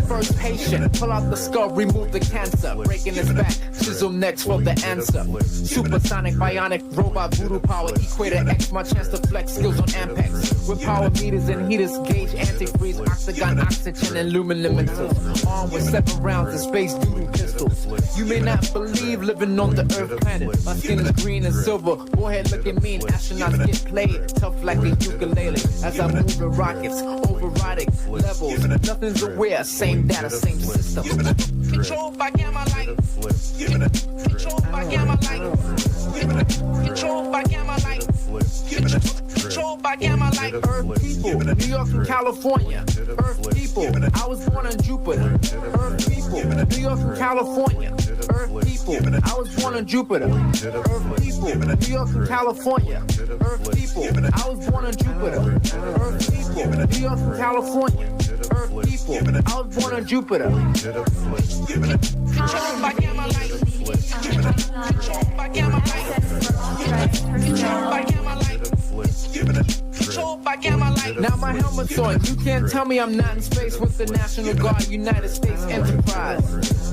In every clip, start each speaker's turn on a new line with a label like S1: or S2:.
S1: First patient, pull out the skull, remove the cancer, breaking his back, chisel next for the answer. Supersonic, bionic, robot, voodoo power, equator X, my chance to flex skills on Ampex. With power meters and heaters, gauge, antifreeze, octagon, oxygen, and lumiluminescence. Armed with 7 rounds of space doodle pistols. You may not believe living on the Earth planet. My skin is green and silver, forehead looking mean, astronauts get played, tough like a ukulele. As I move the rockets, overriding levels, nothing's aware, same data, same system. Controlled by gamma light. Controlled by gamma light. Controlled by gamma light. Controlled by gamma light. Earth people, New York and California. Earth people, I was born on Jupiter. Earth people, New York and California. Earth people, I was born on Jupiter. Earth people, New York and California. Earth people, I was born on Jupiter. Earth people, New York and California. Earth people, I was born on Jupiter. Controlled by gamma light. Controlled by gamma light. Controlled by gamma light. Controlled by gamma light. Now my helmet's on. You can't tell me I'm not in space with the National Guard, United States Enterprise.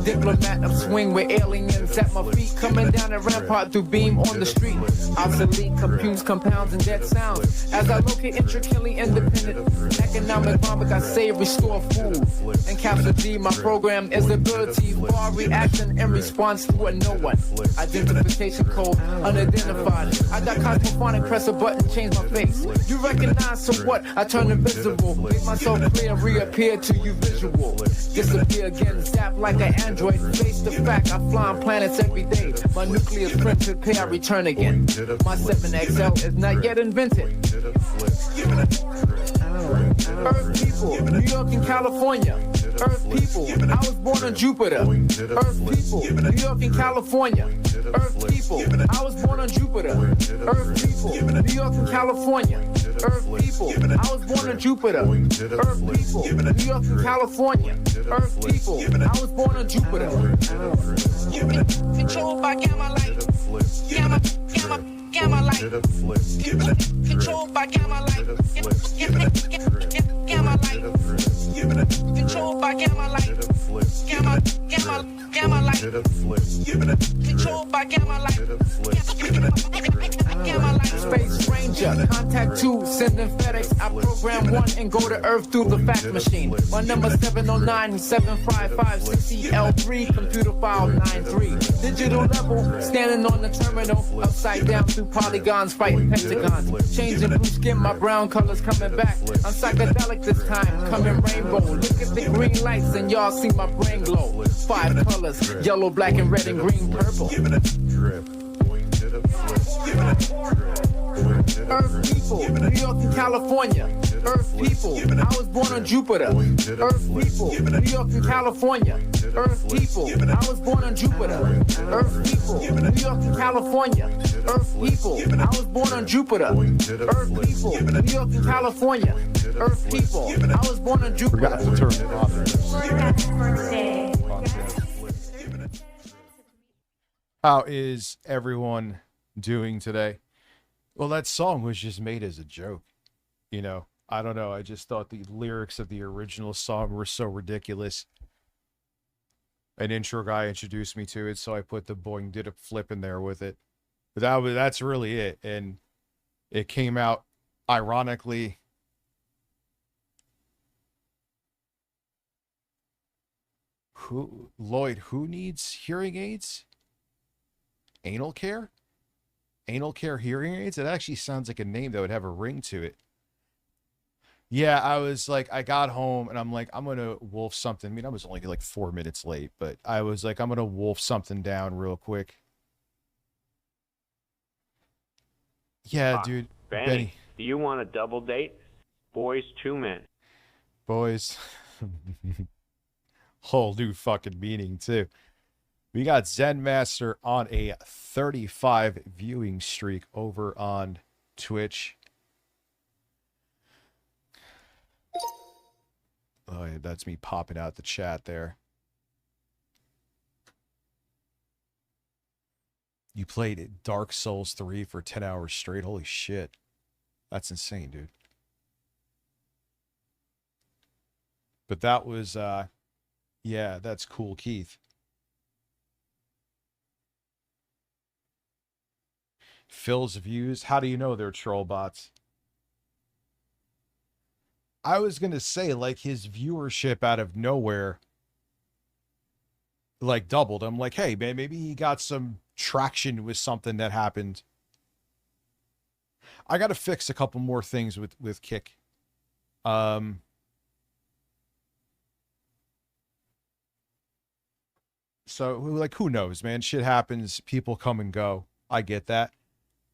S1: Diplomat of swing with aliens at my feet, coming down a rampart through beam on the street. Obsolete compunes, compounds, and dead sounds. As I locate intricately independent economic bomb, I save, restore food. And Capsule D, my program is ability, bar reaction in response to a no one. Identification code unidentified. I got cosmophonic, press a button, change my face. You recognize, so what? I turn invisible, make myself clear, reappear to you visual. Disappear again, zap like an android. Face the fact, I fly on planets every day. My nucleus print prepare, I return again. My 7XL is not yet invented. Earth people, New York and California. Earth people, I was born on Jupiter. Earth people, New York and California. Earth people, I was born on Jupiter. Earth people, New York and California. Earth people, I was born on Jupiter. Earth people, New York and California. Earth people, I was born on Jupiter. Controlled by gamma light. Gamma light. Controlled by gamma light. Gamma light. Controlled by gamma light. Gamma light. Controlled by gamma light. Gamma light. Space Ranger, contact 2, sending FedEx. I program 1 and go to Earth through the fax machine. My number 709-755-6EL3, computer file 93. Digital level, standing on the terminal, upside down through polygons, fighting pentagons. Changing blue skin, my brown colors coming back. I'm psychedelic this time, coming rainbow. Look at the green lights and y'all see my brain glow. 5 colors, yellow, black, and red, and green, purple. Earth people, New York and California. Earth people, I was born on Jupiter. Earth people, New York and California. Earth people, I was born on Jupiter. Earth people, New York and California. Earth people, I was born on Jupiter. Earth people, New York and California. Earth people, I was born on Jupiter.
S2: Forgot to turn it off. How is everyone doing today? Well, that song was just made as a joke, you know. I don't know. I just thought the lyrics of the original song were so ridiculous. An intro guy introduced me to it, so I put the boing did a flip in there with it. But that's really it. And it came out ironically. Who needs hearing aids? Anal care? Anal care hearing aids? It actually sounds like a name that would have a ring to it. Yeah, I was like, I got home and I'm like, I'm gonna wolf something. I mean, I was only like 4 minutes late, but I was like, I'm gonna wolf something down real quick. Yeah, dude. Benny.
S3: Do you want a double date? Boys, 2 men.
S2: Boys. Whole new fucking meaning, too. We got Zen Master on a 35 viewing streak over on Twitch. Oh, yeah, that's me popping out the chat there. You played Dark Souls 3 for 10 hours straight. Holy shit. That's insane, dude. But that was, yeah, that's cool, Keith. Phil's views. How do you know they're troll bots? I was going to say, like, his viewership out of nowhere, like, doubled. I'm like, hey, man, maybe he got some traction with something that happened. I got to fix a couple more things with Kick. So, like, who knows, man? Shit happens. People come and go. I get that.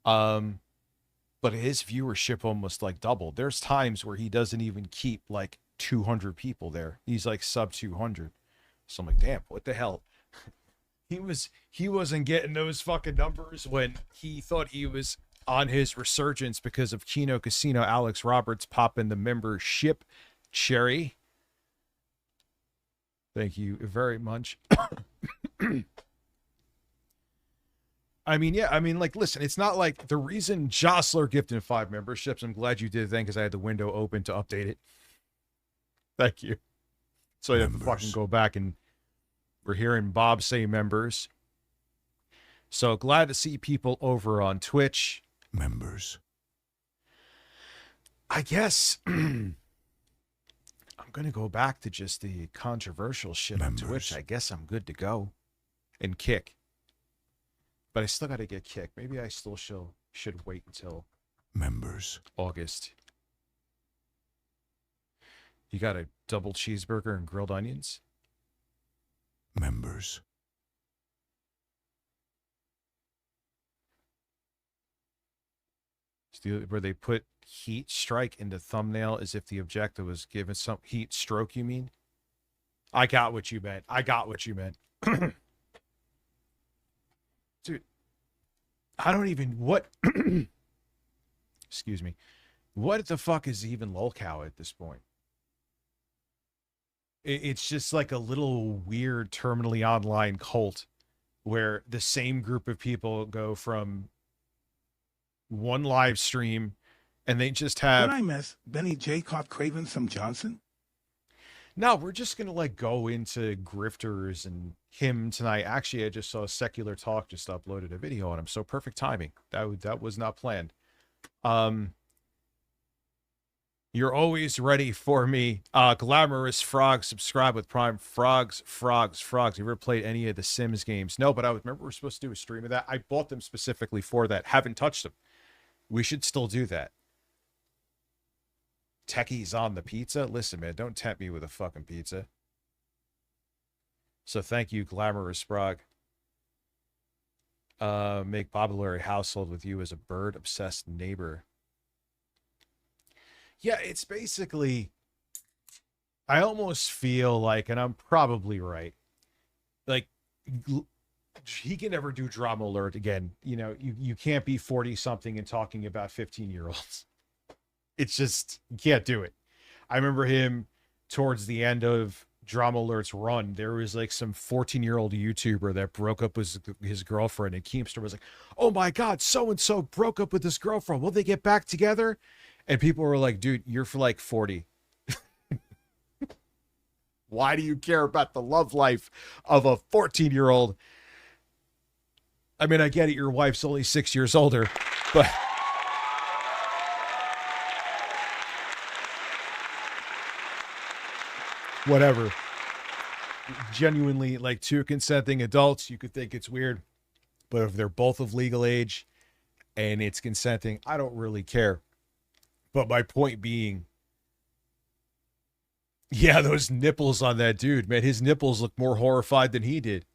S2: But his viewership almost like doubled. There's times where he doesn't even keep like 200 people there. He's like sub 200. So I'm like, damn, what the hell? He wasn't getting those fucking numbers when he thought he was on his resurgence because of Kino Casino. Alex Roberts popping the membership cherry. Thank you very much. I mean, yeah, I mean, like, listen, it's not like the reason Jostler gifted 5 memberships. I'm glad you did then because I had the window open to update it. Thank you. So I didn't fucking go back and we're hearing Bob say members. So glad to see people over on Twitch.
S4: Members.
S2: I guess I'm going to go back to just the controversial shit on Twitch. I guess I'm good to go. And Kick. But I still got to get Kick. Maybe I still should wait until
S4: members
S2: August. You got a double cheeseburger and grilled onions?
S4: Members.
S2: Where they put heat strike in the thumbnail as if the objective was given some heat stroke, you mean? I got what you meant. I got what you meant. Dude, I don't even, what, excuse me, what the fuck is even lolcow at this point? It's just like a little weird terminally online cult where the same group of people go from one live stream and they just have...
S4: Did I miss Benny J. caught craving some Johnson?
S2: No, we're just going to like go into grifters and him tonight. Actually, I just saw Secular Talk just uploaded a video on him. So perfect timing. That was not planned. You're always ready for me. Glamorous Frog, subscribe with Prime. Frogs. You ever played any of the Sims games? No, but I remember we were supposed to do a stream of that. I bought them specifically for that. Haven't touched them. We should still do that. Techies on the pizza? Listen, man, don't tempt me with a fucking pizza. So thank you, Glamorous Frog. Make Bobbulary household with you as a bird-obsessed neighbor. Yeah, it's basically, I almost feel like, and I'm probably right, like, he can never do Drama Alert again. You know, you can't be 40-something and talking about 15-year-olds. It's just, you can't do it. I remember him towards the end of Drama Alerts run, there was like some 14-year-old YouTuber that broke up with his girlfriend, and Keemstar was like, "Oh my God, so and so broke up with his girlfriend. Will they get back together?" And people were like, "Dude, you're for like 40. Why do you care about the love life of a 14-year-old?" I mean, I get it. Your wife's only 6 years older, but whatever. Genuinely, like, two consenting adults, you could think it's weird, but if they're both of legal age and it's consenting, I don't really care. But my point being, yeah, those nipples on that dude, man, his nipples look more horrified than he did.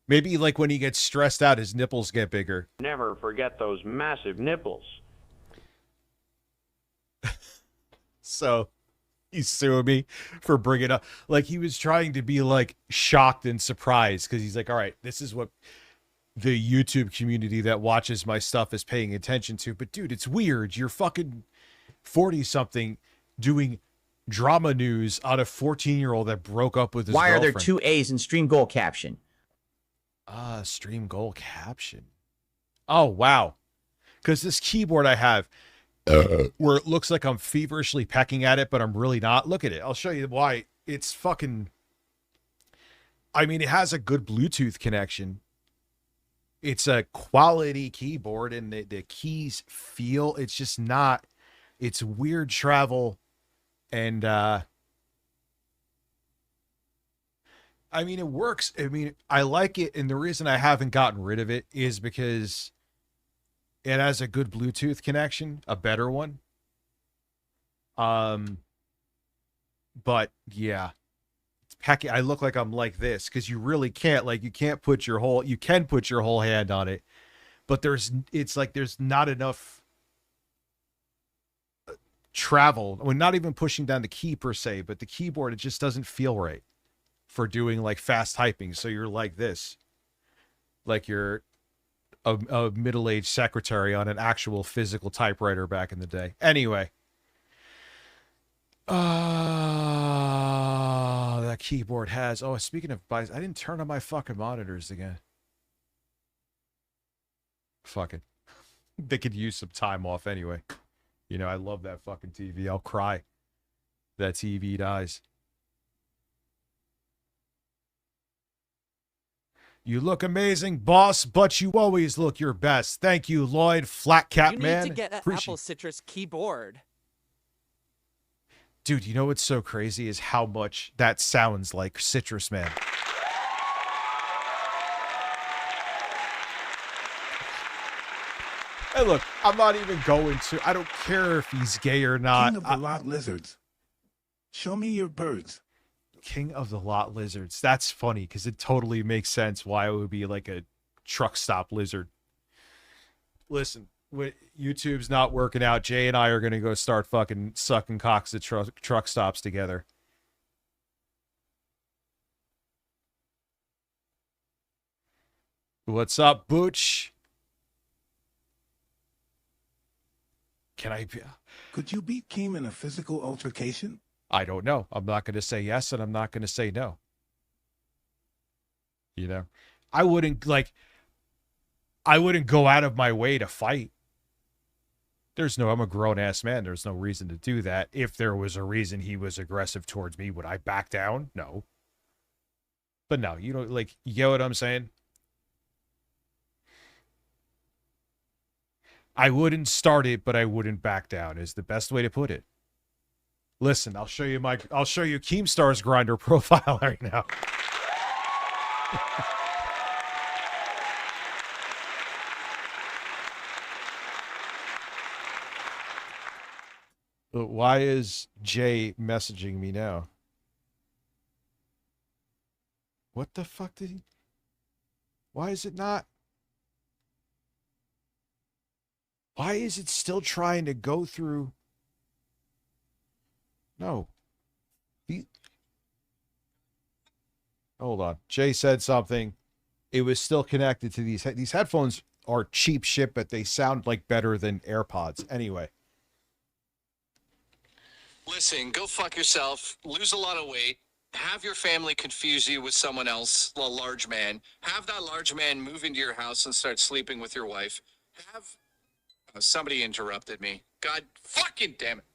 S2: Maybe like when he gets stressed out, his nipples get bigger.
S3: Never forget those massive nipples.
S2: So he's suing me for bringing up, like, he was trying to be like shocked and surprised because he's like, all right, this is what the YouTube community that watches my stuff is paying attention to. But dude, it's weird. You're fucking 40 something doing drama news on a 14-year-old that broke up with his
S5: Why
S2: girlfriend.
S5: are there 2 A's in stream goal caption?
S2: Stream goal caption. Oh, wow. Because this keyboard I have, where it looks like I'm feverishly pecking at it, but I'm really not. Look at it. I'll show you why. It's fucking, I mean, it has a good Bluetooth connection. It's a quality keyboard, and the keys feel, it's just not, it's weird travel. And, I mean, it works. I mean, I like it. And the reason I haven't gotten rid of it is because it has a good Bluetooth connection, a better one. But yeah, it's packing. I look like I'm like this because you really can't, like, you can put your whole hand on it, but it's like, there's not enough travel. I mean, not even pushing down the key per se, but the keyboard, it just doesn't feel right for doing like fast typing. So you're like this, like you're a middle-aged secretary on an actual physical typewriter back in the day. Anyway, that keyboard has, speaking of I didn't turn on my fucking monitors again. Fuck it. They could use some time off anyway. You know, I love that fucking TV. I'll cry. That TV dies. You look amazing, boss, but you always look your best. Thank you, Lloyd, Flat Cap Man.
S6: You need to get an Apple Citrus keyboard.
S2: Dude, you know what's so crazy is how much that sounds like Citrus Man. Hey, look, I'm not even going to. I don't care if he's gay or not.
S4: King of the lot lizards. Show me your birds.
S2: King of the lot lizards. That's funny because it totally makes sense why it would be like a truck stop lizard. Listen, when YouTube's not working out, Jay and I are going to go start fucking sucking cocks at truck stops together. What's up, Booch? Can I be?
S4: Could you beat Keem in a physical altercation?
S2: I don't know. I'm not going to say yes, and I'm not going to say no. You know, I wouldn't go out of my way to fight. I'm a grown ass man. There's no reason to do that. If there was a reason he was aggressive towards me, would I back down? No. But no, you know, like, you get what I'm saying? I wouldn't start it, but I wouldn't back down is the best way to put it. Listen, I'll show you Keemstar's Grindr profile right now. Why is Jay messaging me now? What the fuck did he? Why is it not? Why is it still trying to go through? No. Hold on. Jay said something. It was still connected to these. These headphones are cheap shit, but they sound like better than AirPods. Anyway.
S7: Listen, go fuck yourself. Lose a lot of weight. have your family confuse you with someone else, a large man. Have that large man move into your house and start sleeping with your wife. Have somebody interrupted me. God fucking damn it.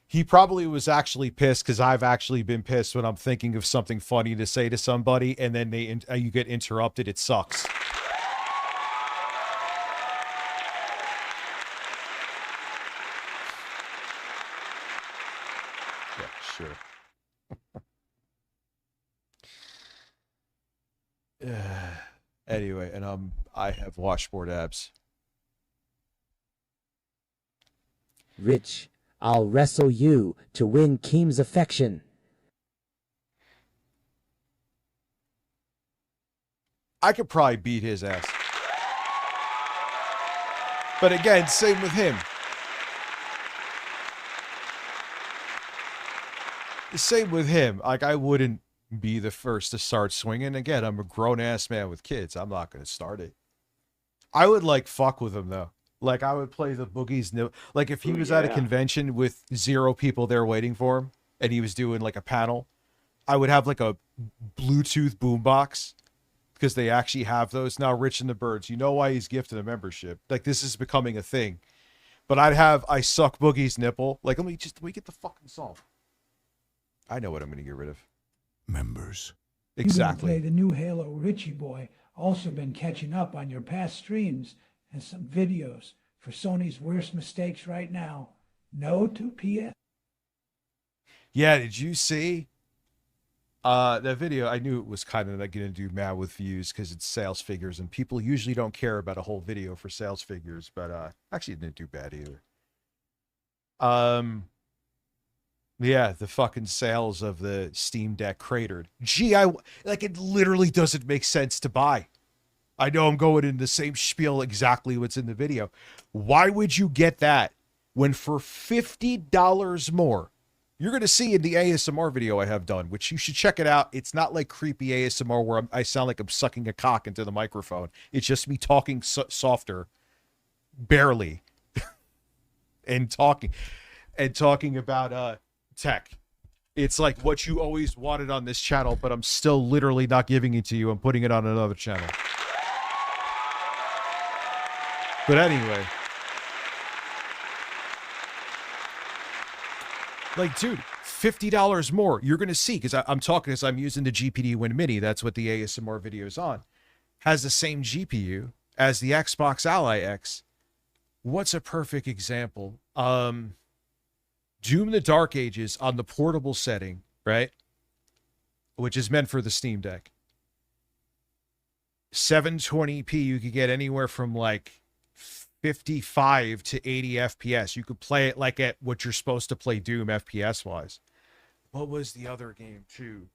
S2: He probably was actually pissed because I've actually been pissed when I'm thinking of something funny to say to somebody and then you get interrupted. It sucks. Yeah, sure. Anyway, and I have washboard abs.
S8: Rich, I'll wrestle you to win Keem's affection.
S2: I could probably beat his ass. But again, same with him. Same with him. Like, I wouldn't be the first to start swinging. Again, I'm a grown-ass man with kids. I'm not going to start it. I would, like, fuck with him, though. Like, I would play the Boogie's new. Like, if he was at a convention with 0 people there waiting for him, and he was doing, like, a panel, I would have, like, a Bluetooth boombox, because they actually have those now. Rich and the Birds, you know why he's gifted a membership. Like, this is becoming a thing. But I'd have I Suck Boogie's nipple. Like, let me get the fucking song. I know what I'm going to get rid of.
S4: Members.
S2: Exactly.
S9: You play the new Halo Richie Boy. Also been catching up on your past streams and some videos for Sony's worst mistakes right now. No to PS.
S2: Yeah, did you see that video? I knew it was kind of like going to do mad with views because it's sales figures, and people usually don't care about a whole video for sales figures, but actually it didn't do bad either. Yeah, the fucking sales of the Steam Deck cratered. Gee, like, it literally doesn't make sense to buy. I know I'm going in the same spiel exactly what's in the video. Why would you get that when for $50 more, you're going to see in the ASMR video I have done, which you should check it out. It's not like creepy ASMR where I sound like I'm sucking a cock into the microphone. It's just me talking softer, barely, and talking about tech. It's like what you always wanted on this channel, but I'm still literally not giving it to you. I'm putting it on another channel. But anyway, like, dude, $50 more. You're going to see, because I'm talking as I'm using the GPD Win Mini. That's what the ASMR video is on. Has the same GPU as the Xbox Ally X. What's a perfect example? Doom the Dark Ages on the portable setting, right? Which is meant for the Steam Deck. 720p, you could get anywhere from like 55 to 80 FPS. You could play it like at what you're supposed to play Doom FPS wise. What was the other game too?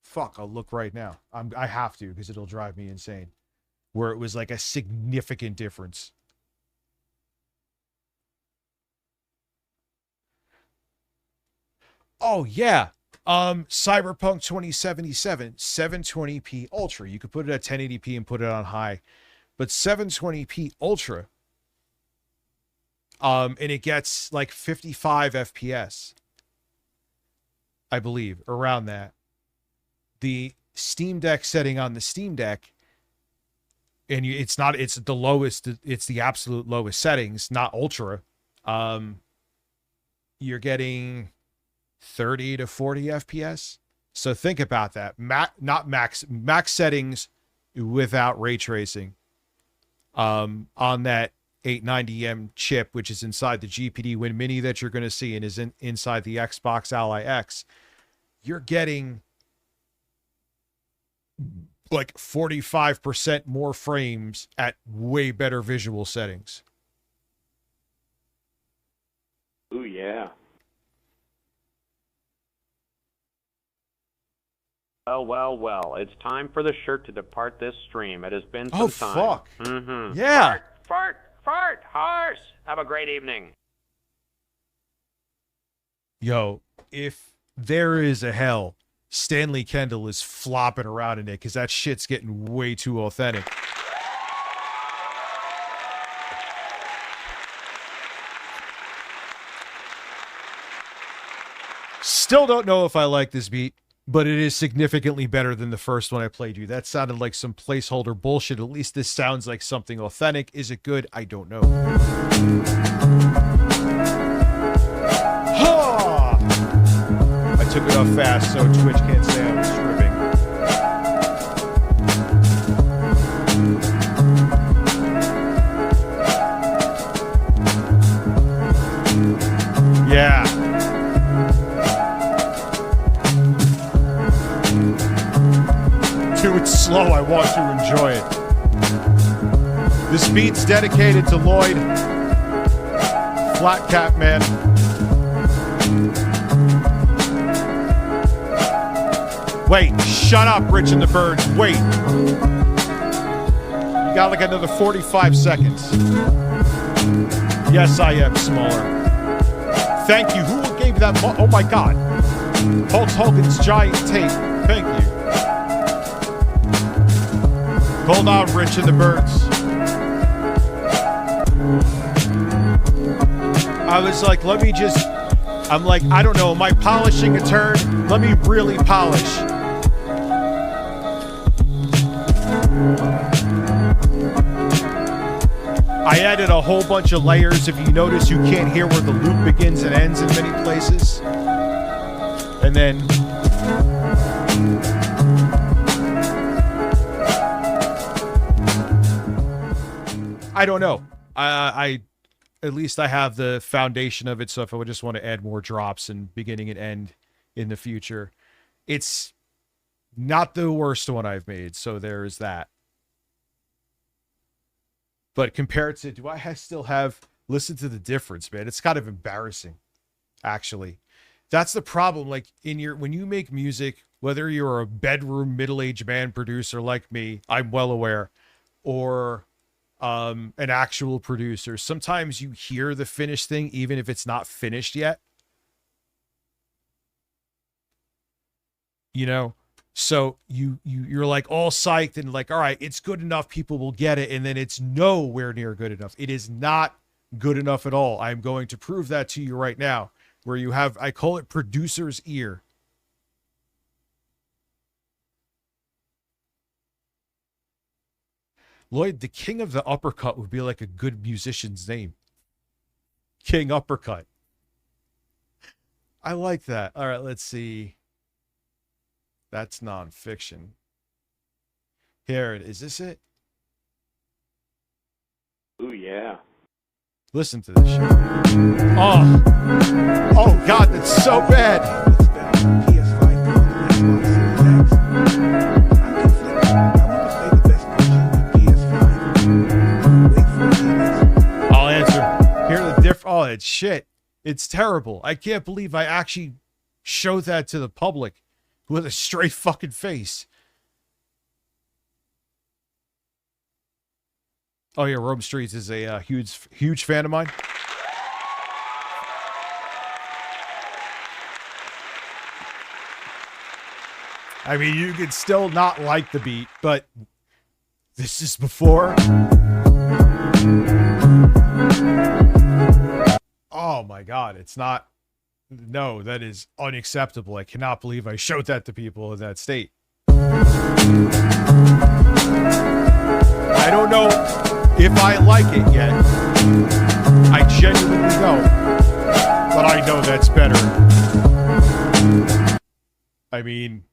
S2: Fuck, I'll look right now. I have to, because it'll drive me insane. Where it was like a significant difference. Oh yeah. Cyberpunk 2077, 720p Ultra. You could put it at 1080p and put it on high. But 720p Ultra, and it gets like 55 FPS, I believe, around that. The Steam Deck setting on the Steam Deck, and it's the lowest, it's the absolute lowest settings, not Ultra. You're getting 30 to 40 FPS. So think about that. Not max settings without ray tracing. On that 890M chip, which is inside the GPD Win Mini that you're going to see and is inside the Xbox Ally X, you're getting like 45% more frames at way better visual settings.
S3: Ooh, yeah. Well, it's time for the shirt to depart this stream. It has been some time.
S2: Oh, fuck.
S3: Mm-hmm.
S2: Yeah.
S3: Fart, horse. Have a great evening.
S2: Yo, if there is a hell, Stanley Kendall is flopping around in it, because that shit's getting way too authentic. Still don't know if I like this beat, but it is significantly better than the first one I played you. That sounded like some placeholder bullshit. At least this sounds like something authentic. Is it good? I don't know. Ha! I took it off fast so Twitch can't say I was stripping. Yeah. Too it's slow, I want to enjoy it. This beat's dedicated to Lloyd. Flat Cap Man. Wait, shut up, Rich and the Birds. Wait. You got like another 45 seconds. Yes, I am smaller. Thank you. Who gave that? Oh my God. Hulk Hogan's giant tape. Thank you. Hold on, Rich and the Birds. I was like, let me just. I'm like, I don't know. Am I polishing a turd? Let me really polish. I added a whole bunch of layers. If you notice, you can't hear where the loop begins and ends in many places. And then I don't know. I at least I have the foundation of it. So if I would just want to add more drops and beginning and end in the future, it's not the worst one I've made. So there is that. But compared to, do I still have, listen to the difference, man. It's kind of embarrassing, actually. That's the problem. Like when you make music, whether you're a bedroom middle-aged man producer like me, I'm well aware, or an actual producer, sometimes you hear the finished thing, even if it's not finished yet. You know? So you're like all psyched and like, all right, it's good enough. People will get it. And then it's nowhere near good enough. It is not good enough at all. I'm going to prove that to you right now, where you have, I call it producer's ear. Lloyd, the king of the uppercut would be like a good musician's name. King Uppercut. I like that. All right, let's see. That's nonfiction. Here it is. Is this it?
S3: Ooh, yeah.
S2: Listen to this shit. Oh. Oh, God, that's so bad. I'll answer. Hear the diff. Oh, it's shit. It's terrible. I can't believe I actually showed that to the public with a straight fucking face. Oh yeah, Rome Streets is a huge fan of mine. I mean, you could still not like the beat, but this is before. Oh my God, it's not. No, that is unacceptable. I cannot believe I showed that to people in that state. I don't know if I like it yet. I genuinely don't. But I know that's better. I mean,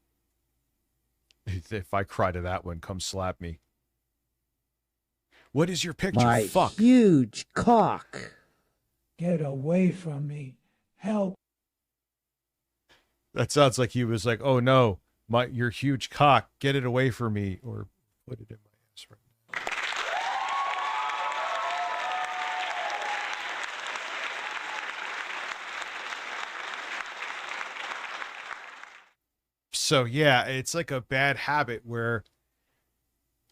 S2: if I cry to that one, come slap me. What is your picture?
S8: My
S2: Fuck.
S8: huge cock.
S9: Get away from me. Help.
S2: That sounds like he was like, "Oh no, your huge cock, get it away from me," or put it in my ass right now. So yeah, it's like a bad habit where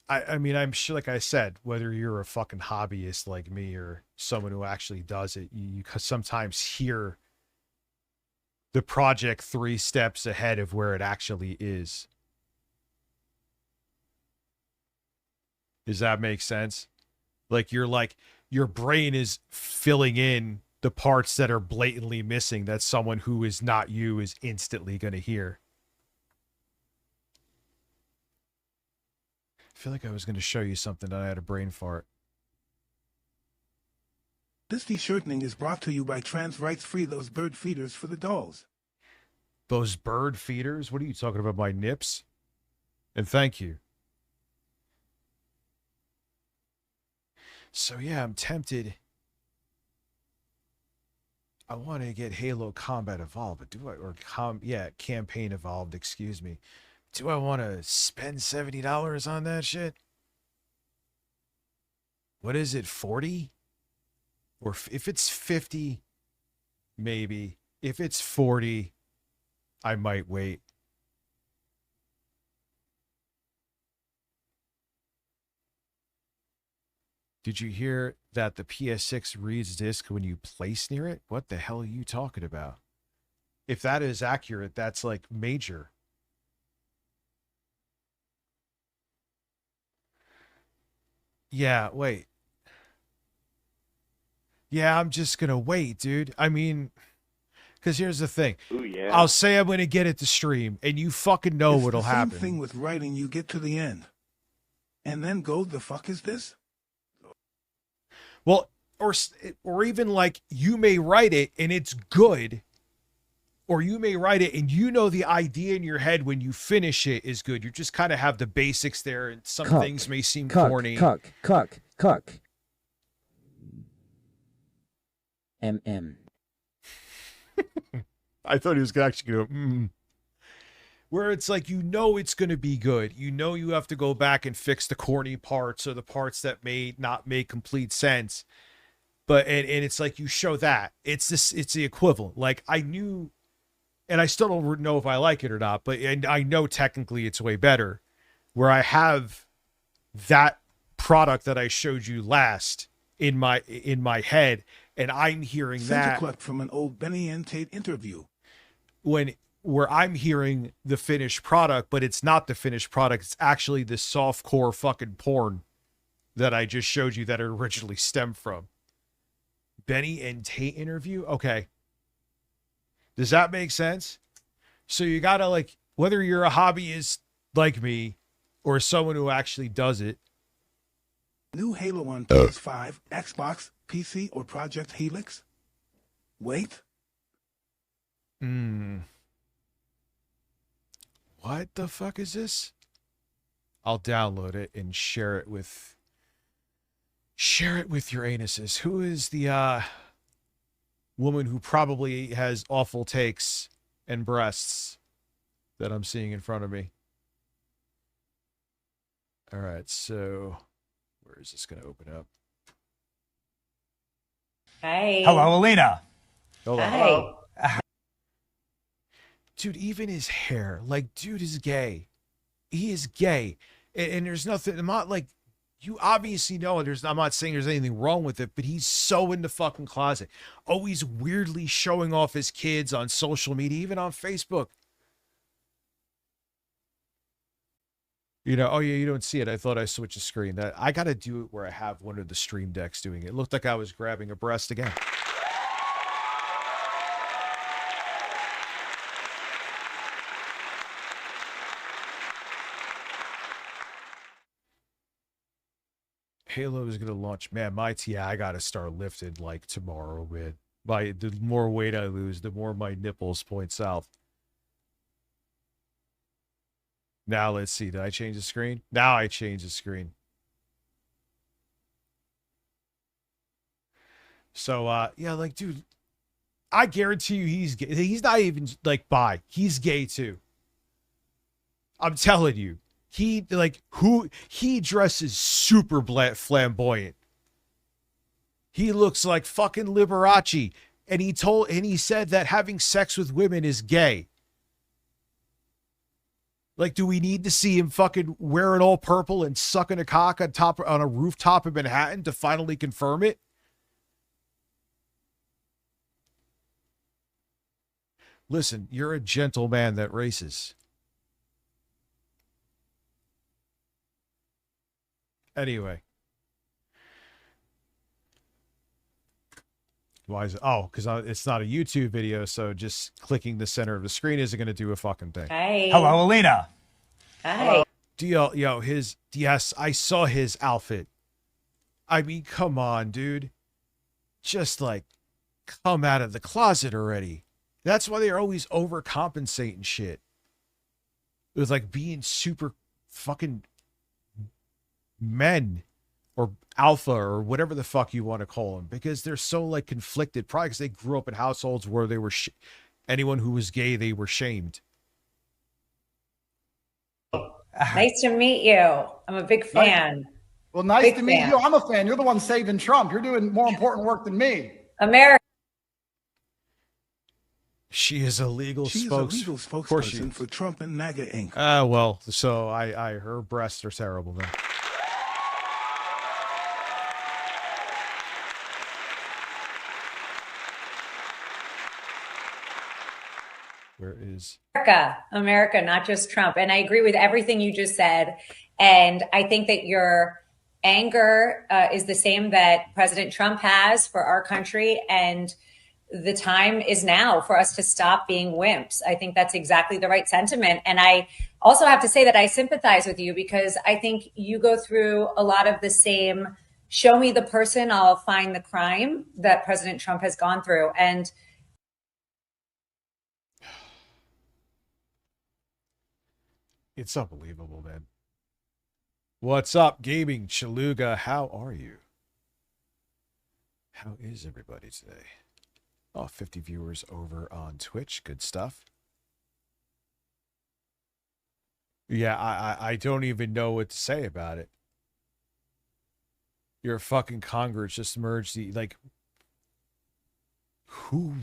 S2: I mean, I'm sure, like I said, whether you're a fucking hobbyist like me or someone who actually does it, you sometimes hear the project 3 steps ahead of where it actually is. Does that make sense? Like your brain is filling in the the parts that are blatantly missing that someone who is not you is instantly going to hear. I feel like I was going to show you something and I had a brain fart.
S4: This de-shirtening is brought to you by Trans Rights Free, those bird feeders for the dolls.
S2: Those bird feeders? What are you talking about, my nips? And thank you. So yeah, I'm tempted. I want to get Halo Combat Evolved, but do I, or Campaign Evolved, excuse me. Do I want to spend $70 on that shit? What is it, 40? Or if it's 50, maybe. If it's 40, I might wait. Did you hear that the PS6 reads disc when you place near it? What the hell are you talking about? If that is accurate, that's like major. Yeah, wait. Yeah, I'm just gonna wait, dude. I mean, because here's the thing.
S3: Ooh, yeah.
S2: I'll say I'm gonna get it to stream, and you fucking know
S4: It's
S2: what'll
S4: the same
S2: happen.
S4: thing with writing, you get to the end. And then go, the fuck is this?
S2: Well, or even like you may write it and it's good, or you may write it and you know the idea in your head when you finish it is good. You just kind of have the basics there, and some things may seem corny.
S8: Cuck. MM.
S2: I thought he was actually going to where it's like, you know, it's going to be good. You know, you have to go back and fix the corny parts or the parts that may not make complete sense. But, and it's like, you show that it's the equivalent. Like I knew, and I still don't know if I like it or not, but and I know technically it's way better where I have that product that I showed you last in my head. And I'm hearing that
S4: from an old Benny and Tate interview.
S2: Where I'm hearing the finished product, but it's not the finished product. It's actually the softcore fucking porn that I just showed you that it originally stemmed from. Benny and Tate interview? Okay. Does that make sense? So you gotta, like, whether you're a hobbyist like me or someone who actually does it.
S4: New Halo on PS5, Xbox, PC, or Project Helix? Wait.
S2: What the fuck is this? I'll download it and share it with your anuses. Who is the woman who probably has awful takes and breasts that I'm seeing in front of me? All right, so where is this going to open up?
S10: Hey.
S11: Hello, Alina.
S2: Hello. Dude, even his hair, like, dude is gay. He is gay. And there's nothing, I'm not like, you obviously know it. I'm not saying there's anything wrong with it, but he's so in the fucking closet. Always weirdly showing off his kids on social media, even on Facebook. You know, oh yeah, you don't see it. I thought I switched the screen. That I got to do it where I have one of the stream decks doing it. It looked like I was grabbing a breast again. Halo is going to launch. Man, my TI, I got to start lifting like tomorrow, man. The more weight I lose, the more my nipples point south. Now let's see. Did I change the screen? Now I changed the screen. So, yeah, like, dude, I guarantee you he's gay. He's not even like bi. He's gay too. I'm telling you. He dresses super flamboyant. He looks like fucking Liberace. And he said that having sex with women is gay. Like, do we need to see him fucking wearing all purple and sucking a cock on a rooftop in Manhattan to finally confirm it? Listen, you're a gentle man that races. Anyway. Why is it? Oh, because it's not a YouTube video, so just clicking the center of the screen isn't going to do a fucking thing.
S10: Hi.
S11: Hello, Alina.
S10: Hi.
S2: Yes, I saw his outfit. I mean, come on, dude. Just like, come out of the closet already. That's why they're always overcompensating shit. It was like being super fucking men or alpha or whatever the fuck you want to call them, because they're so like conflicted, probably because they grew up in households where they were anyone who was gay, they were shamed.
S10: Nice to meet you. I'm a big fan.
S11: Well, nice to meet you. I'm a fan. You're the one saving Trump. You're doing more important work than me.
S10: America.
S2: She is a legal
S4: She's a legal spokesperson for Trump and MAGA Inc.
S2: Well, so her breasts are terrible then. Where is
S10: America, not just Trump. And I agree with everything you just said. And I think that your anger is the same that President Trump has for our country. And the time is now for us to stop being wimps. I think that's exactly the right sentiment. And I also have to say that I sympathize with you, because I think you go through a lot of the same show me the person, I'll find the crime that President Trump has gone through. And
S2: it's unbelievable, man. What's up, Gaming Chaluga? How are you? How is everybody today? Oh, 50 viewers over on Twitch. Good stuff. Yeah, I don't even know what to say about it. Your fucking Congress just merged the, like, who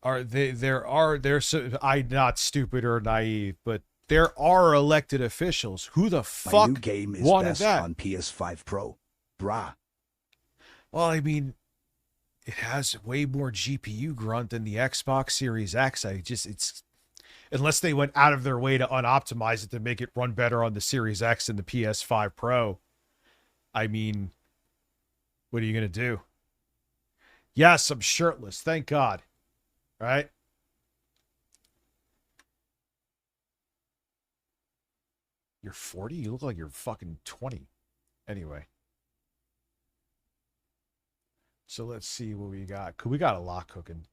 S2: are they? I'm not stupid or naive, but there are elected officials. Who the fuck
S12: My new game is
S2: wanted
S12: best
S2: that?
S12: on PS5 Pro. Brah.
S2: Well, I mean, it has way more GPU grunt than the Xbox Series X. It's unless they went out of their way to unoptimize it to make it run better on the Series X and the PS5 Pro. I mean, what are you going to do? Yes, I'm shirtless. Thank God. Right? You're 40? You look like you're fucking 20. Anyway. So let's see what we got. We got a lot cooking.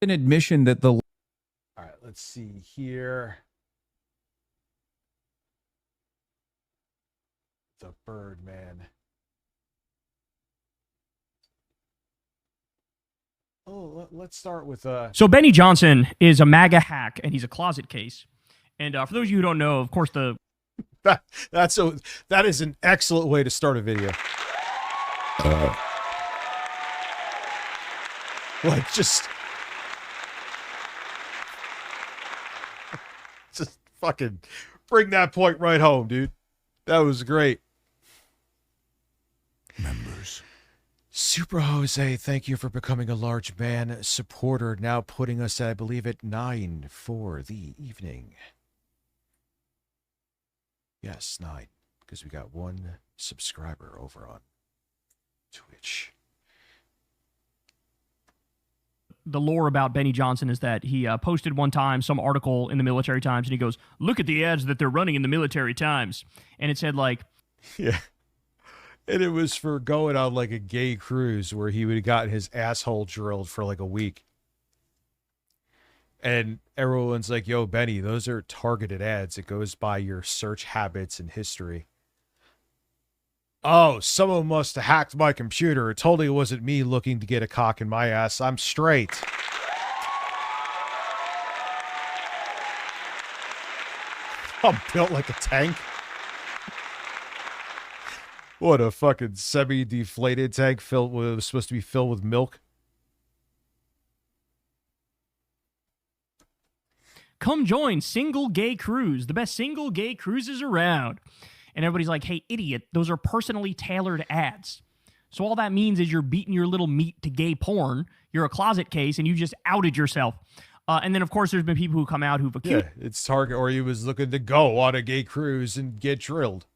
S13: An admission that the...
S2: All right, let's see here. The Birdman. Oh, let's start with...
S14: So Benny Johnson is a MAGA hack, and he's a closet case. And for those of you who don't know, of course,
S2: that is an excellent way to start a video. Like, just fucking bring that point right home, dude. That was great.
S12: Members.
S2: Super Jose, thank you for becoming a large man supporter, now putting us, I believe, at 9 for the evening. Yes, 9, because we got one subscriber over on Twitch.
S14: the lore about Benny Johnson is that he posted one time some article in the Military Times, and he goes, "Look at the ads that they're running in the Military Times," and it said like,
S2: yeah. And it was for going on like a gay cruise where he would have gotten his asshole drilled for like a week. And everyone's like, yo, Benny, those are targeted ads. It goes by your search habits and history. Oh, someone must have hacked my computer. It totally wasn't me looking to get a cock in my ass. I'm straight. I'm built like a tank. What a fucking semi-deflated tank filled with, was supposed to be filled with milk.
S14: "Come join Single Gay Cruise, the best single gay cruises around." And everybody's like, "Hey, idiot, those are personally tailored ads." So all that means is you're beating your little meat to gay porn. You're a closet case, and you just outed yourself. And then, of course, there's been people who come out who've accused...
S2: Yeah, it's Target, or he was looking to go on a gay cruise and get drilled.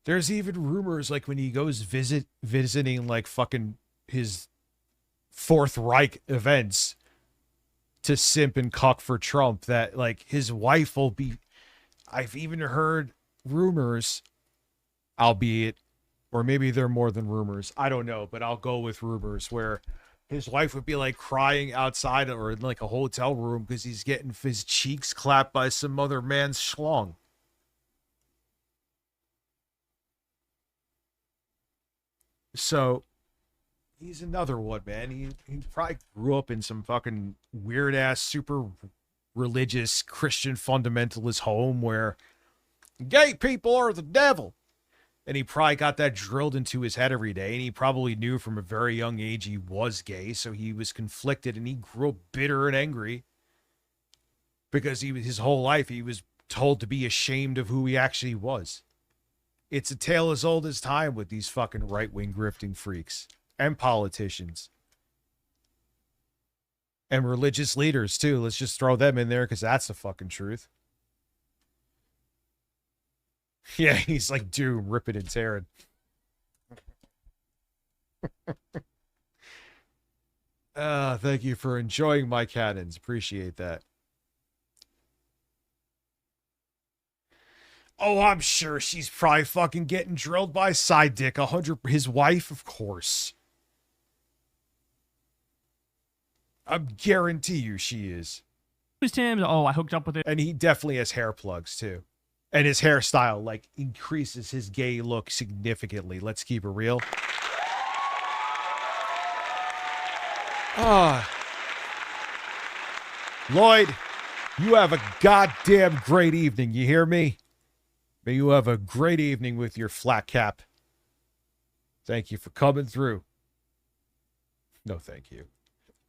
S2: There's even rumors like when he goes visiting like fucking his Fourth Reich events to simp and cuck for Trump, that like his wife will be, I've even heard rumors, albeit, or maybe they're more than rumors, I don't know, but I'll go with rumors, where his wife would be like crying outside or in like a hotel room because he's getting his cheeks clapped by some other man's schlong. So he's another one, man. He probably grew up in some fucking weird ass, super religious Christian fundamentalist home where gay people are the devil. And he probably got that drilled into his head every day. And he probably knew from a very young age he was gay. So he was conflicted and he grew up bitter and angry because his whole life he was told to be ashamed of who he actually was. It's a tale as old as time with these fucking right-wing grifting freaks and politicians and religious leaders too. Let's just throw them in there because that's the fucking truth. Yeah, he's like Doom, ripping and tearing. Thank you for enjoying my cannons. Appreciate that. Oh, I'm sure she's probably fucking getting drilled by side dick. His wife, of course. I guarantee you she is.
S14: Who's Tim? Oh, I hooked up with it.
S2: And he definitely has hair plugs too. And his hairstyle like increases his gay look significantly. Let's keep it real. Lloyd, you have a goddamn great evening. You hear me? May you have a great evening with your flat cap. Thank you for coming through. No, thank you.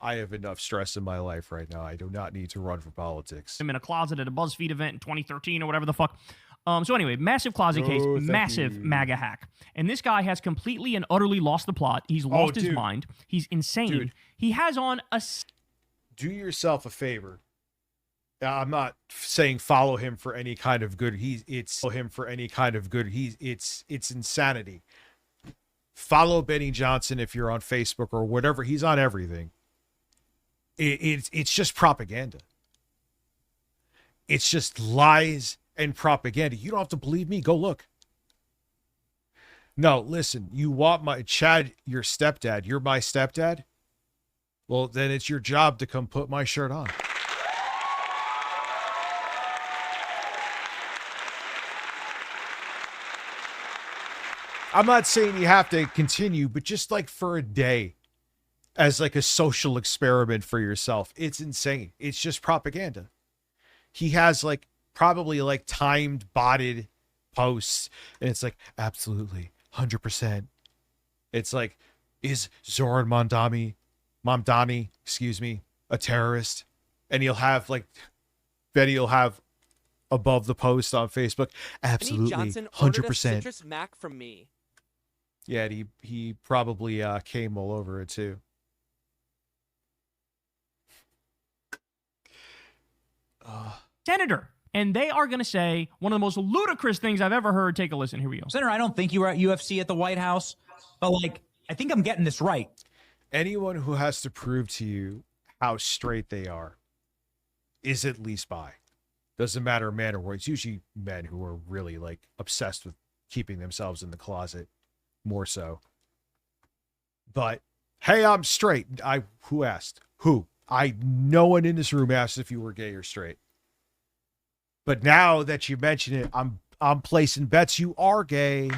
S2: I have enough stress in my life right now. I do not need to run for politics.
S14: I'm in a closet at a BuzzFeed event in 2013 or whatever the fuck. So anyway, massive closet case, massive MAGA hack. And this guy has completely and utterly lost the plot. He's lost his mind. He's insane.
S2: Dude.
S14: He has on a...
S2: Do yourself a favor. I'm not saying follow him for any kind of good. It's insanity. Follow Benny Johnson if you're on Facebook or whatever. He's on everything. It's just propaganda. It's just lies and propaganda. You don't have to believe me. Go look. No, listen, you want my Chad, your stepdad. You're my stepdad. Well, then it's your job to come put my shirt on. I'm not saying you have to continue, but just like for a day as like a social experiment for yourself. It's insane. It's just propaganda. He has like probably like timed botted posts and it's like absolutely 100%. It's like, is Zoran Mamdani, a terrorist? And he'll have like, Benny will have above the post on Facebook, absolutely
S6: Johnson
S2: 100%.
S6: ordered a Citrus Mac from me.
S2: Yeah, he probably came all over it too.
S14: Senator. And they are going to say one of the most ludicrous things I've ever heard. Take a listen. Here we go.
S13: Senator, I don't think you were at UFC at the White House, but like, I think I'm getting this right.
S2: Anyone who has to prove to you how straight they are is at least bi. Doesn't matter man or woman. It's usually men who are really like obsessed with keeping themselves in the closet more so. But hey, I'm straight. Who asked? Who? No one in this room asked if you were gay or straight. But now that you mention it, I'm placing bets you are gay.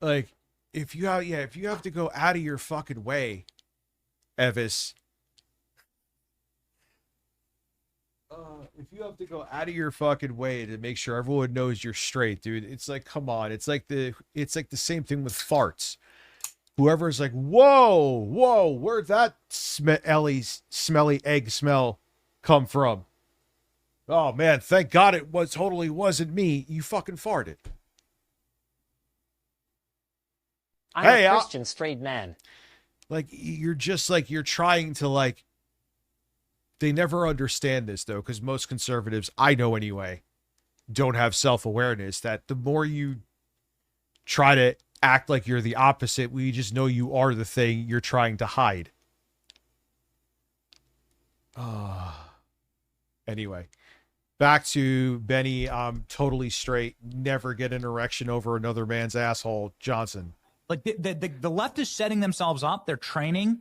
S2: Like, if you have to go out of your fucking way, Evis. If you have to go out of your fucking way to make sure everyone knows you're straight, dude, it's like, come on. It's like the same thing with farts. Whoever's like, whoa, where'd that smelly egg smell come from? Oh man, thank God it wasn't me. You fucking farted.
S15: I'm a Christian straight man.
S2: Like, you're just like, you're trying to like, they never understand this though, because most conservatives, I know anyway, don't have self-awareness that the more you try to act like you're the opposite, we just know you are the thing you're trying to hide. Anyway, back to Benny. I'm totally straight. Never get an erection over another man's asshole. Johnson.
S13: Like the left is setting themselves up. They're training.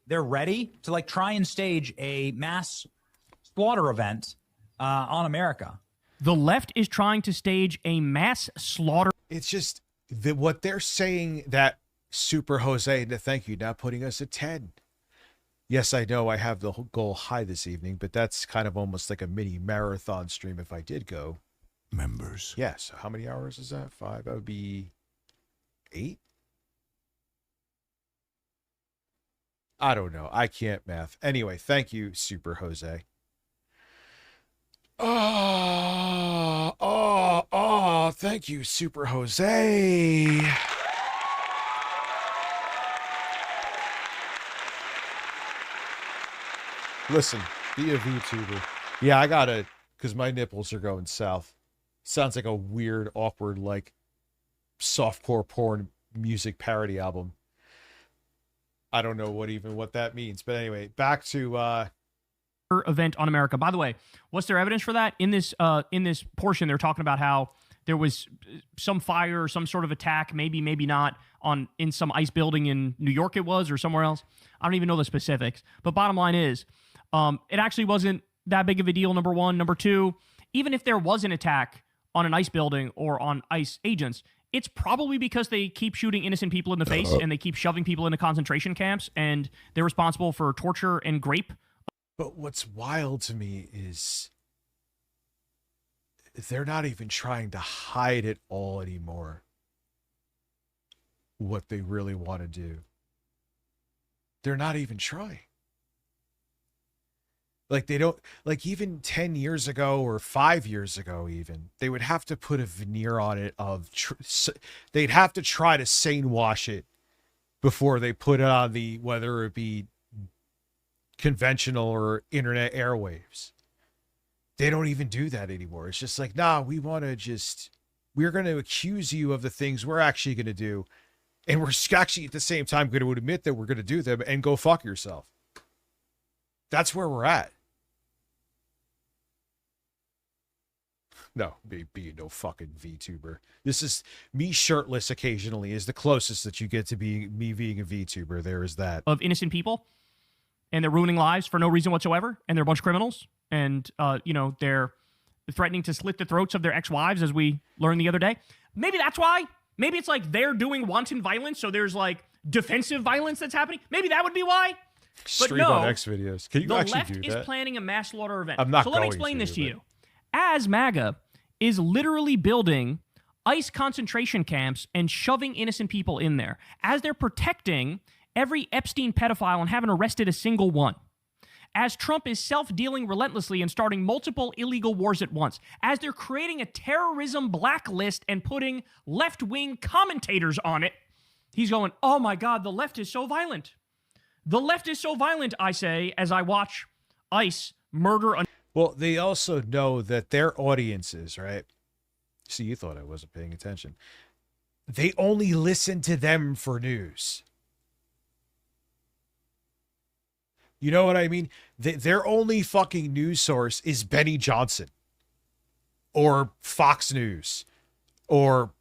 S13: They're ready to like try and stage a mass slaughter event on America.
S14: The left is trying to stage a mass slaughter.
S2: It's just what they're saying that Super Jose, thank you, not putting us at 10. Yes, I know I have the goal high this evening, but that's kind of almost like a mini marathon stream if I did go.
S12: Members.
S2: Yes. How many hours is that? 5? That would be 8? I don't know. I can't math. Anyway, thank you, Super Jose. Thank you, Super Jose. Listen, be a VTuber. Yeah, I gotta, because my nipples are going south. Sounds like a weird, awkward, like, softcore porn music parody album. I don't know what that means. But anyway, back to
S14: event on America. By the way, what's their evidence for that? In this portion, they're talking about how there was some fire or some sort of attack, maybe not, in some ICE building in New York it was, or somewhere else. I don't even know the specifics. But bottom line is, it actually wasn't that big of a deal, number one. Number two, even if there was an attack on an ICE building or on ICE agents, it's probably because they keep shooting innocent people in the face and they keep shoving people into concentration camps, and they're responsible for torture and rape.
S2: But what's wild to me is they're not even trying to hide it all anymore. What they really want to do. They're not even trying. Like, they don't, like, even 10 years ago or 5 years ago, even, they would have to put a veneer on it of, they'd have to try to sane wash it before they put it on the, whether it be conventional or internet airwaves. They don't even do that anymore. It's just like, nah, we're going to accuse you of the things we're actually going to do. And we're actually at the same time going to admit that we're going to do them, and go fuck yourself. That's where we're at. No, be no fucking VTuber. This is me shirtless occasionally is the closest that you get to me being a VTuber. There is that.
S14: Of innocent people, and they're ruining lives for no reason whatsoever, and they're a bunch of criminals, and they're threatening to slit the throats of their ex-wives, as we learned the other day. Maybe that's why. Maybe it's like they're doing wanton violence, so there's like defensive violence that's happening. Maybe that would be why.
S2: Stream on X videos. Can you
S14: the
S2: actually
S14: left
S2: do that?
S14: is planning a mass slaughter event.
S2: I'm not
S14: so let me explain this to you. As MAGA is literally building ICE concentration camps and shoving innocent people in there, as they're protecting every Epstein pedophile and haven't arrested a single one, as Trump is self-dealing relentlessly and starting multiple illegal wars at once, as they're creating a terrorism blacklist and putting left-wing commentators on it, he's going, oh my God, the left is so violent. The left is so violent, I say, as I watch ICE murder.
S2: Well, they also know that their audiences, right? See, you thought I wasn't paying attention. They only listen to them for news. You know what I mean? Their only fucking news source is Benny Johnson or Fox News or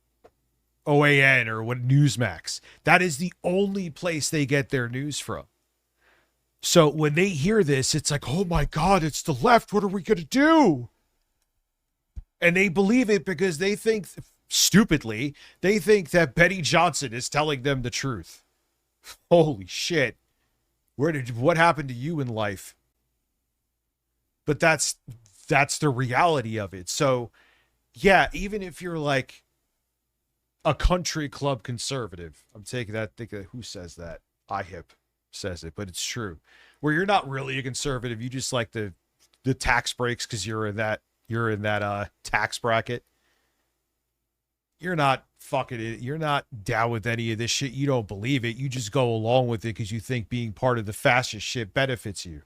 S2: OAN or what Newsmax. That is the only place they get their news from. So when they hear this, it's like, oh my God, it's the left. What are we going to do? And they believe it because they think, stupidly, they think that Benny Johnson is telling them the truth. Holy shit. What happened to you in life? But that's the reality of it. So yeah, even if you're like a country club conservative, I'm taking that, thinking, who says that? IHIP says it, but it's true. Where you're not really a conservative, you just like the tax breaks because you're in that tax bracket. You're not fucking idiot. You're not down with any of this shit. You don't believe it. You just go along with it because you think being part of the fascist shit benefits you.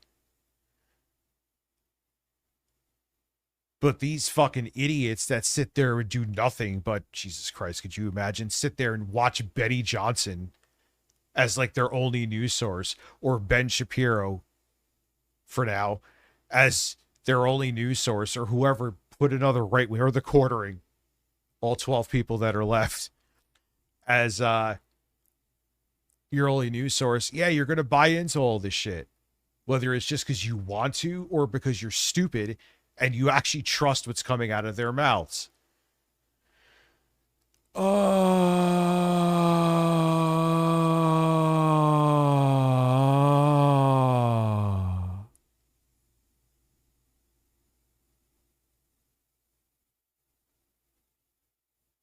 S2: But these fucking idiots that sit there and do nothing but, Jesus Christ, could you imagine? Sit there and watch Benny Johnson as like their only news source, or Ben Shapiro for now as their only news source, or whoever put another right wing, or the Quartering, all 12 people that are left, as your only news source. Yeah, you're going to buy into all this shit, whether it's just because you want to or because you're stupid and you actually trust what's coming out of their mouths.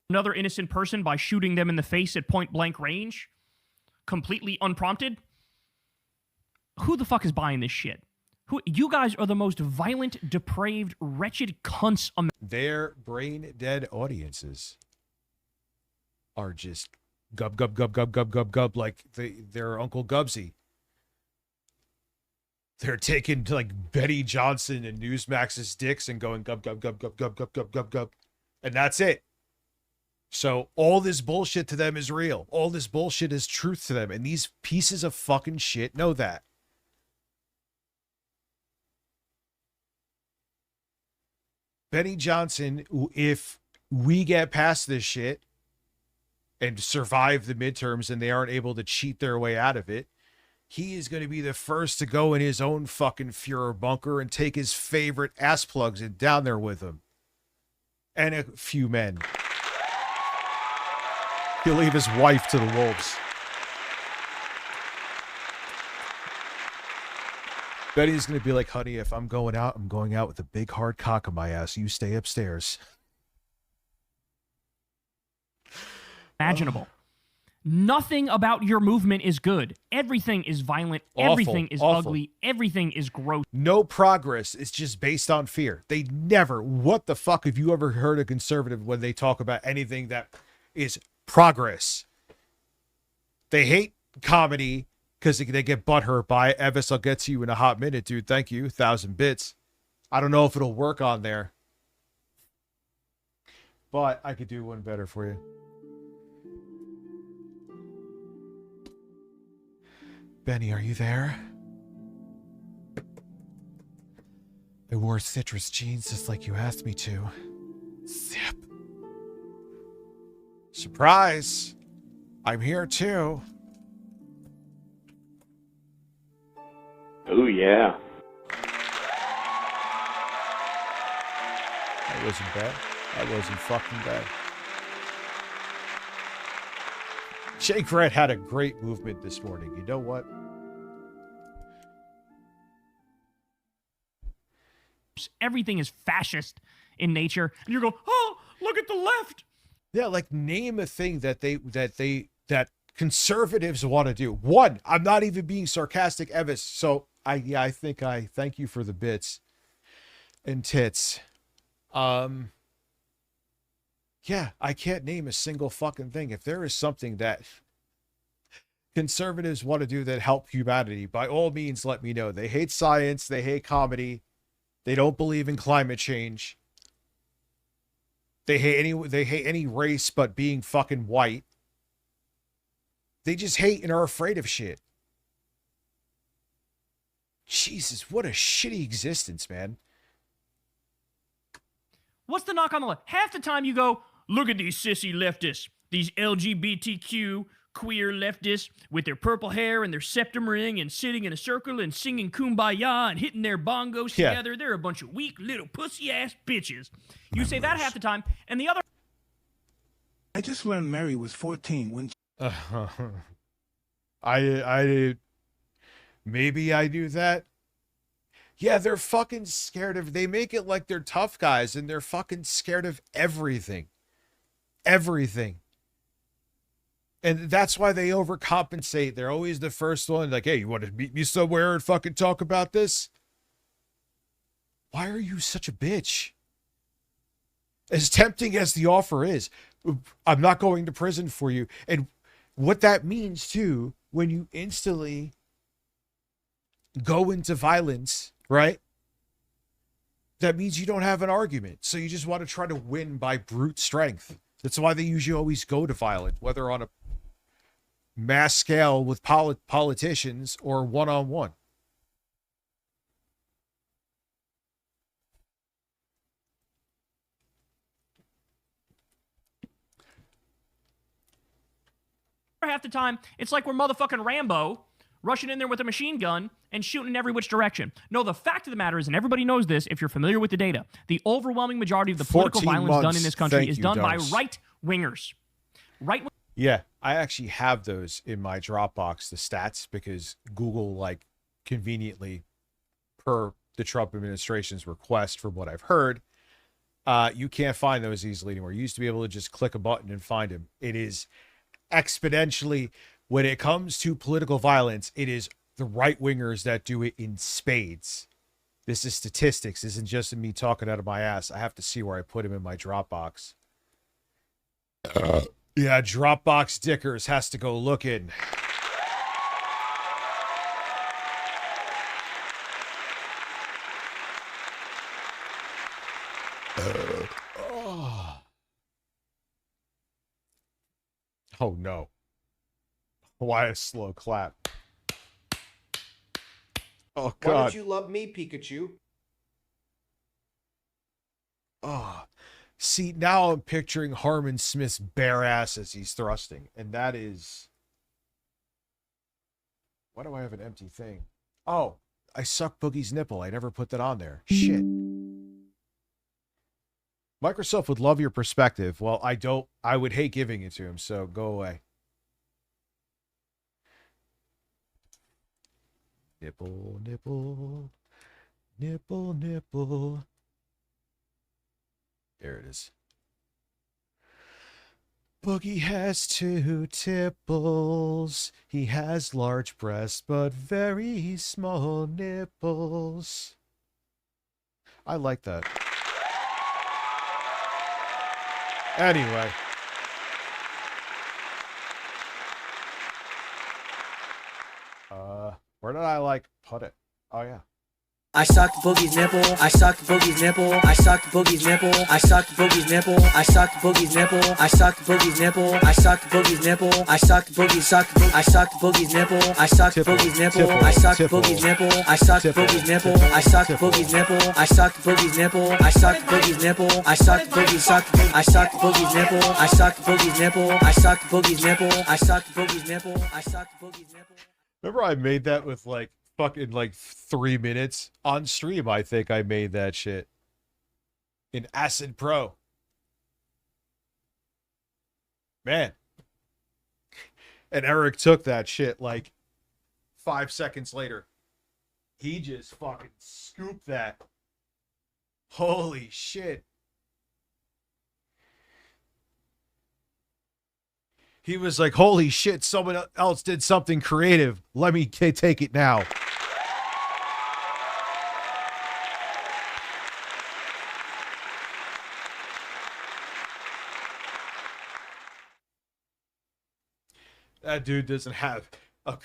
S14: Another innocent person by shooting them in the face at point blank range, completely unprompted. Who the fuck is buying this shit? Who? You guys are the most violent, depraved, wretched cunts.
S2: Their brain dead audiences are just gub gub gub gub gub gub gub like their Uncle Gubsy. They're taking like Betty Johnson and Newsmax's dicks and going gub gub gub gub gub gub gub gub gub, and that's it. So all this bullshit to them is real. All this bullshit is truth to them, and these pieces of fucking shit know that. Benny Johnson, if we get past this shit and survive the midterms and they aren't able to cheat their way out of it, he is going to be the first to go in his own fucking Fuhrer bunker and take his favorite ass plugs and down there with him. And a few men. He'll leave his wife to the wolves. Betty's going to be like, honey, if I'm going out, I'm going out with a big hard cock on my ass. You stay upstairs.
S14: Imaginable. Nothing about your movement is good. Everything is violent.
S2: Awful,
S14: Everything is
S2: awful.
S14: ugly. Everything is gross.
S2: No progress. It's just based on fear. They never, what the fuck have you ever heard a conservative when they talk about anything that is progress? They hate comedy because they get butthurt by it. Evis, I'll get to you in a hot minute, dude. Thank you. 1,000 bits. I don't know if it'll work on there, but I could do one better for you. Benny, are you there? I wore citrus jeans just like you asked me to. Zip. Surprise! I'm here too.
S3: Oh, yeah.
S2: That wasn't bad. That wasn't fucking bad. Jake Red had a great movement this morning. You know what?
S14: Everything is fascist in nature. And you go, oh, look at the left.
S2: Yeah, like name a thing that conservatives want to do. One, I'm not even being sarcastic, Evis. So I think I thank you for the bits and tits. Yeah, I can't name a single fucking thing. If there is something that conservatives want to do that help humanity, by all means, let me know. They hate science. They hate comedy. They don't believe in climate change. They hate any race but being fucking white. They just hate and are afraid of shit. Jesus, what a shitty existence, man.
S14: What's the knock on the left? Half the time you go, look at these sissy leftists, these LGBTQ queer leftists with their purple hair and their septum ring and sitting in a circle and singing Kumbaya and hitting their bongos together. They're a bunch of weak little pussy-ass bitches. You say that half the time, and the other...
S4: I just learned Mary was 14 when...
S2: I maybe I do that. Yeah, they're fucking scared of... They make it like they're tough guys, and they're fucking scared of everything. Everything. And that's why they overcompensate. They're always the first one. Like, hey, you want to meet me somewhere and fucking talk about this? Why are you such a bitch? As tempting as the offer is, I'm not going to prison for you. And what that means too, when you instantly go into violence, right? That means you don't have an argument. So you just want to try to win by brute strength. That's why they usually always go to violent, whether on a mass scale with politicians or one-on-one.
S14: Half the time, it's like we're motherfucking Rambo rushing in there with a machine gun and shooting in every which direction. No, the fact of the matter is, and everybody knows this if you're familiar with the data, the overwhelming majority of the political violence done in this country is done by right-wingers.
S2: Yeah, I actually have those in my Dropbox, the stats, because Google, like, conveniently, per the Trump administration's request, from what I've heard, you can't find those easily anymore. You used to be able to just click a button and find them. It is exponentially, when it comes to political violence, it is the right-wingers that do it in spades. This is statistics. This isn't just me talking out of my ass. I have to see where I put him in my Dropbox. Yeah, Dropbox Dickers has to go looking. Oh no. Why a slow clap? Oh God.
S15: Why don't you love me, Pikachu?
S2: Oh. See, now I'm picturing Harmon Smith's bare ass as he's thrusting. And that is... Why do I have an empty thing? Oh, I suck Boogie's nipple. I never put that on there. Shit. Microsoft would love your perspective. Well, I don't. I would hate giving it to him, so go away. Nipple, nipple, nipple, nipple. There it is. Boogie has 2 tipples. He has large breasts, but very small nipples. I like that. Anyway. Where did I put it? Oh yeah.
S8: I sucked Boogie's nipple. I sucked Boogie's nipple. I sucked Boogie's nipple. I sucked Boogie's nipple. I sucked Boogie's nipple. I sucked Boogie's nipple. I sucked Boogie's nipple. I sucked Boogie's I sucked Boogie's nipple. I sucked Boogie's nipple. I sucked Boogie's nipple. I sucked Boogie's nipple. I sucked Boogie's nipple. I sucked Boogie's nipple. I sucked Boogie's nipple. I sucked Boogie's sucked. I sucked Boogie's nipple. I sucked Boogie's nipple. I sucked Boogie's nipple. I sucked Boogie's nipple. I sucked Boogie's nipple.
S2: Remember I made that with fucking 3 minutes on stream. I think I made that shit in Acid Pro. Man. And Eric took that shit 5 seconds later. He just fucking scooped that. Holy shit. He was like, holy shit, someone else did something creative. Let me take it now. That dude doesn't have a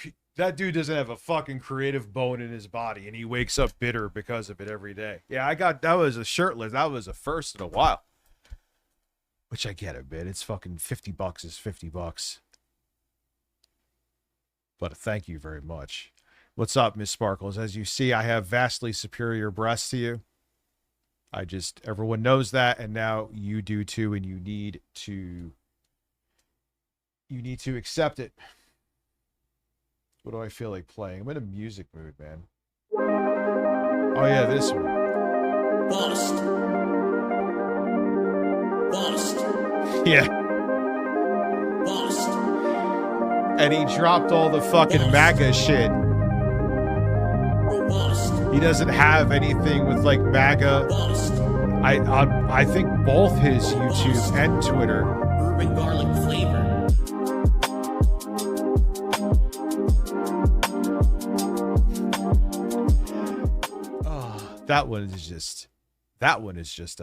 S2: fucking creative bone in his body, and he wakes up bitter because of it every day. Yeah, that was a shirtless. That was a first in a while. Which I get a bit. It's fucking $50 is $50. But thank you very much. What's up, Miss Sparkles? As you see, I have vastly superior breasts to you. Everyone knows that, and now you do too, and you need to accept it. What do I feel like playing? I'm in a music mood, man. Oh yeah, this one.
S16: Bust.
S2: Yeah.
S16: Bust.
S2: And he dropped all the fucking MAGA shit. He doesn't have anything with MAGA. I think both his YouTube and Twitter.
S16: Bourbon garlic flavor.
S2: That one is just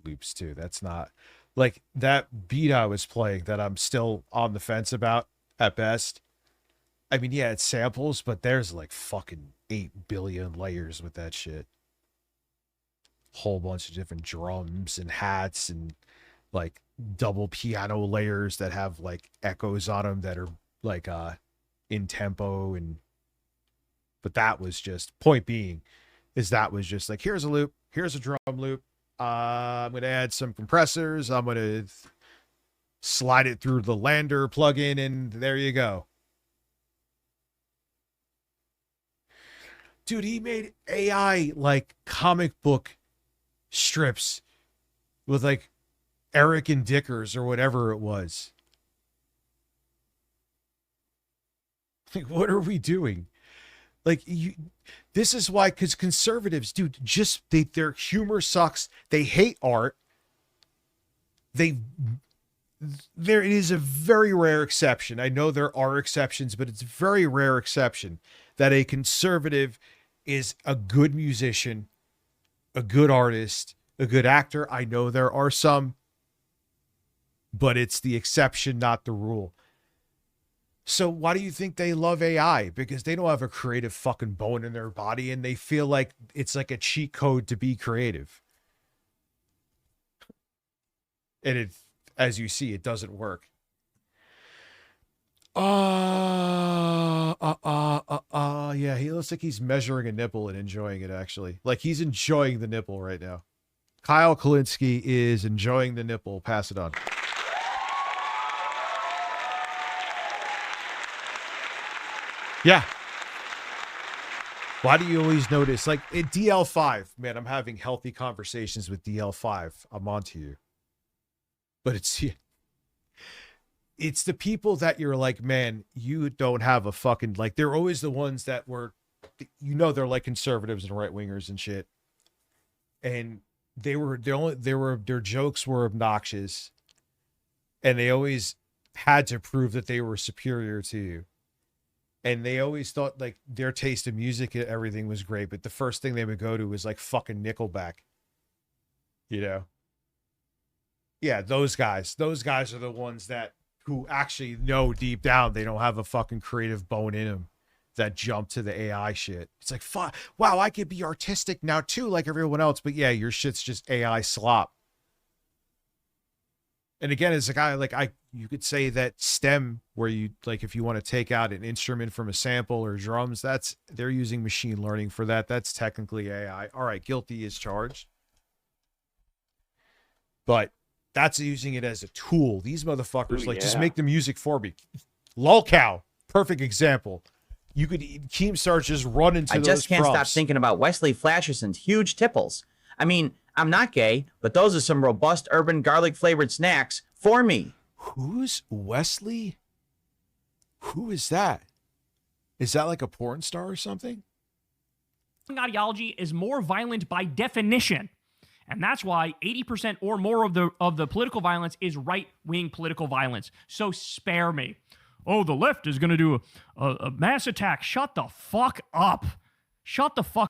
S2: loops too. That's not. Like that beat I was playing that I'm still on the fence about at best. I mean, yeah, it's samples, but there's like fucking 8 billion layers with that shit. Whole bunch of different drums and hats and like double piano layers that have like echoes on them that are like in tempo. And but that was just, point being is that was just like, here's a loop, here's a drum loop, I'm gonna add some compressors, I'm gonna slide it through the Lander plugin, and there you go. Dude, he made AI like comic book strips with like Eric and Dickers or whatever it was. Like, what are we doing? Like, this is why, because conservatives, dude, just their humor sucks. They hate art. There is a very rare exception. I know there are exceptions, but it's a very rare exception that a conservative is a good musician, a good artist, a good actor. I know there are some, but it's the exception, not the rule. So why do you think they love AI? Because they don't have a creative fucking bone in their body, and they feel like it's like a cheat code to be creative. And it, as you see, it doesn't work. Yeah, he looks like he's measuring a nipple and enjoying it, actually. Like he's enjoying the nipple right now. Kyle Kalinske is enjoying the nipple. Pass it on. Yeah. Why do you always notice, like at DL5, man, I'm having healthy conversations with DL5. I'm on to you. But it's the people that you're like, man, you don't have a fucking, like, they're always the ones that were, you know, they're like conservatives and right wingers and shit. And their jokes were obnoxious, and they always had to prove that they were superior to you. And they always thought like their taste in music and everything was great, but the first thing they would go to was like fucking Nickelback, you know? Yeah, those guys are the ones that who actually know deep down they don't have a fucking creative bone in them, that jump to the AI shit. It's like, fuck, wow, I could be artistic now too, like everyone else, but yeah, your shit's just AI slop. And again, as a guy, like you could say that STEM, where you like, if you want to take out an instrument from a sample or drums, they're using machine learning for that. That's technically AI. All right, guilty as charged. But that's using it as a tool. These motherfuckers, just make the music for me. Lolcow, perfect example. You could Keemstar just run into those
S5: I just can't
S2: prompts.
S5: stop thinking about Wesley Flasherson's huge tipples. I mean, I'm not gay, but those are some robust urban garlic flavored snacks for me.
S2: Who's Wesley? Who is that? Is that like a porn star or something?
S14: Ideology is more violent by definition. And that's why 80% or more of the political violence is right-wing political violence. So spare me. Oh, the left is going to do a mass attack. Shut the fuck up. Shut the fuck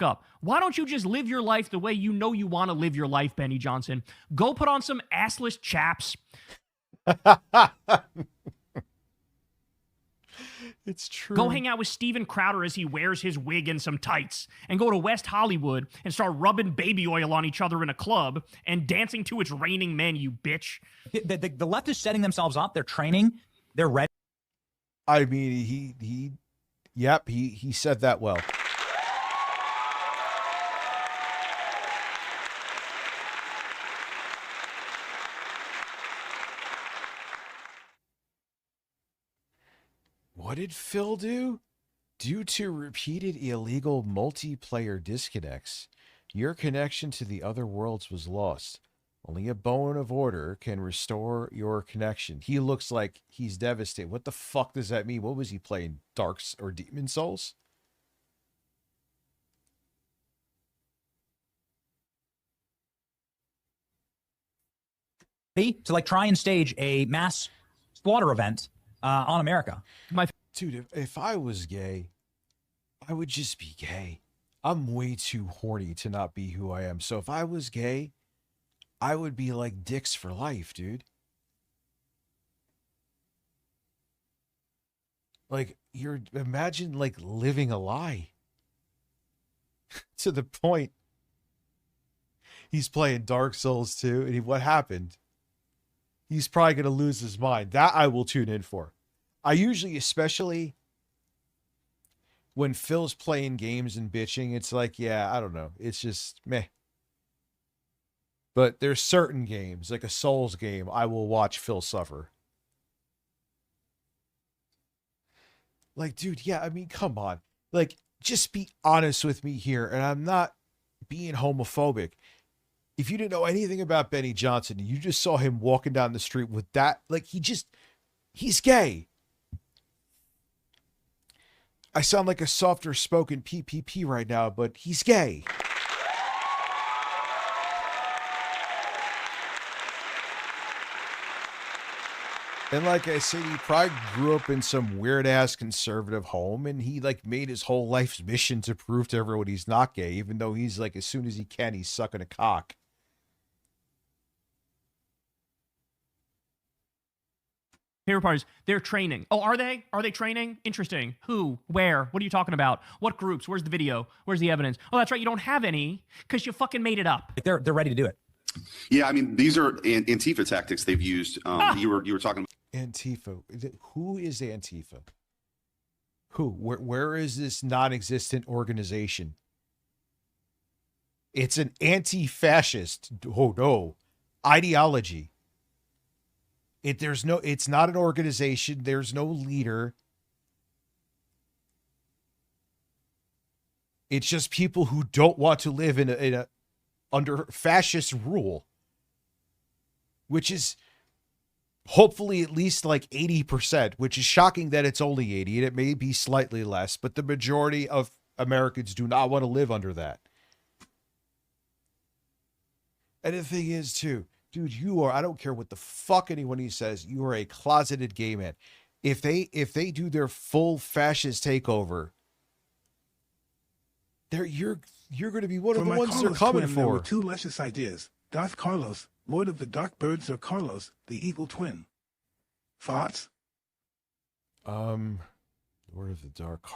S14: up. Why don't you just live your life the way you know you want to live your life, Benny Johnson? Go put on some assless chaps.
S2: It's true.
S14: Go hang out with Steven Crowder as he wears his wig and some tights, and go to West Hollywood and start rubbing baby oil on each other in a club and dancing to It's Raining Men, you bitch.
S13: The left is setting themselves up. They're training. They're ready.
S2: I mean, he said that well. What did Phil do? Due to repeated illegal multiplayer disconnects, your connection to the other worlds was lost. Only a bone of order can restore your connection. He looks like he's devastated. What the fuck does that mean? What was he playing? Darks or Demon Souls?
S13: To like try and stage a mass slaughter event on America.
S2: Dude, if I was gay, I would just be gay. I'm way too horny to not be who I am. So if I was gay, I would be like dicks for life, dude. Like, imagine like living a lie to the point he's playing Dark Souls 2, and what happened? He's probably going to lose his mind. That I will tune in for. I usually, especially when Phil's playing games and bitching, it's like, yeah, I don't know. It's just meh. But there's certain games, like a Souls game, I will watch Phil suffer. Like, dude, yeah, I mean, come on. Like, just be honest with me here, and I'm not being homophobic. If you didn't know anything about Benny Johnson, you just saw him walking down the street with that, like, he's gay. I sound like a softer spoken PPP right now, but he's gay. And like I said, he probably grew up in some weird ass conservative home, and he like made his whole life's mission to prove to everyone he's not gay, even though he's like, as soon as he can, he's sucking a cock.
S14: Favorite part is they're training. Oh, are they? Are they training? Interesting. Who? Where? What are you talking about? What groups? Where's the video? Where's the evidence? Oh, that's right. You don't have any because you fucking made it up.
S13: They're ready to do it.
S15: Yeah, I mean, these are Antifa tactics they've used. You were talking about
S2: Antifa. Who is Antifa? Who? Where is this non-existent organization? It's an anti-fascist, oh no, ideology. It's not an organization. There's no leader. It's just people who don't want to live in a under fascist rule, which is hopefully at least like 80%, which is shocking that it's only 80, and it may be slightly less, but the majority of Americans do not want to live under that. And the thing is, too, dude, I don't care what the fuck anyone says, you are a closeted gay man. If they do their full fascist takeover, you're going to be one of the ones they're coming for.
S4: There were two luscious ideas: Darth Carlos, Lord of the Dark Birds, or Carlos, the evil twin. Thoughts?
S2: Lord of the Dark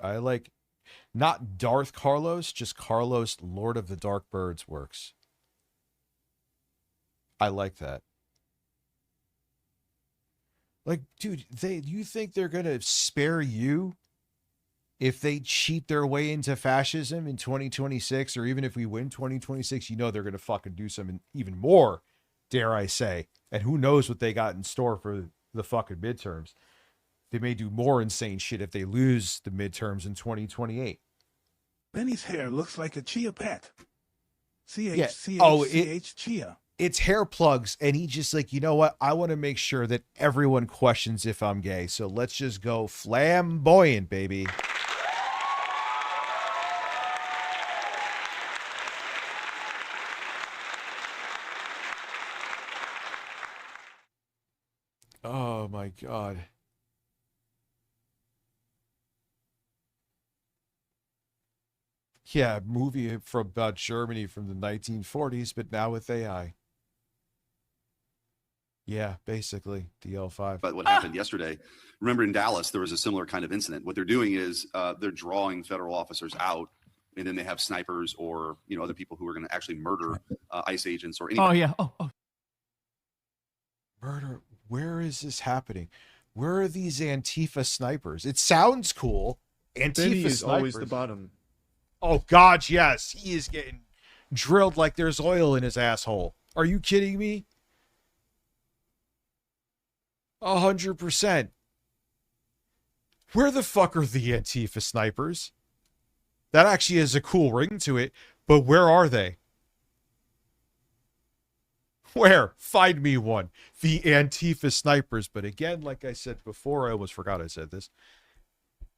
S2: I like not Darth Carlos, just Carlos, Lord of the Dark Birds works. I like that. Like, dude, you think they're gonna spare you if they cheat their way into fascism in 2026, or even if we win 2026? You know they're gonna fucking do something even more, dare I say. And who knows what they got in store for the fucking midterms. They may do more insane shit if they lose the midterms in 2028.
S4: Benny's hair looks like a chia pet.
S2: Yeah.
S4: CH chia.
S2: It's hair plugs, and he just like, you know what? I want to make sure that everyone questions if I'm gay. So let's just go flamboyant, baby. Oh my God. Yeah, movie about Germany from the 1940s, but now with AI. Yeah, basically, DL5.
S15: But what happened yesterday, remember in Dallas, there was a similar kind of incident. What they're doing is they're drawing federal officers out, and then they have snipers or, other people who are going to actually murder ICE agents or anybody.
S14: Oh, yeah. Oh.
S2: Murder. Where is this happening? Where are these Antifa snipers? It sounds cool. Antifa
S17: Benny is
S2: snipers.
S17: always the bottom.
S2: Oh, God, yes. He is getting drilled like there's oil in his asshole. Are you kidding me? 100%. Where the fuck are the Antifa snipers? That actually has a cool ring to it, but where are they? Where? Find me one. The Antifa snipers. But again, like I said before, I almost forgot I said this.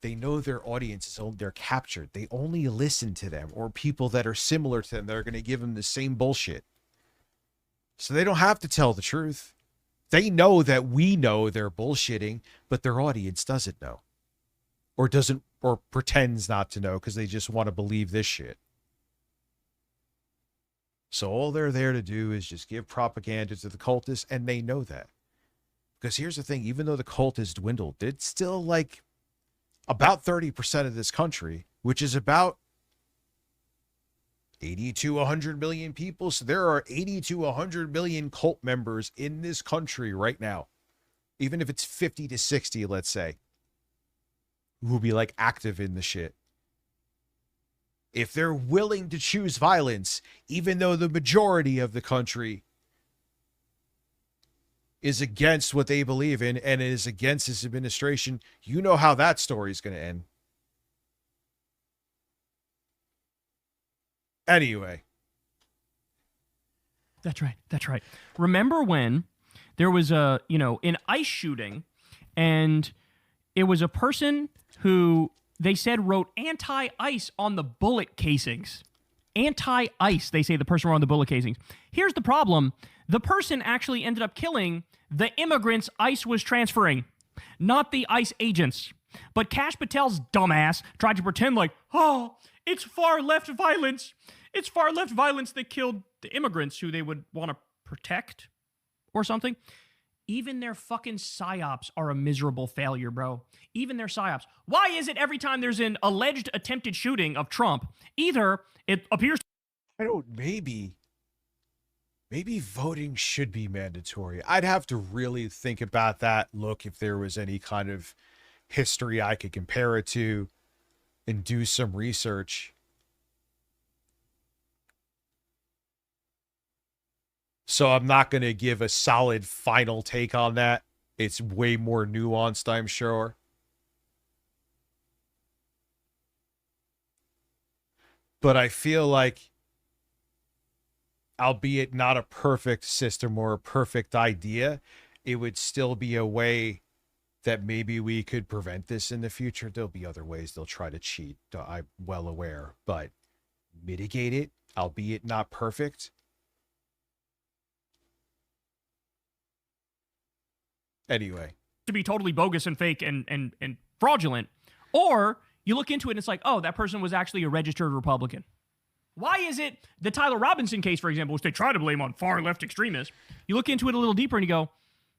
S2: They know their audience is they're captured. They only listen to them or people that are similar to them that are going to give them the same bullshit. So they don't have to tell the truth. They know that we know they're bullshitting, but their audience doesn't know. Or pretends not to know because they just want to believe this shit. So all they're there to do is just give propaganda to the cultists, and they know that. Because here's the thing, even though the cult has dwindled, it's still like about 30% of this country, which is about 80 to 100 million people. So there are 80 to 100 million cult members in this country right now. Even if it's 50 to 60, let's say, who will be like active in the shit. If they're willing to choose violence, even though the majority of the country is against what they believe in and is against this administration, you know how that story is going to end. Anyway.
S14: That's right. That's right. Remember when there was an ICE shooting, and it was a person who they said wrote anti-ICE on the bullet casings. Anti-ICE, they say the person wrote on the bullet casings. Here's the problem. The person actually ended up killing the immigrants ICE was transferring, not the ICE agents. But Kash Patel's dumbass tried to pretend like, oh, it's far-left violence. It's far-left violence that killed the immigrants who they would want to protect or something. Even their fucking psyops are a miserable failure, bro. Even their psyops. Why is it every time there's an alleged attempted shooting of Trump, either it appears...
S2: Maybe voting should be mandatory. I'd have to really think about that. Look, if there was any kind of history I could compare it to and do some research. So I'm not going to give a solid final take on that. It's way more nuanced, I'm sure. But I feel like, albeit not a perfect system or a perfect idea, it would still be a way that maybe we could prevent this in the future. There'll be other ways they'll try to cheat, I'm well aware, but mitigate it, albeit not perfect. Anyway.
S14: To be totally bogus and fake and fraudulent. Or you look into it and it's like, oh, that person was actually a registered Republican. Why is it the Tyler Robinson case, for example, which they try to blame on far left extremists? You look into it a little deeper and you go,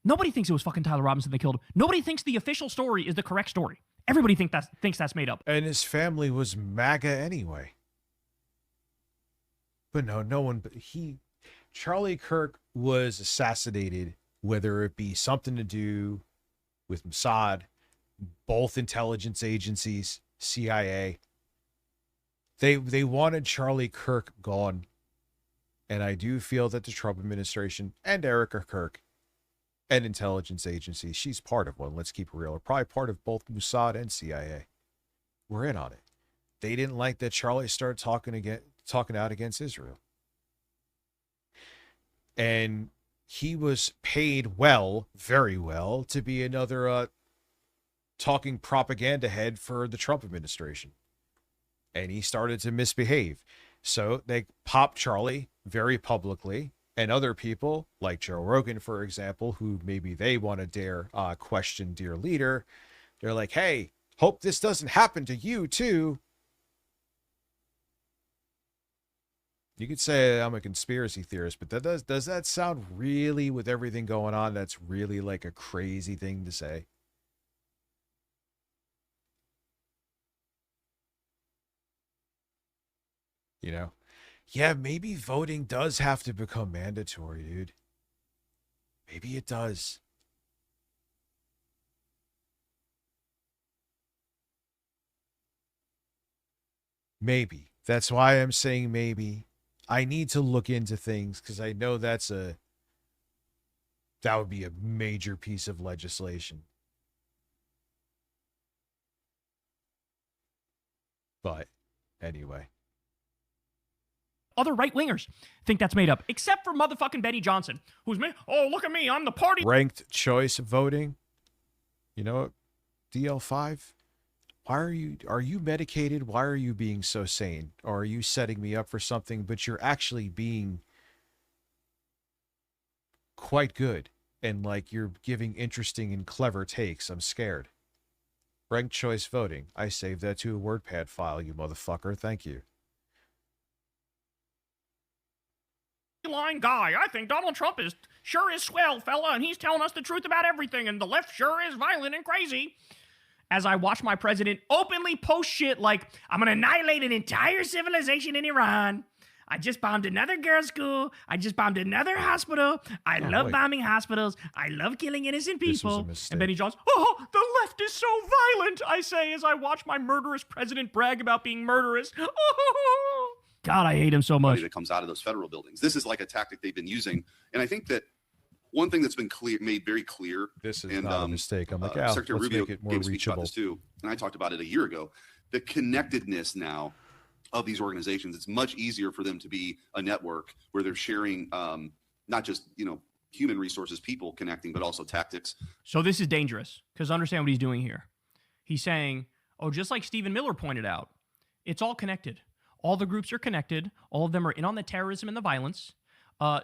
S14: nobody thinks it was fucking Tyler Robinson that killed him. Nobody thinks the official story is the correct story. Everybody thinks that's made up.
S2: And his family was MAGA anyway. But no one, Charlie Kirk was assassinated, whether it be something to do with Mossad, both intelligence agencies, CIA. They wanted Charlie Kirk gone. And I do feel that the Trump administration and Erica Kirk and intelligence agencies, she's part of one, let's keep it real, are probably part of both Mossad and CIA. We're in on it. They didn't like that Charlie started talking out against Israel. And he was paid well, very well, to be another talking propaganda head for the Trump administration. And he started to misbehave. So they popped Charlie very publicly, and other people, like Joe Rogan, for example, who maybe they want to dare question dear leader, they're like, hey, hope this doesn't happen to you too. You could say I'm a conspiracy theorist, but does that sound really, with everything going on, that's really like a crazy thing to say? You know? Yeah, maybe voting does have to become mandatory, dude. Maybe it does. Maybe. That's why I'm saying maybe. I need to look into things because I know that would be a major piece of legislation. But anyway.
S14: Other right-wingers think that's made up, except for motherfucking Betty Johnson, who's me. Oh, look at me, I'm the party.
S2: Ranked choice voting. You know what? DL5. Why are you medicated? Why are you being so sane? Or are you setting me up for something, but you're actually being quite good and like you're giving interesting and clever takes? I'm scared. Ranked choice voting. I saved that to a WordPad file, you motherfucker. Thank you.
S14: line guy. I think Donald Trump is sure is swell, fella, and he's telling us the truth about everything, and the left sure is violent and crazy. As I watch my president openly post shit like, I'm gonna annihilate an entire civilization in Iran. I just bombed another girls' school. I just bombed another hospital. I love bombing hospitals. I love killing innocent people. And Benny Johnson, oh, the left is so violent, I say as I watch my murderous president brag about being murderous. Oh, God, I hate him so much.
S15: That comes out of those federal buildings. This is like a tactic they've been using. And I think that one thing that's been made very clear.
S2: This is not a mistake. I'm like,
S15: Secretary
S2: let's
S15: Rubio
S2: make it more
S15: gave a speech about
S2: reachable.
S15: this too, and I talked about it a year ago. The connectedness now of these organizations, it's much easier for them to be a network where they're sharing not just human resources, people connecting, but also tactics.
S14: So this is dangerous because understand what he's doing here. He's saying, oh, just like Stephen Miller pointed out, it's all connected. All the groups are connected. All of them are in on the terrorism and the violence.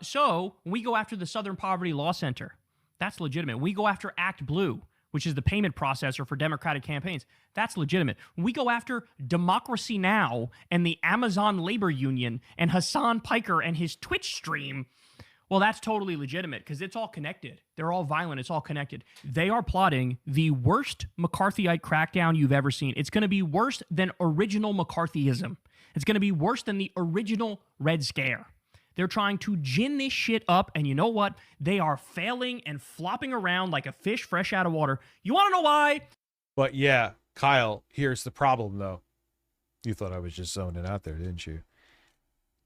S14: So when we go after the Southern Poverty Law Center, that's legitimate. When we go after Act Blue, which is the payment processor for Democratic campaigns, that's legitimate. When we go after Democracy Now! And the Amazon Labor Union and Hassan Piker and his Twitch stream, well, that's totally legitimate because it's all connected. They're all violent. It's all connected. They are plotting the worst McCarthyite crackdown you've ever seen. It's going to be worse than original McCarthyism. It's going to be worse than the original Red Scare. They're trying to gin this shit up, and you know what? They are failing and flopping around like a fish fresh out of water. You want to know why?
S2: But yeah, Kyle, here's the problem, though. You thought I was just zoning out there, didn't you?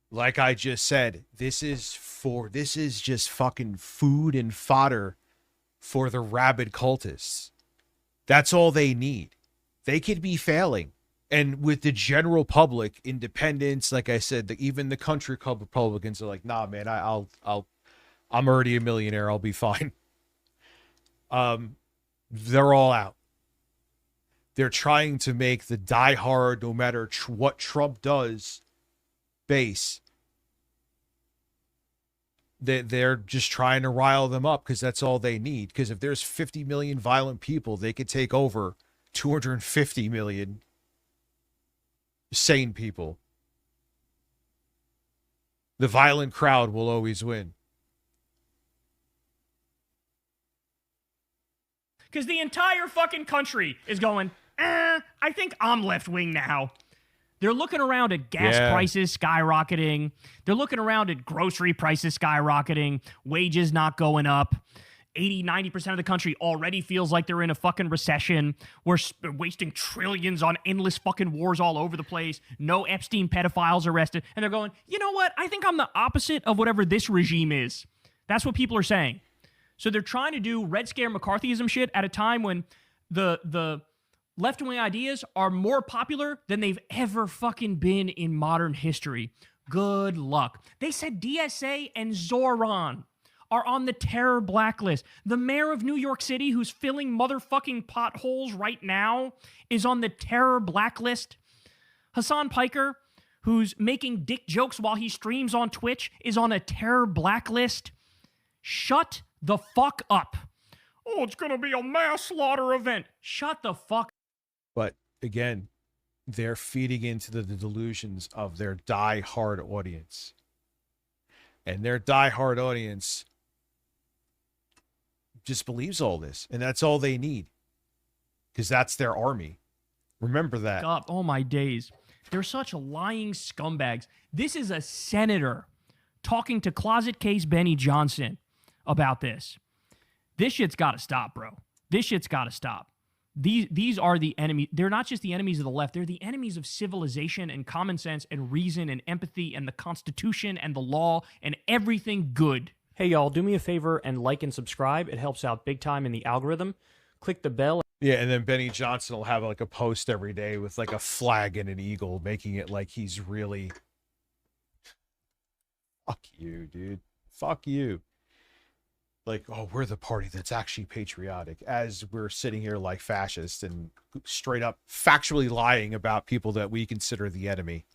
S2: Like I just said, this is just fucking food and fodder for the rabid cultists. That's all they need. They could be failing. And with the general public, independents, like I said, even the country club Republicans are like, nah, man, I'm already a millionaire. I'll be fine. They're all out. They're trying to make the diehard, no matter what Trump does, base. They're just trying to rile them up because that's all they need. Because if there's 50 million violent people, they could take over 250 million sane people. The violent crowd will always win.
S14: Because the entire fucking country is going, I think I'm left wing now. They're looking around at gas prices skyrocketing. They're looking around at grocery prices skyrocketing, wages not going up. 80-90% of the country already feels like they're in a fucking recession. We're wasting trillions on endless fucking wars all over the place. No Epstein pedophiles arrested. And they're going, you know what? I think I'm the opposite of whatever this regime is. That's what people are saying. So they're trying to do Red Scare McCarthyism shit at a time when the left-wing ideas are more popular than they've ever fucking been in modern history. Good luck. They said DSA and Zoran are on the terror blacklist. The mayor of New York City, who's filling motherfucking potholes right now, is on the terror blacklist. Hassan Piker, who's making dick jokes while he streams on Twitch, is on a terror blacklist. Shut the fuck up. Oh, it's gonna be a mass slaughter event. Shut the fuck up.
S2: But again, they're feeding into the delusions of their die-hard audience. And their die-hard audience just believes all this, and that's all they need, because that's their army. Remember that.
S14: God, oh my days. They're such lying scumbags. This is a senator talking to closet case Benny Johnson about this. This shit's got to stop, bro. This shit's got to stop. These are the enemy. They're not just the enemies of the left. They're the enemies of civilization and common sense and reason and empathy and the Constitution and the law and everything good.
S17: Hey, y'all, do me a favor and like and subscribe. It helps out big time in the algorithm. Click the bell.
S2: Yeah, and then Benny Johnson will have like a post every day with like a flag and an eagle, making it like he's really... Fuck you, dude. Fuck you. Like, oh, we're the party that's actually patriotic, as we're sitting here like fascists and straight up factually lying about people that we consider the enemy.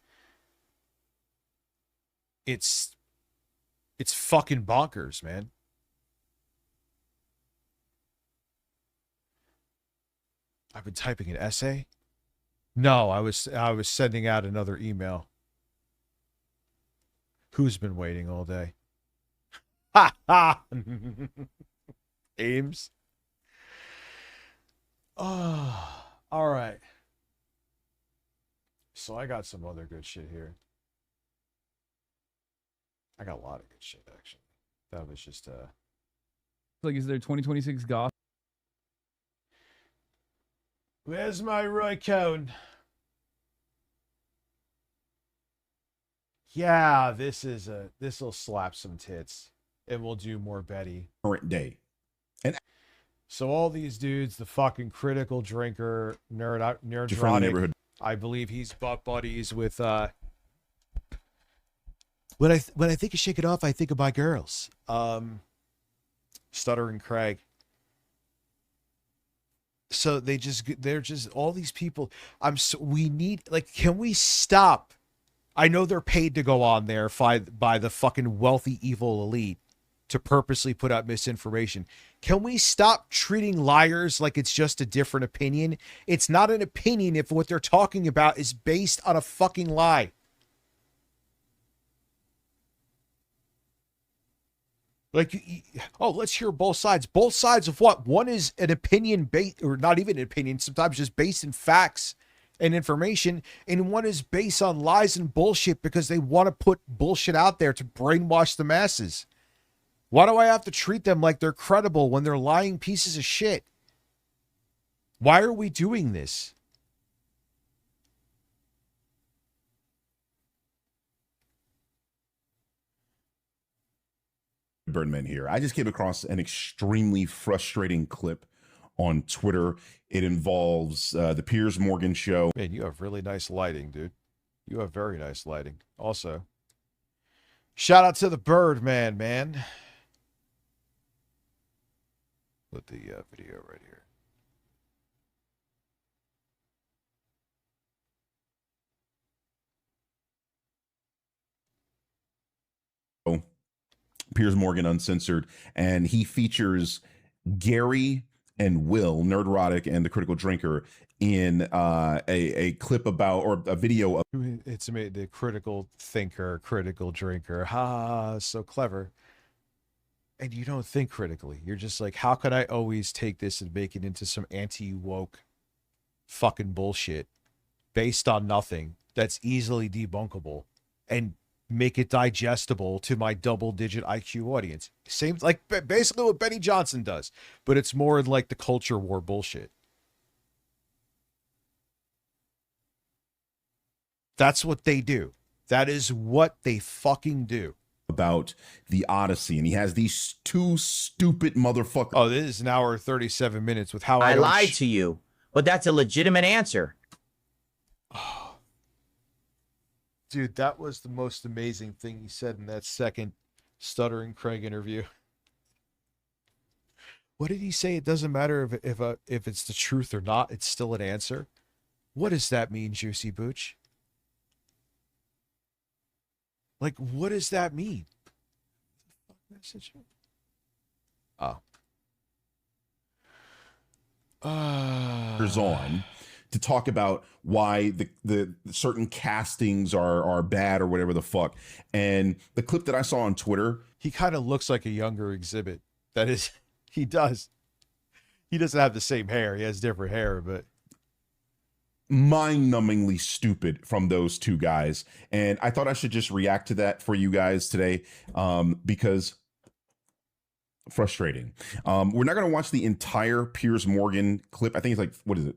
S2: It's fucking bonkers, man. I've been typing an essay. No, I was sending out another email. Who's been waiting all day? Ha ha. Ames. Oh, all right. So I got some other good shit here. I got a lot of good shit, actually. That was just
S18: Like, is there 2026 goth?
S2: Where's my Roy Cohn? Yeah, this'll slap some tits, and we'll do more Betty.
S19: Current day. And
S2: so all these dudes, the fucking critical drinker,
S19: friendly
S2: nerdrotic,
S19: neighborhood.
S2: I believe he's butt buddies with when I think of Shake It Off, I think of my girls. Stuttering Craig. So they're just all these people. We need, like, can we stop? I know they're paid to go on there by the fucking wealthy evil elite to purposely put out misinformation. Can we stop treating liars like it's just a different opinion? It's not an opinion if what they're talking about is based on a fucking lie. Like, oh, let's hear both sides. Both sides of what? One is an opinion based, or not even an opinion, sometimes just based in facts and information, and one is based on lies and bullshit because they want to put bullshit out there to brainwash the masses. Why do I have to treat them like they're credible when they're lying pieces of shit? Why are we doing this?
S19: Birdman here. I just came across an extremely frustrating clip on Twitter. It involves the Piers Morgan show.
S2: Man, you have really nice lighting, dude. You have very nice lighting. Also, shout out to the Birdman, man. Put the video right here.
S19: Piers Morgan Uncensored, and he features Gary and Will, Nerdrotic and the Critical Drinker, in a clip about, or a video of,
S2: it's the critical thinker, critical drinker. Ha, so clever. And you don't think critically. You're just like, how could I always take this and make it into some anti-woke fucking bullshit based on nothing that's easily debunkable and make it digestible to my double-digit IQ audience? Same, like basically what Benny Johnson does, but it's more like the culture war bullshit. That's what they do. That is what they fucking do.
S19: About the Odyssey, and he has these two stupid motherfuckers.
S2: Oh, this is an hour 37 minutes with how
S5: I lied to you, but that's a legitimate answer.
S2: Dude, that was the most amazing thing he said in that second Stuttering Craig interview. What did he say? It doesn't matter if it's the truth or not. It's still an answer. What does that mean, Juicy Booch? Like, what does that mean? Oh.
S19: On to talk about why the certain castings are bad or whatever the fuck. And the clip that I saw on Twitter,
S2: he kind of looks like a younger Exhibit. That is, he does. He doesn't have the same hair. He has different hair, but
S19: mind-numbingly stupid from those two guys. And I thought I should just react to that for you guys today, because frustrating. We're not going to watch the entire Piers Morgan clip. I think it's like, what is it?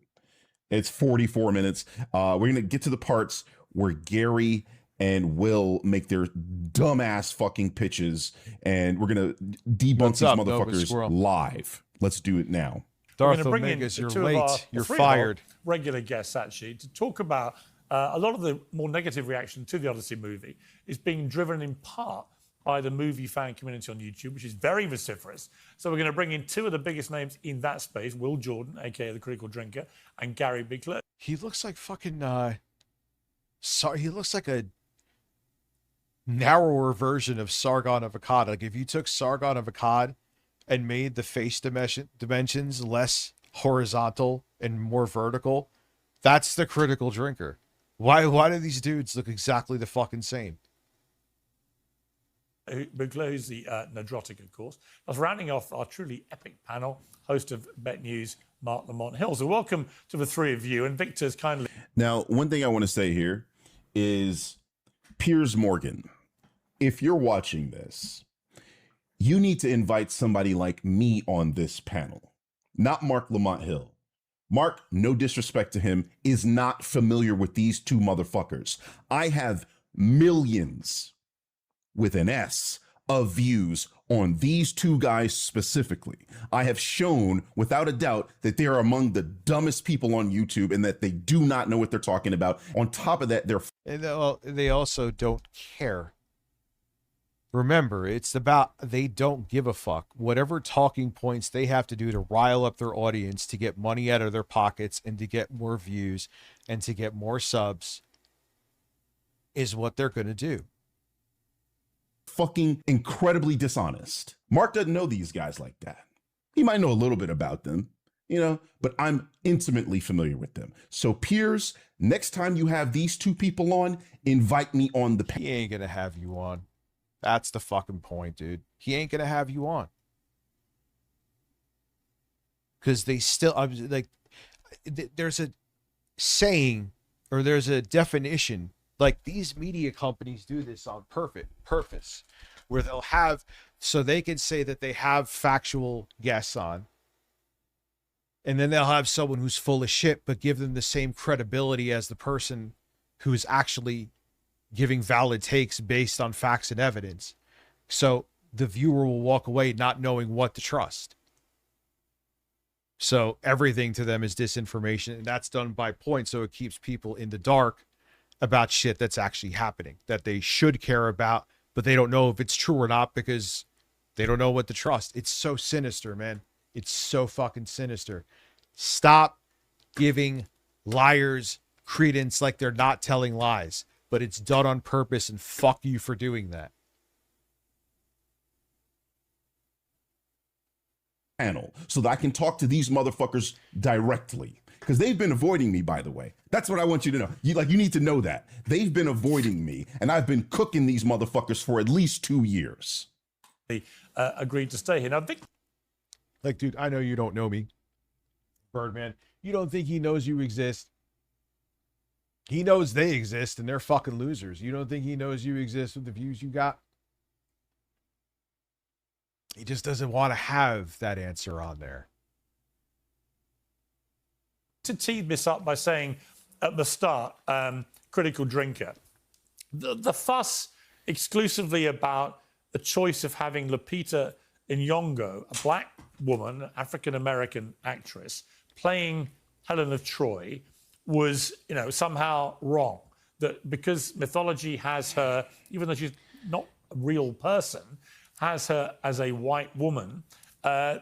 S19: It's 44 minutes. We're going to get to the parts where Gary and Will make their dumbass fucking pitches, and we're going to debunk these motherfuckers live. Let's do it now.
S2: Darth Omegas, you're late. You're fired.
S20: Regular guests, actually, to talk about a lot of the more negative reaction to the Odyssey movie is being driven in part by the movie fan community on YouTube, which is very vociferous. So we're going to bring in two of the biggest names in that space, Will Jordan, aka the Critical Drinker, and Gary Bigler.
S2: He looks like fucking he looks like a narrower version of Sargon of Akkad. Like if you took Sargon of Akkad and made the face dimensions less horizontal and more vertical, that's the Critical Drinker. Why do these dudes look exactly the fucking same?
S20: Bugliosi Nadrotic, of course. That's rounding off our truly epic panel, host of Bet News, Mark Lamont Hill. So welcome to the three of you, and Victor's kindly...
S19: Now, one thing I want to say here is Piers Morgan, if you're watching this, you need to invite somebody like me on this panel, not Mark Lamont Hill. Mark, no disrespect to him, is not familiar with these two motherfuckers. I have millions, with an S, of views on these two guys specifically. I have shown without a doubt that they are among the dumbest people on YouTube and that they do not know what they're talking about. On top of that,
S2: they also don't care. Remember, it's about they don't give a fuck. Whatever talking points they have to do to rile up their audience, to get money out of their pockets and to get more views and to get more subs is what they're going to do.
S19: Fucking incredibly dishonest. Mark doesn't know these guys like that. He might know a little bit about them, but I'm intimately familiar with them. So Piers, next time you have these two people on, invite me on the panel.
S2: He ain't going to have you on. That's the fucking point, dude. He ain't going to have you on. Because they still, there's a saying, or there's a definition, like these media companies do this on purpose, where they'll have, so they can say that they have factual guests on, and then they'll have someone who's full of shit, but give them the same credibility as the person who's actually giving valid takes based on facts and evidence. So the viewer will walk away not knowing what to trust. So everything to them is disinformation, and that's done by points. So it keeps people in the dark about shit that's actually happening that they should care about, but they don't know if it's true or not because they don't know what to trust. It's so sinister, man. It's so fucking sinister. Stop giving liars credence like they're not telling lies, but it's done on purpose, and fuck you for doing that.
S19: Panel, so that I can talk to these motherfuckers directly. Because they've been avoiding me, by the way. That's what I want you to know. You need to know that. They've been avoiding me, and I've been cooking these motherfuckers for at least 2 years.
S20: They agreed to stay here. Now,
S2: dude, I know you don't know me, Birdman. You don't think he knows you exist. He knows they exist, and they're fucking losers. You don't think he knows you exist with the views you got? He just doesn't want to have that answer on there.
S20: To tee this up by saying at the start, critical drinker, the fuss exclusively about the choice of having Lupita Nyong'o, a black woman, African-American actress, playing Helen of Troy was, somehow wrong. That because mythology has her, even though she's not a real person, has her as a white woman,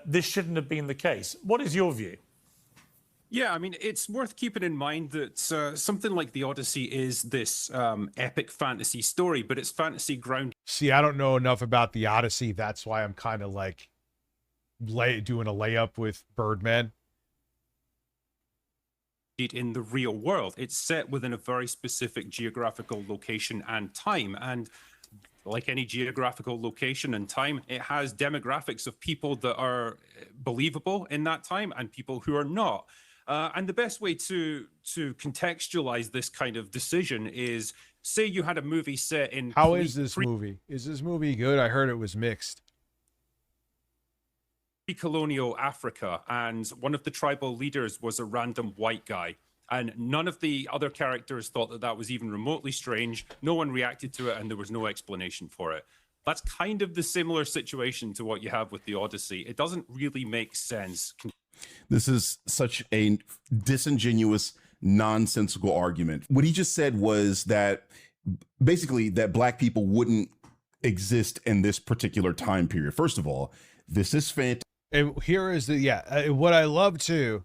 S20: this shouldn't have been the case. What is your view?
S21: Yeah, I mean, it's worth keeping in mind that something like The Odyssey is this epic fantasy story, but it's fantasy grounded.
S2: See, I don't know enough about The Odyssey. That's why I'm kind of like doing a layup with Birdman.
S21: In the real world. It's set within a very specific geographical location and time. And like any geographical location and time, it has demographics of people that are believable in that time and people who are not. And the best way to contextualize this kind of decision is, say you had a movie set in...
S2: How is this movie? Is this movie good? I heard it was mixed.
S21: Pre-colonial Africa, and one of the tribal leaders was a random white guy. And none of the other characters thought that that was even remotely strange. No one reacted to it, and there was no explanation for it. That's kind of the similar situation to what you have with The Odyssey. It doesn't really make sense.
S19: This is such a disingenuous, nonsensical argument. What he just said was that basically that black people wouldn't exist in this particular time period. First of all, this is fantastic.
S2: And here is what I love too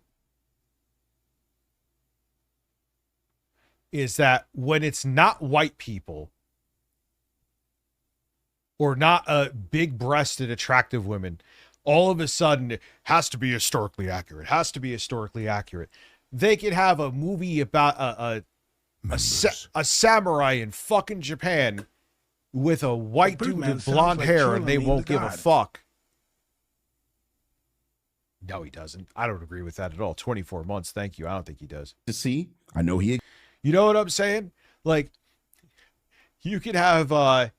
S2: is that when it's not white people or not big-breasted, attractive women, all of a sudden it has to be historically accurate. They could have a movie about a samurai in fucking Japan with a white
S4: The
S2: dude
S4: Birdman
S2: with
S4: sounds
S2: blonde
S4: like
S2: hair and they
S4: Charlemagne
S2: won't
S4: the
S2: give a
S4: God.
S2: fuck. No, he doesn't. I don't agree with that at all. 24 months, thank you. I don't think he does.
S19: To see, I know he.
S2: You know what I'm saying? Like, you could have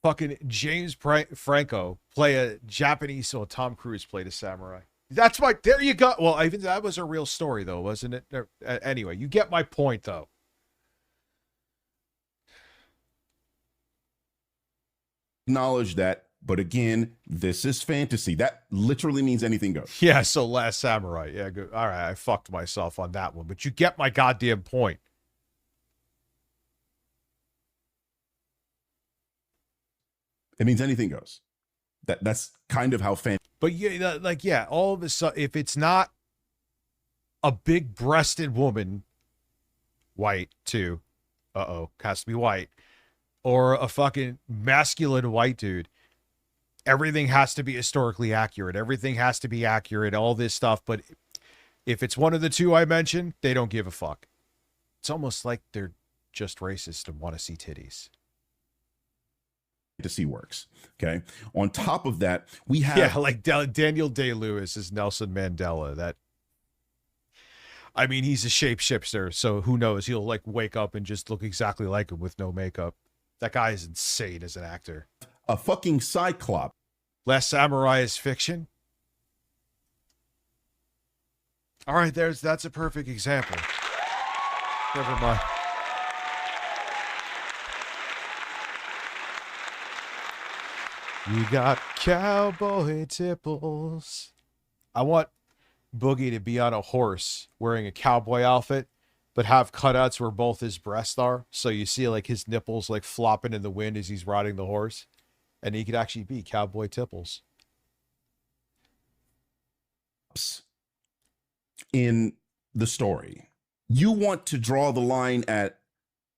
S2: fucking James Franco play a Japanese, or Tom Cruise played a samurai. That's my. There you go. Well, even that was a real story, though, wasn't it? Anyway, you get my point, though.
S19: Acknowledge that, but again, this is fantasy. That literally means anything goes.
S2: Yeah. So Last Samurai. Yeah. Good. All right. I fucked myself on that one, but you get my goddamn point.
S19: It means anything goes. That's kind of how
S2: But yeah, like, yeah, all of a sudden, if it's not a big-breasted woman, white too, has to be white, or a fucking masculine white dude, everything has to be historically accurate. Everything has to be accurate, all this stuff. But if it's one of the two I mentioned, they don't give a fuck. It's almost like they're just racist and want to see titties.
S19: fantasy works. Okay. On top of that, we have
S2: Yeah, like Daniel Day-Lewis is Nelson Mandela. That, I mean, he's a shapeshifter, so who knows? He'll like wake up and just look exactly like him with no makeup. That guy is insane as an actor.
S19: a fucking Cyclops.
S2: Last Samurai is fiction. All right, that's a perfect example. Never mind. You got cowboy tipples. I want Boogie to be on a horse wearing a cowboy outfit, but have cutouts where both his breasts are. So you see like his nipples like flopping in the wind as he's riding the horse. And he could actually be cowboy tipples.
S19: In the story, you want to draw the line at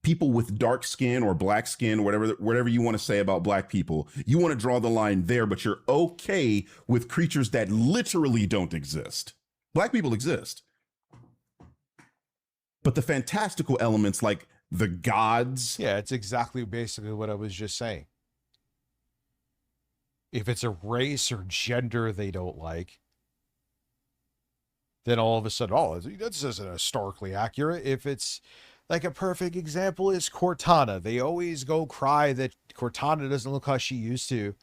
S19: people with dark skin or black skin, whatever you want to say about black people. You want to draw the line there, but you're okay with creatures that literally don't exist. Black people exist. But the fantastical elements like the gods.
S2: Yeah, it's exactly basically what I was just saying. If it's a race or gender they don't like, then all of a sudden, oh, this isn't historically accurate. If it's like a perfect example is Cortana. They always go cry that Cortana doesn't look how she used to.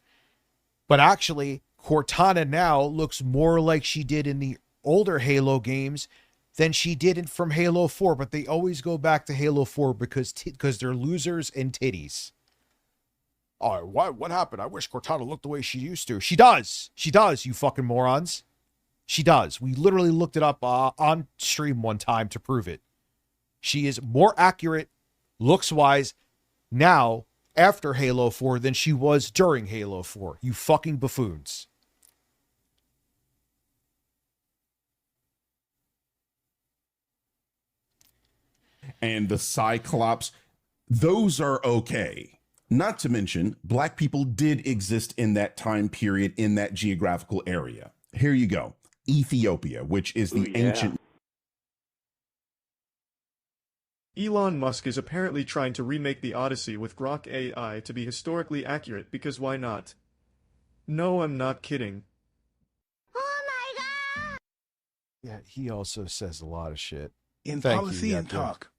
S2: But actually, Cortana now looks more like she did in the older Halo games than she did from Halo 4. But they always go back to Halo 4 because they're losers and titties. Oh, what happened? I wish Cortana looked the way she used to. She does. She does, you fucking morons. She does. We literally looked it up on stream one time to prove it. She is more accurate looks-wise now after Halo 4 than she was during Halo 4. You fucking buffoons.
S19: And the Cyclops, those are okay. Not to mention, black people did exist in that time period, in that geographical area. Here you go. Ethiopia, which is the ancient.
S1: Elon Musk is apparently trying to remake the Odyssey with Grok AI to be historically accurate because why not? No, I'm not kidding.
S2: Yeah, he also says a lot of shit.
S4: In
S2: Thank
S4: policy
S2: you,
S4: and
S2: Captain.
S4: talk.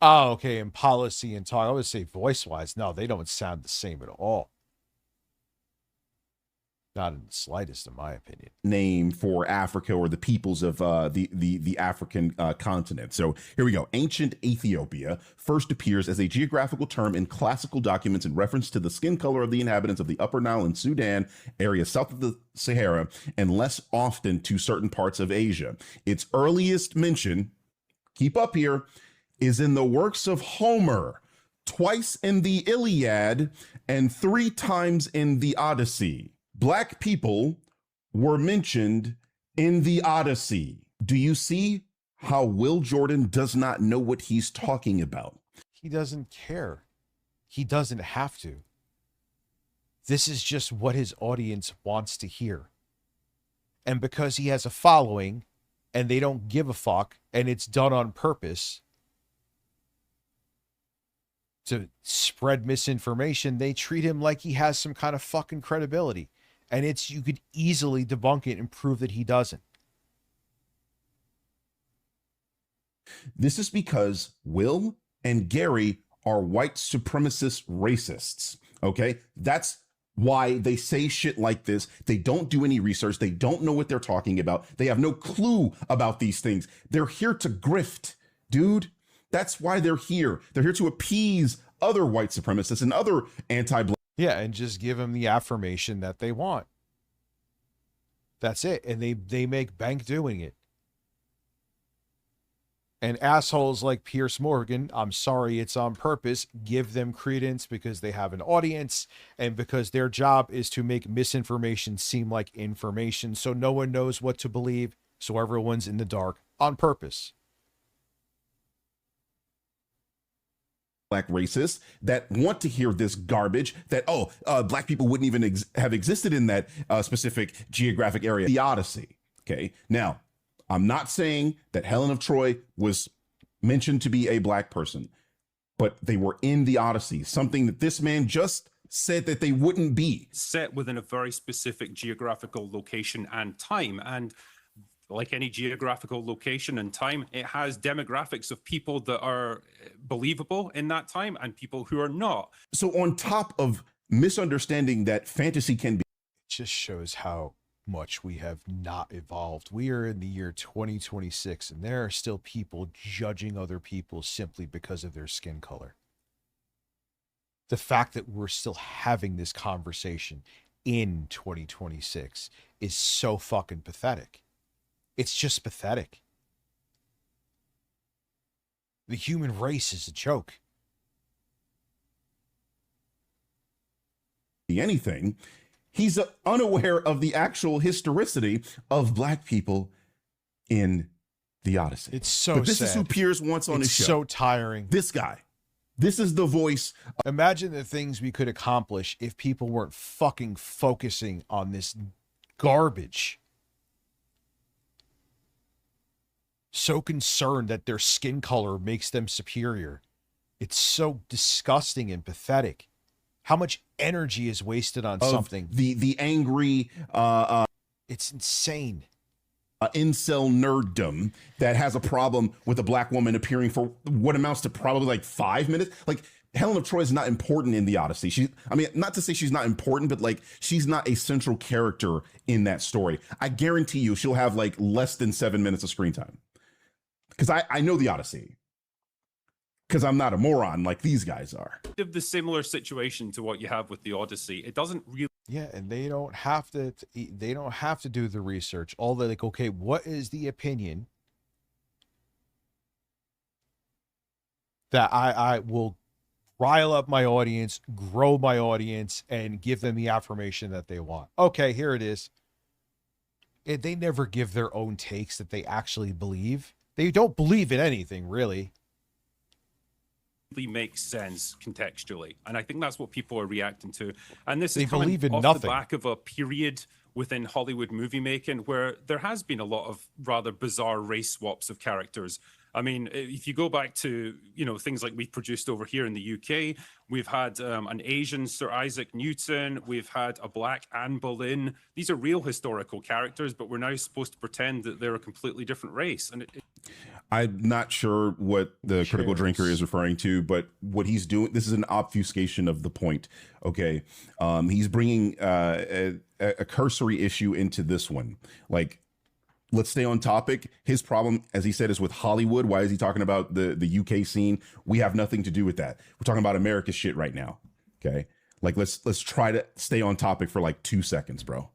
S2: Oh, okay. In policy and talk. I would say voice-wise. No, they don't sound the same at all. Not in the slightest, in my opinion.
S19: Name for Africa or the peoples of the African continent. So here we go. Ancient Ethiopia first appears as a geographical term in classical documents in reference to the skin color of the inhabitants of the Upper Nile and Sudan area south of the Sahara, and less often to certain parts of Asia. Its earliest mention, keep up here, is in the works of Homer, twice in the Iliad and 3 times in the Odyssey. Black people were mentioned in the Odyssey. Do you see how Will Jordan does not know what he's talking about?
S2: He doesn't care. He doesn't have to. This is just what his audience wants to hear. And because he has a following and they don't give a fuck and it's done on purpose, to spread misinformation, they treat him like he has some kind of fucking credibility. And you could easily debunk it and prove that he doesn't.
S19: This is because Will and Gary are white supremacist racists. Okay? That's why they say shit like this. They don't do any research. They don't know what they're talking about. They have no clue about these things. They're here to grift, dude. That's why they're here. They're here to appease other white supremacists and other anti-black.
S2: Yeah, and just give them the affirmation that they want. That's it. And they make bank doing it. And assholes like Piers Morgan, I'm sorry it's on purpose, give them credence because they have an audience and because their job is to make misinformation seem like information so no one knows what to believe, so everyone's in the dark on purpose.
S19: Black racists that want to hear this garbage that, black people wouldn't even have existed in that specific geographic area. The Odyssey. Okay. Now, I'm not saying that Helen of Troy was mentioned to be a black person, but they were in the Odyssey, something that this man just said that they wouldn't be.
S21: Set within a very specific geographical location and time. And like any geographical location and time, it has demographics of people that are believable in that time and people who are not.
S19: So on top of misunderstanding that fantasy can be,
S2: it just shows how much we have not evolved. We are in the year 2026 and there are still people judging other people simply because of their skin color. The fact that we're still having this conversation in 2026 is so fucking pathetic. It's just pathetic. The human race is a joke.
S19: Anything, he's unaware of the actual historicity of black people in the Odyssey.
S2: It's so
S19: But this
S2: sad.
S19: is who Piers wants on his
S2: It's
S19: show.
S2: so tiring.
S19: This guy. This is the voice.
S2: Imagine the things we could accomplish if people weren't fucking focusing on this garbage. So concerned that their skin color makes them superior. It's so disgusting and pathetic. How much energy is wasted on
S19: Of
S2: something?
S19: The angry
S2: it's insane.
S19: Incel nerddom that has a problem with a black woman appearing for what amounts to probably like 5 minutes. Like Helen of Troy is not important in the Odyssey. Not to say she's not important, but like she's not a central character in that story. I guarantee you she'll have like less than 7 minutes of screen time. Because I know the Odyssey. Because I'm not a moron like these guys are.
S21: Of the similar situation to what you have with the Odyssey, it doesn't really.
S2: Yeah, and they don't have to. They don't have to do the research. All they're like, okay, what is the opinion that I will rile up my audience, grow my audience, and give them the affirmation that they want? Okay, here it is. They never give their own takes that they actually believe. They don't believe in anything, really.
S21: Makes sense contextually, and I think that's what people are reacting to. And this
S2: They
S21: is coming
S2: believe in
S21: off
S2: nothing.
S21: the back of a period within Hollywood movie making where there has been a lot of rather bizarre race swaps of characters. I mean, if you go back to, things like we've produced over here in the UK, we've had an Asian Sir Isaac Newton, we've had a black Anne Boleyn. These are real historical characters, but we're now supposed to pretend that they're a completely different race. And
S19: I'm not sure what the critical drinker is referring to, but what he's doing, this is an obfuscation of the point. Okay. He's bringing a cursory issue into this one. Like, let's stay on topic. His problem, as he said, is with Hollywood. Why is he talking about the UK scene? We have nothing to do with that. We're talking about America's shit right now. Okay. Like, let's try to stay on topic for like 2 seconds, bro.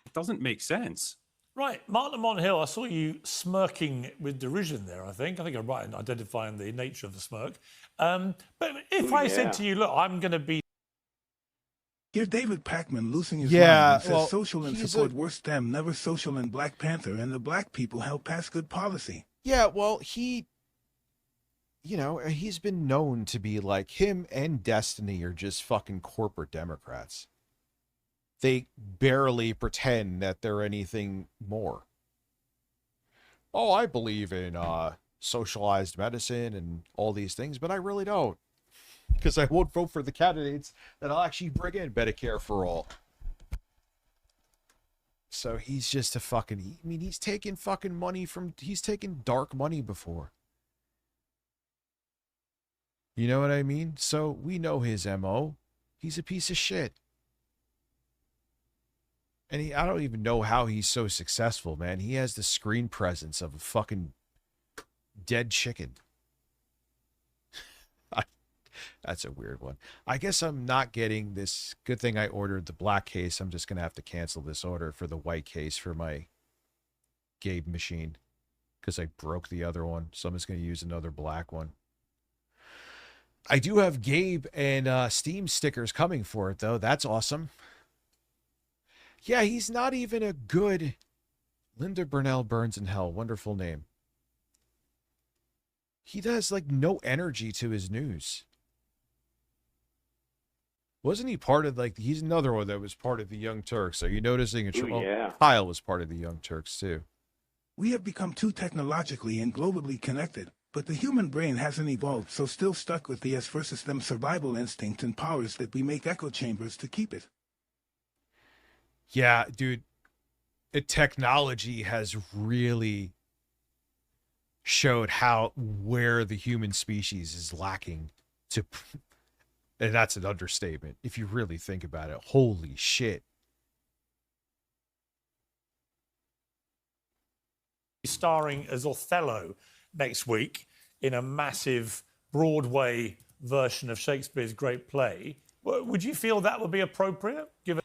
S21: it doesn't make sense.
S20: Right, Mark Lamont Hill, I saw you smirking with derision there, I think. I'm right in identifying the nature of the smirk. But if I said to you, look, I'm going to be...
S4: Here's David Packman losing his
S2: Yeah,
S4: mind. He says
S2: well,
S4: social and
S2: he's
S4: support worse them, never social in Black Panther, and the black people help pass good policy.
S2: Yeah, well, he's been known to be like, him and Destiny are just fucking corporate Democrats. They barely pretend that they're anything more. Oh, I believe in socialized medicine and all these things, but I really don't. because I won't vote for the candidates that'll actually bring in Medicare for all. So he's just a fucking, I mean, he's taken fucking money from, he's taken dark money before. You know what I mean? So we know his MO. He's a piece of shit. And I don't even know how he's so successful, man. He has the screen presence of a fucking dead chicken. That's a weird one. I guess I'm not getting this. Good thing I ordered the black case. I'm just going to have to cancel this order for the white case for my Gabe machine because I broke the other one. So I'm just going to use another black one. I do have Gabe and Steam stickers coming for it, though. That's awesome. Yeah, he's not even a good... Linda Burnell Burns in Hell. Wonderful name. He has, like, no energy to his news. Wasn't he part of, like... He's another one that was part of the Young Turks. Are you noticing?
S3: Yeah.
S2: Kyle was part of the Young Turks, too.
S4: We have become too technologically and globally connected, but the human brain hasn't evolved, so still stuck with the us versus them survival instincts and powers that we make echo chambers to keep it.
S2: Yeah, dude. Technology has really showed where the human species is lacking to, and that's an understatement if you really think about it. Holy shit.
S20: Starring as Othello next week in a massive Broadway version of Shakespeare's great play. Would you feel that would be appropriate? Given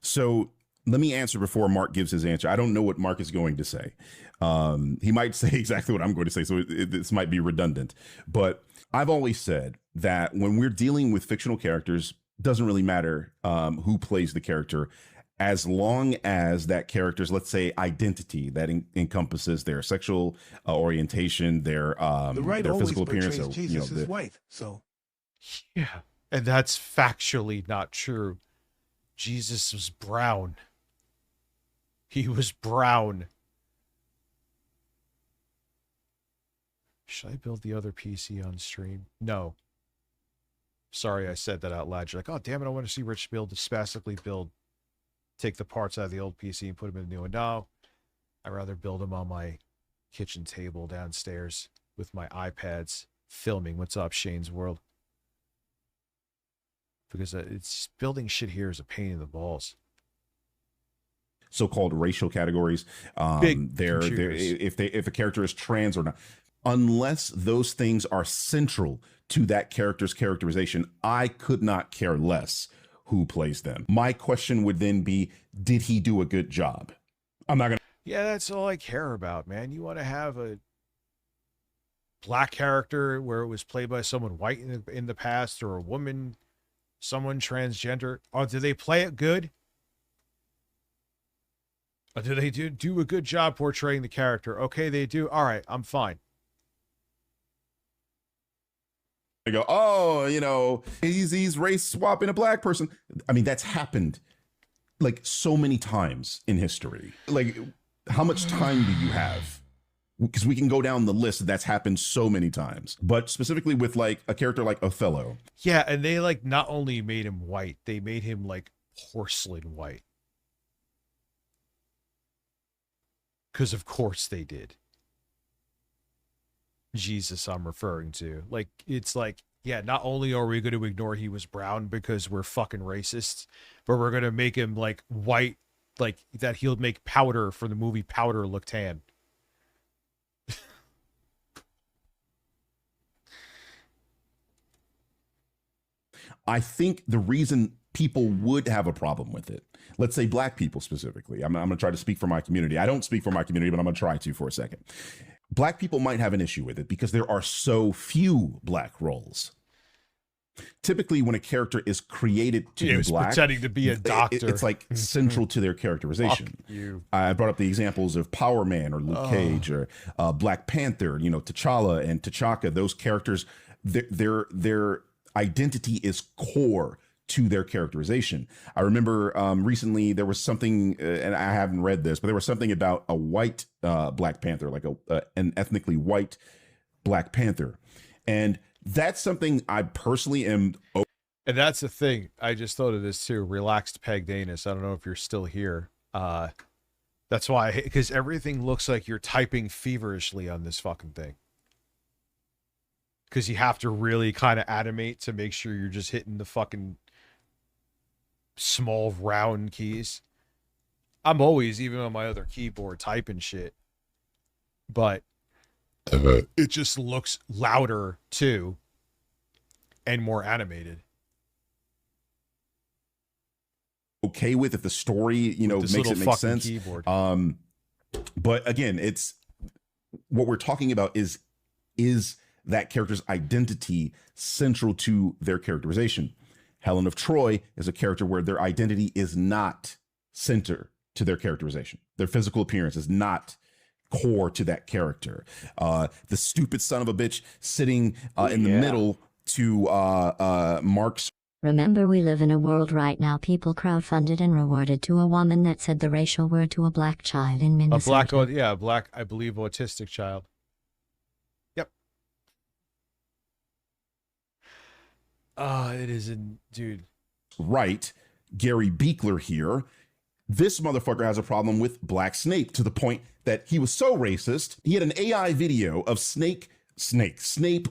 S19: So let me answer before Mark gives his answer. I don't know what Mark is going to say. He might say exactly what I'm going to say, so this might be redundant. But I've always said that when we're dealing with fictional characters, it doesn't really matter who plays the character, as long as that character's, let's say, identity that encompasses their sexual orientation, their physical appearance. So,
S4: Jesus is white, so.
S2: Yeah, and that's factually not true. Jesus was brown. He was brown. Should I build the other PC on stream? No. Sorry, I said that out loud. You're like, oh, damn it, I want to see Rich build, spastically build, take the parts out of the old PC and put them in the new one. No, I'd rather build them on my kitchen table downstairs with my iPads filming What's Up, Shane's World. Because it's building shit here is a pain in the balls.
S19: So-called racial categories. They're if a character is trans or not, unless those things are central to that character's characterization, I could not care less who plays them. My question would then be, did he do a good job? I'm not gonna.
S2: Yeah, that's all I care about, man. You want to have a black character where it was played by someone white in the past, or a woman, someone transgender. Or do they play it good? Or do they do a good job portraying the character? Okay, they do. All right, I'm fine.
S19: I go, oh, he's race swapping a black person. I mean, that's happened like so many times in history. Like, how much time do you have? Because we can go down the list. That's happened so many times. But specifically with like a character like Othello.
S2: Yeah, and they like not only made him white, they made him like porcelain white. Because of course they did. Jesus, I'm referring to. Like, it's like, yeah, not only are we going to ignore he was brown because we're fucking racists, but we're going to make him like white, like that he'll make Powder for the movie Powder look tan.
S19: I think the reason people would have a problem with it, let's say black people specifically, I'm going to try to speak for my community. I don't speak for my community, but I'm going to try to for a second. Black people might have an issue with it because there are so few black roles. Typically, when a character is created to be black,
S2: pretending to be a doctor,
S19: it's like central to their characterization. I brought up the examples of Power Man or Luke Cage or Black Panther. T'Challa and T'Chaka. Those characters, their identity is core to their characterization. I remember recently there was something, and I haven't read this, but there was something about a white Black Panther, like an ethnically white Black Panther. And That's something I personally am.
S2: And that's the thing. I just thought of this too. Relaxed Peg Danis. I don't know if you're still here. That's why, because everything looks like you're typing feverishly on this fucking thing. Because you have to really kind of animate to make sure you're just hitting the fucking small round keys. I'm always, even on my other keyboard, typing shit. But it just looks louder too and more animated.
S19: Okay with if the story, you know, makes it make sense.
S2: Keyboard.
S19: But again, it's what we're talking about is that character's identity central to their characterization. Helen of Troy is a character where their identity is not center to their characterization. Their physical appearance is not core to that character. The stupid son of a bitch sitting in the middle to Mark's.
S7: Remember, we live in a world right now. People crowdfunded and rewarded to a woman that said the racial word to a black child in Minnesota.
S2: A black, I believe, autistic child. Yep. It is dude.
S19: Right. Gary Beekler here. This motherfucker has a problem with Black Snape to the point that he was so racist. He had an AI video of Snape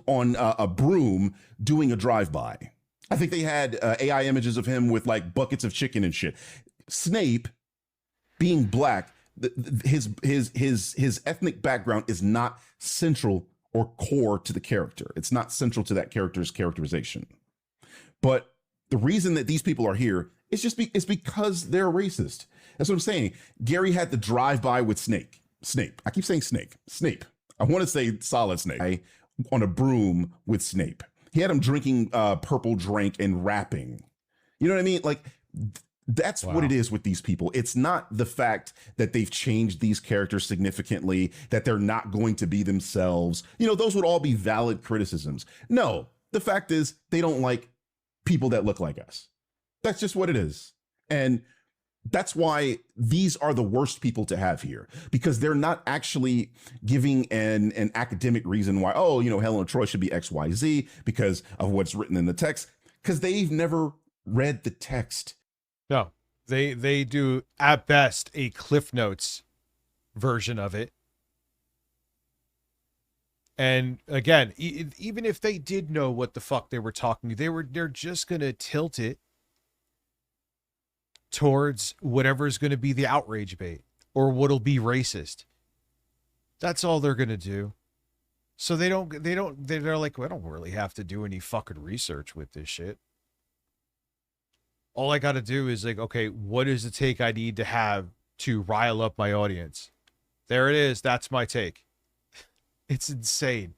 S19: on a broom doing a drive-by. I think they had AI images of him with like buckets of chicken and shit. Snape, being black, his ethnic background is not central or core to the character. It's not central to that character's characterization. But the reason that these people are here is it's because they're racist. That's what I'm saying. Gary had the drive-by with Snape. I keep saying Snape. I want to say Solid Snake on a broom with Snape. He had him drinking purple drink and rapping. You know what I mean? Like, that's what it is with these people. It's not the fact that they've changed these characters significantly, that they're not going to be themselves. You know, those would all be valid criticisms. No, the fact is they don't like people that look like us. That's just what it is. And that's why these are the worst people to have here, because they're not actually giving an academic reason why, oh, you know, Helen of Troy should be XYZ because of what's written in the text, because they've never read the text.
S2: No, they do at best a Cliff Notes version of it. And again, even if they did know what the fuck they were talking, they're just going to tilt it towards whatever's going to be the outrage bait or what'll be racist. That's all they're going to do. So they're like, well, I don't really have to do any fucking research with this shit. All I got to do is like, okay, what is the take I need to have to rile up my audience? There it is. That's my take. It's insane.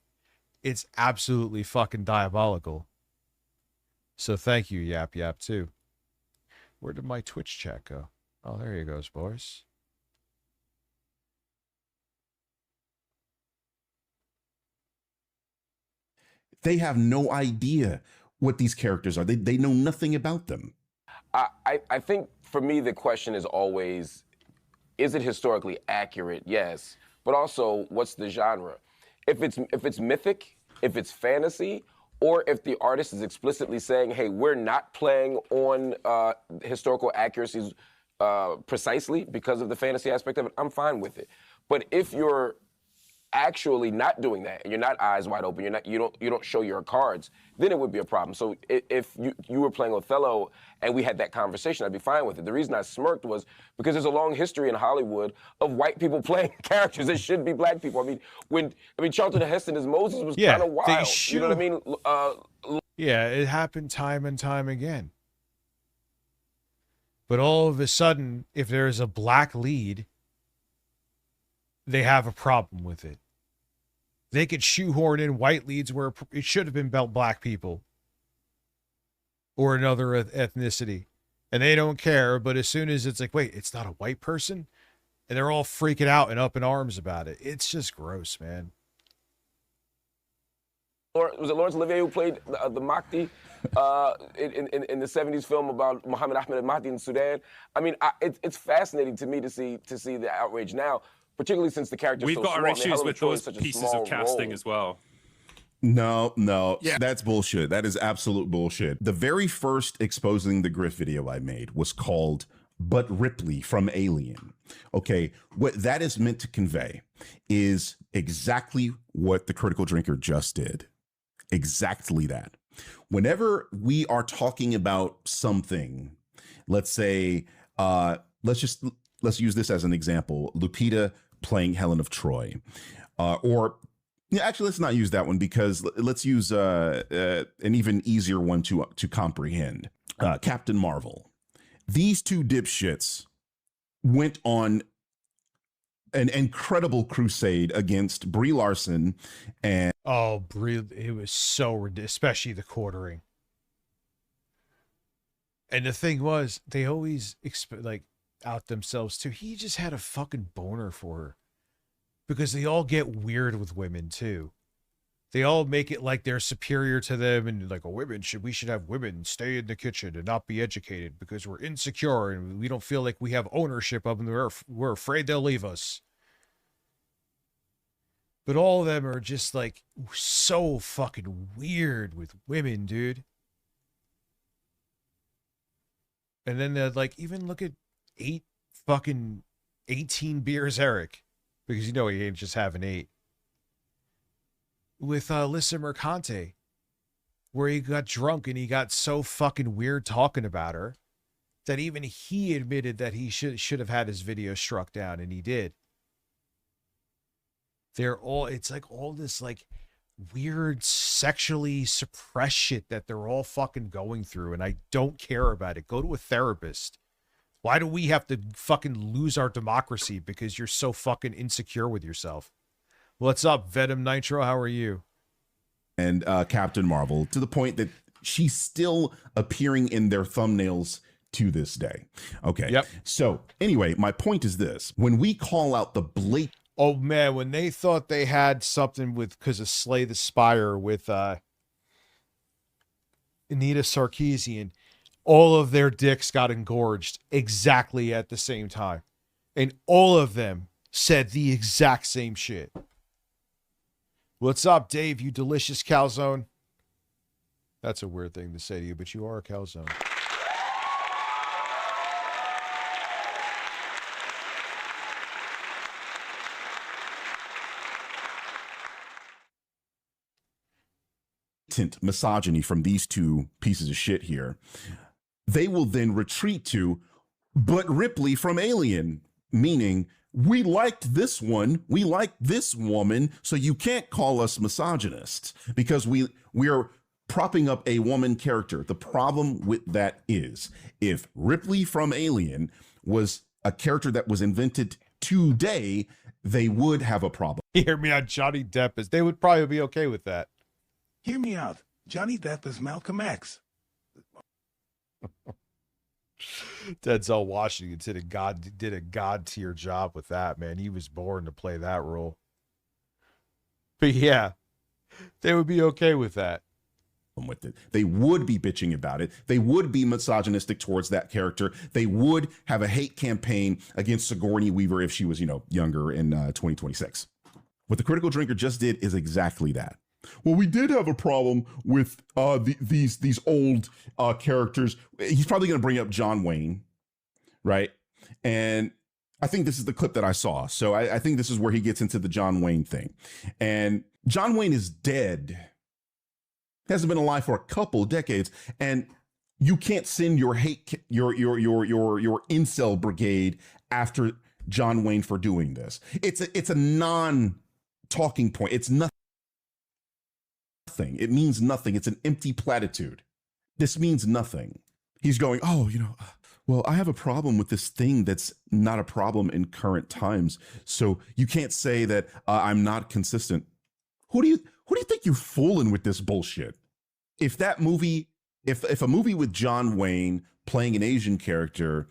S2: It's absolutely fucking diabolical. So thank you, Yap Yap, too. Where did my Twitch chat go? Oh, there he goes, boys.
S19: They have no idea what these characters are. They know nothing about them.
S22: I think for me, the question is always, is it historically accurate? Yes. But also, what's the genre? If it's mythic, if it's fantasy, or if the artist is explicitly saying, hey, we're not playing on historical accuracies precisely because of the fantasy aspect of it, I'm fine with it. But if you're actually not doing that and you're not eyes wide open, you don't show your cards, then it would be a problem. So if you were playing Othello and we had that conversation, I'd be fine with it. The reason I smirked was because there's a long history in Hollywood of white people playing characters that shouldn't be black people. I mean Charlton Heston as Moses was kind of wild. You know what I mean?
S2: Yeah, it happened time and time again. But all of a sudden, if there is a black lead, they have a problem with it. They could shoehorn in white leads where it should have been about black people or another ethnicity, and they don't care. But as soon as it's like, wait, it's not a white person, and they're all freaking out and up in arms about it. It's just gross, man.
S22: Was it Laurence Olivier who played the Mahdi in the 70s film about Muhammad Ahmed al-Mahdi in Sudan? I mean, it's fascinating to me to see the outrage now, particularly since the character's
S21: We've
S22: so
S21: got
S22: small.
S21: our issues with those
S22: such a
S21: pieces
S22: small
S21: of casting
S22: role.
S21: as well.
S19: No, that's bullshit. That is absolute bullshit. The very first exposing the Griff video I made was called But Ripley from Alien. Okay, what that is meant to convey is exactly what the Critical Drinker just did. Exactly that. Whenever we are talking about something, let's say, let's use this as an example, Lupita playing Helen of Troy, or actually, let's not use that one because let's use an even easier one to comprehend. Captain Marvel. These two dipshits went on an incredible crusade against Brie Larson and
S2: Brie, it was so ridiculous, especially the quartering. And the thing was, they always out themselves too. He just had a fucking boner for her. Because they all get weird with women too. They all make it like they're superior to them and like, we should have women stay in the kitchen and not be educated because we're insecure and we don't feel like we have ownership of them. We're afraid they'll leave us. But all of them are just like so fucking weird with women, dude. And then they're like, even look at 18 beers, Eric. Because he ain't just having 8. With Alyssa Mercante, where he got drunk and he got so fucking weird talking about her that even he admitted that he should have had his video struck down, and he did. It's like all this like weird sexually suppressed shit that they're all fucking going through, and I don't care about it. Go to a therapist. Why do we have to fucking lose our democracy because you're so fucking insecure with yourself? What's up, Venom Nitro? How are you?
S19: And Captain Marvel, to the point that she's still appearing in their thumbnails to this day. Okay.
S2: Yep.
S19: So anyway, my point is this. When we call out the blatant...
S2: Oh, man, when they thought they had something because of Slay the Spire with Anita Sarkeesian, all of their dicks got engorged exactly at the same time. And all of them said the exact same shit. What's up, Dave, you delicious calzone? That's a weird thing to say to you, but you are a calzone.
S19: Misogyny from these two pieces of shit here. They will then retreat to, but Ripley from Alien, meaning we liked this one, we liked this woman, so you can't call us misogynists because we are propping up a woman character. The problem with that is if Ripley from Alien was a character that was invented today, they would have a problem.
S2: Hear me out, Johnny Depp they would probably be okay with that.
S4: Hear me out. Johnny Depp is Malcolm X.
S2: Denzel Washington did a god tier job with that, man. He was born to play that role. But yeah, they would be okay with that.
S19: With it, they would be bitching about it. They would be misogynistic towards that character. They would have a hate campaign against Sigourney Weaver if she was, younger in 2026. What the Critical Drinker just did is exactly that. Well, we did have a problem with these old characters. He's probably going to bring up John Wayne, right? And I think this is the clip that I saw. So I think this is where he gets into the John Wayne thing. And John Wayne is dead. Hasn't been alive for a couple decades, and you can't send your incel brigade after John Wayne for doing this. It's a non-talking point. It's nothing. It means nothing. It's an empty platitude. This means nothing. He's going, well, I have a problem with this thing that's not a problem in current times. So you can't say that I'm not consistent. Who do you think you're fooling with this bullshit? If that movie, if a movie with John Wayne playing an Asian character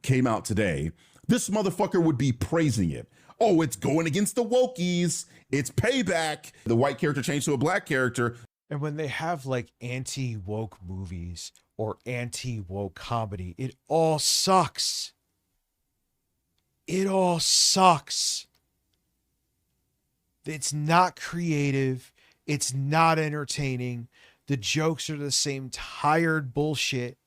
S19: came out today, this motherfucker would be praising it. Oh, it's going against the wokies. It's payback. The white character changed to a black character.
S2: And when they have like anti-woke movies or anti-woke comedy, it all sucks. It all sucks. It's not creative. It's not entertaining. The jokes are the same tired bullshit.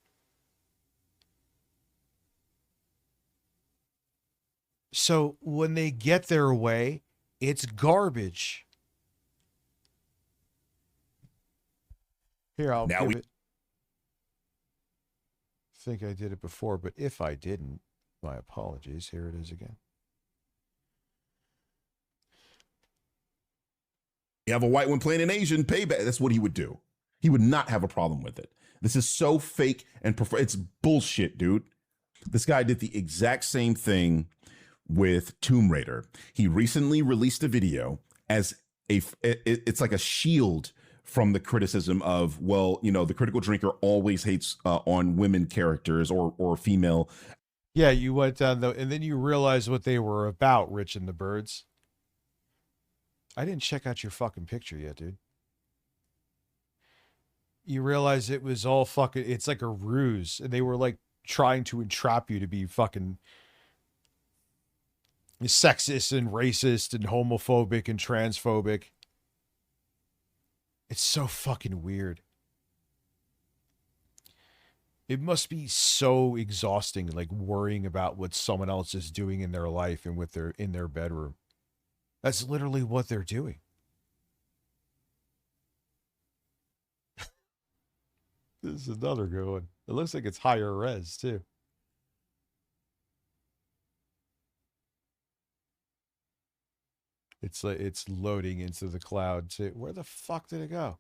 S2: So when they get their way, it's garbage. Here, I'll
S19: Now
S2: give it. I think I did it before, but if I didn't, my apologies. Here it is again.
S19: You have a white one playing an Asian, payback. That's what he would do. He would not have a problem with it. This is so fake and it's bullshit, dude. This guy did the exact same thing with Tomb Raider. He recently released a video as it's like a shield from the criticism of, well, you know, the critical drinker always hates on women characters or female.
S2: Yeah, you went down though, and then you realized what they were about, Rich and the Birds. I didn't check out your fucking picture yet, dude. You realize it was all fucking, it's like a ruse, and they were like trying to entrap you to be fucking sexist and racist and homophobic and transphobic. It's so fucking weird. It must be so exhausting, like worrying about what someone else is doing in their life and with their in their bedroom. That's literally what they're doing. This is another good one. It looks like it's higher res too. It's like it's loading into the cloud too. Where the fuck did it go?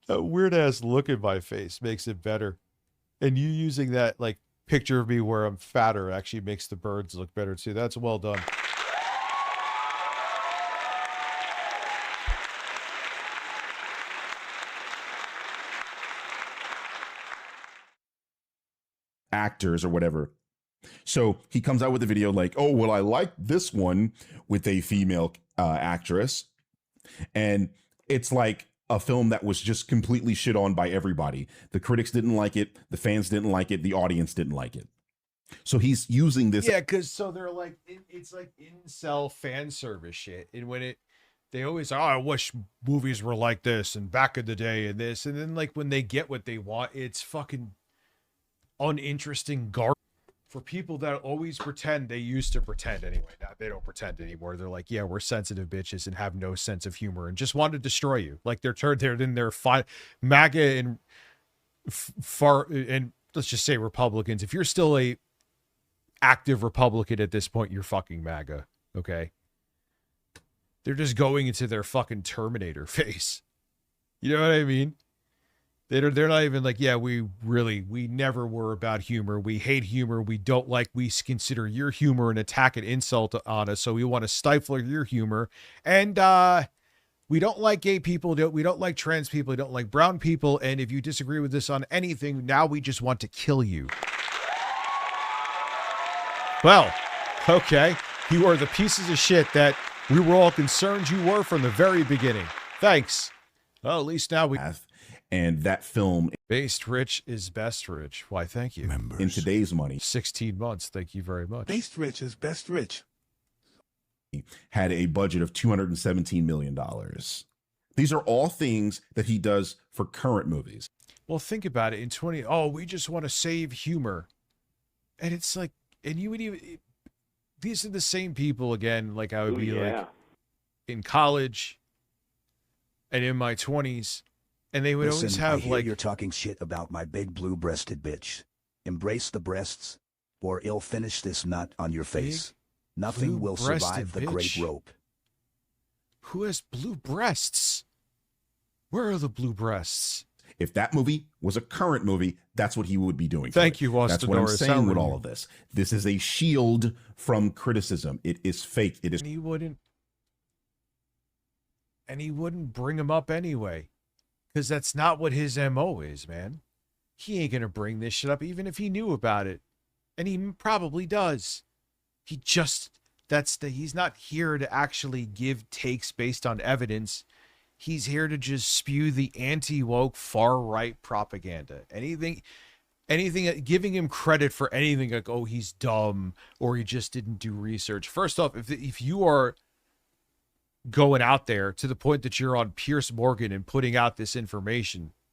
S2: That weird ass look in my face makes it better. And you using that like picture of me where I'm fatter actually makes the birds look better too. That's well done.
S19: Actors or whatever. So he comes out with a video like, oh, well, I like this one with a female actress. And it's like a film that was just completely shit on by everybody. The critics didn't like it. The fans didn't like it. The audience didn't like it. So he's using this.
S2: Yeah, because so they're like, it's like incel fan service shit. And when they always, oh, I wish movies were like this and back in the day and this. And then like when they get what they want, it's fucking uninteresting garbage. For people that always pretend, they used to pretend anyway. Now they don't pretend anymore. They're like, yeah, we're sensitive bitches and have no sense of humor and just want to destroy you. Like they're in their MAGA and far and let's just say Republicans. If you're still a active Republican at this point, you're fucking MAGA. Okay. They're just going into their fucking Terminator face. You know what I mean? They're not even like, yeah, we never were about humor. We hate humor. We consider your humor an attack and insult on us. So we want to stifle your humor. And we don't like gay people. We don't like trans people. We don't like brown people. And if you disagree with us on anything, now we just want to kill you. Well, okay. You are the pieces of shit that we were all concerned you were from the very beginning. Thanks. Well, at least now we...
S19: And that film,
S2: Based Rich is best rich. Why, thank you.
S19: in today's money,
S2: 16 months. Thank you very much.
S4: Based rich is best rich.
S19: had a budget of $217 million. These are all things that he does for current movies.
S2: Well, think about it. We just want to save humor. And it's like, and you would even, these are the same people again, like I would be like in college and in my 20s. And they would always have
S12: I hear
S2: like,
S12: you're talking shit about my big blue-breasted bitch. Embrace the breasts, or it'll finish this nut on your face. Nothing will survive the great rope.
S2: Who has blue breasts? Where are the blue breasts?
S19: If that movie was a current movie, that's what he would be doing.
S2: Thank you, Austin.
S19: That's what I'm saying with all of this. This is a shield from criticism. It is fake. It is.
S2: And he wouldn't bring him up anyway. Because that's not what his MO is, man. He ain't going to bring this shit up even if he knew about it. And he probably does. He's not here to actually give takes based on evidence. He's here to just spew the anti-woke far-right propaganda. Anything, anything, giving him credit for anything like, oh, he's dumb or he just didn't do research. First off, if you are going out there to the point that you're on Piers Morgan and putting out this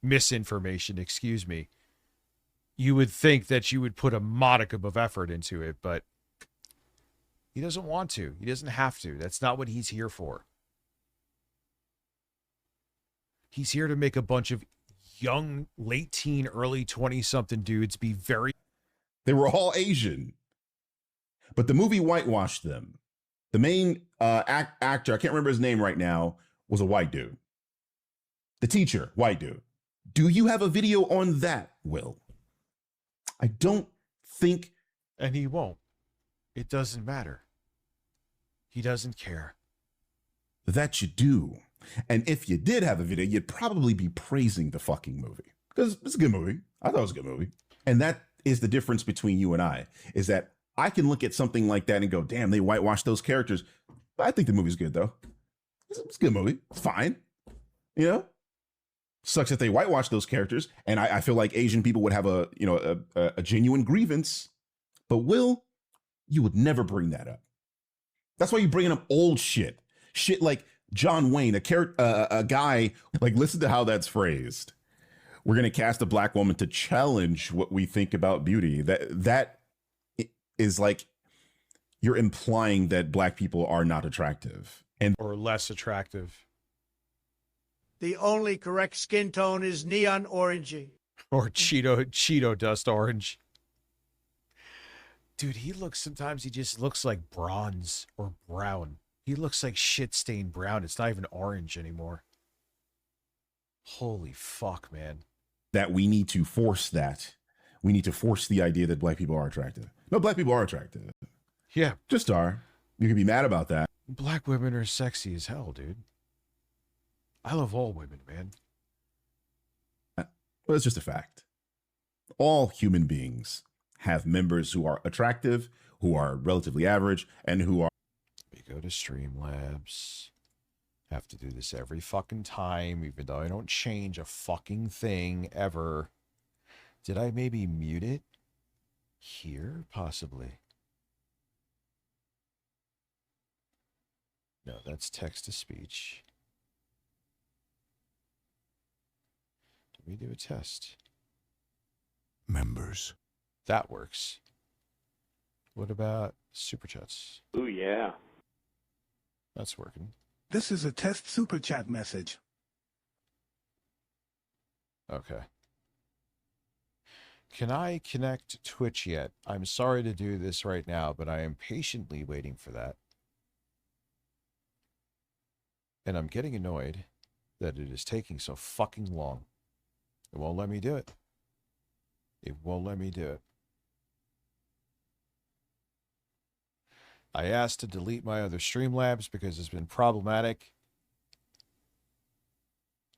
S2: misinformation, excuse me, you would think that you would put a modicum of effort into it, but he doesn't want to. He doesn't have to. That's not what he's here for. He's here to make a bunch of young, late teen, early 20-something dudes be very...
S19: They were all Asian. But the movie whitewashed them. The main actor, I can't remember his name right now, was a white dude. The teacher, white dude. Do you have a video on that, Will? I don't think...
S2: And he won't. It doesn't matter. He doesn't care.
S19: That you do. And if you did have a video, you'd probably be praising the fucking movie. Because it's a good movie. I thought it was a good movie. And that is the difference between you and I, is that I can look at something like that and go, damn, they whitewashed those characters. But I think the movie's good, though. It's a good movie. It's fine. You know? Sucks that they whitewashed those characters. And I feel like Asian people would have a genuine grievance. But Will, you would never bring that up. That's why you're bringing up old shit. Shit like John Wayne, a guy, like, listen to how that's phrased. We're going to cast a black woman to challenge what we think about beauty. That is like, you're implying that black people are not attractive.
S2: Or less attractive.
S9: The only correct skin tone is neon orangey.
S2: Or Cheeto dust orange. Dude, sometimes he just looks like bronze or brown. He looks like shit-stained brown. It's not even orange anymore. Holy fuck, man.
S19: That we need to force that. We need to force the idea that black people are attractive. No, black people are attractive.
S2: Yeah.
S19: Just are. You can be mad about that.
S2: Black women are sexy as hell, dude. I love all women, man.
S19: But it's just a fact. All human beings have members who are attractive, who are relatively average, and who are...
S2: We go to Streamlabs. Have to do this every fucking time, even though I don't change a fucking thing ever. Did I maybe mute it? Here? Possibly. No, that's text-to-speech. Let me do a test.
S19: Members.
S2: That works. What about Super Chats?
S3: Ooh, yeah.
S2: That's working.
S4: This is a test super chat message.
S2: Okay. Can I connect Twitch yet? I'm sorry to do this right now, but I am patiently waiting for that. And I'm getting annoyed that it is taking so fucking long. It won't let me do it. It won't let me do it. I asked to delete my other Streamlabs because it's been problematic.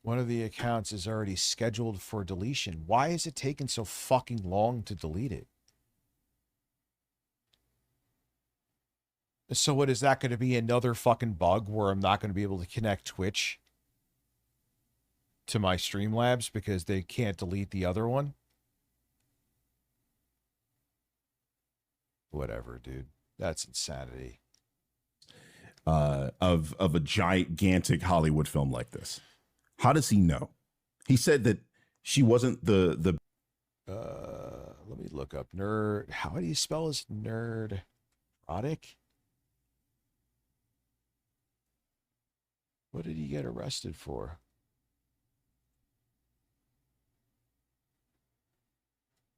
S2: One of the accounts is already scheduled for deletion. Why is it taking so fucking long to delete it? So what, is that going to be another fucking bug where I'm not going to be able to connect Twitch to my Streamlabs because they can't delete the other one? Whatever, dude. That's insanity.
S19: Of a gigantic Hollywood film like this. How does he know? He said that she wasn't the
S2: let me look up nerd. How do you spell his nerd? Erotic? What did he get arrested for?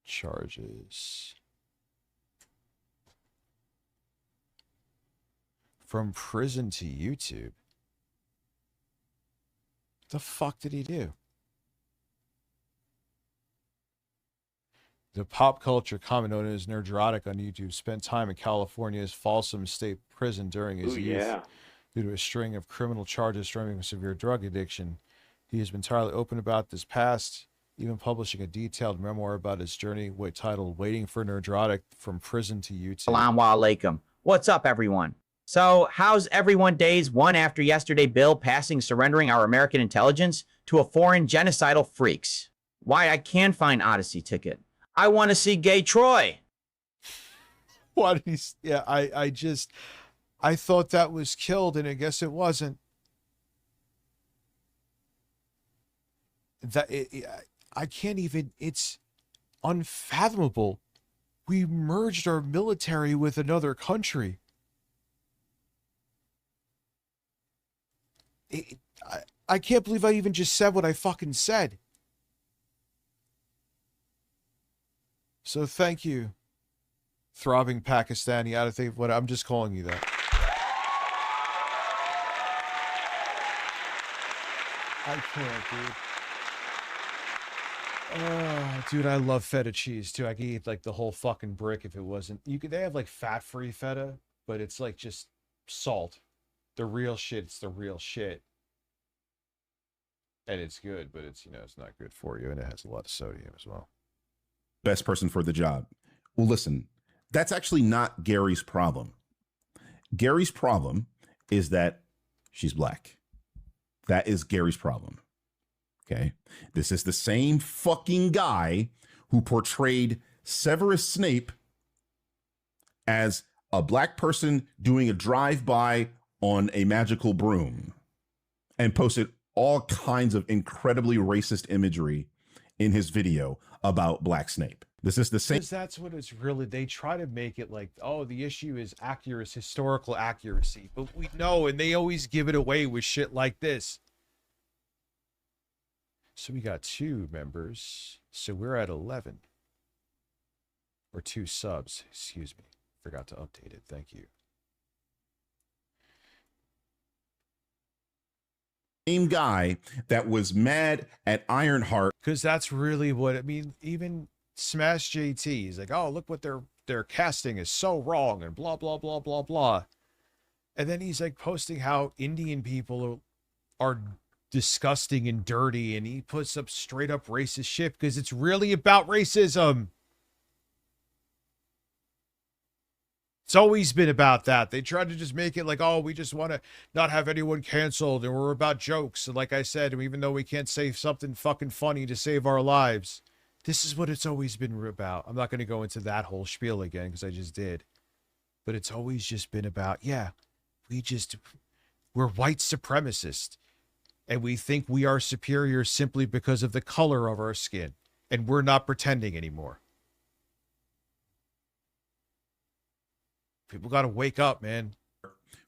S2: Charges. From prison to YouTube. The fuck did he do? The pop culture comment known as Nerdrotic on YouTube spent time in California's Folsom State Prison during his youth due to a string of criminal charges stemming from severe drug addiction. He has been entirely open about this past, even publishing a detailed memoir about his journey titled Waiting for Nerdrotic from Prison to YouTube.
S5: Assalamu alaikum. What's up, everyone? So, how's everyone days one after yesterday bill passing surrendering our American intelligence to a foreign genocidal freaks? Why, I can find Odyssey ticket. I want to see gay Troy.
S2: What he's yeah, I thought that was killed, and I guess it wasn't. I can't even. It's unfathomable. We merged our military with another country. I can't believe I even just said what I fucking said. So thank you, throbbing Pakistani. I don't think what I'm just calling you that. I can't, dude. Oh, dude, I love feta cheese too. I could eat like the whole fucking brick if it wasn't. They have like fat-free feta, but it's like just salt. The real shit, it's the real shit. And it's good, but it's, it's not good for you, and it has a lot of sodium as well.
S19: Best person for the job. Well, listen, that's actually not Gary's problem. Gary's problem is that she's black. That is Gary's problem. Okay. This is the same fucking guy who portrayed Severus Snape as a black person doing a drive-by on a magical broom and posted all kinds of incredibly racist imagery in his video about Black Snape. This is the same.
S2: Because that's what it's really, they try to make it like, oh, the issue is accuracy, historical accuracy. But we know, and they always give it away with shit like this. So we got 2 members. So we're at 11. Or 2 subs, excuse me. Forgot to update it. Thank you.
S19: Same guy that was mad at Ironheart.
S2: Because that's really what, I mean, even Smash JT, he's like, oh, look what their casting is so wrong and blah, blah, blah, blah, blah. And then he's like posting how Indian people are disgusting and dirty, and he puts up straight up racist shit because it's really about racism. It's always been about that. They tried to just make it like, oh, we just want to not have anyone canceled, and we're about jokes. And like I said, even though we can't say something fucking funny to save our lives, this is what it's always been about. I'm not going to go into that whole spiel again because I just did. But it's always just been about, yeah, we're white supremacists. And we think we are superior simply because of the color of our skin. And we're not pretending anymore. People got to wake up, man.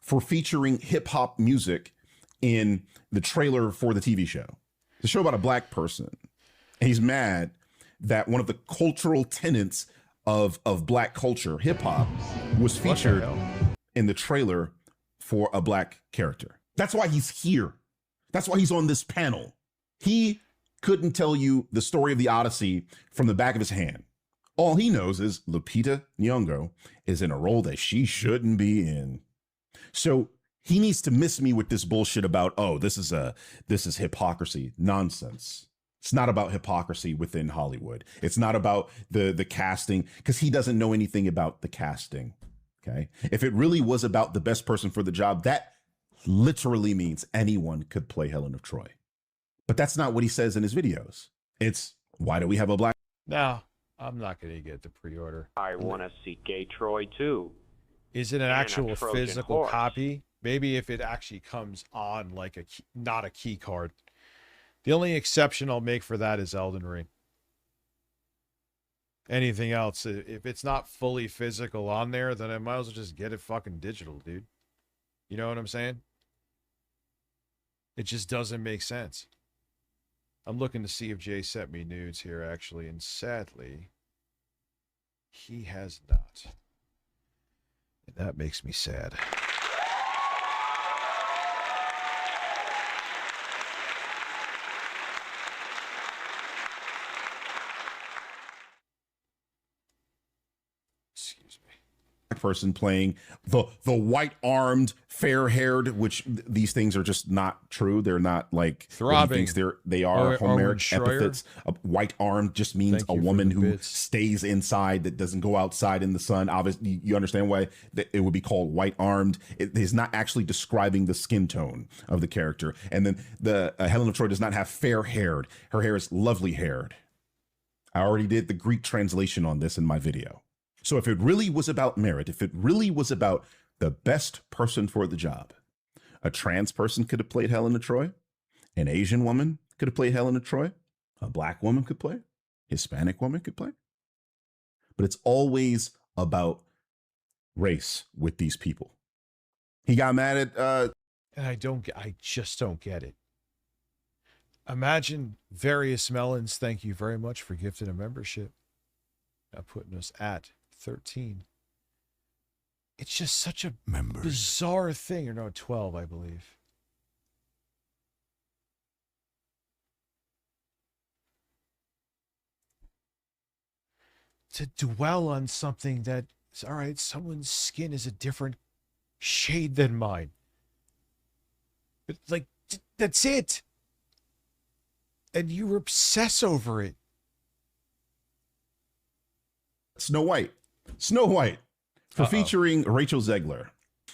S19: For featuring hip hop music in the trailer for the TV show. It's a show about a black person. And he's mad that one of the cultural tenets of black culture, hip hop, was featured in the trailer for a black character. That's why he's here. That's why he's on this panel. He couldn't tell you the story of the Odyssey from the back of his hand. All he knows is Lupita Nyong'o is in a role that she shouldn't be in. So he needs to miss me with this bullshit about, oh, this is hypocrisy. Nonsense. It's not about hypocrisy within Hollywood. It's not about the casting, because he doesn't know anything about the casting. Okay. If it really was about the best person for the job, that literally means anyone could play Helen of Troy. But that's not what he says in his videos. It's, why do we have a black?
S2: No, I'm not going to get the pre-order.
S3: I want to see Gay Troy too.
S2: Is it an
S3: And a
S2: actual
S3: Trojan
S2: physical
S3: horse.
S2: copy? Maybe if it actually comes on like not a key card. The only exception I'll make for that is Elden Ring. Anything else, if it's not fully physical on there, then I might as well just get it fucking digital, dude. You know what I'm saying? It just doesn't make sense. I'm looking to see if Jay sent me nudes here, actually, and sadly, he has not. And that makes me sad.
S19: Person playing the white-armed, fair-haired, which these things are just not true. They're not like
S2: Throbbing.
S19: They are Homeric
S2: Schroyer.
S19: epithets. White-armed just means a woman who stays inside, that doesn't go outside in the sun. Obviously, you understand why it would be called white-armed. It is not actually describing the skin tone of the character. And then the Helen of Troy does not have fair-haired. Her hair is lovely-haired. I already did the Greek translation on this in my video. So if it really was about merit, if it really was about the best person for the job, a trans person could have played Helena Troy. An Asian woman could have played Helena Troy. A black woman could play. Hispanic woman could play. But it's always about race with these people. He got mad at
S2: and I just don't get it. Imagine Various Melons, thank you very much for gifting a membership. Now putting us at 13. It's just such a bizarre thing. Or no, 12, I believe. To dwell on something that, all right, someone's skin is a different shade than mine. But like, that's it. And you obsess over it.
S19: Snow White for featuring Rachel Zegler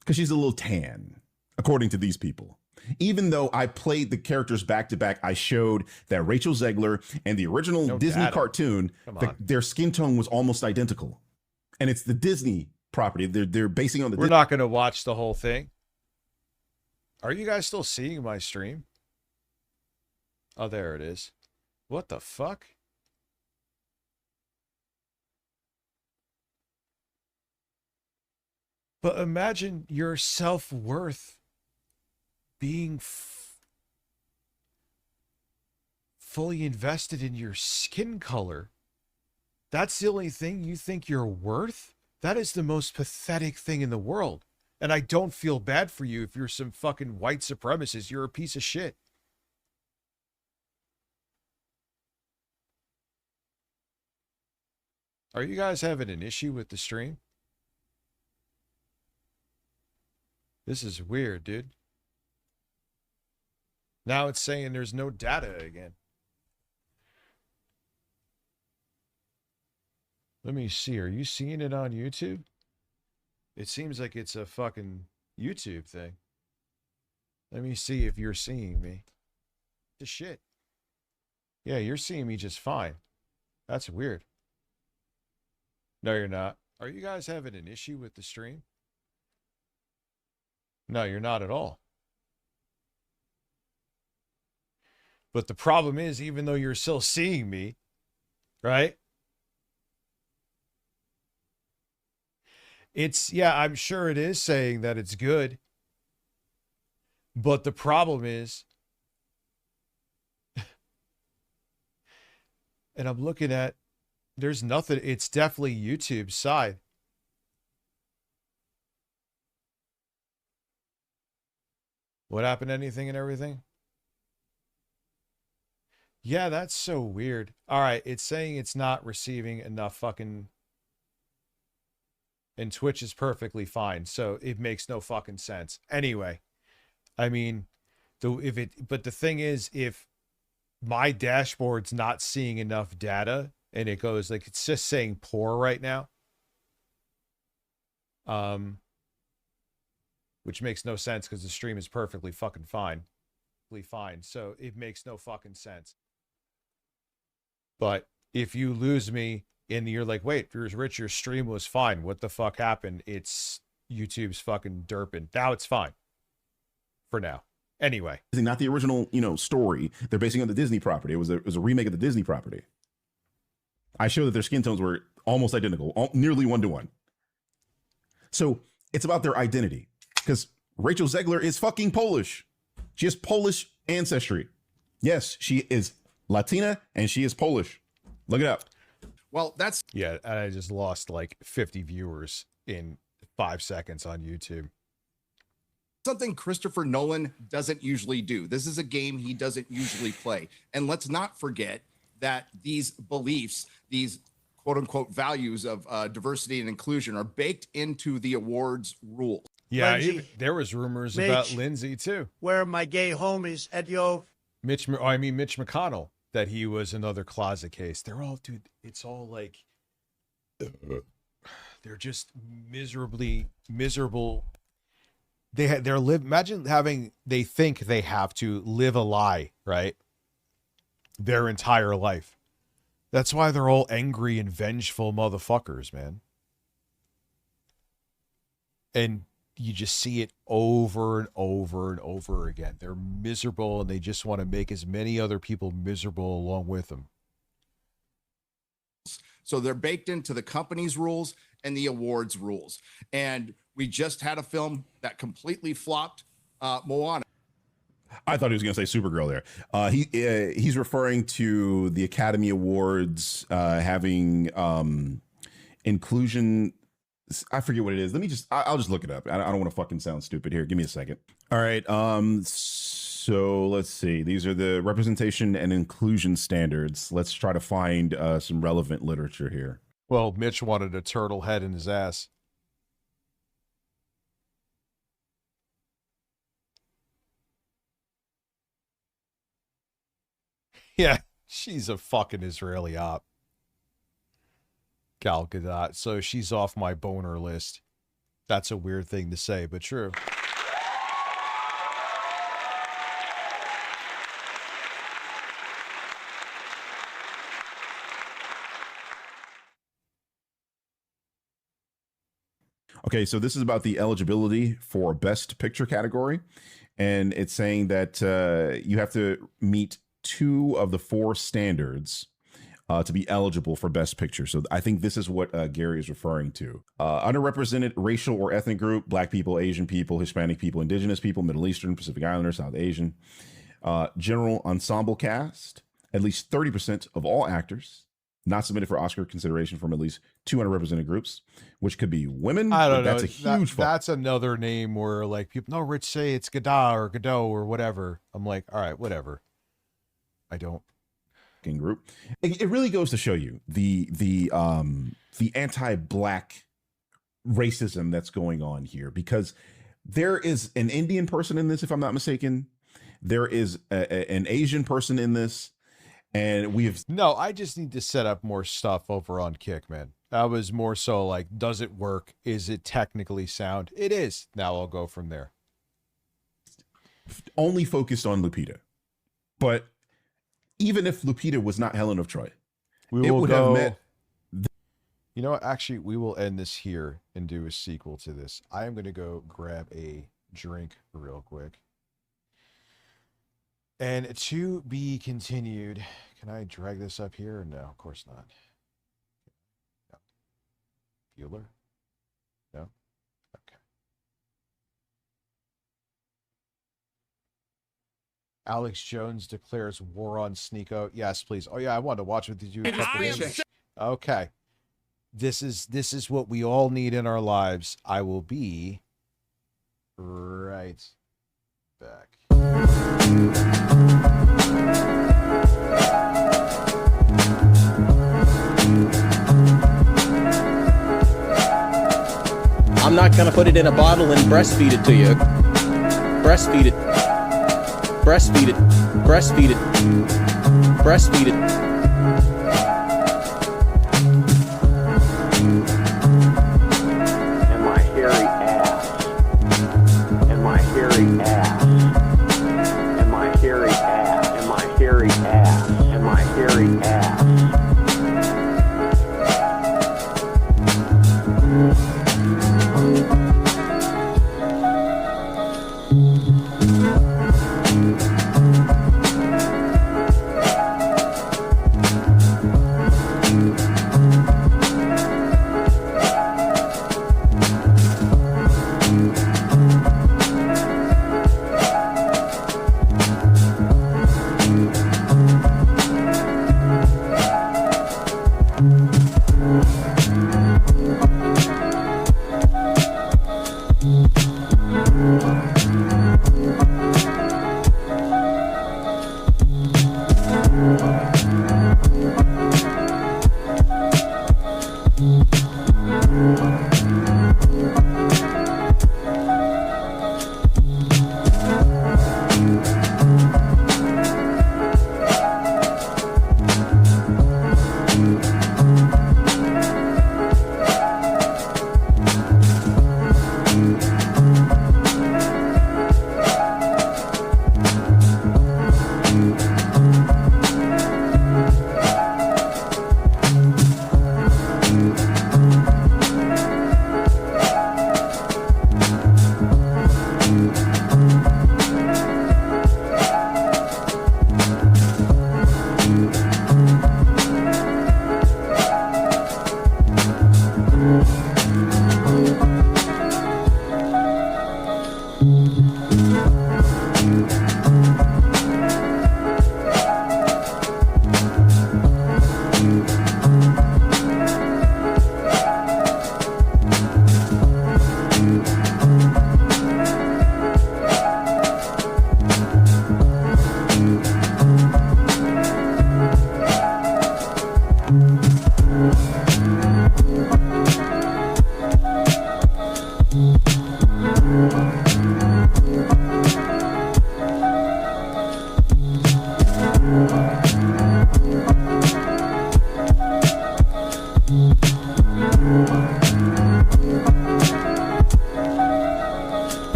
S19: because she's a little tan, according to these people. Even though I played the characters back to back, I showed that Rachel Zegler and the original Disney cartoon, their skin tone was almost identical. And it's the Disney property. They're basing on the.
S2: We're not going to watch the whole thing. Are you guys still seeing my stream? Oh, there it is. What the fuck? But imagine your self-worth being fully invested in your skin color. That's the only thing you think you're worth? That is the most pathetic thing in the world. And I don't feel bad for you if you're some fucking white supremacist. You're a piece of shit. Are you guys having an issue with the stream? This is weird, dude. Now it's saying there's no data again. Let me see. Are you seeing it on YouTube? It seems like it's a fucking YouTube thing. Let me see if you're seeing me. The shit. Yeah, you're seeing me just fine. That's weird. No, you're not. Are you guys having an issue with the stream? No, you're not at all. But the problem is, even though you're still seeing me, right? It's, yeah, I'm sure it is saying that it's good. But the problem is, and I'm looking at, there's nothing, it's definitely YouTube's side. What happened? Anything and everything? Yeah, that's so weird. All right, it's saying it's not receiving enough fucking... And Twitch is perfectly fine, so it makes no fucking sense. Anyway, I mean, but the thing is, if my dashboard's not seeing enough data, and it goes like it's just saying poor right now, which makes no sense because the stream is perfectly fucking fine, so it makes no fucking sense. But if you lose me and you're like, wait, Fears Rich, your stream was fine, what the fuck happened? It's YouTube's fucking derping. Now it's fine for now. Anyway,
S19: not the original, story. They're basing on the Disney property. It was a remake of the Disney property. I showed that their skin tones were almost identical, nearly 1-to-1. So it's about their identity, because Rachel Zegler is fucking Polish. She has Polish ancestry. Yes, she is Latina and she is Polish. Look it up.
S10: Well, that's...
S2: Yeah, I just lost like 50 viewers in 5 seconds on YouTube.
S10: Something Christopher Nolan doesn't usually do. This is a game he doesn't usually play. And let's not forget that these beliefs, these quote unquote values of diversity and inclusion are baked into the awards rules.
S2: Yeah, there was rumors about Lindsay too.
S9: Where are my gay homies at
S2: Mitch McConnell, that he was another closet case. They're all, dude, it's all like, they're just miserable. Imagine they think they have to live a lie, right? Their entire life. That's why they're all angry and vengeful motherfuckers, man. And you just see it over and over and over again. They're miserable and they just want to make as many other people miserable along with them.
S10: So they're baked into the company's rules and the awards rules. And we just had a film that completely flopped, Moana.
S19: I thought he was going to say Supergirl there. He's referring to the Academy Awards having inclusion. I forget what it is. I'll just look it up. I don't want to fucking sound stupid here. Give me a second. All right. So let's see. These are the representation and inclusion standards. Let's try to find some relevant literature here.
S2: Well, Mitch wanted a turtle head in his ass. Yeah, she's a fucking Israeli op. Gal Gadot. So she's off my boner list. That's a weird thing to say, but true.
S19: Okay, so this is about the eligibility for Best Picture category. And it's saying that you have to meet 2 of the 4 standards to be eligible for Best Picture. So I think this is what Gary is referring to. Underrepresented racial or ethnic group, Black people, Asian people, Hispanic people, Indigenous people, Middle Eastern, Pacific Islander, South Asian. General ensemble cast, at least 30% of all actors not submitted for Oscar consideration from at least 2 underrepresented groups, which could be women.
S2: I don't know.
S19: That's a huge fuck.
S2: That's another name where like people, no, Rich say it's Gadot or Godot or whatever. I'm like, all right, whatever. I don't.
S19: Group. It really goes to show you the anti-Black racism that's going on here, because there is an Indian person in this, if I'm not mistaken. There is an Asian person in this. And
S2: I just need to set up more stuff over on Kick, man. That was more so like, does it work? Is it technically sound? It is. Now I'll go from there.
S19: Only focused on Lupita. But even if Lupita was not Helen of Troy,
S2: it would have met. You know what? Actually, we will end this here and do a sequel to this. I am going to go grab a drink real quick. And to be continued. Can I drag this up here? No, of course not. No. Bueller? No? Okay. Alex Jones declares war on Sneeko. Yes, please. Oh, yeah, I wanted to watch with you. Okay. This is what we all need in our lives. I will be right back.
S6: I'm not gonna put it in a bottle and breastfeed it to you. Breastfeed it. Breastfeed it. Breastfeed it. Breastfeed it.
S3: And my hairy ass. And my hairy ass. And my hairy ass. And my hairy ass. And my hairy ass.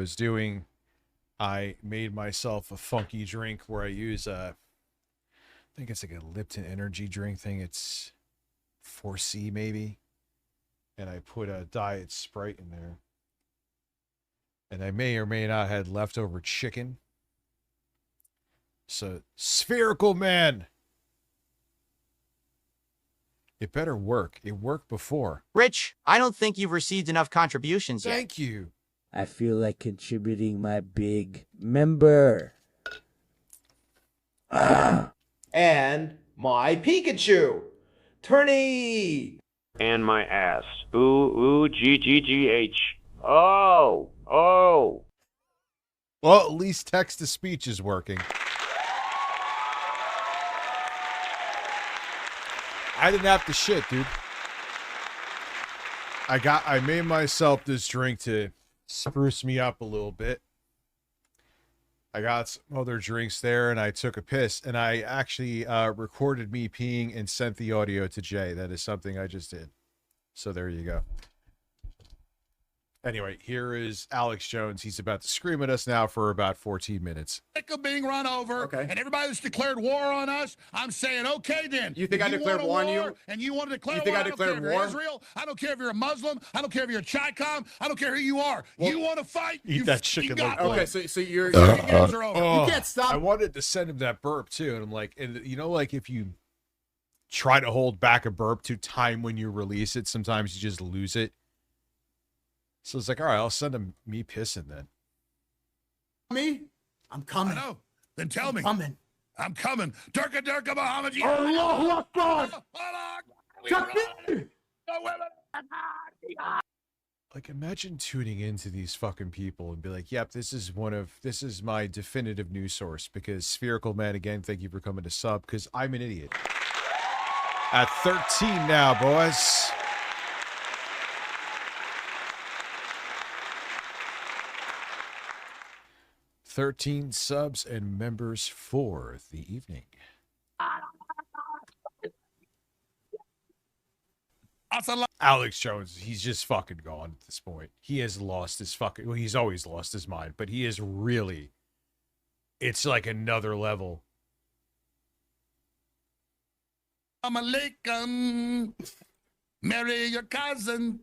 S2: was doing, I made myself a funky drink where I use I think it's like a Lipton energy drink thing. It's 4C maybe. And I put a Diet Sprite in there. And I may or may not have had leftover chicken. So, Spherical Man. It better work. It worked before.
S5: Rich, I don't think you've received enough contributions yet.
S2: Thank you.
S8: I feel like contributing my big member.
S11: And my Pikachu. Tourney.
S3: And my ass. Ooh, G-G-G-H. Oh.
S2: Well, at least text-to-speech is working. I didn't have to shit, dude. I made myself this drink to spruce me up a little bit. I got some other drinks there, and I took a piss, and I actually recorded me peeing and sent the audio to Jay. That is something I just did. So there you go. Anyway, here is Alex Jones. He's about to scream at us now for about 14 minutes.
S23: Sick of being run over, and everybody that's declared war on us, I'm saying, okay then.
S24: You think I declared war on you?
S23: And you want to declare
S24: You think
S23: war?
S24: I declared
S23: don't care
S24: war?
S23: if you're Israel. I don't care if you're a Muslim. I don't care if you're a Chicom. I don't care who you are.
S24: Well,
S23: you want to fight?
S2: Eat that chicken leg.
S24: Okay, so you're
S23: games are over.
S2: Oh,
S24: you can't stop.
S2: I wanted to send him that burp too, and I'm like, and you know, like if you try to hold back a burp to time when you release it, sometimes you just lose it. So it's like, all right, I'll send him me pissing then.
S24: Me? I'm coming.
S23: I know. Then tell me.
S24: Coming.
S23: I'm coming. Durka Muhammad.
S24: Allahu Akbar.
S2: Like, imagine tuning into these fucking people and be like, yep, this is my definitive news source, because Spherical Man, again, thank you for coming to sub, because I'm an idiot. At 13 now, boys. $13 subs and members for the evening. Alex Jones, he's just fucking gone at this point. He has lost his fucking... Well, he's always lost his mind, but he is really... It's like another level.
S23: Alaikum. Marry your cousin.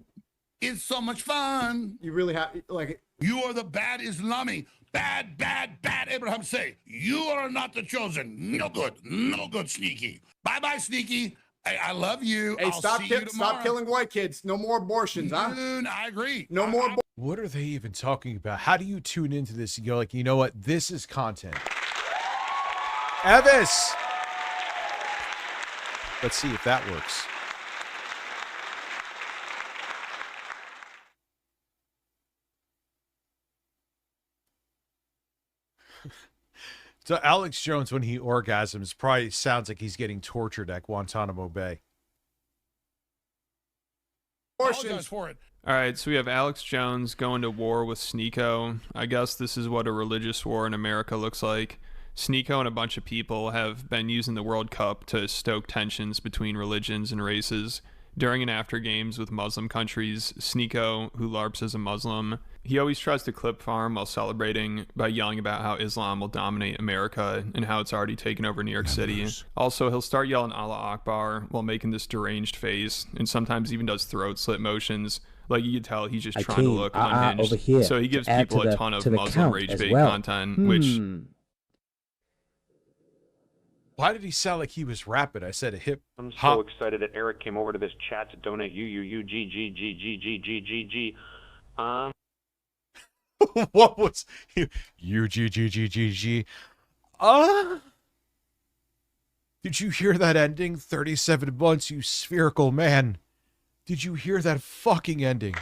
S23: It's so much fun.
S24: You really have... like.
S23: You are the bad Islami. Bad Abraham say. You are not the chosen. No good, Sneaky. Bye, Sneaky. I love you.
S24: Hey,
S23: I'll
S24: stop
S23: see you tomorrow.
S24: killing white kids. No more abortions, huh?
S23: I agree.
S24: No more.
S2: What are they even talking about? How do you tune into this? You're like, you know what? This is content. Evis! Let's see if that works. So Alex Jones, when he orgasms, probably sounds like he's getting tortured at Guantanamo Bay.
S23: Apologize for it.
S25: All right, so we have Alex Jones going to war with Sneeko. I guess this is what a religious war in America looks like. Sneeko and a bunch of people have been using the World Cup to stoke tensions between religions and races. During and after games with Muslim countries, Sneeko, who LARPs as a Muslim, he always tries to clip farm while celebrating by yelling about how Islam will dominate America and how it's already taken over New York City. Also, he'll start yelling Allah Akbar while making this deranged face, and sometimes even does throat slit motions. Like, you can tell he's just trying to look unhinged.
S8: over here
S25: So he gives
S8: to add
S25: people
S8: to
S25: a
S8: the-
S25: ton of
S8: to the
S25: Muslim
S8: count
S25: rage
S8: as
S25: bait
S8: well.
S25: content, which...
S2: Why did he sound like he was rapping? I said a hip
S3: I'm so
S2: hop.
S3: excited that Eric came over to this chat to donate UGGGGGGG.
S2: What was UGGGGG? Did you hear that ending? 37 months, you Spherical Man. Did you hear that fucking ending?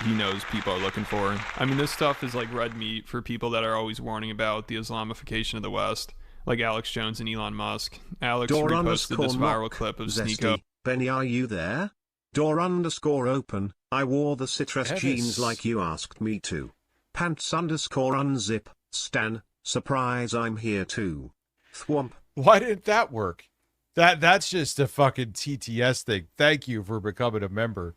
S25: He knows people are looking for. I mean, this stuff is like red meat for people that are always warning about the Islamification of the West, like Alex Jones and Elon Musk. Alex reposted this viral clip of Sneeko.
S26: Benny, are you there? Door_open. I wore the citrus
S2: Evis.
S26: jeans like you asked me to. Pants_unzip. Stan. Surprise, I'm here too. Thwomp.
S2: Why didn't that work? That's just a fucking TTS thing. Thank you for becoming a member.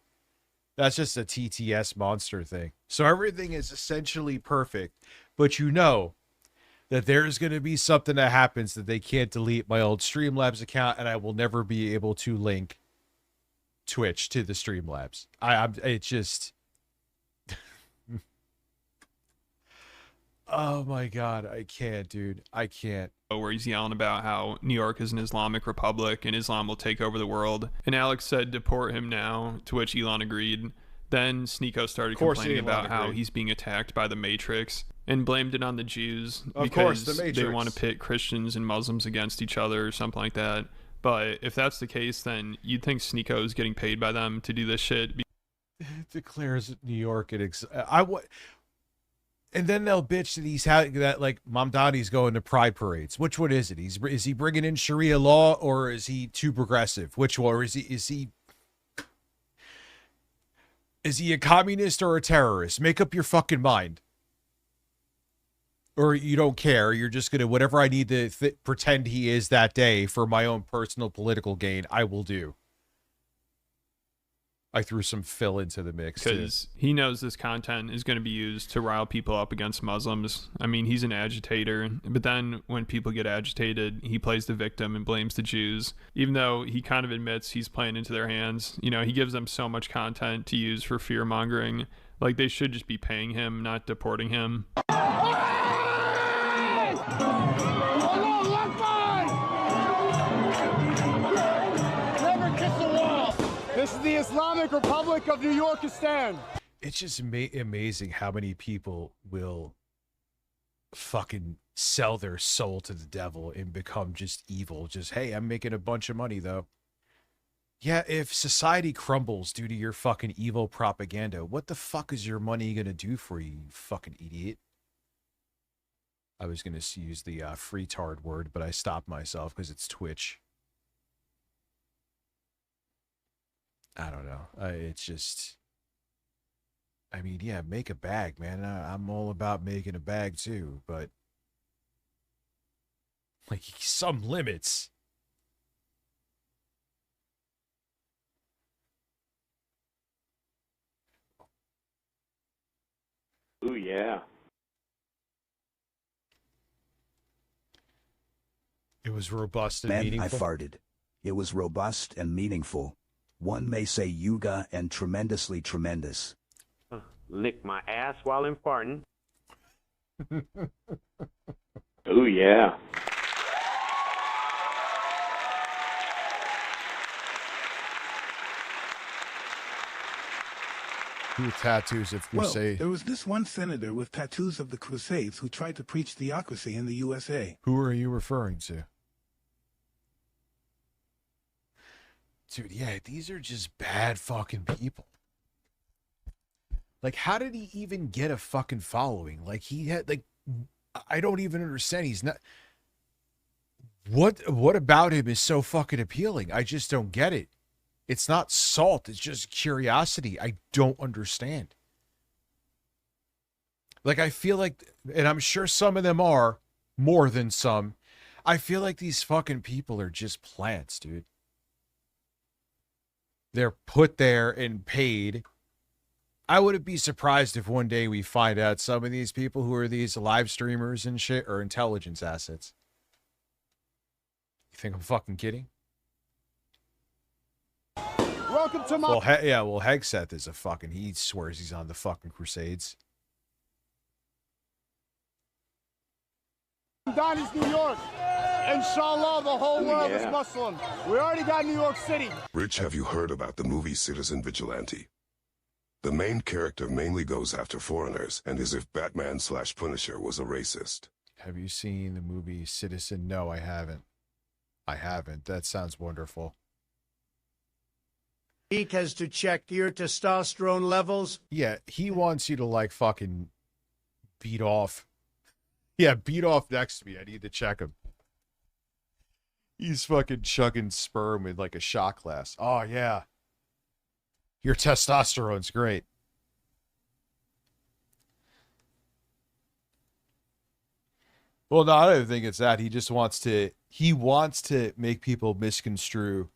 S2: That's just a TTS monster thing. So everything is essentially perfect, but you know that there's going to be something that happens that they can't delete my old Streamlabs account, and I will never be able to link Twitch to the Streamlabs. It's just, oh my God, I can't, dude. I can't.
S25: Where he's yelling about how New York is an Islamic republic and Islam will take over the world. And Alex said deport him now, to which Elon agreed. Then Sneeko started complaining about how he's being attacked by the Matrix and blamed it on the Jews because they want to pit Christians and Muslims against each other or something like that. But if that's the case, then you'd think Sneeko is getting paid by them to do this shit.
S2: Declares New York and then they'll bitch that he's having that, like, Mamdani's going to pride parades. Which one is it? Is he bringing in Sharia law, or is he too progressive? Which one? Or is he a communist or a terrorist? Make up your fucking mind. Or you don't care. You're just going to, whatever I need to pretend he is that day for my own personal political gain, I will do. I threw some fill into the mix
S25: because he knows this content is going to be used to rile people up against Muslims. I mean, he's an agitator, but then when people get agitated, he plays the victim and blames the Jews, even though he kind of admits he's playing into their hands. You know, he gives them so much content to use for fear mongering. Like, they should just be paying him, not deporting him.
S24: This is the Islamic Republic of New Yorkistan.
S2: It's just amazing how many people will fucking sell their soul to the devil and become just evil. Just, hey, I'm making a bunch of money, though. Yeah, if society crumbles due to your fucking evil propaganda, what the fuck is your money going to do for you, you fucking idiot? I was going to use the freetard word, but I stopped myself because it's Twitch. I don't know. It's just, I mean, yeah, make a bag, man. I'm all about making a bag too, but like some limits.
S3: Ooh, yeah.
S2: It was robust and
S12: Man,
S2: meaningful.
S12: I farted. It was robust and meaningful. One may say yuga and tremendously tremendous.
S3: Lick my ass while I'm farting. Ooh, yeah.
S2: Who tattoos of Crusade?
S4: There was this one senator with tattoos of the Crusades who tried to preach theocracy in the USA.
S2: Who are you referring to? Dude, yeah, these are just bad fucking people. Like, how did he even get a fucking following? Like, he had, like, I don't even understand. He's not... What about him is so fucking appealing? I just don't get it. It's not salt. It's just curiosity. I don't understand. Like, I feel like, and I'm sure some of them are, more than some, I feel like these fucking people are just plants, dude. They're put there and paid. I wouldn't be surprised if one day we find out some of these people who are these live streamers and shit are intelligence assets. You think I'm fucking kidding?
S24: Welcome to my...
S2: Well, Hegseth is a fucking... He swears he's on the fucking Crusades.
S24: Donnie's New York. Inshallah, the whole world is Muslim. We already got New York City.
S13: Rich, have you heard about the movie Citizen Vigilante? The main character mainly goes after foreigners and is if Batman/Punisher was a racist.
S2: Have you seen the movie Citizen? No, I haven't. I haven't. That sounds wonderful.
S9: Pete has to check your testosterone levels.
S2: Yeah, he wants you to, like, fucking beat off. Yeah, beat off next to me. I need to check him. He's fucking chugging sperm with, like, a shot glass. Oh, yeah. Your testosterone's great. Well, no, I don't think it's that. He just wants to He wants to make people misconstrue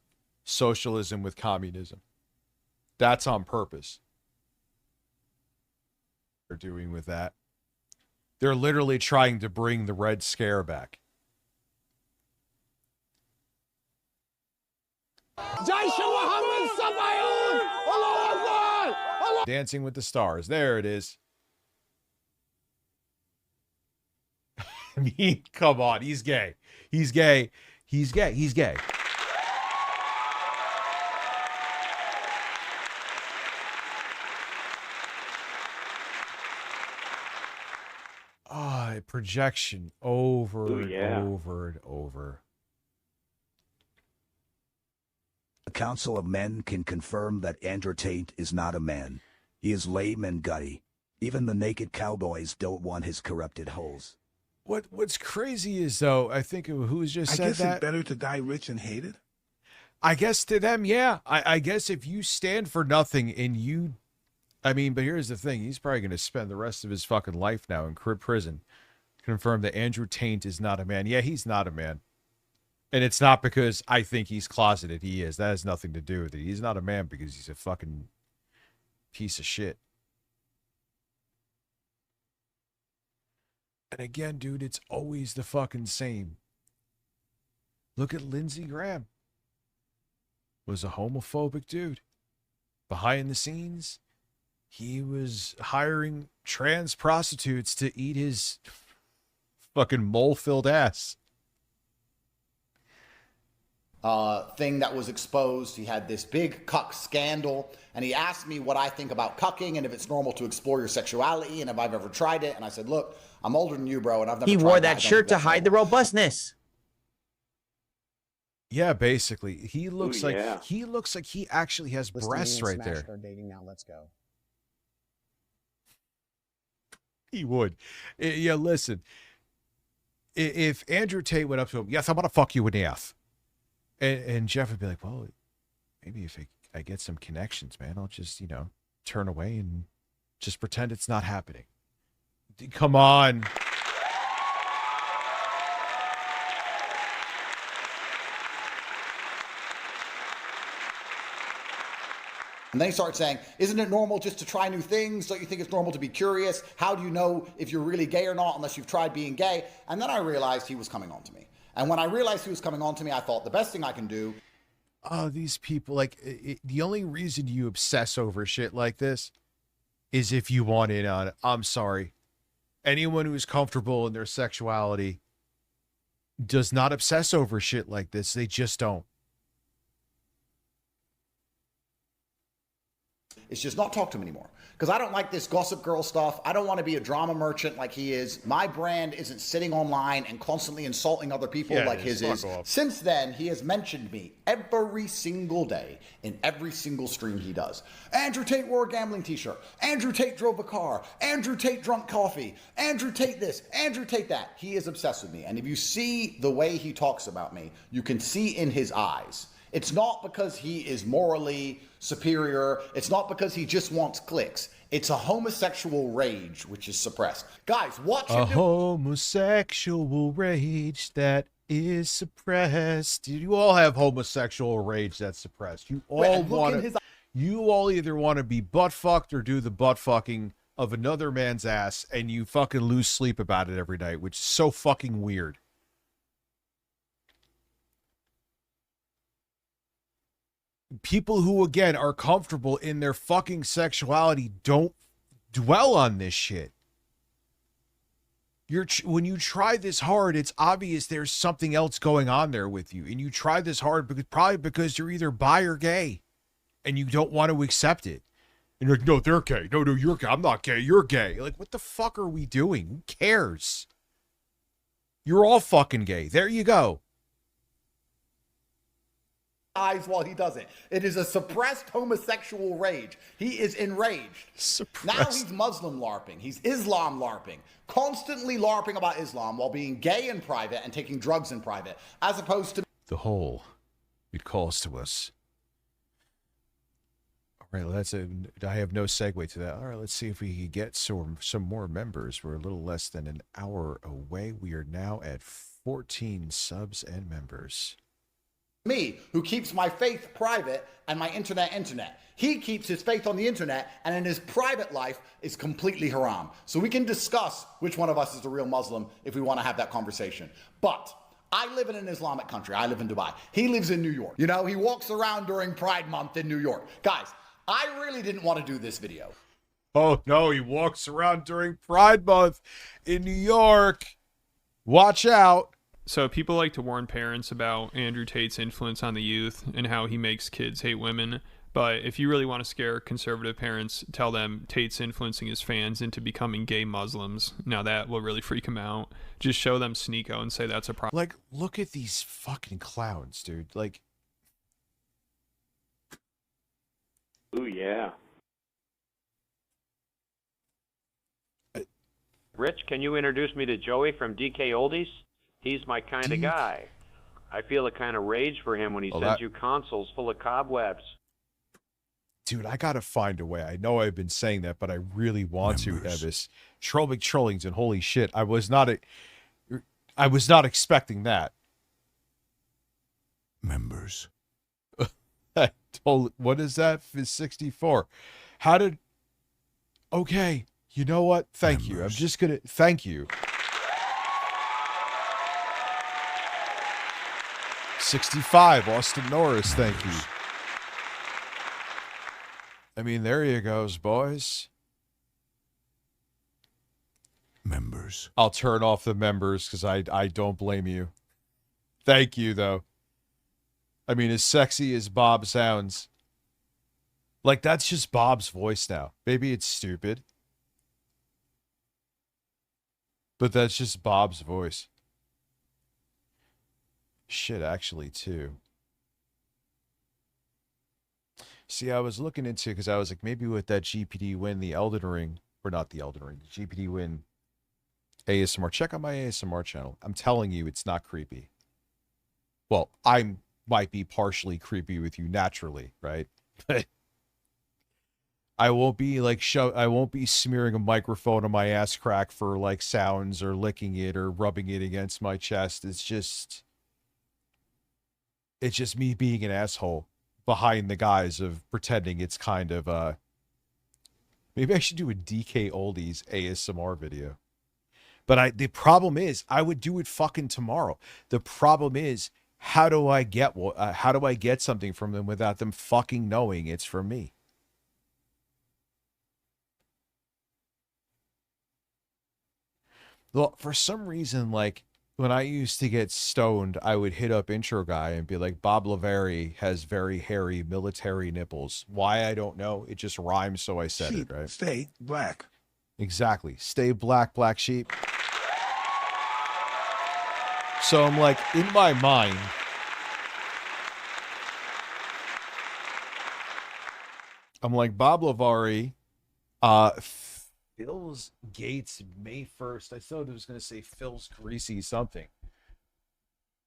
S2: socialism with communism. That's on purpose. They're doing with that. They're literally trying to bring the Red Scare back. Dancing with the Stars. There it is. I mean, come on. He's gay. He's gay. He's gay. He's gay. Projection over and over and over.
S12: The Council of Men can confirm that Andrew Tate is not a man. He is lame and gutty. Even the naked cowboys don't want his corrupted holes.
S2: What's crazy is, though, I think who's just said
S4: I guess
S2: that.
S4: it's better to die rich and hated.
S2: I guess to them, yeah. I guess if you stand for nothing and you, I mean, but here's the thing. He's probably going to spend the rest of his fucking life now in prison. Confirm that Andrew Tate is not a man. Yeah, he's not a man. And it's not because I think he's closeted. He is. That has nothing to do with it. He's not a man because he's a fucking piece of shit. And again, dude, it's always the fucking same. Look at Lindsey Graham. Was a homophobic dude. Behind the scenes, he was hiring trans prostitutes to eat his fucking mole-filled ass.
S1: Thing that was exposed. He had this big cuck scandal, and he asked me what I think about cucking and if it's normal to explore your sexuality and if I've ever tried it. And I said, look, I'm older than you, bro, and I've never
S5: He
S1: tried
S5: wore
S1: that.
S5: that shirt to hide the robustness.
S2: Yeah, basically. He looks
S1: Ooh,
S2: like
S1: yeah.
S2: he actually has breasts right there.
S14: Dating now. Let's go.
S2: He would. Yeah, listen. If Andrew Tate went up to him, yes, I want to fuck you in the ass. And Jeff would be like, well, maybe if I get some connections, man, I'll just, turn away and just pretend it's not happening. Come on.
S1: And then he started saying, isn't it normal just to try new things? Don't you think it's normal to be curious? How do you know if you're really gay or not unless you've tried being gay? And then I realized he was coming on to me. And when I realized he was coming on to me, I thought the best thing I can do.
S2: Oh, these people, the only reason you obsess over shit like this is if you want in on it. I'm sorry. Anyone who's comfortable in their sexuality does not obsess over shit like this. They just don't.
S1: It's just not talk to him anymore. Because I don't like this Gossip Girl stuff. I don't want to be a drama merchant like he is. My brand isn't sitting online and constantly insulting other people like his is. Since then, he has mentioned me every single day in every single stream he does. Andrew Tate wore a gambling t-shirt. Andrew Tate drove a car. Andrew Tate drunk coffee. Andrew Tate this. Andrew Tate that. He is obsessed with me. And if you see the way he talks about me, you can see in his eyes. It's not because he is morally superior. It's not because he just wants clicks. It's a homosexual rage which is suppressed. Guys, watch it.
S2: A homosexual rage that is suppressed. You all have homosexual rage that's suppressed. You all want to. You all either want to be butt fucked or do the butt fucking of another man's ass, and you fucking lose sleep about it every night, which is so fucking weird. People who, again, are comfortable in their fucking sexuality don't dwell on this shit. When you try this hard, it's obvious there's something else going on there with you. And you try this hard probably because you're either bi or gay and you don't want to accept it. And you're like, no, they're gay. No, you're gay. I'm not gay. You're gay. Like, what the fuck are we doing? Who cares? You're all fucking gay. There you go.
S1: Eyes while he does it. It is a suppressed homosexual rage. He is enraged.
S2: Suppressed.
S1: Now he's Muslim LARPing. He's Islam LARPing. Constantly LARPing about Islam while being gay in private and taking drugs in private, as opposed to
S2: the whole. It calls to us. All right, I have no segue to that. All right, let's see if we can get some more members. We're a little less than an hour away. We are now at 14 subs and members.
S1: Me, who keeps my faith private and my internet. He keeps his faith on the internet, and in his private life is completely haram. So we can discuss which one of us is the real Muslim if we want to have that conversation. But I live in an Islamic country. I live in Dubai. He lives in New York. You know, he walks around during Pride Month in New York. Guys, I really didn't want to do this video.
S2: Oh, no, he walks around during Pride Month in New York. Watch out.
S25: So people like to warn parents about Andrew Tate's influence on the youth and how he makes kids hate women. But if you really want to scare conservative parents, tell them Tate's influencing his fans into becoming gay Muslims. Now that will really freak them out. Just show them Sneako and say that's a problem.
S2: Like, look at these fucking clowns, dude. Like,
S3: Ooh, yeah. Rich, can you introduce me to Joey from DK Oldies? He's my kind of guy. I feel a kind of rage for him when he sends you consoles full of cobwebs.
S2: Dude, I gotta find a way. I know I've been saying that, but I really want to, Evis. Trollbig Trollington, holy shit. I was not expecting that.
S14: Members.
S2: What is that? 64. How did... Okay, you know what? Thank you. I'm just gonna... Thank you. 65, Austin Norris, thank you. I mean, there you goes, boys.
S14: Members.
S2: I'll turn off the members because I don't blame you. Thank you, though. I mean, as sexy as Bob sounds, like, that's just Bob's voice now. Maybe it's stupid, but that's just Bob's voice. Shit, actually, too. See, I was looking into, because I was like, maybe with that GPD win, the Elden Ring, or not the Elden Ring, the GPD win ASMR. Check out my ASMR channel. I'm telling you, it's not creepy. Well, I might be partially creepy with you naturally, right? But I won't be like I won't be smearing a microphone on my ass crack for like sounds or licking it or rubbing it against my chest. It's just me being an asshole behind the guise of pretending it's kind of maybe I should do a DK Oldies ASMR video. But the problem is I would do it fucking tomorrow. The problem is how do I get something from them without them fucking knowing it's from me? Well, for some reason, like, when I used to get stoned, I would hit up Intro Guy and be like, Bob Lavari has very hairy military nipples. Why, I don't know. It just rhymes, so I said
S4: Sheep,
S2: it, right?
S4: Stay black.
S2: Exactly. Stay black, black sheep. So I'm like, in my mind, I'm like, Bob Lavari, Phil's Gates May 1st. I thought it was going to say Phil's Greasy something.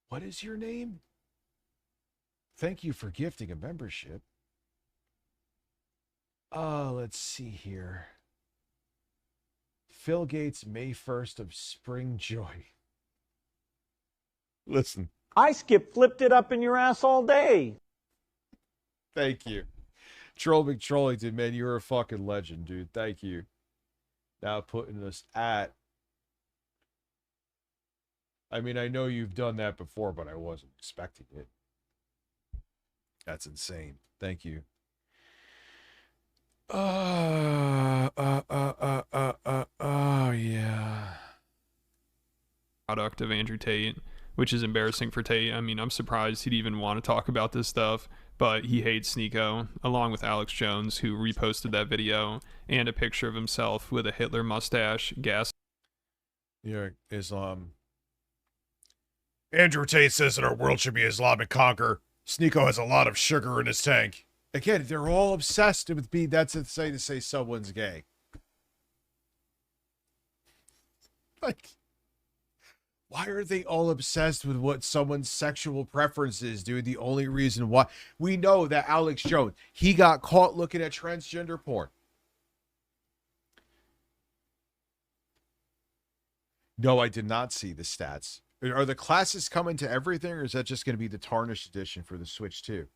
S2: What is your name? Thank you for gifting a membership. Let's see here. Phil Gates May 1st of Spring Joy. Listen.
S15: I flipped it up in your ass all day.
S2: Thank you. Trollbig Trollington, man, you're a fucking legend, dude. Thank you. Now putting us at... I mean, I know you've done that before, but I wasn't expecting it. That's insane. Thank you. Oh, yeah.
S25: Product of Andrew Tate, which is embarrassing for Tate. I mean, I'm surprised he'd even want to talk about this stuff, but he hates Sneako, along with Alex Jones, who reposted that video, and a picture of himself with a Hitler mustache, gas.
S2: Yeah, Islam. Andrew Tate says that our world should be Islamic conquer. Sneako has a lot of sugar in his tank. Again, they're all obsessed with being, that's insane to say someone's gay. Like, why are they all obsessed with what someone's sexual preference is, dude? The only reason why we know that Alex Jones, he got caught looking at transgender porn. No, I did not see the stats. Are the classes coming to everything, or is that just going to be the tarnished edition for the Switch 2?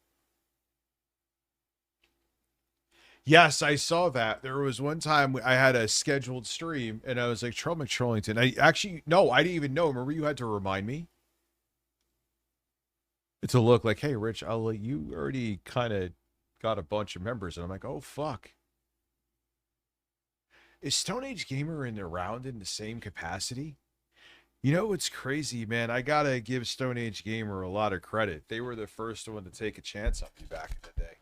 S2: Yes, I saw that. There was one time I had a scheduled stream, and I was like, Troll McTrollington. I didn't even know. Remember, you had to remind me to look like, hey, Rich, you already kind of got a bunch of members. And I'm like, oh, fuck. Is Stone Age Gamer around in the same capacity? You know what's crazy, man? I got to give Stone Age Gamer a lot of credit. They were the first one to take a chance on me back in the day.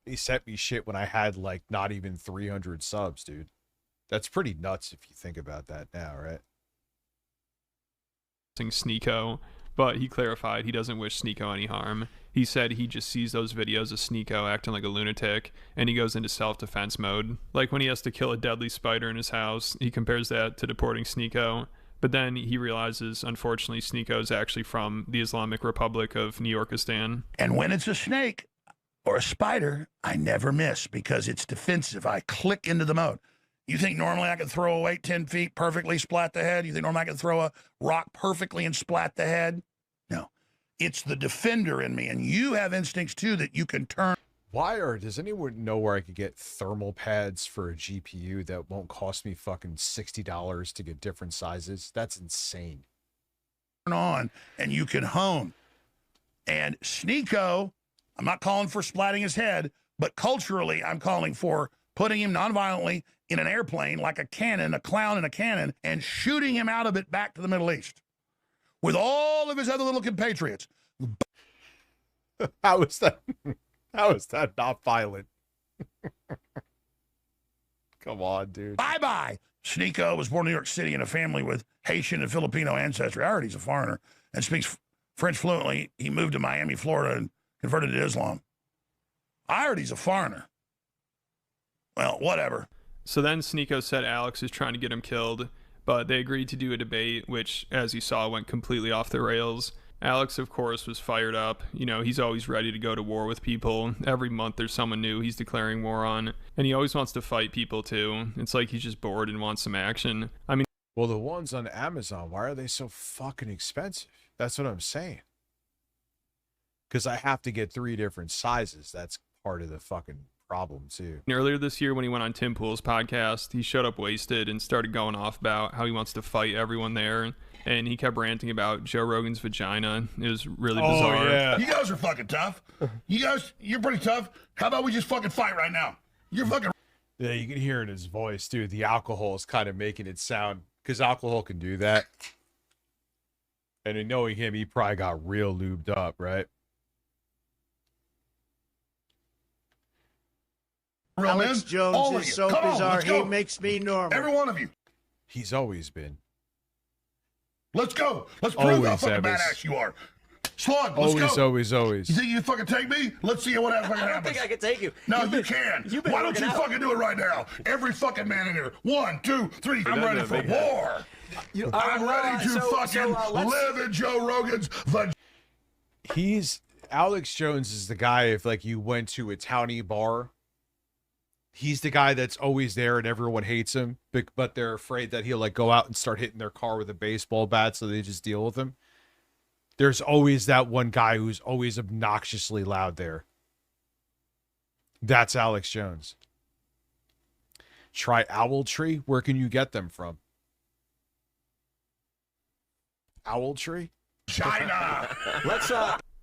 S2: He sent me shit when I had like not even 300 subs, dude. That's pretty nuts if you think about that now, right?
S25: Sneeko, but he clarified he doesn't wish Sneeko any harm. He said he just sees those videos of Sneeko acting like a lunatic, and he goes into self-defense mode. Like when he has to kill a deadly spider in his house, he compares that to deporting Sneeko. But then he realizes, unfortunately, Sneeko is actually from the Islamic Republic of New Yorkistan.
S24: And when it's a snake or a spider, I never miss because it's defensive. I click into the mode. You think normally I could throw a weight 10 feet, perfectly splat the head? You think normally I could throw a rock perfectly and splat the head? No. It's the defender in me, and you have instincts too that you can turn.
S2: Does anyone know where I could get thermal pads for a GPU that won't cost me fucking $60 to get different sizes? That's insane.
S24: On, and you can hone. And Sneeko, I'm not calling for splatting his head, but culturally, I'm calling for putting him nonviolently in an airplane like a cannon, a clown in a cannon, and shooting him out of it back to the Middle East with all of his other little compatriots.
S2: How is that? How is that not violent? Come on, dude.
S24: Bye-bye. Sneeko was born in New York City in a family with Haitian and Filipino ancestry. I heard he's a foreigner and speaks French fluently. He moved to Miami, Florida, and converted to Islam. I heard he's a foreigner. Well, whatever.
S25: So then Sneeko said Alex is trying to get him killed, but they agreed to do a debate, which, as you saw, went completely off the rails. Alex, of course, was fired up. You know, he's always ready to go to war with people. Every month there's someone new he's declaring war on, and he always wants to fight people, too. It's like he's just bored and wants some action. I mean...
S2: Well, the ones on Amazon, why are they so fucking expensive? That's what I'm saying. Because I have to get 3 different sizes. That's part of the fucking problem too.
S25: Earlier this year when he went on Tim Pool's podcast, he showed up wasted and started going off about how he wants to fight everyone there, and he kept ranting about Joe Rogan's vagina. It was really bizarre.
S24: Yeah. You guys are fucking tough. You're pretty tough. How about we just fucking fight right now? You're fucking...
S2: Yeah, you can hear in his voice, dude. The alcohol is kind of making it sound, because alcohol can do that. And in knowing him, he probably got real lubed up, right?
S9: Alex Jones is so bizarre, he makes me normal.
S24: Every one of you.
S2: He's always been.
S24: Let's go. Let's prove how fucking badass you are. Slug, let's go.
S2: Always.
S24: You think you can fucking take me? Let's see what fucking happens.
S5: I don't think I can take you.
S24: No, you can. Why don't you fucking do it right now? Every fucking man in here. 1, 2, 3. I'm ready for war. I'm ready to fucking live in Joe Rogan's vagina.
S2: Alex Jones is the guy if like you went to a townie bar. He's the guy that's always there and everyone hates him, but they're afraid that he'll like go out and start hitting their car with a baseball bat, so they just deal with him. There's always that one guy who's always obnoxiously loud there. That's Alex Jones. Try Owltree. Where can you get them from? Owltree?
S24: China!
S25: Let's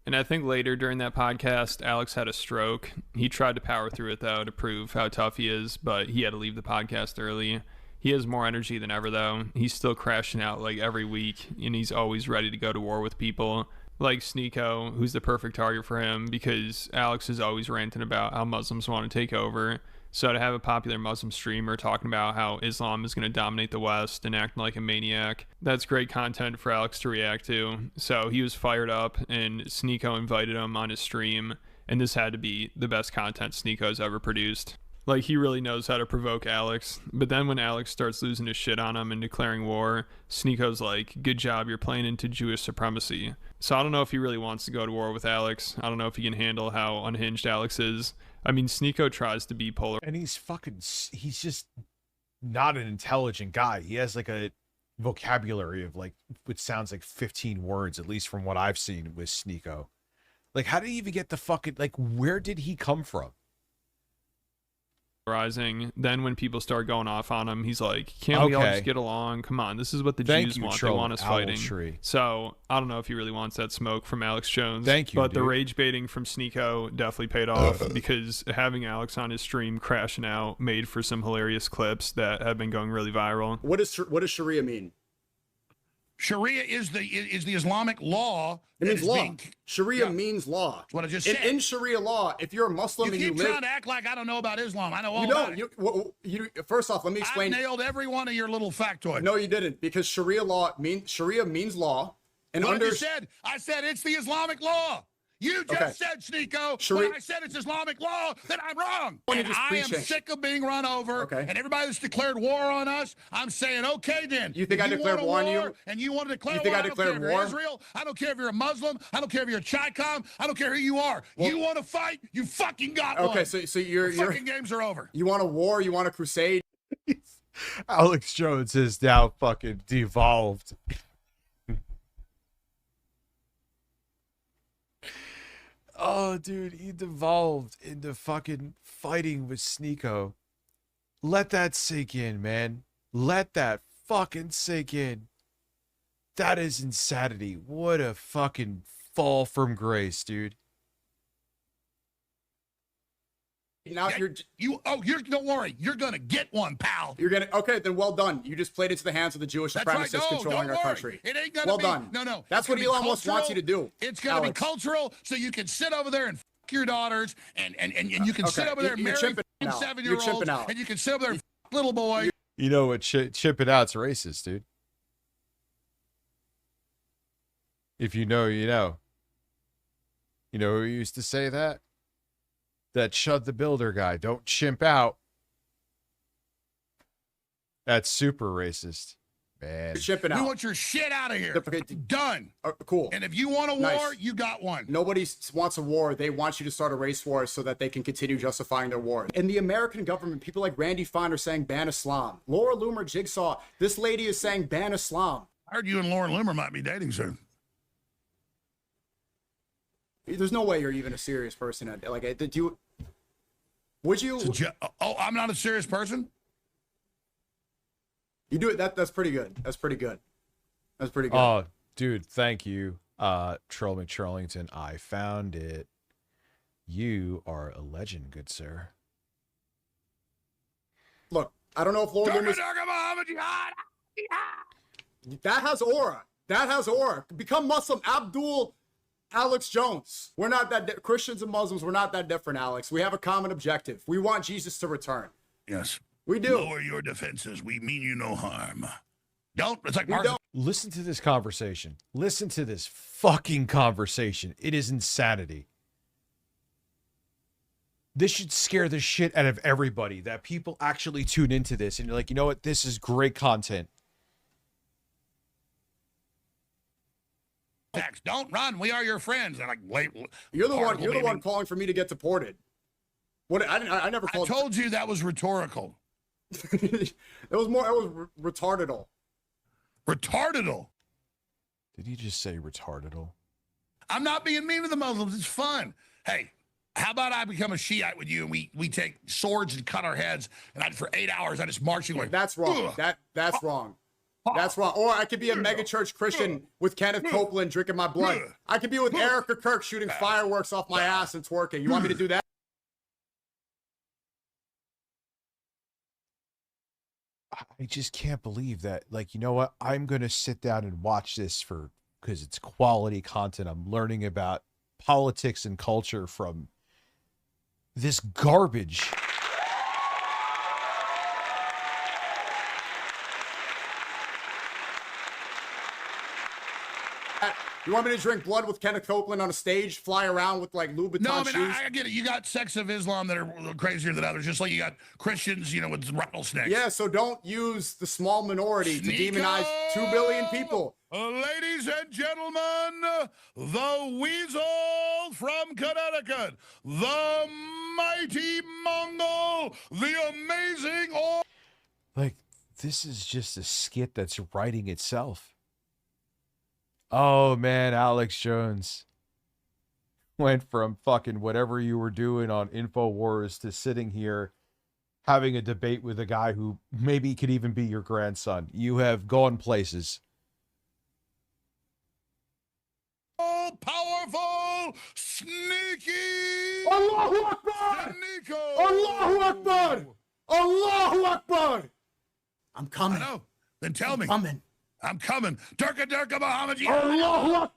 S25: And I think later during that podcast, Alex had a stroke. He tried to power through it, though, to prove how tough he is, but he had to leave the podcast early. He has more energy than ever, though. He's still crashing out like every week, and he's always ready to go to war with people. Like Sneeko, who's the perfect target for him, because Alex is always ranting about how Muslims want to take over. So to have a popular Muslim streamer talking about how Islam is going to dominate the West and acting like a maniac, that's great content for Alex to react to. So he was fired up, and Sneeko invited him on his stream, and this had to be the best content Sneeko's ever produced. Like, he really knows how to provoke Alex. But then when Alex starts losing his shit on him and declaring war, Sneeko's like, good job, you're playing into Jewish supremacy. So I don't know if he really wants to go to war with Alex. I don't know if he can handle how unhinged Alex is. I mean, Sneeko tries to be polar.
S2: And he's just not an intelligent guy. He has like a vocabulary of like what sounds like 15 words, at least from what I've seen with Sneeko. Like, how did he even get the fucking, like, where did he come from?
S25: Rising. Then when people start going off on him, he's like, can't we all just get along? Come on, this is what the Jews want. They want us fighting. So I don't know if he really wants that smoke from Alex Jones.
S2: Thank you,
S25: but the
S2: dude.
S25: Rage baiting from Sneeko definitely paid off because having Alex on his stream crashing out made for some hilarious clips that have been going really viral.
S7: What does Sharia mean?
S24: Sharia is the Islamic law.
S7: It means law. Sharia means law.
S24: That's what I just said.
S7: In Sharia law, if you're a Muslim and you
S24: keep
S7: live,
S24: trying to act like I don't know about Islam. I know all
S7: you
S24: about
S7: don't.
S24: it.
S7: First off, let me explain.
S24: I nailed every one of your little factoids.
S7: No, you didn't, because Sharia means law. And
S24: what I said it's the Islamic law. You just said, Sneeko, when I said it's Islamic law, then I'm wrong. And I am sick of being run over. And everybody that's declared war on us, I'm saying, okay, then.
S7: You think I declared war on you?
S24: And you want to declare
S7: you think
S24: war?
S7: I declared
S24: don't care
S7: war?
S24: If you're Israel. I don't care if you're a Muslim. I don't care if you're a Chi-Com. I don't care who you are. Well, you want to fight? You fucking got one.
S7: Okay, so your
S24: fucking games are over.
S7: You want a war? You want a crusade?
S2: Alex Jones is now fucking devolved. Oh, dude, he devolved into fucking fighting with Sneeko. Let that sink in, man. Let that fucking sink in. That is insanity. What a fucking fall from grace, dude.
S24: Now don't worry, you're gonna get one, pal.
S7: You're gonna then well done. You just played into the hands of the Jewish supremacists controlling our country.
S24: It ain't gonna
S7: well
S24: be.
S7: done.
S24: No.
S7: That's what Elon Musk wants you to do.
S24: It's gonna be cultural, so you can sit over there and fuck your daughters, and you can sit over there and marry 7-year-olds, and you can sit over there and fuck little boy.
S2: You know what? Chipping out's racist, dude. If you know, you know. You know who used to say that? That Chud the Builder guy. Don't chimp out. That's super racist, man.
S7: You're chipping out.
S24: We want your shit out of here. Done.
S7: Cool.
S24: And if you want a war, you got one.
S7: Nobody wants a war. They want you to start a race war so that they can continue justifying their war. In the American government, people like Randy Fine are saying ban Islam. Laura Loomer Jigsaw, this lady is saying ban Islam.
S24: I heard you and Lauren Loomer might be dating soon.
S7: There's no way you're even a serious person. Like, would you?
S24: I'm not a serious person.
S7: You do it. That's pretty good. That's pretty good. That's pretty good.
S2: Oh, dude, thank you, Troll McTrollington. I found it. You are a legend, good sir.
S7: Look, I don't know if Laura Loomer. That has aura. That has aura. Become Muslim, Abdul. Alex Jones. We're not that Christians and Muslims. We're not that different, Alex. We have a common objective. We want Jesus to return.
S24: Yes,
S7: we do.
S24: Lower your defenses. We mean you no harm. Don't. It's like
S2: Listen to this conversation. Listen to this fucking conversation. It is insanity. This should scare the shit out of everybody. That people actually tune into this and you're like, you know what? This is great content.
S24: Don't run. We are your friends. And like, wait,
S7: you're the one. You're the one calling for me to get deported. What? I never called.
S24: I told you that was rhetorical.
S7: It was more. It was retardedal.
S24: Retardedal.
S2: Did he just say retardedal?
S24: I'm not being mean to the Muslims. It's fun. Hey, how about I become a Shiite with you and we take swords and cut our heads and for 8 hours I just march you like.
S7: That's wrong. That's wrong. That's wrong. Or I could be a megachurch Christian with Kenneth Copeland drinking my blood. I could be with Erica Kirk shooting fireworks off my ass and twerking. You want me to do that?
S2: I just can't believe that. Like, you know what? I'm going to sit down and watch this because it's quality content. I'm learning about politics and culture from this garbage.
S7: You want me to drink blood with Kenneth Copeland on a stage, fly around with like Louboutin shoes?
S24: I get it. You got sects of Islam that are crazier than others, just like you got Christians, with rattlesnakes.
S7: Yeah, so don't use the small minority to demonize 2 billion people.
S24: Ladies and gentlemen, the weasel from Connecticut, the mighty Mongol, the amazing...
S2: Like, This is just a skit that's writing itself. Oh man, Alex Jones went from fucking whatever you were doing on InfoWars to sitting here having a debate with a guy who maybe could even be your grandson. You have gone places.
S23: Oh, powerful, sneaky.
S7: Allahu Akbar!
S23: Sneeko.
S7: Allahu Akbar! Allahu Akbar! I'm coming.
S23: I know. Then tell me.
S7: Coming.
S23: I'm coming. Durka Durka Muhammad.
S7: Allahu Akbar!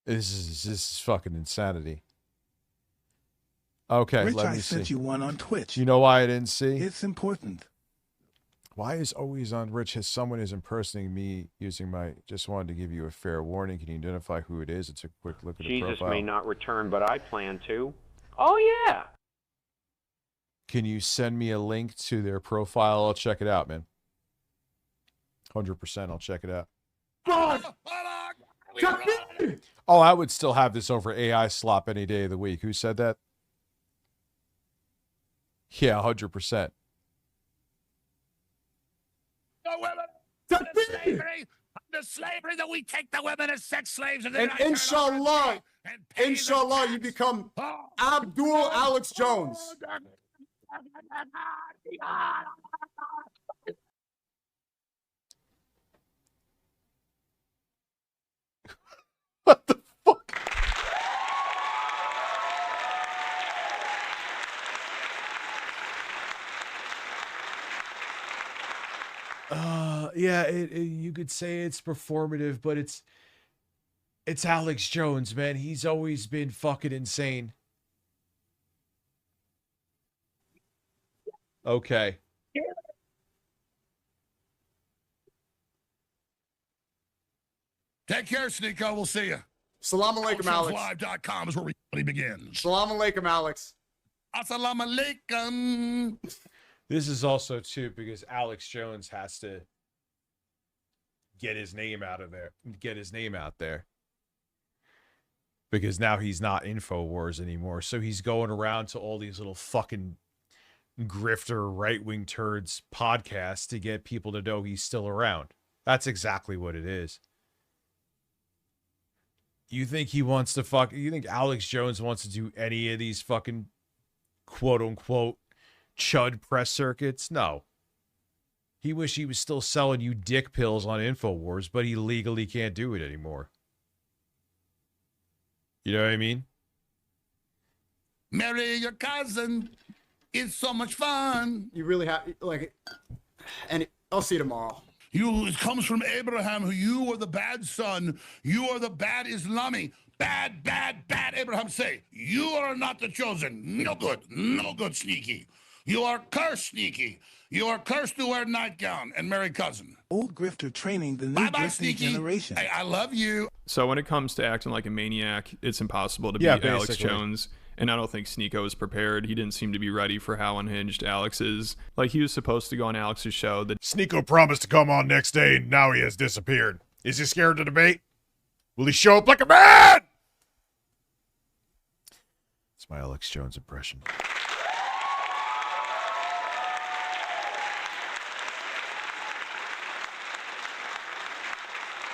S2: This is fucking insanity. Okay,
S4: Rich,
S2: let
S4: I
S2: me
S4: sent
S2: see.
S4: you one on Twitch.
S2: You know why I didn't see?
S4: It's important.
S2: Why is always on Rich? Has someone is impersonating me using my? Just wanted to give you a fair warning. Can you identify who it is? It's a quick look at the
S3: Jesus
S2: profile.
S3: may not return, but I plan to. Oh, yeah.
S2: Can you send me a link to their profile? I'll check it out, man. 100%. I'll check it out.
S7: God!
S2: Oh, I would still have this over AI slop any day of the week. Who said that? Yeah, 100%.
S23: The women. The slavery that we take the women as sex slaves.
S7: And inshallah, inshallah, you become Abdul Alex Jones.
S2: What the fuck? Yeah, you could say it's performative, but it's Alex Jones, man. He's always been fucking insane. Okay.
S23: Take care, Sneeko. We'll see you.
S7: Salam alaikum, Alex.
S23: Live.com is where reality begins.
S7: Salam alaikum, Alex.
S23: Assalamu alaikum.
S2: This is also too because Alex Jones has to get his name out of there, get his name out there. Because now he's not InfoWars anymore. So he's going around to all these little fucking grifter right-wing turds podcasts to get people to know he's still around. That's exactly what it is. You think he wants to you think Alex Jones wants to do any of these fucking quote-unquote chud press circuits? No. He wish he was still selling you dick pills on InfoWars, but he legally can't do it anymore. You know what I mean?
S23: Marry your cousin. It's so much fun.
S7: You really have, like, and I'll see you tomorrow.
S23: It comes from Abraham, who you are the bad son. You are the bad Islami. Bad, bad, bad. Abraham say, you are not the chosen. No good, Sneaky. You are cursed, Sneaky. You are cursed to wear nightgown and marry cousin.
S4: Old grifter training the new
S23: Bye-bye,
S4: grifting
S23: Sneaky.
S4: generation.
S23: I love you.
S25: So when it comes to acting like a maniac, it's impossible to beat Alex
S2: basically.
S25: Jones. And I don't think Sneeko was prepared. He didn't seem to be ready for how unhinged Alex is. Like, he was supposed to go on Alex's show.
S16: Sneeko promised to come on next day, and now he has disappeared. Is he scared to debate? Will he show up like a man?
S2: It's my Alex Jones impression.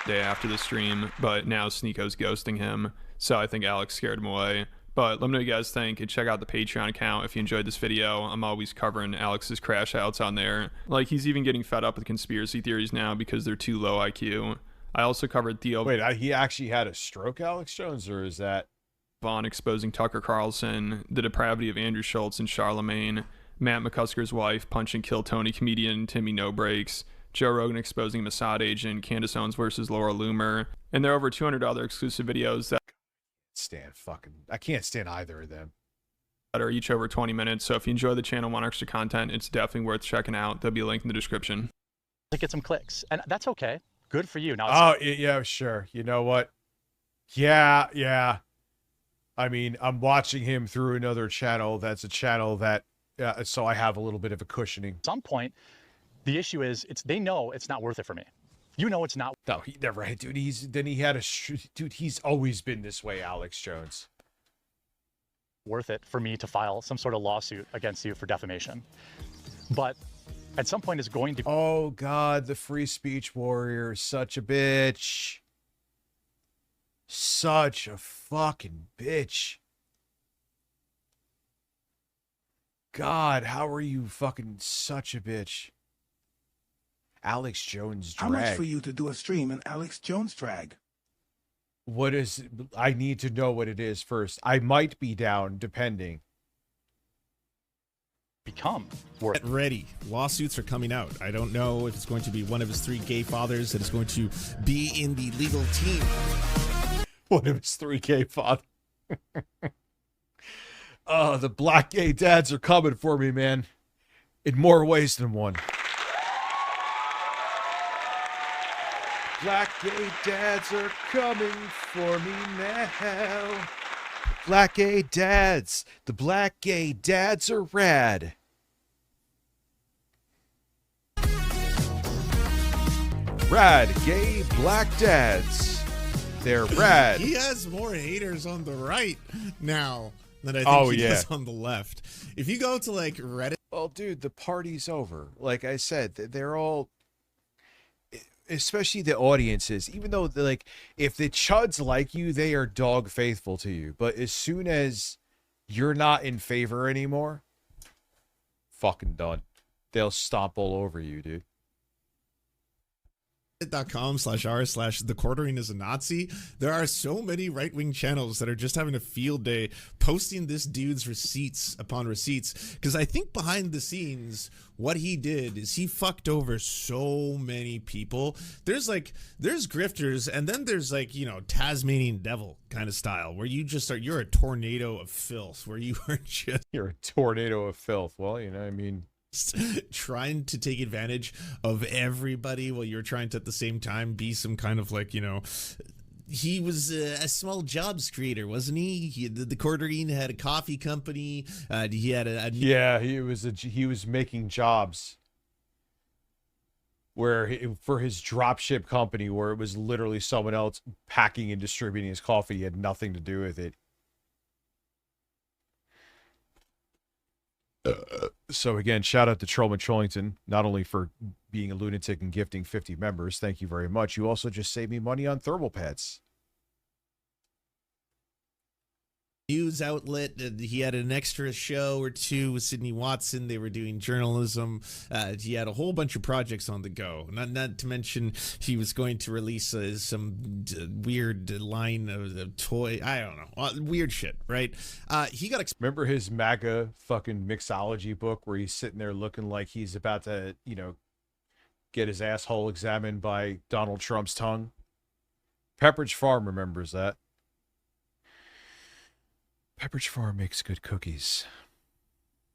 S25: Day after the stream, but now Sneeko's ghosting him. So I think Alex scared him away. But let me know what you guys think, and check out the Patreon account if you enjoyed this video. I'm always covering Alex's crash outs on there. Like, he's even getting fed up with conspiracy theories now because they're too low IQ. I also covered Theo.
S2: Wait, he actually had a stroke, Alex Jones, or is that
S25: Vaughn exposing Tucker Carlson, the depravity of Andrew Schultz and Charlemagne, Matt McCusker's wife punch and kill Tony comedian Timmy No Breaks, Joe Rogan exposing Mossad agent Candace Owens versus Laura Loomer, and there are over 200 other exclusive videos that
S2: I can't stand either of them.
S25: That are each over 20 minutes. So if you enjoy the channel, want extra content, it's definitely worth checking out. There'll be a link in the description.
S17: To get some clicks, and that's okay. Good for you. Now.
S2: Oh yeah, sure. You know what? Yeah. I mean, I'm watching him through another channel. That's a channel that, so I have a little bit of a cushioning.
S17: At some point, the issue is they know it's not worth it for me. You know it's not.
S2: No, he never had, dude. He's always been this way, Alex Jones.
S17: worth it for me to file some sort of lawsuit against you for defamation. But at some point, it's going to.
S2: Oh God, the free speech warrior is such a bitch. Such a fucking bitch. God, how are you fucking such a bitch? Alex Jones drag.
S4: How much for you to do a stream in Alex Jones drag?
S2: What is, I need to know what it is first. I might be down, depending.
S17: Become
S10: Get ready. Lawsuits are coming out. I don't know if it's going to be one of his 3 gay fathers that is going to be in the legal team.
S2: One of his 3 gay fathers. Oh, the black gay dads are coming for me, man. In more ways than one. Black gay dads are coming for me now. Black gay dads. The black gay dads are rad. Rad gay black dads. They're rad.
S10: He has more haters on the right now than I think he does on the left. If you go to like Reddit.
S2: Well, dude, the party's over. Like I said, they're all, especially the audiences, even though like if the chuds like you, they are dog faithful to you. But as soon as you're not in favor anymore, fucking done. They'll stomp all over you, dude.
S10: .com/r/the quartering is a Nazi. There are so many right-wing channels that are just having a field day posting this dude's receipts upon receipts, because I think behind the scenes what he did is he fucked over so many people. There's grifters, and then there's like, you know, Tasmanian devil kind of style where you just you're a tornado of filth, where you are just
S2: you're a tornado of filth. Well, you know, I mean,
S10: trying to take advantage of everybody while you're trying to at the same time be some kind of like, you know, he was a small jobs creator, wasn't he? The Quarterine had a coffee company. He had
S2: he was making jobs for his dropship company, where it was literally someone else packing and distributing his coffee. He had nothing to do with it. So again, shout out to Trollman Trollington, not only for being a lunatic and gifting 50 members. Thank you very much. You also just saved me money on thermal pads.
S10: News outlet. He had an extra show or two with Sydney Watson. They were doing journalism. He had a whole bunch of projects on the go. Not to mention he was going to release some weird line of toy. I don't know. Weird shit, right? He got.
S2: Remember his MAGA fucking mixology book where he's sitting there looking like he's about to, you know, get his asshole examined by Donald Trump's tongue? Pepperidge Farm remembers that. Pepperidge Farm makes good cookies.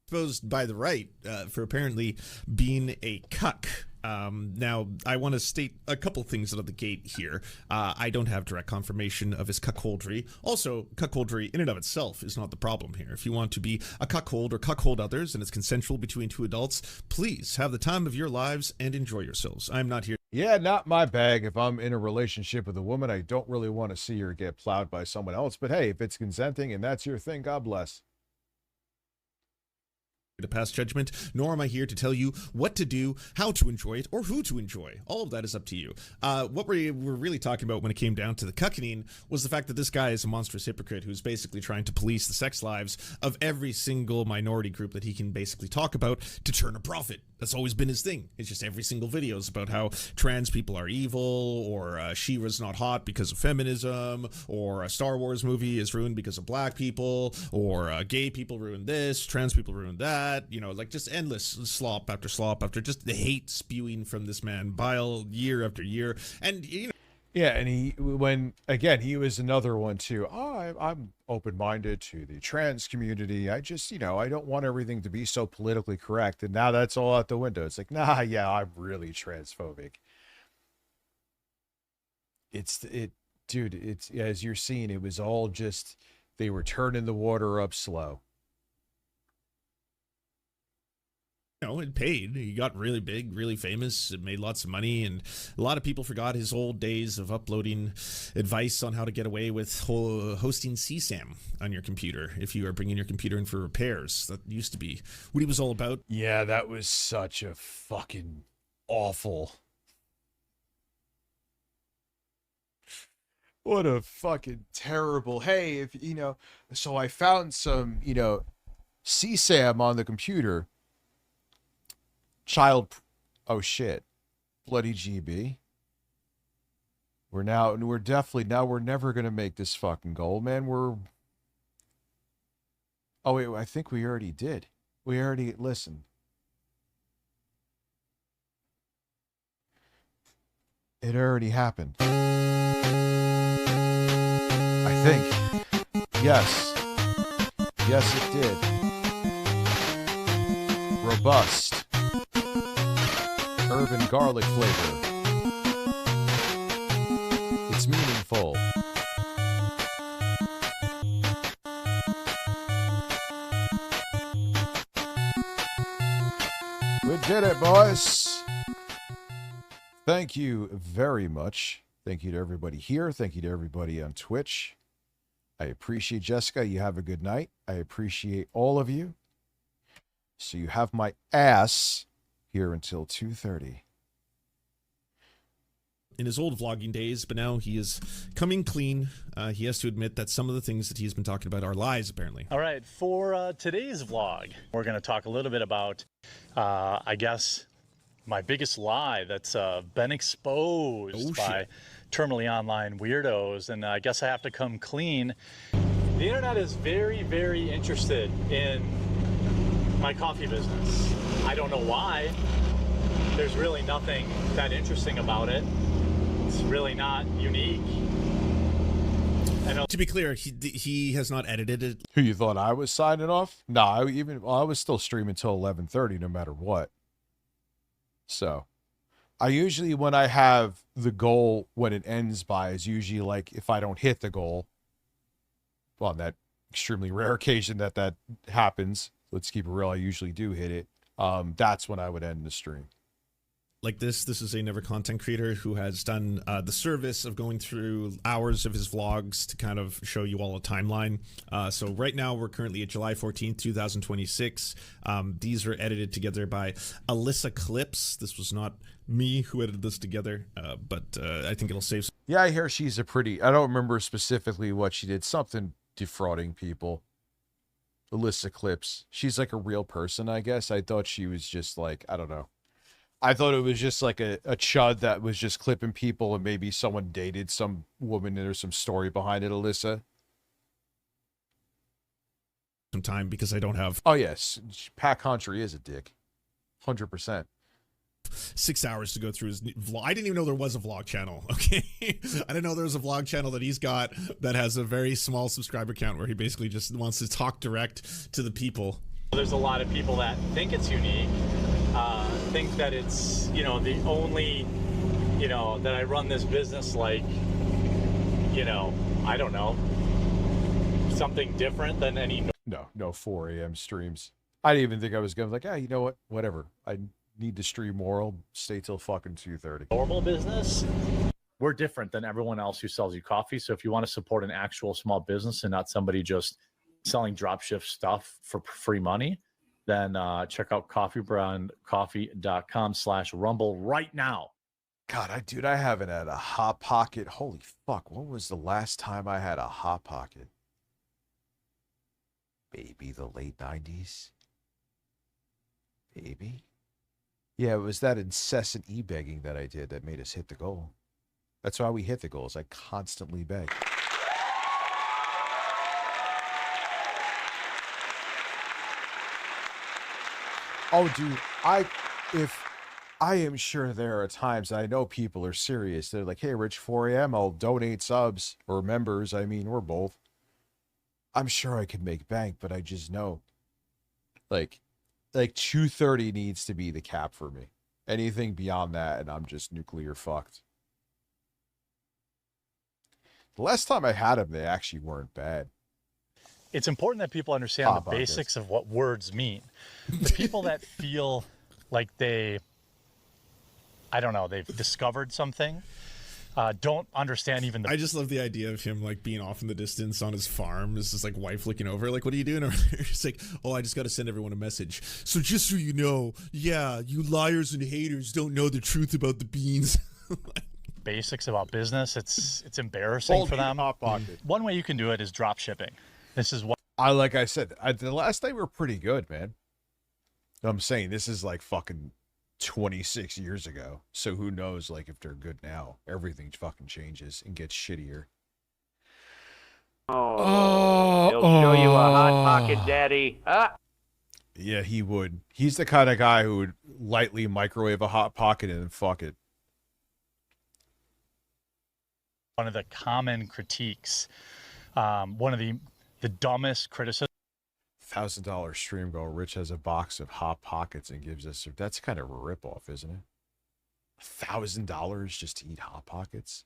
S10: Exposed by the right for apparently being a cuck. Now, I want to state a couple things out of the gate here. I don't have direct confirmation of his cuckoldry. Also, cuckoldry in and of itself is not the problem here. If you want to be a cuckold or cuckold others and it's consensual between 2 adults, please have the time of your lives and enjoy yourselves. I'm not here.
S2: Yeah, not my bag. If I'm in a relationship with a woman, I don't really want to see her get plowed by someone else. But hey, if it's consenting and that's your thing, God bless.
S10: To pass judgment, nor am I here to tell you what to do, how to enjoy it, or who to enjoy. All of that is up to you. What we were really talking about when it came down to the cuckening was the fact that this guy is a monstrous hypocrite who's basically trying to police the sex lives of every single minority group that he can basically talk about to turn a profit. That's always been his thing. It's just every single video is about how trans people are evil, or She-Ra's not hot because of feminism, or a Star Wars movie is ruined because of black people, or gay people ruined this, trans people ruined that. You know, like just endless slop after just the hate spewing from this man, bile year after year. And you know,
S2: yeah, and he was another one too. Oh, I'm open-minded to the trans community. I just, you know, I don't want everything to be so politically correct. And now that's all out the window. It's like, nah, yeah, I'm really transphobic. Dude, it's, as you're seeing, it was all just, they were turning the water up slow.
S10: it paid. He got really big, really famous, made lots of money, and a lot of people forgot his old days of uploading advice on how to get away with hosting CSAM on your computer if you are bringing your computer in for repairs. That used to be what he was all about.
S2: Yeah, that was such a fucking awful. What a fucking terrible. Hey, if you know, so I found some, CSAM on the computer. Oh shit. Bloody GB. We're never gonna make this fucking goal, man. Oh wait, I think we already did. Listen. It already happened. I think. Yes. Yes, it did. Robust. Urban garlic flavor. It's meaningful. We did it, boys. Thank you very much. Thank you to everybody here. Thank you to everybody on Twitch. I appreciate Jessica. You have a good night. I appreciate all of you. So you have my ass here until 2:30.
S10: In his old vlogging days, but now he is coming clean. He has to admit that some of the things that he's been talking about are lies, apparently.
S17: All right, for today's vlog, we're going to talk a little bit about, I guess, my biggest lie that's been exposed by terminally online weirdos, and I guess I have to come clean. The internet is very, very interested in my coffee business. I don't know why. There's really nothing that interesting about it. It's really not unique.
S10: To be clear, he has not edited it.
S2: Who, you thought I was signing off? No, I was still streaming till 11:30 no matter what. So I usually, when I have the goal, when it ends by, is usually like if I don't hit the goal, well, on that extremely rare occasion that happens, let's keep it real, I usually do hit it. That's when I would end the stream.
S10: Like this is another content creator who has done the service of going through hours of his vlogs to kind of show you all a timeline. So right now we're currently at July 14th, 2026. These are edited together by Alyssa Clips. This was not me who edited this together, but I think it'll save.
S2: Yeah, I hear she's I don't remember specifically what she did. Something defrauding people. Alyssa Clips. She's like a real person, I guess. I thought she was just like, I don't know. I thought it was just like a chud that was just clipping people and maybe someone dated some woman and there's some story behind it, Alyssa.
S10: Some time because I don't have.
S2: Oh, yes. Pat Country is a dick. 100%.
S10: 6 hours to go through his vlog. I didn't even know there was a vlog channel. Okay. I didn't know there was a vlog channel that he's got that has a very small subscriber count where he basically just wants to talk direct to the people.
S17: There's a lot of people that think it's unique, think that it's, the only, that I run this business like, I don't know, something different than any.
S2: No 4 a.m. streams. I didn't even think I was going to like, you know what? Whatever. I need to stream more. I'll stay till fucking 2:30.
S17: Normal business. We're different than everyone else who sells you coffee. So if you want to support an actual small business and not somebody just selling dropship stuff for free money, then check out coffeebrandcoffee.com/rumble right now.
S2: God, I haven't had a Hot Pocket. Holy fuck. When was the last time I had a Hot Pocket? Maybe the late 90s. Maybe. Yeah, it was that incessant e-begging that I did that made us hit the goal. That's why we hit the goals. I constantly beg. Oh, dude, I am sure there are times, I know people are serious. They're like, hey, Rich, 4 a.m., I'll donate subs or members. I mean, we're both. I'm sure I could make bank, but I just know. Like 2:30 needs to be the cap for me. Anything beyond that, and I'm just nuclear fucked. The last time I had them, they actually weren't bad.
S17: It's important that people understand the basics of what words mean. The people that feel like I don't know, they've discovered something. Don't understand even the.
S10: I just love the idea of him like being off in the distance on his farm. This is like wife looking over, like, what are you doing over there? It's like, oh, I just got to send everyone a message. So just so you know, yeah, you liars and haters don't know the truth about the beans.
S17: Basics about business. It's embarrassing for them.
S2: Hot Pocket.
S17: One way you can do it is drop shipping. This is what
S2: like I said, the last night were pretty good, man. I'm saying this is like fucking 26 years ago. So who knows, like, if they're good now. Everything fucking changes and gets shittier.
S3: He'll show you a hot pocket, daddy.
S2: Yeah, he would. He's the kind of guy who would lightly microwave a hot pocket and then fuck it.
S17: one of the common critiques, one of the dumbest criticisms.
S2: $1,000 stream goal. Rich has a box of Hot Pockets and gives us. That's kind of a ripoff, isn't it? $1,000 just to eat Hot Pockets.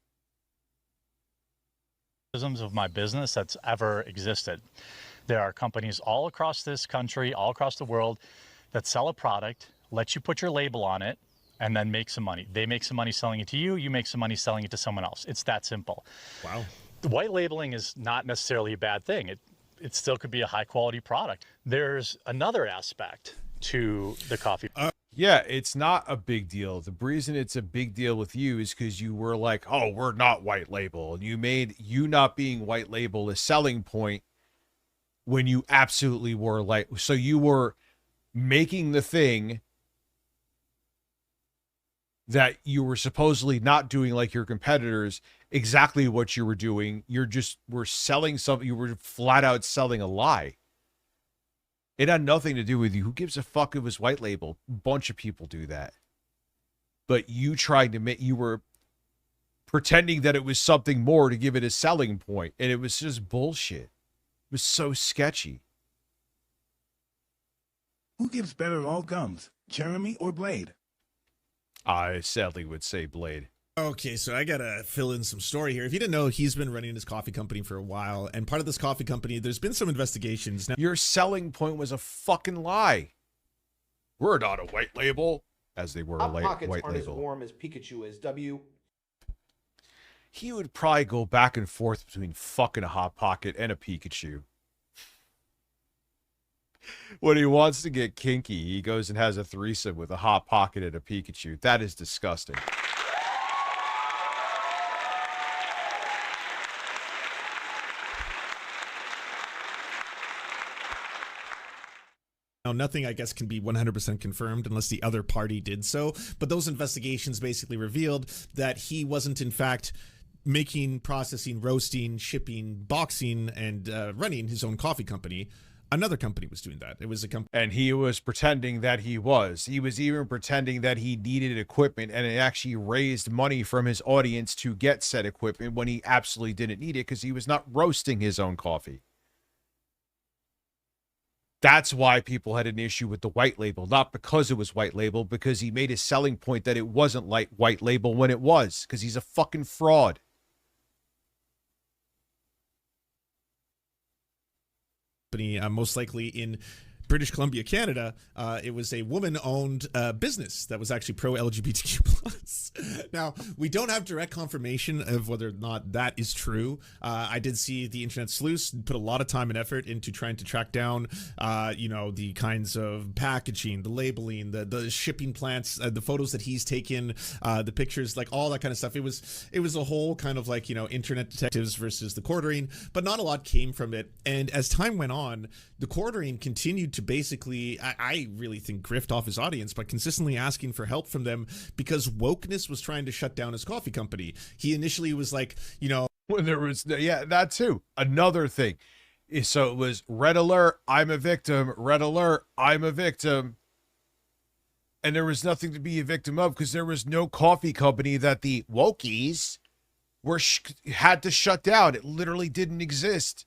S17: Of my business that's ever existed. There are companies all across this country, all across the world, that sell a product, let you put your label on it, and then make some money. They make some money selling it to you. You make some money selling it to someone else. It's that simple.
S10: Wow.
S17: White labeling is not necessarily a bad thing. It still could be a high quality product. There's another aspect to the coffee.
S2: Yeah, it's not a big deal. The reason it's a big deal with you is because you were like, oh, we're not white label. And you made you not being white label a selling point when you absolutely were like, so you were making the thing that you were supposedly not doing like your competitors exactly what you were doing. You're just were selling something. You were flat out selling a lie. It had nothing to do with you. Who gives a fuck if it was white label? A bunch of people do that. But you tried to make, you were pretending that it was something more to give it a selling point. And it was just bullshit. It was so sketchy.
S4: Who gives better all gums, Jeremy or Blade?
S2: I sadly would say Blade.
S10: Okay, so I gotta fill in some story here. If you didn't know, he's been running his coffee company for a while, and part of this coffee company, there's been some investigations. Now,
S2: your selling point was a fucking lie. We're not a white label, as they were
S11: Hot
S2: a white
S11: Pockets
S2: label.
S11: aren't as warm as Pikachu is. W.
S2: He would probably go back and forth between fucking a Hot Pocket and a Pikachu. When he wants to get kinky, he goes and has a threesome with a Hot Pocket and a Pikachu. That is disgusting.
S10: Now, nothing, I guess, can be 100% confirmed unless the other party did so. But those investigations basically revealed that he wasn't, in fact, making, processing, roasting, shipping, boxing, and running his own coffee company. Another company was doing that. It was a company.
S2: And he was pretending that he was. He was even pretending that he needed equipment, and it actually raised money from his audience to get said equipment when he absolutely didn't need it because he was not roasting his own coffee. That's why people had an issue with the white label, not because it was white label, because he made a selling point that it wasn't like white label when it was, because he's a fucking fraud.
S10: Most likely in British Columbia, Canada. It was a woman-owned business that was actually pro-LGBTQ+. Now, we don't have direct confirmation of whether or not that is true. I did see the internet sleuths put a lot of time and effort into trying to track down, the kinds of packaging, the labeling, the shipping plants, the photos that he's taken, the pictures, like all that kind of stuff. It was a whole kind of like, internet detectives versus the quartering, but not a lot came from it. And as time went on, the quartering continued to basically, I really think, grift off his audience by consistently asking for help from them because wokeness was trying to shut down his coffee company. He initially was like,
S2: when there was, yeah, that too. Another thing. So it was red alert, I'm a victim. Red alert, I'm a victim. And there was nothing to be a victim of because there was no coffee company that the wokies had to shut down. It literally didn't exist.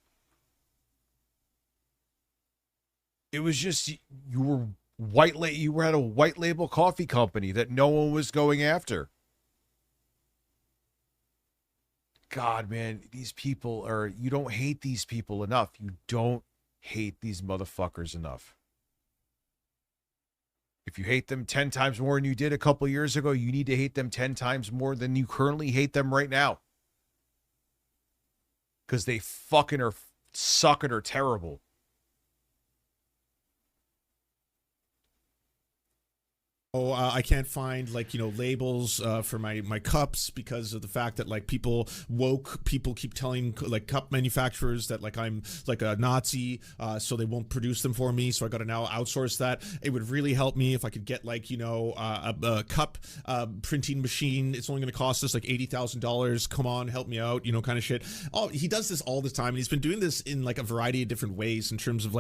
S2: It was just you had a white label coffee company that no one was going after. God, man, these people you don't hate these people enough. You don't hate these motherfuckers enough. If you hate them 10 times more than you did a couple years ago, you need to hate them 10 times more than you currently hate them right now. Because they fucking are sucking or terrible.
S10: Oh, I can't find labels for my cups because of the fact that people keep telling cup manufacturers that I'm a Nazi, so they won't produce them for me. So I got to now outsource that. It would really help me if I could get a cup printing machine. It's only going to cost us $80,000. Come on, help me out, kind of shit. Oh, he does this all the time, and he's been doing this in a variety of different ways in terms of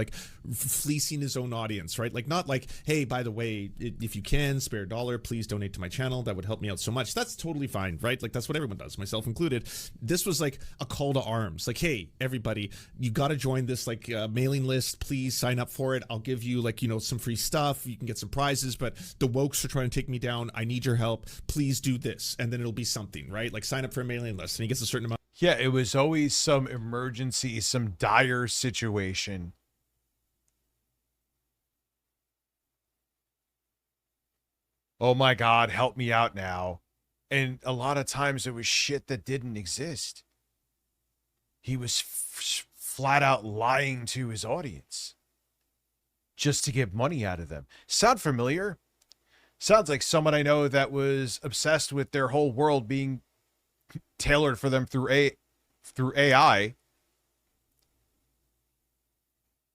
S10: fleecing his own audience, right? Not hey, by the way, if you can spare $1, please donate to my channel. That would help me out so much. That's totally fine, right? That's what everyone does, myself included. This was a call to arms. Hey, everybody, you got to join this mailing list. Please sign up for it. I'll give you some free stuff. You can get some prizes, but the wokes are trying to take me down. I need your help. Please do this, and then it'll be something, right? Sign up for a mailing list, and he gets a certain amount.
S2: Yeah, it was always some emergency, some dire situation. Oh my God, help me out now. And a lot of times it was shit that didn't exist. He was flat out lying to his audience just to get money out of them. Sound familiar? Sounds like someone I know that was obsessed with their whole world being tailored for them through AI.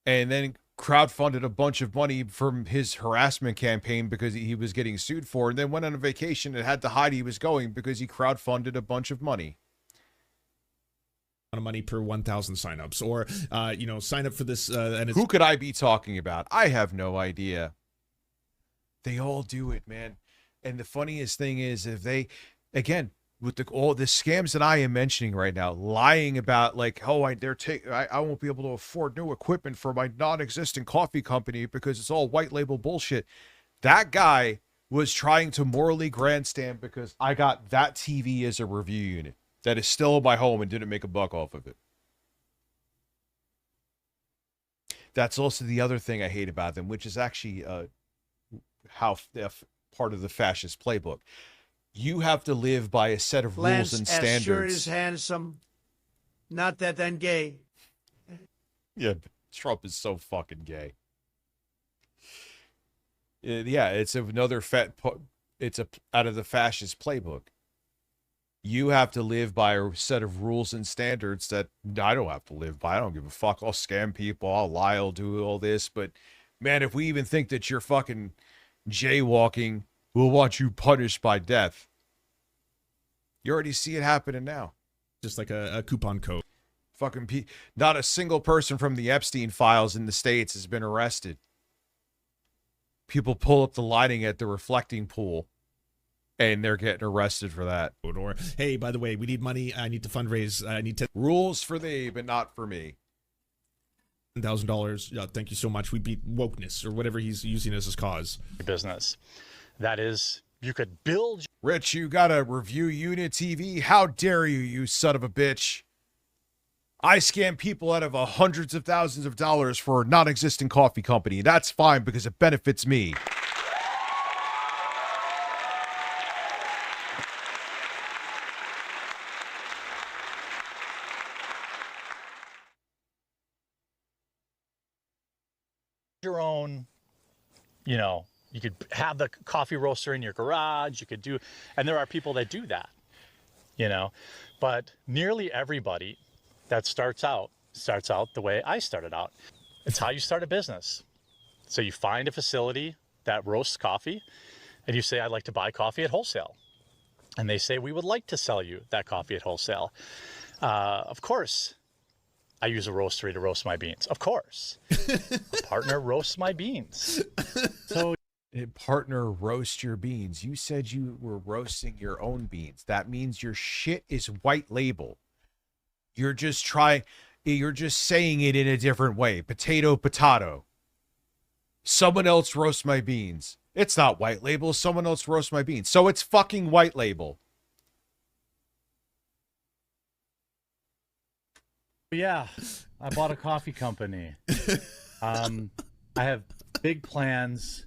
S2: And then crowdfunded a bunch of money from his harassment campaign because he was getting sued for, and then went on a vacation and had to hide he was going because he crowdfunded a bunch of money.
S10: Of money per 1,000 signups, or sign up for this. And
S2: who could I be talking about? I have no idea. They all do it, man. And the funniest thing is, if they, again, with all the scams that I am mentioning right now, lying about I won't be able to afford new equipment for my non-existent coffee company because it's all white label bullshit. That guy was trying to morally grandstand because I got that TV as a review unit that is still in my home and didn't make a buck off of it. That's also the other thing I hate about them, which is actually part of the fascist playbook. You have to live by a set of rules and standards.
S9: Sure is handsome. Not that then gay.
S2: Yeah, Trump is so fucking gay. Yeah, it's another it's out of the fascist playbook. You have to live by a set of rules and standards that I don't have to live by. I don't give a fuck. I'll scam people. I'll lie. I'll do all this. But man, if we even think that you're fucking jaywalking, we'll want you punished by death. You already see it happening now.
S10: Just like a coupon code.
S2: Fucking not a single person from the Epstein files in the States has been arrested. People pull up the lighting at the reflecting pool and they're getting arrested for that.
S10: Or, hey, by the way, we need money. I need to fundraise. I need to.
S2: Rules for thee, but not for me.
S10: $1,000. Thank you so much. We beat wokeness or whatever he's using as his cause.
S17: Business. That is, you could build.
S2: Rich, you got a review unit TV? How dare you, you son of a bitch. I scam people out of hundreds of thousands of dollars for a non-existent coffee company. That's fine because it benefits me.
S17: Your own, you could have the coffee roaster in your garage. You could do, and there are people that do that, but nearly everybody that starts out the way I started out. It's how you start a business. So you find a facility that roasts coffee and you say, I'd like to buy coffee at wholesale. And they say, we would like to sell you that coffee at wholesale. Of course, I use a roastery to roast my beans. Of course. A partner roasts my beans. So
S2: partner roast your beans. You said you were roasting your own beans. That means your shit is white label. You're just saying it in a different way. Potato. Someone else roasts my beans. It's not white label. Someone else roasts my beans. So it's fucking white label.
S6: Yeah, I bought a coffee company. I have big plans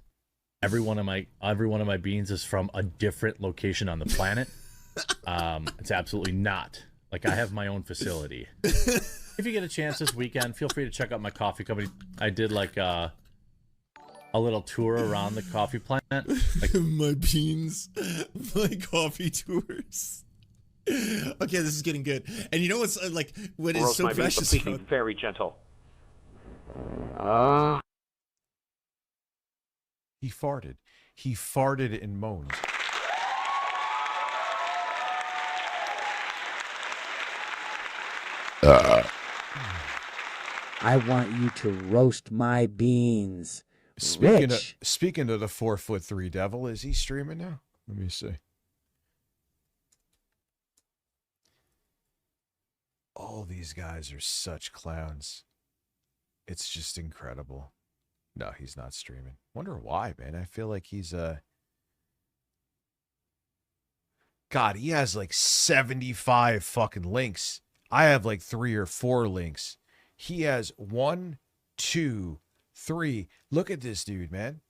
S6: every one of my beans is from a different location on the planet. It's absolutely not. Like, I have my own facility. If you get a chance this weekend, feel free to check out my coffee company. I did like a little tour around the coffee plant. Like,
S10: my beans, my coffee tours. Okay, this is getting good. And you know what's like what is so precious about
S3: very gentle.
S2: He farted. He farted and moaned.
S8: I want you to roast my beans.
S2: Speaking of the 4'3" devil, is he streaming now? Let me see. All these guys are such clowns. It's just incredible. No, he's not streaming. Wonder why, man. I feel like he's God, he has like 75 fucking links. I have like 3 or 4 links. He has 1, 2, 3. Look at this dude, man.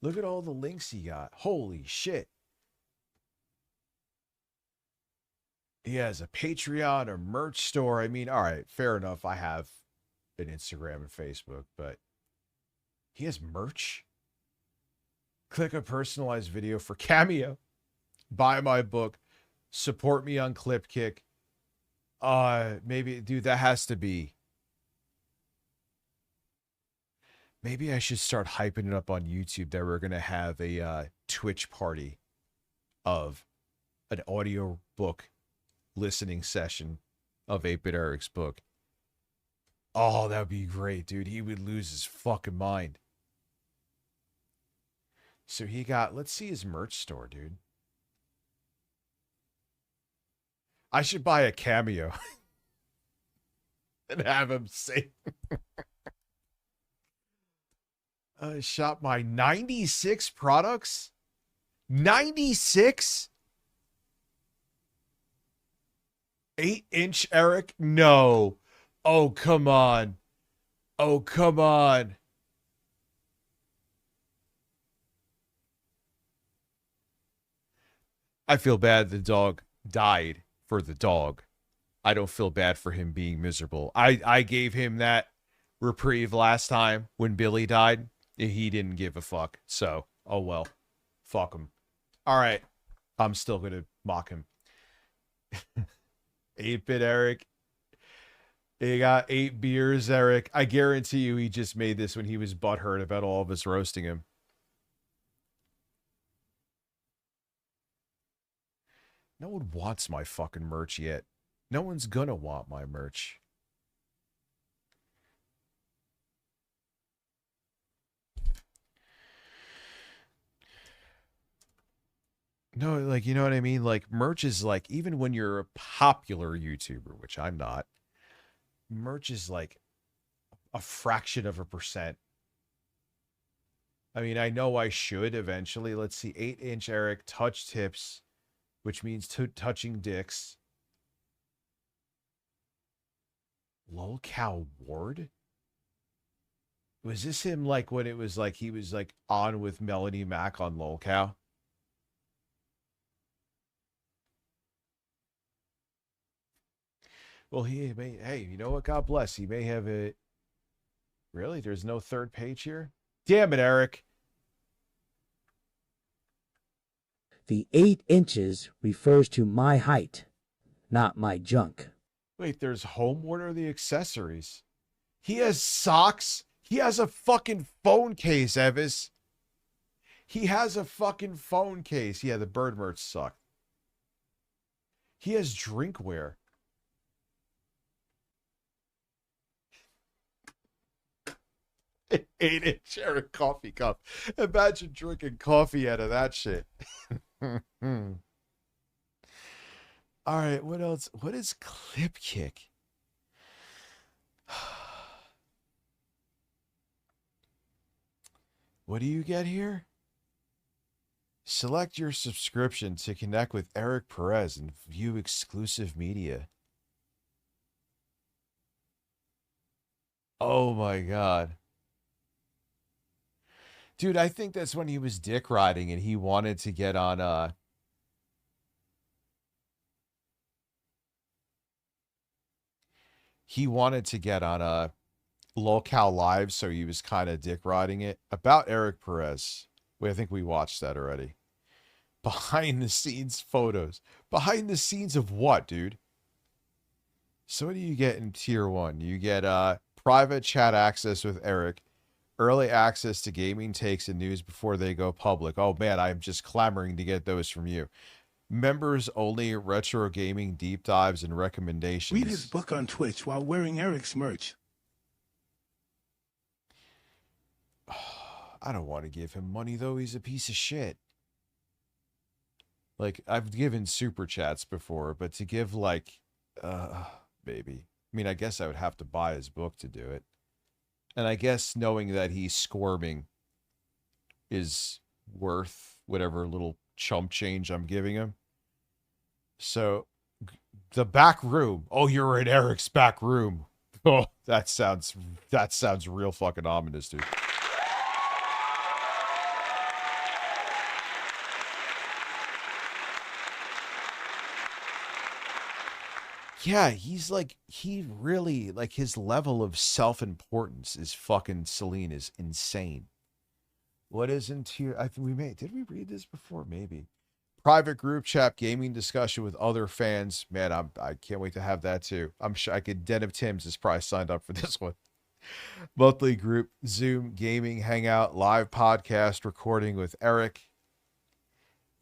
S2: Look at all the links he got. Holy shit. He has a Patreon, a merch store. I mean, all right, fair enough. I have an Instagram and Facebook, but he has merch. Click a personalized video for Cameo. Buy my book. Support me on Clipkick. Maybe, dude, that has to be. Maybe I should start hyping it up on YouTube that we're going to have a Twitch party of an audio book listening session of 8-Bit Eric's book. Oh, that would be great, dude. He would lose his fucking mind. So he got, let's see his merch store, dude. I should buy a Cameo and have him say, shop my 96 products. 96? 8-inch Eric? No. Oh, come on. Oh, come on. I feel bad the dog died for the dog. I don't feel bad for him being miserable. I gave him that reprieve last time when Billy died. He didn't give a fuck. So, oh well. Fuck him. All right. I'm still going to mock him. 8-Bit Eric. He got 8 beers, Eric. I guarantee you he just made this when he was butthurt about all of us roasting him. No one wants my fucking merch yet. No one's gonna want my merch. No, like, you know what I mean? Like, merch is like, even when you're a popular YouTuber, which I'm not, merch is like a fraction of a percent. I mean, I know I should eventually. Let's see, 8-inch Eric, touch tips, which means touching dicks. Lolcow Ward? Was this him like when it was like he was like on with Melanie Mac on Lolcow? Well, he may, hey, you know what? God bless. He may have it. Really? There's no third page here? Damn it, Eric.
S8: The 8 inches refers to my height, not my junk.
S2: Wait, there's Homeward or the accessories? He has socks. He has a fucking phone case, Evis. He has a fucking phone case. Yeah, the bird merch sucked. He has drinkware. An 8-inch Eric coffee cup. Imagine drinking coffee out of that shit. All right, what else? What is Clipkick? What do you get here? Select your subscription to connect with Eric Perez and view exclusive media. Oh my God. Dude, I think that's when he was dick riding and he wanted to get on Lolcow Live, so he was kind of dick riding it. About Eric Perez. I think we watched that already. Behind the scenes photos. Behind the scenes of what, dude? So what do you get in tier 1? You get private chat access with Eric, early access to gaming takes and news before they go public. Oh man, I'm just clamoring to get those from you. Members only retro gaming deep dives and recommendations.
S4: Read his book on Twitch while wearing Eric's merch.
S2: I don't want to give him money though. He's a piece of shit. Like, I've given super chats before, but to give like, maybe. I mean, I guess I would have to buy his book to do it. And I guess knowing that he's squirming is worth whatever little chump change I'm giving him. So, the back room. Oh, you're in Eric's back room. Oh, that sounds real fucking ominous, dude. Yeah, he's like, he really, like, his level of self-importance is fucking Celine is insane. What is in tier? I think did we read this before? Maybe. Private group chat gaming discussion with other fans. Man, I can't wait to have that too. I'm sure Den of Tim's is probably signed up for this one. Monthly group Zoom gaming hangout, live podcast recording with Eric.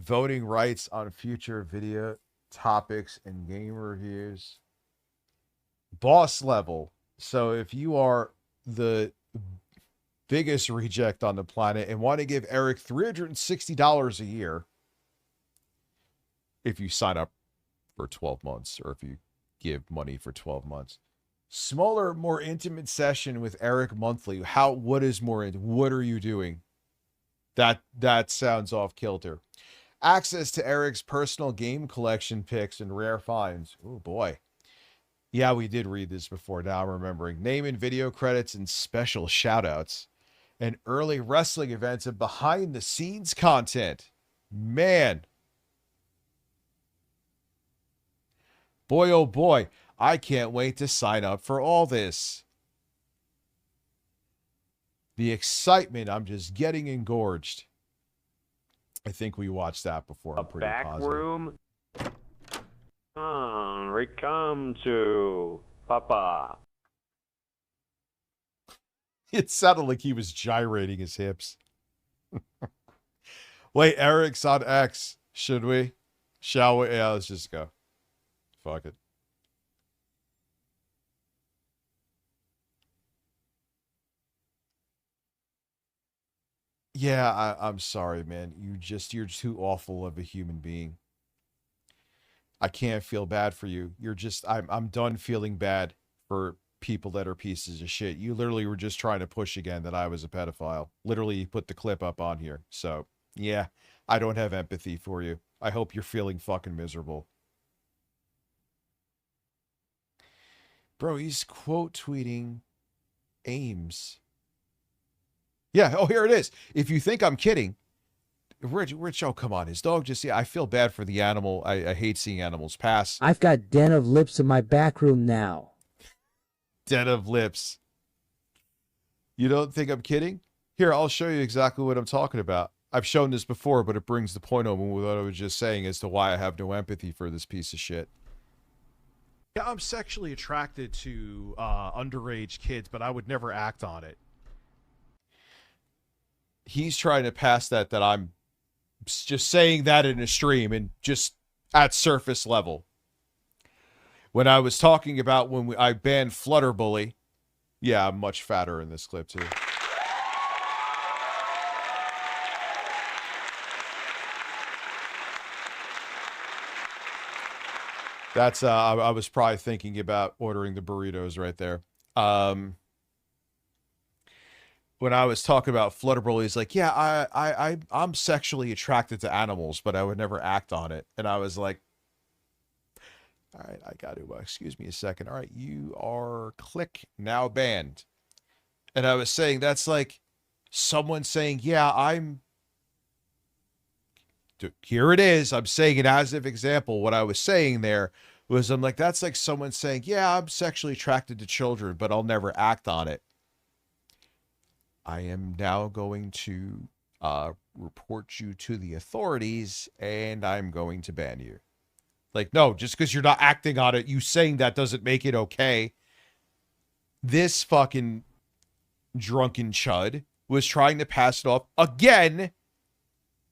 S2: Voting rights on future video topics and game reviews. Boss level. So if you are the biggest reject on the planet and want to give Eric $360 a year, if you sign up for 12 months or if you give money for 12 months. Smaller, more intimate session with Eric monthly. What is more what are you doing? That sounds off kilter. Access to Eric's personal game collection picks and rare finds. Oh boy. Yeah, we did read this before. Now I'm remembering. Name and video credits and special shoutouts. And early wrestling events and behind the scenes content. Man. Boy, oh boy. I can't wait to sign up for all this. The excitement, I'm just getting engorged. I think we watched that before. I'm pretty
S3: back
S2: positive.
S3: room. We come to Papa.
S2: It sounded like he was gyrating his hips. Wait, Eric's on X. Should we? Shall we? Yeah, let's just go. Fuck it. Yeah, I'm sorry, man. You're too awful of a human being. I can't feel bad for you. I'm done feeling bad for people that are pieces of shit. You literally were just trying to push again that I was a pedophile. Literally, you put the clip up on here. So, yeah, I don't have empathy for you. I hope you're feeling fucking miserable. Bro, he's quote tweeting Ames. Yeah, oh, here it is. If you think I'm kidding, Rich, oh, come on. His dog just, I feel bad for the animal. I hate seeing animals pass.
S8: I've got Den of Lips in my back room now.
S2: Den of Lips. You don't think I'm kidding? Here, I'll show you exactly what I'm talking about. I've shown this before, but it brings the point home with what I was just saying as to why I have no empathy for this piece of shit. Yeah, I'm sexually attracted to underage kids, but I would never act on it. He's trying to pass that I'm just saying that in a stream and just at surface level. When I was talking about when I banned Flutterbully, yeah, I'm much fatter in this clip too. That's I was probably thinking about ordering the burritos right there. When I was talking about Flutterbully, he's like, yeah, I'm sexually attracted to animals, but I would never act on it. And I was like, all right, I got to, excuse me a second. All right, you are click now banned. And I was saying, that's like, someone saying, yeah, here it is. I'm saying it as an example. What I was saying there was, I'm like, that's like someone saying, yeah, I'm sexually attracted to children, but I'll never act on it. I am now going to report you to the authorities, and I'm going to ban you. Like, no, just because you're not acting on it, you saying that doesn't make it okay. This fucking drunken chud was trying to pass it off again,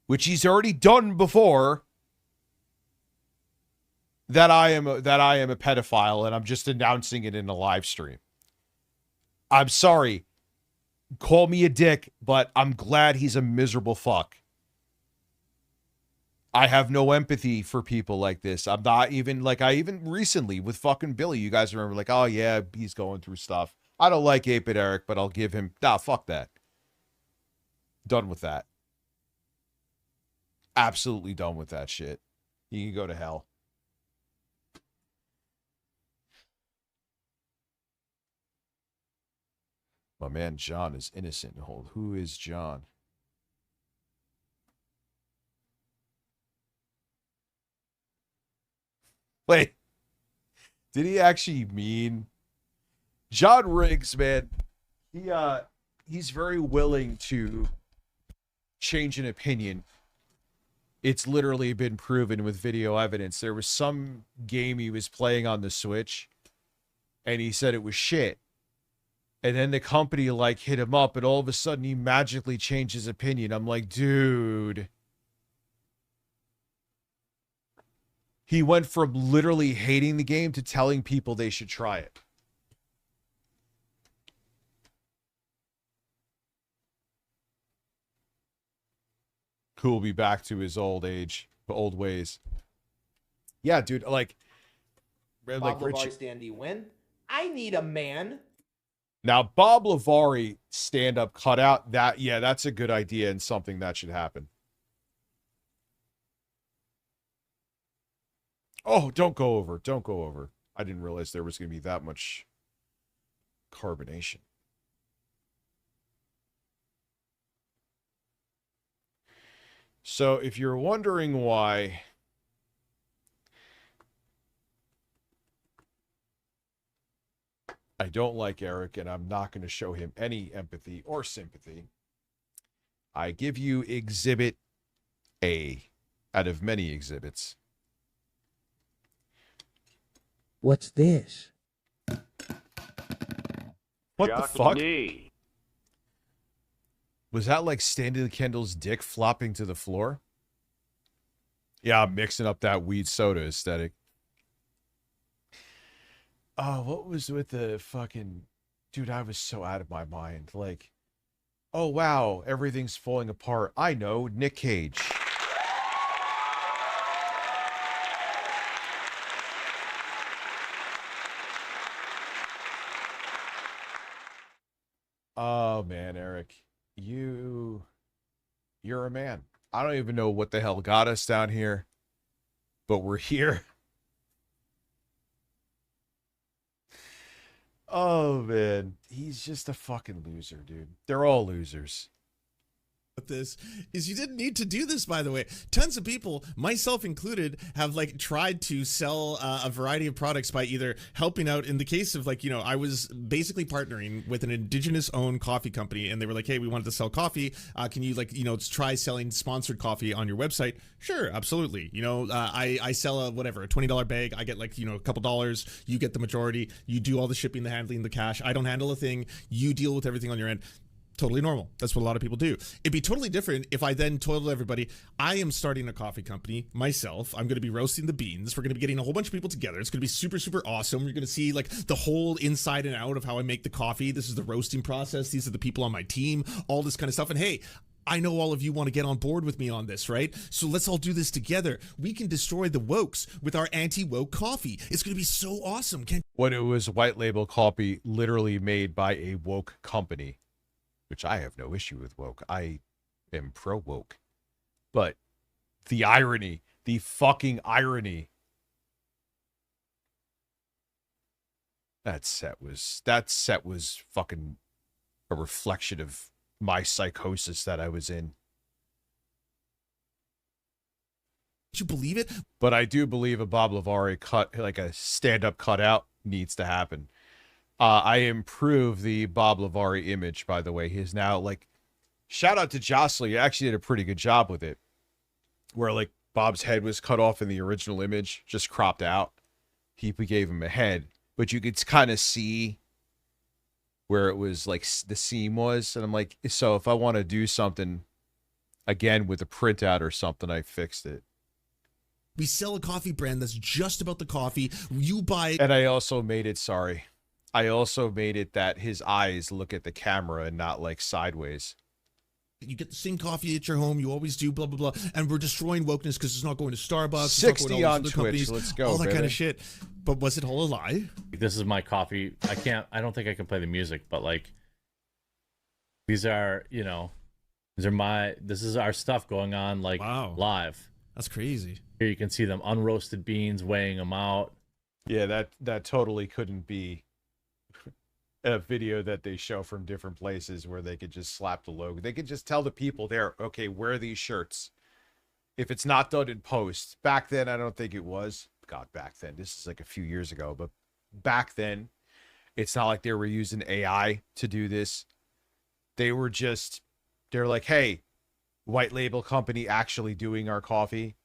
S2: which he's already done before, that I am a pedophile, and I'm just announcing it in a live stream. I'm sorry. Call me a dick, but I'm glad he's a miserable fuck. I have no empathy for people like this. I'm not even, like, I even recently with fucking Billy, you guys remember, like, oh yeah, he's going through stuff. I don't like 8-Bit Eric, but I'll give him, fuck that. Done with that. Absolutely done with that shit. You can go to hell. My man John is innocent. Hold, who is John? Wait, did he actually mean John Riggs, man? He's very willing to change an opinion. It's literally been proven with video evidence. There was some game he was playing on the Switch, and he said it was shit. And then the company like hit him up, and all of a sudden he magically changed his opinion. I'm like, dude. He went from literally hating the game to telling people they should try it. Cool, be back to his old ways. Yeah, dude, like
S11: Bob Lavari stand-y win. I need a man.
S2: Now, Bob Lavari stand-up cutout, that's a good idea and something that should happen. Oh, don't go over. Don't go over. I didn't realize there was going to be that much carbonation. So, if you're wondering why I don't like Eric and I'm not going to show him any empathy or sympathy, I give you Exhibit A out of many exhibits.
S8: What's this?
S2: What the fuck? Was that like Stanley Kendall's dick flopping to the floor? Yeah, I'm mixing up that weed soda aesthetic. Oh, what was with the fucking... Dude, I was so out of my mind. Like, oh wow, everything's falling apart. I know, Nick Cage. Oh man, Eric, you're a man. I don't even know what the hell got us down here, but we're here. Oh man, he's just a fucking loser, dude. They're all losers.
S10: This is, you didn't need to do this, by the way. Tons of people, myself included, have like tried to sell a variety of products by either helping out. In the case of, like, you know, I was basically partnering with an indigenous owned coffee company, and they were like, hey, we wanted to sell coffee, can you, like, you know, try selling sponsored coffee on your website? Sure, absolutely. You know, I sell a $20 bag. I get, like, you know, a couple dollars. You get the majority. You do all the shipping, the handling, the cash. I don't handle a thing. You deal with everything on your end. Totally normal. That's what a lot of people do. It'd be totally different if I then told everybody, I am starting a coffee company myself. I'm going to be roasting the beans. We're going to be getting a whole bunch of people together. It's going to be super, super awesome. You're going to see like the whole inside and out of how I make the coffee. This is the roasting process. These are the people on my team, all this kind of stuff. And hey, I know all of you want to get on board with me on this, right? So let's all do this together. We can destroy the wokes with our anti-woke coffee. It's going to be so awesome.
S2: When it was white label coffee literally made by a woke company. Which I have no issue with woke. I am pro-woke. But the irony, the fucking irony. That set was fucking a reflection of my psychosis that I was in.
S10: Did you believe it?
S2: But I do believe a Bob Lavari cut, like a stand-up cutout, needs to happen. I improved the Bob Lavari image, by the way. He's now, like, shout out to Jocelyn. He actually did a pretty good job with it. Where, like, Bob's head was cut off in the original image, just cropped out. We gave him a head. But you could kind of see where it was, like, the seam was. And I'm like, so if I want to do something, again, with a printout or something, I fixed it.
S10: We sell a coffee brand that's just about the coffee. You buy it.
S2: And I also made it, I also made it that his eyes look at the camera and not like sideways.
S10: You get the same coffee at your home. You always do, blah, blah, blah. And we're destroying wokeness because it's not going to Starbucks.
S2: 60 on Twitch. Let's go,
S10: all that
S2: baby.
S10: kind of shit. But was it all a lie?
S6: This is my coffee. I don't think I can play the music, but like, these are, you know, this is our stuff going on like live.
S10: That's crazy.
S6: Here you can see them unroasted beans, weighing them out.
S2: Yeah, that totally couldn't be a video that they show from different places where they could just slap the logo. They could just tell the people there, okay, wear these shirts. If it's not done in post, back then, I don't think it was. God, back then, this is like a few years ago, but back then, it's not like they were using AI to do this. They're like, hey, white label company actually doing our coffee.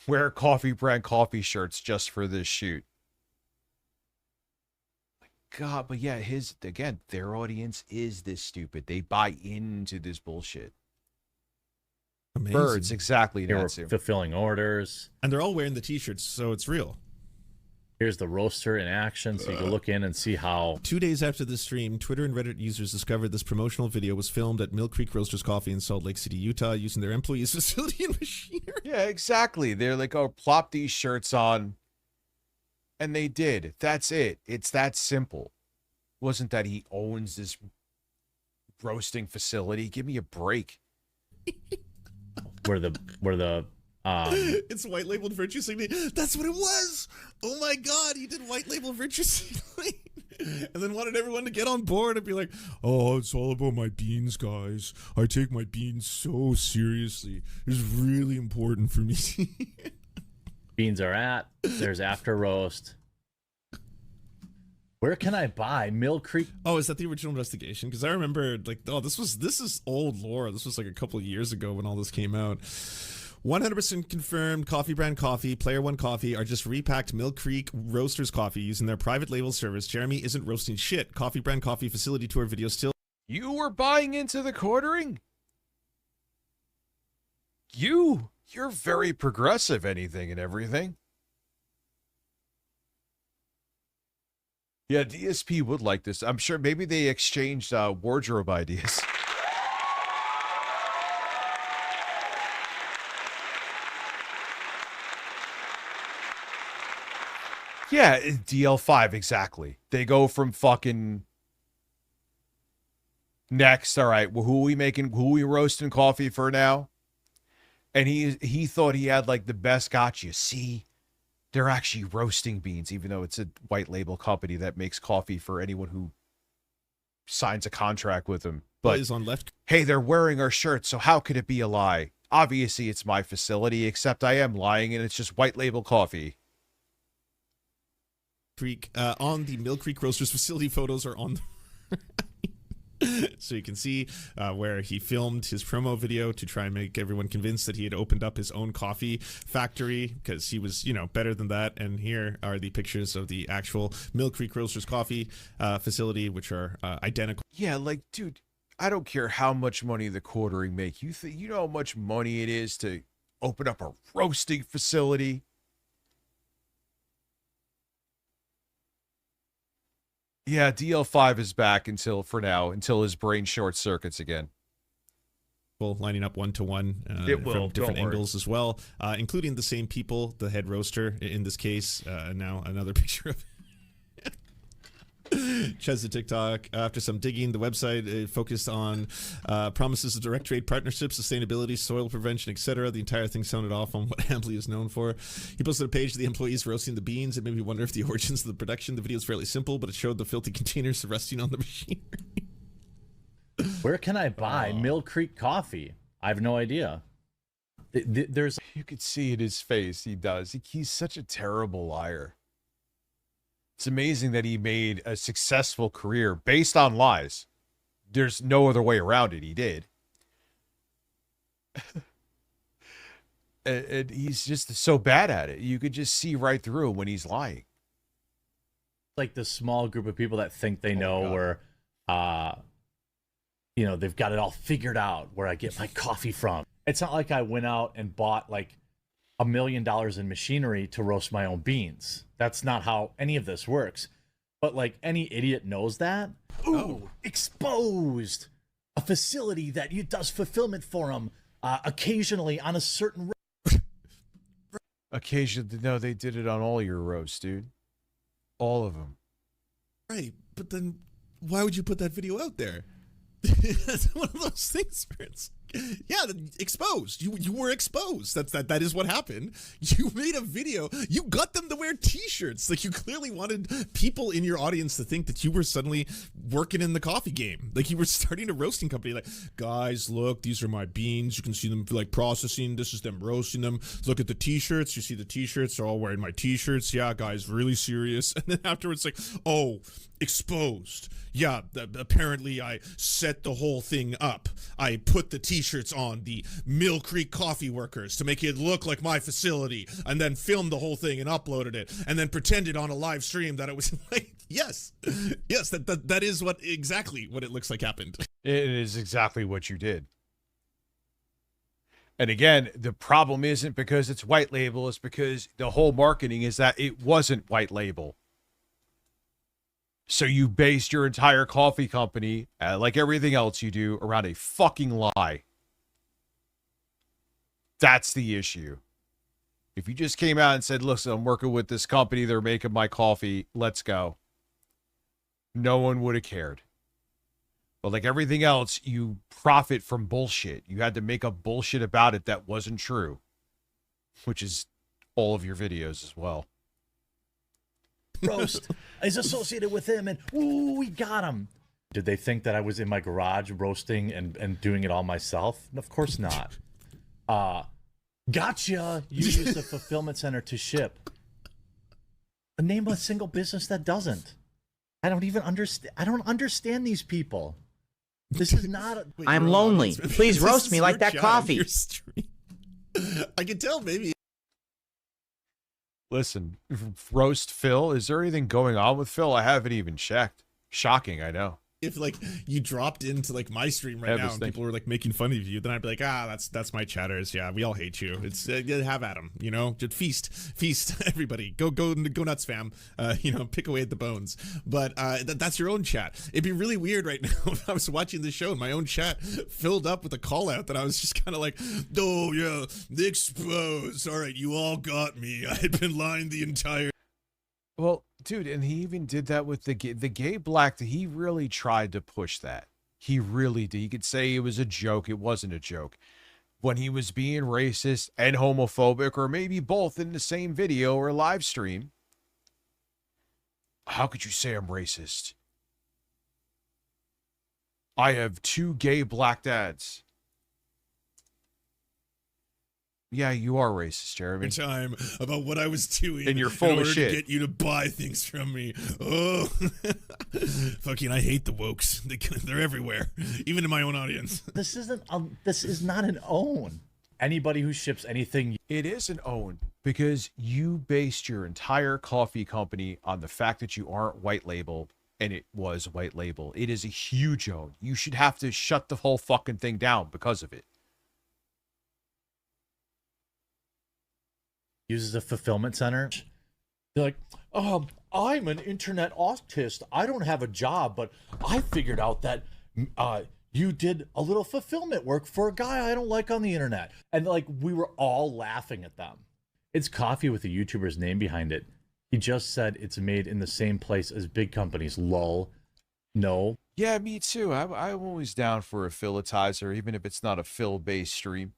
S2: Wear coffee brand coffee shirts just for this shoot. God, but yeah, their audience is this stupid. They buy into this bullshit.
S10: Amazing.
S2: Birds, exactly.
S6: They were fulfilling orders.
S10: And they're all wearing the t-shirts, so it's real.
S6: Here's the roaster in action, so you can look in and see how...
S10: 2 days after the stream, Twitter and Reddit users discovered this promotional video was filmed at Mill Creek Roasters Coffee in Salt Lake City, Utah, using their employees' facility and machinery.
S2: Yeah, exactly. They're like, oh, plop these shirts on. And they did. That's it. It's that simple. Wasn't that he owns this roasting facility? Give me a break.
S6: Where the
S10: it's white labeled virtue signaling. That's what it was. Oh my god, he did white label virtue signaling. And then wanted everyone to get on board and be like, oh, it's all about my beans, guys. I take my beans so seriously. It's really important for me.
S6: Beans are at. There's after roast. Where can I buy Mill Creek?
S10: Oh, is that the original investigation? Because I remember, like, oh, this is old lore. This was like a couple of years ago when all this came out. 100% confirmed coffee brand coffee, Player One Coffee are just repacked Mill Creek Roasters coffee using their private label service. Jeremy isn't roasting shit. Coffee brand coffee facility tour video still.
S2: You were buying into the quartering? You're very progressive, anything and everything. Yeah, DSP would like this. I'm sure maybe they exchanged wardrobe ideas. Yeah, DL5, exactly. They go from fucking next. All right, well, who are we roasting coffee for now? And he thought he had like the best gotcha. See, they're actually roasting beans, even though it's a white label company that makes coffee for anyone who signs a contract with them. But
S10: is on left.
S2: Hey, they're wearing our shirts, so how could it be a lie? Obviously, it's my facility, except I am lying, and it's just white label coffee.
S10: Creek on the Mill Creek Roasters facility photos are on so you can see where he filmed his promo video to try and make everyone convinced that he had opened up his own coffee factory because he was, better than that. And here are the pictures of the actual Mill Creek Roasters coffee facility, which are identical.
S2: Yeah, like, dude, I don't care how much money the quartering make. You know how much money it is to open up a roasting facility? Yeah, DL5 is back until his brain short circuits again.
S10: Well, lining up 1-to-1 from different angles as well, including the same people, the head roaster in this case. Now another picture of Ches the TikTok. After some digging, the website focused on promises of direct trade partnerships, sustainability, soil prevention, etc. The entire thing sounded off on what Hambly is known for. He posted a page of the employees roasting the beans. It made me wonder if the origins of the production. The video is fairly simple, but it showed the filthy containers resting on the machinery.
S6: Where can I buy Mill Creek coffee? I have no idea. There's
S2: you could see in his face. He does. He's such a terrible liar. It's amazing that he made a successful career based on lies. There's no other way around it. He did. And he's just so bad at it. You could just see right through him when he's lying.
S6: Like the small group of people that think they know where, you know, they've got it all figured out where I get my coffee from. It's not like I went out and bought like $1 million in machinery to roast my own beans. That's not how any of this works. But like any idiot knows that. Ooh, exposed. A facility that does fulfillment for them occasionally on a certain.
S2: Occasionally, no, they did it on all your roasts, dude. All of them.
S10: Right, but then why would you put that video out there? That's one of those things where it's, yeah, exposed. You were exposed. That is what happened. You made a video. You got them to wear T-shirts. Like, you clearly wanted people in your audience to think that you were suddenly working in the coffee game. Like, you were starting a roasting company. Like, guys, look, these are my beans. You can see them like processing. This is them roasting them. Look at the T-shirts. You see the T-shirts. They're all wearing my T-shirts. Yeah, guys, really serious. And then afterwards, like, oh, exposed. Yeah, apparently I set the whole thing up. I put the T-shirts on the Mill Creek coffee workers to make it look like my facility, and then filmed the whole thing and uploaded it, and then pretended on a live stream that it was like, yes, that is exactly what it looks like happened.
S2: It is exactly what you did. And again, the problem isn't because it's white label, it's because the whole marketing is that it wasn't white label. So you based your entire coffee company, like everything else you do, around a fucking lie. That's the issue. If you just came out and said, listen, I'm working with this company, they're making my coffee, let's go, no one would have cared. But like everything else, you profit from bullshit. You had to make up bullshit about it that wasn't true, which is all of your videos as well.
S6: Roast is associated with him, and ooh, we got him. Did they think that I was in my garage roasting and doing it all myself? Of course not. Gotcha. You use the fulfillment center to ship. Name a single business that doesn't. I don't even understand. I don't understand these people. This is not.
S5: I'm lonely. Please roast me like that coffee.
S10: I can tell, maybe.
S2: Listen, roast Phil. Is there anything going on with Phil? I haven't even checked. Shocking, I know.
S10: If like you dropped into like my stream right now and people were like making fun of you, then I'd be like, that's my chatters. Yeah, we all hate you. It's have at them, you know. Just feast, everybody. Go nuts, fam. You know, pick away at the bones. But that's your own chat. It'd be really weird right now if I was watching the show and my own chat filled up with a call out that I was just kind of like, oh yeah, exposed. All right, you all got me. I had been lying the entire.
S2: Well, dude, and he even did that with the gay black. He really tried to push that. He really did. He could say it was a joke. It wasn't a joke. When he was being racist and homophobic, or maybe both in the same video or live stream. How could you say I'm racist? I have 2 gay black dads. Yeah, you are racist, Jeremy.
S10: Time about what I was doing,
S2: and you're full of shit.
S10: To get you to buy things from me. Oh, fucking! I hate the wokes. They're everywhere, even in my own audience.
S6: This is not an own. Anybody who ships anything,
S2: it is an own because you based your entire coffee company on the fact that you aren't white label, and it was white label. It is a huge own. You should have to shut the whole fucking thing down because of it.
S6: Uses a fulfillment center. They're like, I'm an internet autist. I don't have a job, but I figured out that you did a little fulfillment work for a guy I don't like on the internet. And like, we were all laughing at them. It's coffee with a YouTuber's name behind it. He just said it's made in the same place as big companies. Lol. No.
S2: Yeah, me too. I'm always down for a Philitizer, even if it's not a Phil-based stream.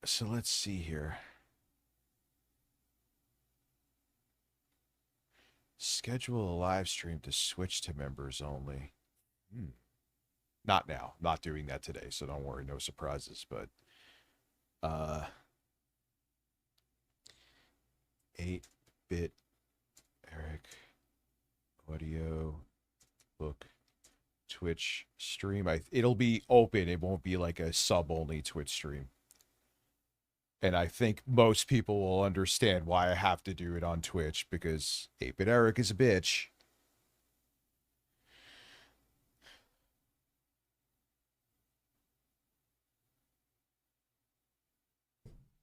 S2: So let's see here. Schedule a live stream to switch to members only. Not now. Not doing that today, so don't worry, no surprises. But 8-bit Eric audio book Twitch stream. It'll be open. It won't be like a sub-only Twitch stream. And I think most people will understand why I have to do it on Twitch, because 8-bit Eric is a bitch.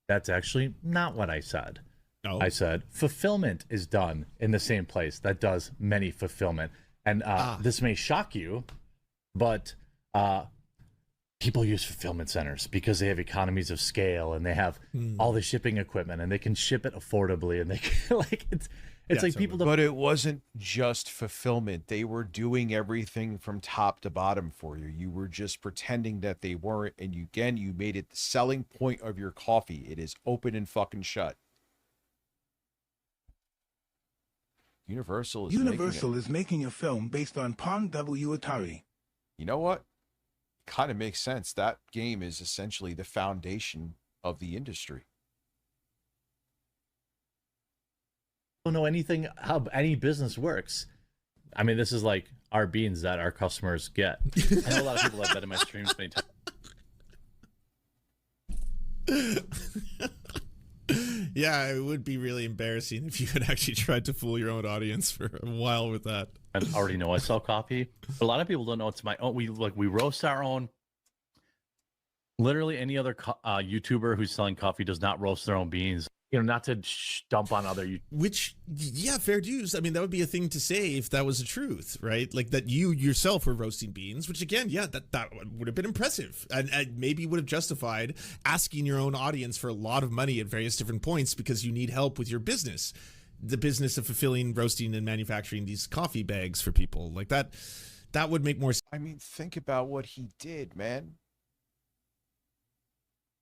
S6: That's actually not what I said.
S10: No.
S6: I said fulfillment is done in the same place that does many fulfillment. And this may shock you, but people use fulfillment centers because they have economies of scale and they have all the shipping equipment and they can ship it affordably, and they can, like it's like people.
S2: But it wasn't just fulfillment. They were doing everything from top to bottom for you. You were just pretending that they weren't, and you made it the selling point of your coffee. It is open and fucking shut. Universal
S4: is making a film based on Pong W. Atari.
S2: You know what? Kind of makes sense. That game is essentially the foundation of the industry.
S6: Don't know anything how any business works. I mean, this is like our beans that our customers get. I know a lot of people have that in my streams many times.
S10: Yeah, it would be really embarrassing if you had actually tried to fool your own audience for a while with that.
S6: I already know I sell coffee. A lot of people don't know it's my own. We roast our own. Literally, any other YouTuber who's selling coffee does not roast their own beans. You know, not to dump on other.
S10: Which, yeah, fair dues. I mean, that would be a thing to say if that was the truth, right? Like that you yourself were roasting beans, which again, yeah, that would have been impressive, and maybe would have justified asking your own audience for a lot of money at various different points because you need help with your business, the business of fulfilling, roasting, and manufacturing these coffee bags for people like that. That would make more sense.
S2: I mean, think about what he did, man.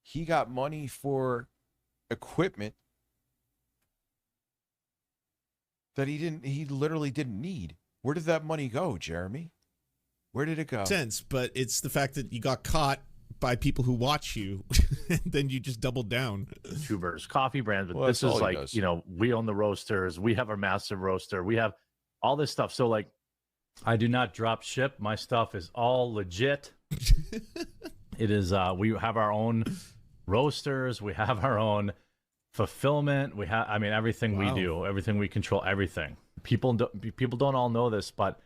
S2: He got money for equipment that he literally didn't need. Where did that money go, Jeremy? Where did it go?
S10: Sense, but it's the fact that you got caught by people who watch you and then you just doubled down.
S6: YouTubers, coffee brands, but
S2: Well,
S6: this
S2: that's
S6: is
S2: all he
S6: like,
S2: does.
S6: you know, we own the roasters, we have our massive roaster, we have all this stuff. So like, I do not drop ship. My stuff is all legit. It is we have our own roasters, we have our own fulfillment, we have, I mean, everything we do, everything we control, everything. People don't all know this, but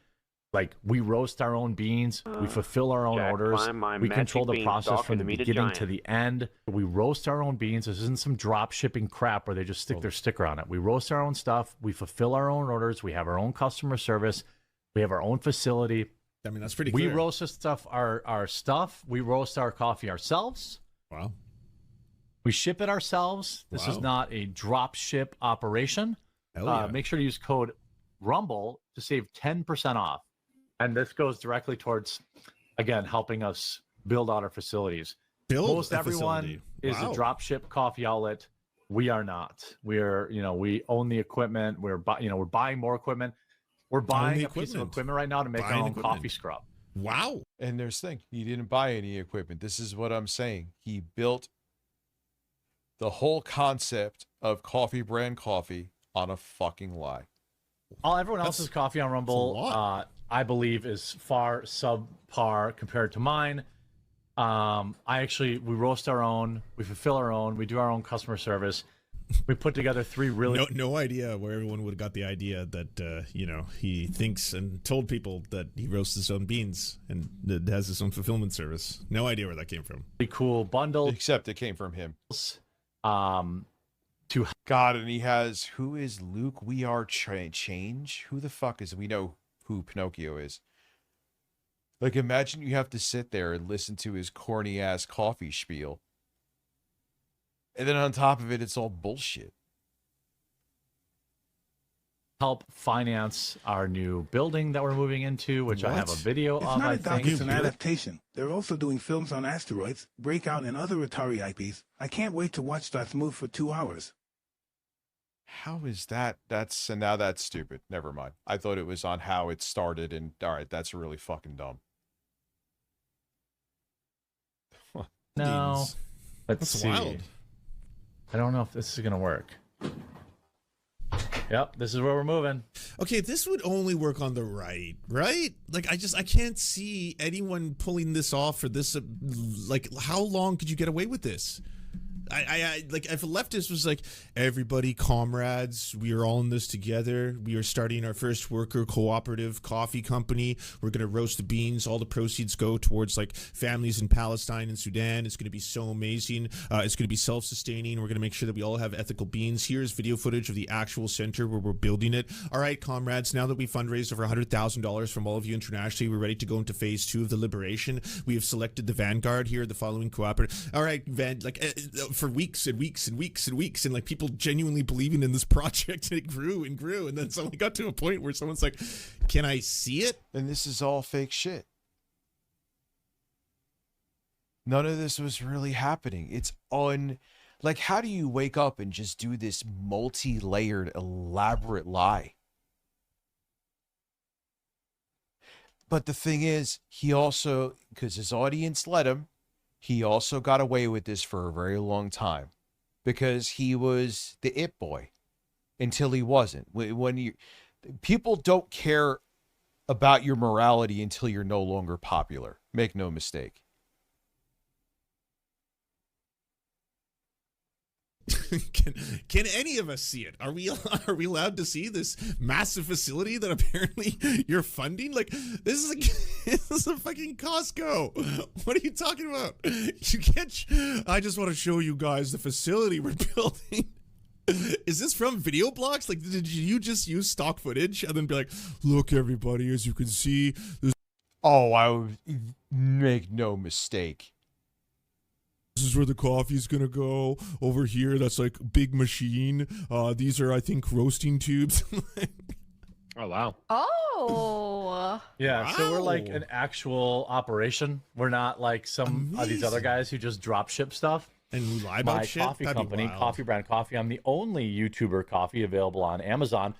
S6: like, we roast our own beans, we fulfill our own orders, we control the process from the beginning to the end. We roast our own beans. This isn't some drop shipping crap where they just stick their sticker on it. We roast our own stuff, we fulfill our own orders, we have our own customer service, we have our own facility.
S10: I mean, that's pretty
S6: We
S10: clear.
S6: roast our stuff, we roast our coffee ourselves.
S10: Wow.
S6: We ship it ourselves. This is not a drop ship operation.
S10: Hell yeah.
S6: Make sure to use code RUMBLE to save 10% off. And this goes directly towards, again, helping us build out our facilities. Most everyone is a drop ship coffee outlet. We are not. We are, we own the equipment. We're buying more equipment. We're buying a piece of equipment right now to make our own coffee scrub.
S10: Wow.
S2: And there's the thing, he didn't buy any equipment. This is what I'm saying. He built the whole concept of coffee brand coffee on a fucking lie.
S6: Everyone else's coffee on Rumble, I believe, is far subpar compared to mine. We roast our own, we fulfill our own, we do our own customer service. We put together 3 really...
S10: No idea where everyone would have got the idea that, he thinks and told people that he roasts his own beans and that has his own fulfillment service. No idea where that came from.
S6: Pretty cool bundle.
S2: Except it came from him. God, and he has, who is Luke? We Are Change? Who the fuck is, we know who Pinocchio is. Like, imagine you have to sit there and listen to his corny ass coffee spiel. And then on top of it, it's all bullshit.
S6: Help finance our new building that we're moving into, which I have a video
S4: It's
S6: of,
S4: not
S6: I
S4: a doc,
S6: think.
S4: it's an adaptation. They're also doing films on asteroids, Breakout, and other Atari IPs. I can't wait to watch that move for 2 hours.
S2: How is that? And now that's stupid. Never mind. I thought it was on how it started, and all right, that's really fucking dumb.
S6: No. Let's
S10: That's
S6: see.
S10: wild.
S6: I don't know if this is gonna work. Yep, this is where we're moving.
S10: Okay, this would only work on the right? Like, I can't see anyone pulling this off for this. Like, how long could you get away with this? I like, if a leftist was like, everybody, comrades, we are all in this together. We are starting our first worker cooperative coffee company. We're going to roast the beans. All the proceeds go towards like families in Palestine and Sudan. It's going to be so amazing. It's going to be self-sustaining. We're going to make sure that we all have ethical beans. Here's video footage of the actual center where we're building it. All right, comrades, now that we fundraised over $100,000 from all of you internationally, we're ready to go into phase 2 of the liberation. We have selected the vanguard here, the following cooperative. All right, for weeks and weeks and weeks and weeks, and like people genuinely believing in this project, and it grew and grew, and then someone got to a point where someone's like, can I see it?
S2: And this is all fake shit. None of this was really happening. It's like, how do you wake up and just do this multi-layered, elaborate lie? But the thing is, he also, because his audience let him, he also got away with this for a very long time because he was the it boy until he wasn't. People don't care about your morality until you're no longer popular. Make no mistake.
S10: Can any of us see it? Are we allowed to see this massive facility that apparently you're funding? Like, this is a fucking Costco. What are you talking about? You can't. I just want to show you guys the facility we're building. Is this from Video Blocks? Like, did you just use stock footage and then be like, look, everybody, as you can see, this.
S2: Oh, I would make no mistake.
S10: This is where the coffee's gonna go. Over here, that's like big machine. These are, I think, roasting tubes.
S6: Oh, wow.
S18: Oh.
S6: Yeah,
S10: Wow.
S6: so we're like an actual operation. We're not like some of these other guys who just drop ship stuff.
S10: And we lie about
S6: My
S10: shit?
S6: coffee
S10: That'd be
S6: company,
S10: wild.
S6: Coffee Brand Coffee, I'm the only YouTuber coffee available on Amazon.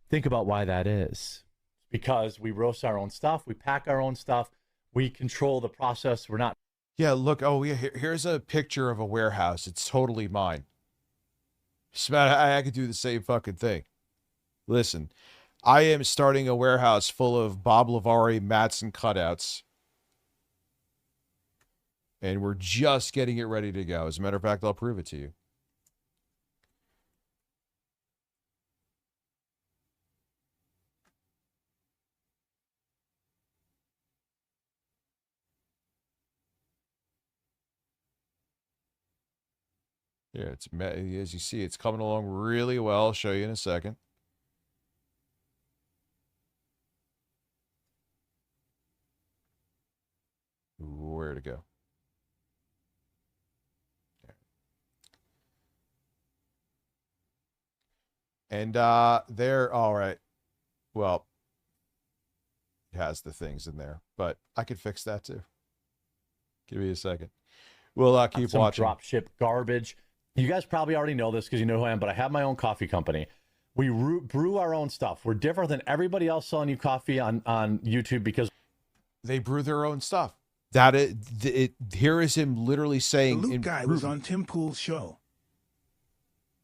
S6: Think about why that is. Because we roast our own stuff, we pack our own stuff, we control the process. We're not.
S2: Yeah, look. Oh, yeah. Here's a picture of a warehouse. It's totally mine. I could do the same fucking thing. Listen, I am starting a warehouse full of Bob Lavari mats and cutouts. And we're just getting it ready to go. As a matter of fact, I'll prove it to you. Yeah, as you see, it's coming along really well. I'll show you in a second. Where to go? And there, all right. Well, it has the things in there, but I could fix that too. Give me a second. We'll keep
S6: some
S2: watching.
S6: Drop ship garbage. You guys probably already know this because you know who I am, but I have my own coffee company. We brew our own stuff. We're different than everybody else selling you coffee on YouTube because
S2: they brew their own stuff. That here is him literally saying.
S4: The Luke guy was on Tim Pool's show.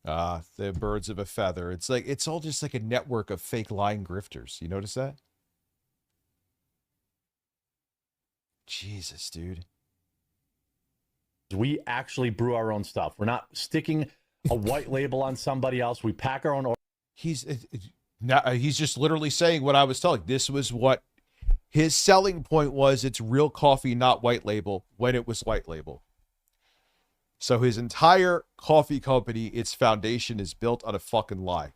S2: The birds of a feather. It's all just like a network of fake lying grifters. You notice that? Jesus, dude.
S6: we actually brew our own stuff. We're not sticking a white label on somebody else. We pack our own.
S2: He's just literally saying what I was telling. This was what his selling point was. It's real coffee, not white label, when it was white label. So his entire coffee company, its foundation is built on a fucking lie.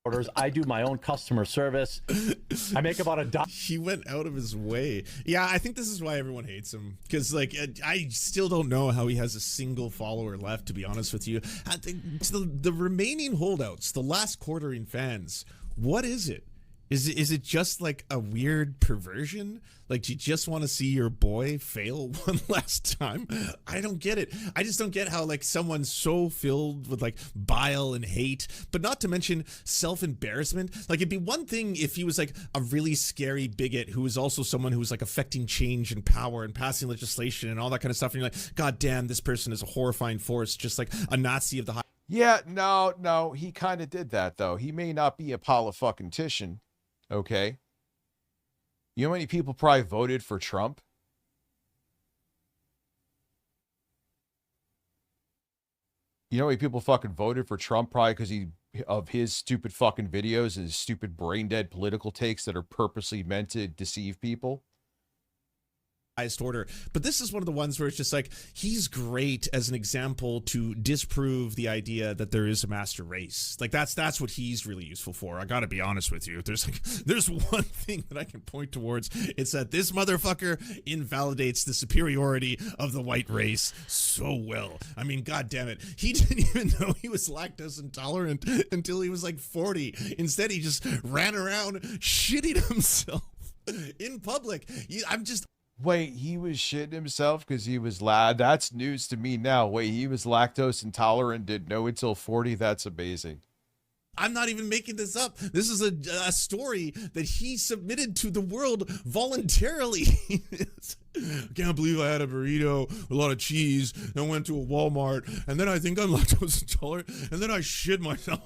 S6: Orders. I do my own customer service. I make about $1.
S10: He went out of his way. Yeah, I think this is why everyone hates him. Because, like, I still don't know how he has a single follower left, to be honest with you. The remaining holdouts, the last quartering fans, what is it? Is it just like a weird perversion? Like, do you just want to see your boy fail one last time? I don't get it. I just don't get how like someone so filled with like bile and hate, but not to mention self-embarrassment. Like, it'd be one thing if he was like a really scary bigot who was also someone who was like affecting change and power and passing legislation and all that kind of stuff. And you're like, God damn, this person is a horrifying force, just like a Nazi of the high.
S2: Yeah, no, he kind of did that though. He may not be a politician. Okay. You know how many people probably voted for Trump? You know how many people fucking voted for Trump probably because of his stupid fucking videos and his stupid brain dead political takes that are purposely meant to deceive people?
S10: Highest order. But this is one of the ones where it's just like, he's great as an example to disprove the idea that there is a master race. Like, that's what he's really useful for. I gotta be honest with you. There's one thing that I can point towards. It's that this motherfucker invalidates the superiority of the white race so well. I mean, God damn it. He didn't even know he was lactose intolerant until he was like 40. Instead, he just ran around shitting himself in public.
S2: Wait, he was shitting himself because he was that's news to me now. Wait, he was lactose intolerant, didn't know until 40? That's amazing.
S10: I'm not even making this up. This is a story that he submitted to the world voluntarily. I can't believe I had a burrito with a lot of cheese and went to a Walmart, and then I think I'm lactose intolerant, and then I shit myself.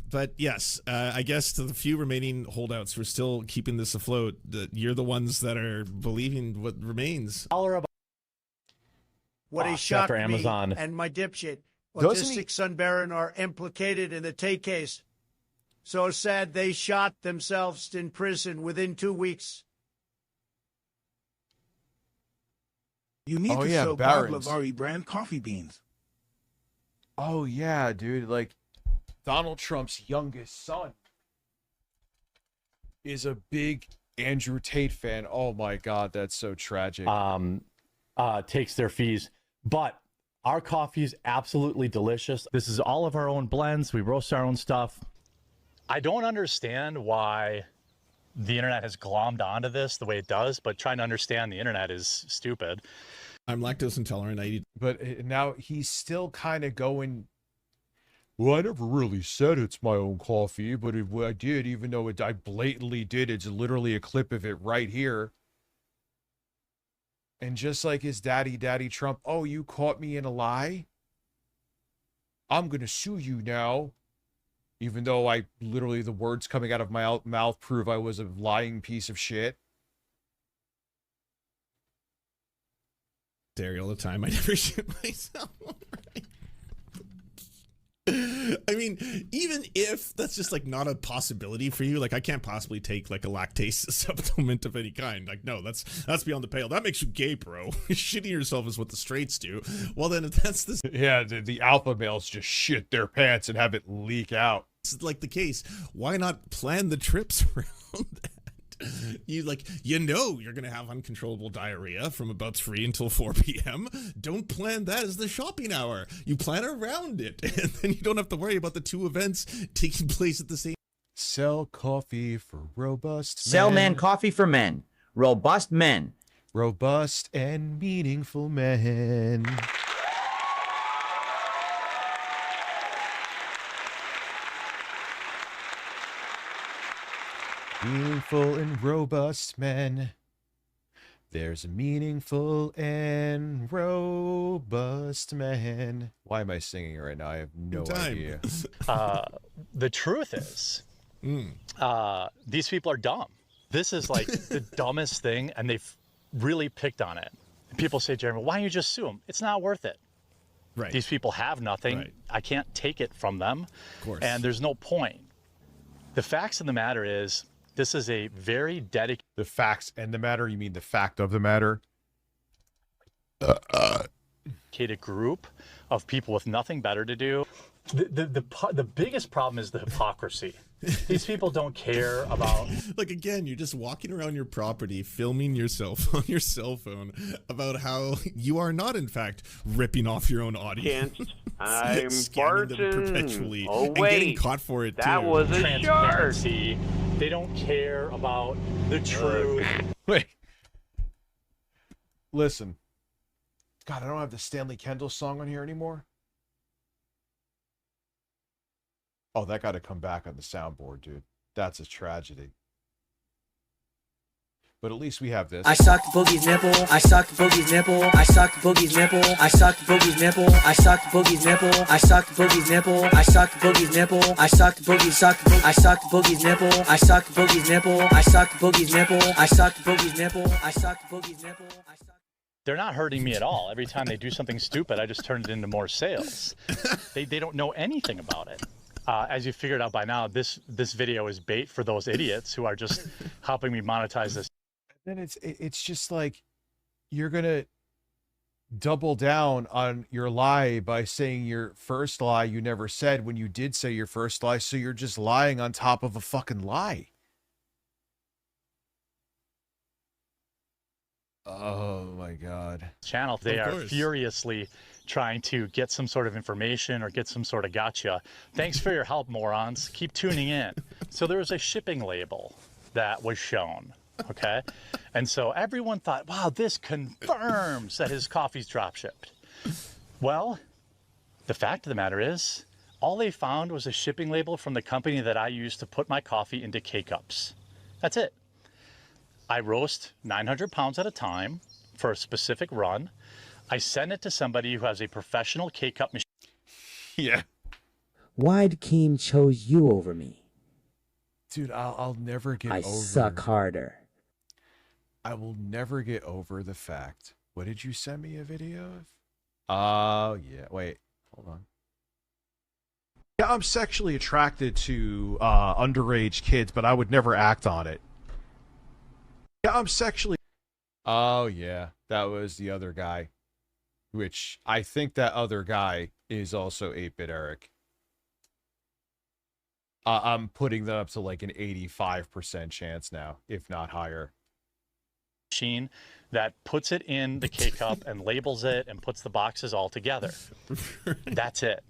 S10: But yes, I guess to the few remaining holdouts who are still keeping this afloat, you're the ones that are believing what remains.
S9: What he shot
S6: after
S9: me
S6: Amazon.
S9: and my dipshit
S2: Doesn't
S9: autistic son Baron are implicated in the Tate case. So sad they shot themselves in prison within 2 weeks.
S4: You need to show Bob Lavari brand coffee beans.
S2: Oh yeah, dude. Like, Donald Trump's youngest son is a big Andrew Tate fan. Oh my God, that's so tragic.
S6: Takes their fees, but our coffee is absolutely delicious. This is all of our own blends. We roast our own stuff. I don't understand why the internet has glommed onto this the way it does, but trying to understand the internet is stupid.
S10: I'm lactose intolerant.
S2: But now he's still kind of going, well, I never really said it's my own coffee, but I did, even though I blatantly did. It's literally a clip of it right here. And just like his daddy Trump, oh, you caught me in a lie? I'm going to sue you now. Even though I literally, the words coming out of my mouth prove I was a lying piece of shit.
S10: Dairy all the time. I never shit myself. I mean, even if that's just like not a possibility for you, like I can't possibly take like a lactase supplement of any kind. Like, no, that's beyond the pale. That makes you gay, bro. Shitting yourself is what the straights do. Well, then if that's the
S2: the alpha males just shit their pants and have it leak out.
S10: It's like the case. Why not plan the trips around that? You're gonna have uncontrollable diarrhea from about 3 until 4 p.m. Don't plan that as the shopping hour. You plan around it, and then you don't have to worry about the two events taking place at the same.
S2: Sell coffee for robust men.
S5: Sell man coffee for men. Robust men.
S2: Robust and meaningful men. Meaningful and robust men. There's a meaningful and robust man. Why am I singing right now? I have no idea.
S6: The truth is, these people are dumb. This is like the dumbest thing, and they've really picked on it. People say, Jeremy, why don't you just sue them? It's not worth it.
S10: Right.
S6: These people have nothing. Right. I can't take it from them.
S10: Of course.
S6: And there's no point. The facts of the matter is, this is a very dedicated...
S2: The facts and the matter? You mean the fact of the matter?
S6: ...dedicated group of people with nothing better to do. The biggest problem is the hypocrisy.
S17: These people don't care about.
S10: Like, again, you're just walking around your property, filming yourself on your cell phone about how you are not, in fact, ripping off your own audience.
S3: I'm
S10: scamming them
S3: farting.
S10: perpetually
S3: Oh,
S10: and
S3: wait.
S10: getting caught for it,
S3: That
S10: too.
S3: was a shark.
S17: Transparency. They don't care about the truth.
S2: Wait. Listen. God, I don't have the Stanley Kendall song on here anymore. Oh, that got to come back on the soundboard, dude. That's a tragedy. But at least we have this.
S8: I sucked Boogie's nipple. I sucked Boogie's nipple. I sucked Boogie's nipple. I sucked Boogie's nipple. I sucked Boogie's nipple. I sucked Boogie's nipple. I sucked Boogie's nipple. I sucked Boogie sucked. I sucked Boogie's nipple. I sucked Boogie's nipple. I sucked Boogie's nipple. I sucked Boogie's nipple. I sucked Boogie's nipple.
S17: They're not hurting me at all. Every time they do something stupid, I just turn it into more sales. They don't know anything about it. As you figured out by now, this video is bait for those idiots who are just helping me monetize this.
S2: Then it's just like you're gonna double down on your lie by saying your first lie you never said when you did say your first lie, so you're just lying on top of a fucking lie. Oh my God.
S17: Channel. They are furiously trying to get some sort of information or get some sort of gotcha. Thanks for your help, morons. Keep tuning in. So there was a shipping label that was shown. Okay. And so everyone thought, wow, this confirms that his coffee's drop shipped. Well, the fact of the matter is, all they found was a shipping label from the company that I use to put my coffee into K-Cups. That's it. I roast 900 pounds at a time for a specific run. I send it to somebody who has a professional K-Cup machine.
S2: Yeah.
S8: Why'd Keem chose you over me?
S2: Dude, I'll never get
S8: I
S2: over.
S8: suck harder.
S2: I will never get over the fact. What did you send me a video of? Oh, yeah. Wait, hold on. Yeah, I'm sexually attracted to underage kids, but I would never act on it. Yeah, I'm sexually. Oh, yeah. That was the other guy. Which I think that other guy is also 8-Bit Eric. I'm putting that up to like an 85% chance now, if not higher.
S17: Machine that puts it in the K-Cup and labels it and puts the boxes all together. That's it.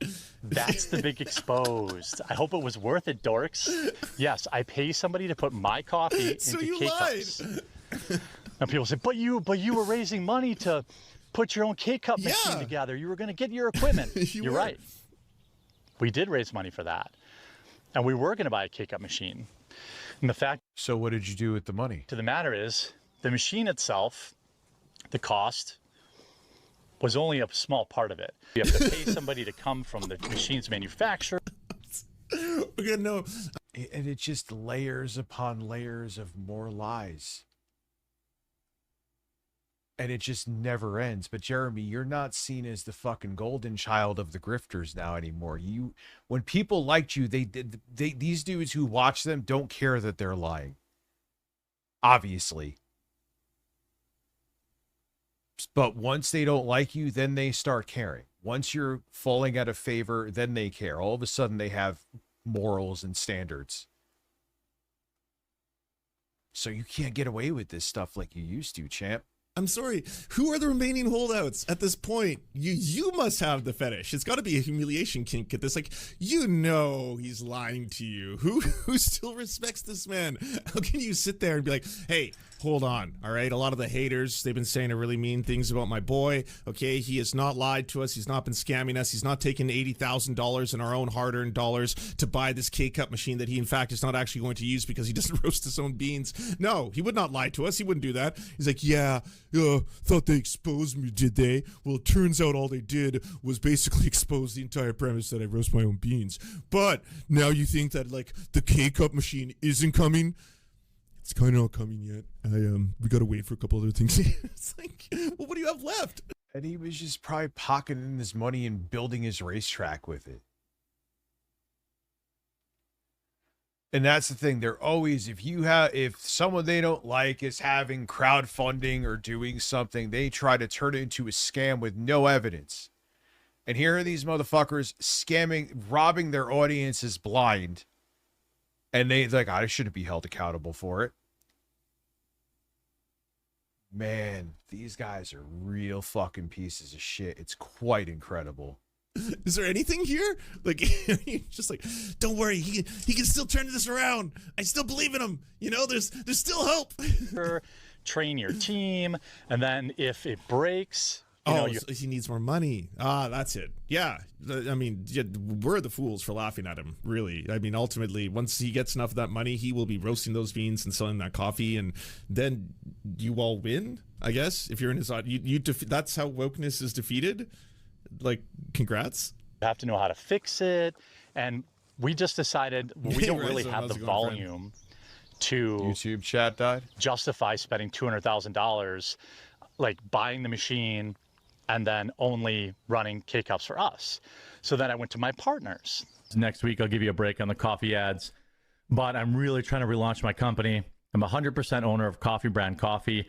S17: That's the big exposed. I hope it was worth it, dorks. Yes, I pay somebody to put my coffee into K-Cups. And people say, but you were raising money to put your own K-Cup machine together. You were going to get your equipment. You're right. We did raise money for that. And we were going to buy a K-Cup machine. And the fact.
S2: So what did you do with the money?
S17: To the matter is, the machine itself, the cost, was only a small part of it. You have to pay somebody to come from the machine's manufacturer.
S10: We're gonna know.
S2: And it's just layers upon layers of more lies. And it just never ends. But Jeremy, you're not seen as the fucking golden child of the grifters now anymore. When people liked you, these dudes who watch them don't care that they're lying. Obviously. But once they don't like you, then they start caring. Once you're falling out of favor, then they care. All of a sudden they have morals and standards. So you can't get away with this stuff like you used to, champ.
S10: I'm sorry. Who are the remaining holdouts at this point? You must have the fetish. It's got to be a humiliation kink at this. Like, you know he's lying to you. Who still respects this man? How can you sit there and be like, hey, hold on, all right? A lot of the haters, they've been saying really mean things about my boy. Okay, he has not lied to us. He's not been scamming us. He's not taken $80,000 in our own hard-earned dollars to buy this K-Cup machine that he, in fact, is not actually going to use because he doesn't roast his own beans. No, he would not lie to us. He wouldn't do that. He's like, yeah, thought they exposed me, did they? Well, it turns out all they did was basically expose the entire premise that I roast my own beans. But now you think that, like, the K-Cup machine isn't coming? It's kind of not coming yet. We gotta wait for a couple other things. It's like, well, what do you have left?
S2: And he was just probably pocketing his money and building his racetrack with it. And that's the thing. They're always, if someone they don't like is having crowdfunding or doing something, they try to turn it into a scam with no evidence. And here are these motherfuckers scamming, robbing their audiences blind. And they like, I shouldn't be held accountable for it. Man, these guys are real fucking pieces of shit. It's quite incredible.
S10: Is there anything here? Like, just like, don't worry, he can still turn this around. I still believe in him. You know, there's still hope.
S17: Train your team, and then if it breaks,
S10: so he needs more money. That's it. Yeah, I mean, we're the fools for laughing at him. Really, I mean, ultimately, once he gets enough of that money, he will be roasting those beans and selling that coffee, and then you all win. I guess if you're in his, that's how wokeness is defeated. Like, congrats.
S17: You have to know how to fix it, and we just decided we don't really have the volume to
S2: YouTube chat died.
S17: Justify spending $200,000, like buying the machine and then only running K-Cups for us. So then I went to my partners.
S6: Next week, I'll give you a break on the coffee ads, but I'm really trying to relaunch my company. I'm 100% owner of Coffee Brand Coffee.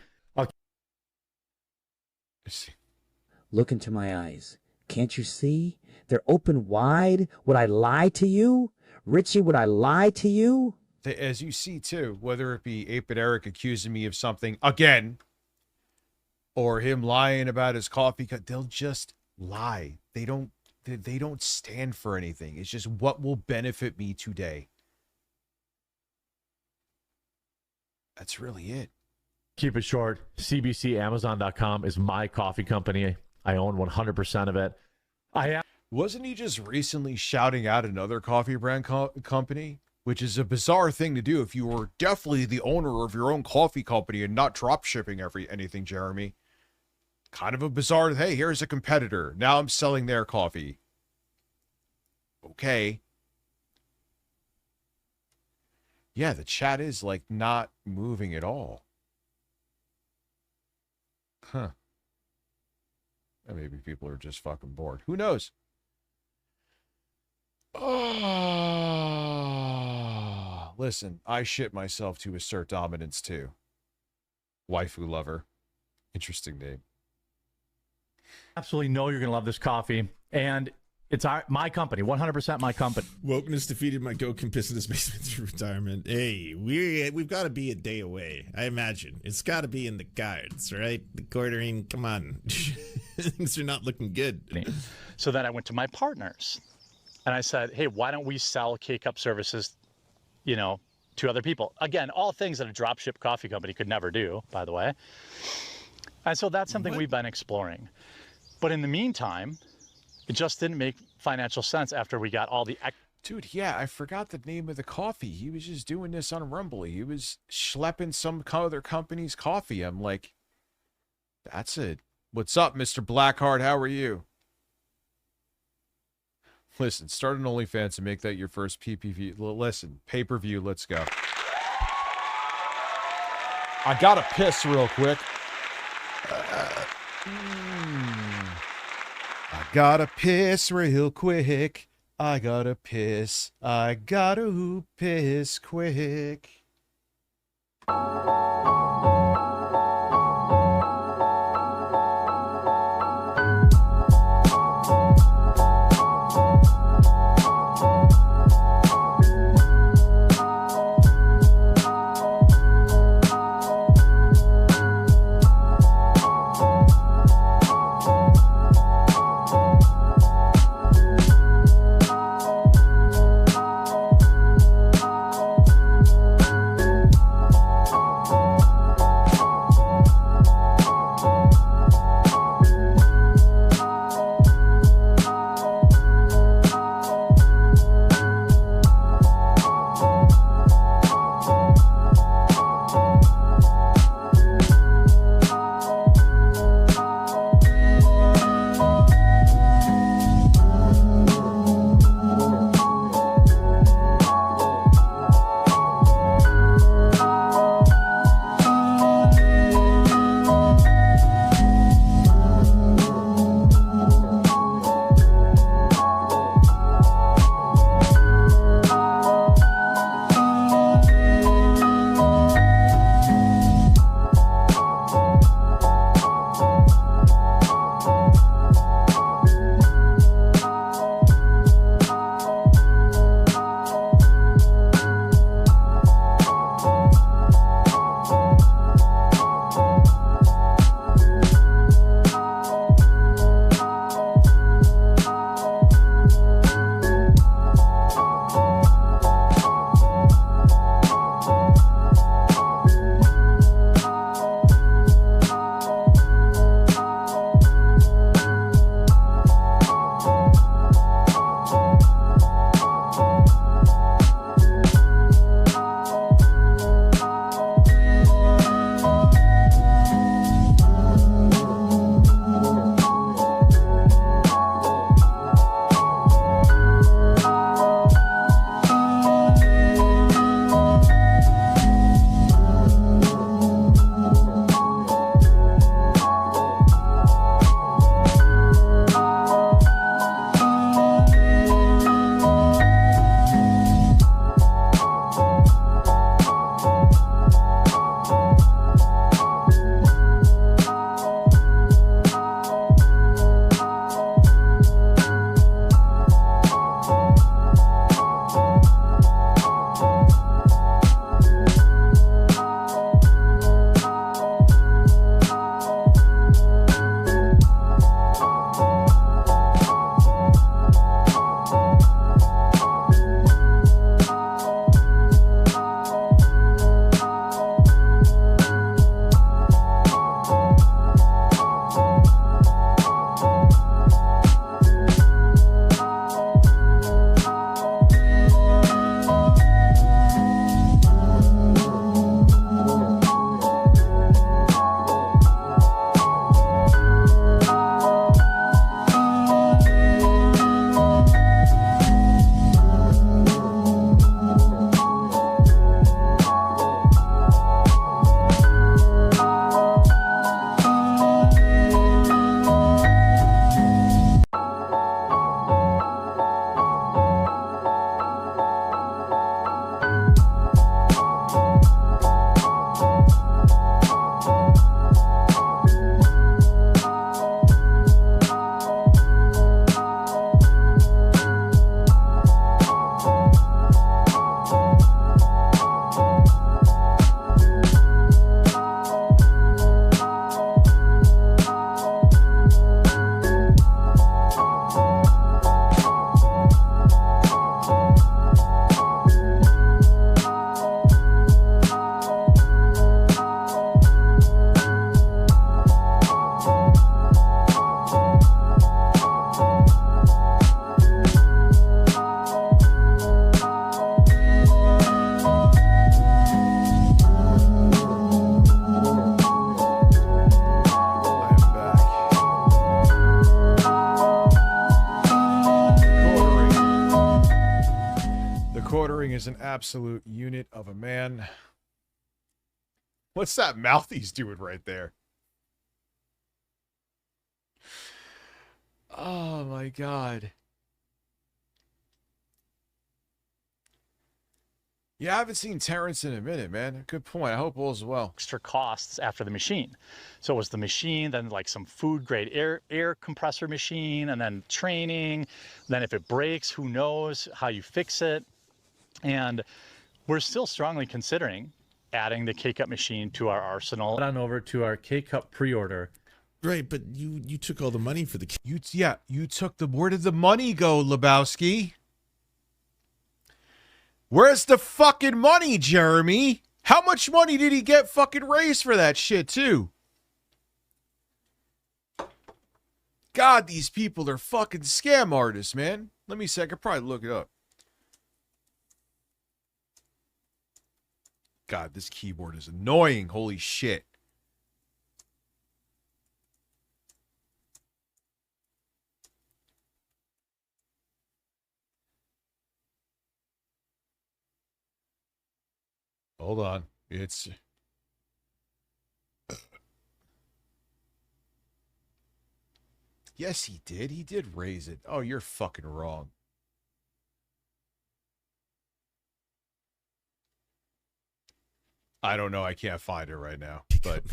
S8: Look into my eyes. Can't you see? They're open wide. Would I lie to you? Richie, would I lie to you?
S2: As you see, too, whether it be 8-Bit Eric accusing me of something again, or him lying about his coffee cup, they'll just lie. They don't stand for anything. It's just what will benefit me today. That's really it.
S6: Keep it short. CBCAmazon.com is my coffee company. I own 100% of it.
S2: Wasn't he just recently shouting out another coffee brand company? Which is a bizarre thing to do if you were definitely the owner of your own coffee company and not drop shipping anything, Jeremy. Kind of a bizarre, hey, here's a competitor. Now I'm selling their coffee. Okay. Yeah, the chat is like not moving at all. Huh. And maybe people are just fucking bored. Who knows? Oh, listen, I shit myself to assert dominance too. Waifu lover. Interesting name.
S6: Absolutely know you're going to love this coffee. And it's my company, 100% my company.
S10: Wokeness defeated my Go can piss in his basement through retirement. Hey, we've got to be a day away, I imagine. It's got to be in the cards, right? The quartering, come on. Things are not looking good.
S17: So then I went to my partners, and I said, hey, why don't we sell K-Cup services, to other people? Again, all things that a dropship coffee company could never do, by the way. And so that's something we've been exploring. But in the meantime, it just didn't make financial sense after we got all the...
S2: Dude, yeah, I forgot the name of the coffee. He was just doing this on Rumble. He was schlepping some other company's coffee. I'm like, that's it. What's up, Mr. Blackheart? How are you? Listen, start an OnlyFans and make that your first PPV. Listen, pay-per-view, let's go. I gotta piss real quick. I gotta piss real quick. I gotta piss. I gotta piss quick. is an absolute unit of a man. What's that mouth he's doing right there? Oh my God. Yeah, I haven't seen Terrence in a minute, man. Good point. I hope all's well.
S17: Extra costs after the machine. So it was the machine, then like some food grade air compressor machine, and then training. Then if it breaks, who knows how you fix it. And we're still strongly considering adding the K-Cup machine to our arsenal.
S6: Head on over to our K-Cup pre-order.
S10: Right, but you took all the money for the...
S2: You took the... Where did the money go, Lebowski? Where's the fucking money, Jeremy? How much money did he get fucking raised for that shit, too? God, these people are fucking scam artists, man. Let me see. I could probably look it up. God, this keyboard is annoying. Holy shit. Hold on. It's... Yes, he did. He did raise it. Oh, you're fucking wrong. I don't know. I can't find it right now. But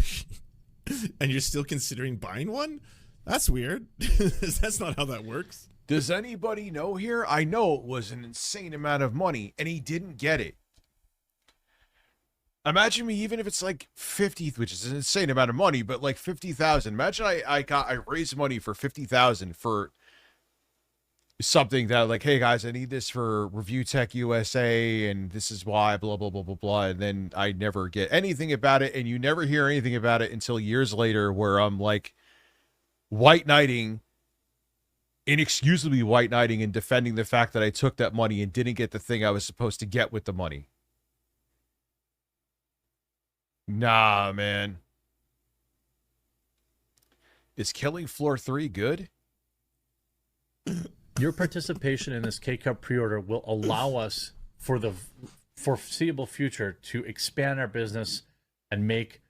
S10: and you're still considering buying one? That's weird. That's not how that works.
S2: Does anybody know here? I know it was an insane amount of money, and he didn't get it. Imagine me, even if it's like 50, which is an insane amount of money, but like 50,000. Imagine I raised money for 50,000 for something that like, hey guys, I need this for Review Tech USA, and this is why, blah, blah, blah, blah, blah. And then I never get anything about it, and you never hear anything about it until years later, where I'm like white knighting, inexcusably white knighting, and defending the fact that I took that money and didn't get the thing I was supposed to get with the money. Nah, man. Is Killing Floor 3 good?
S6: Your participation in this K-Cup pre-order will allow us for the foreseeable future to expand our business and make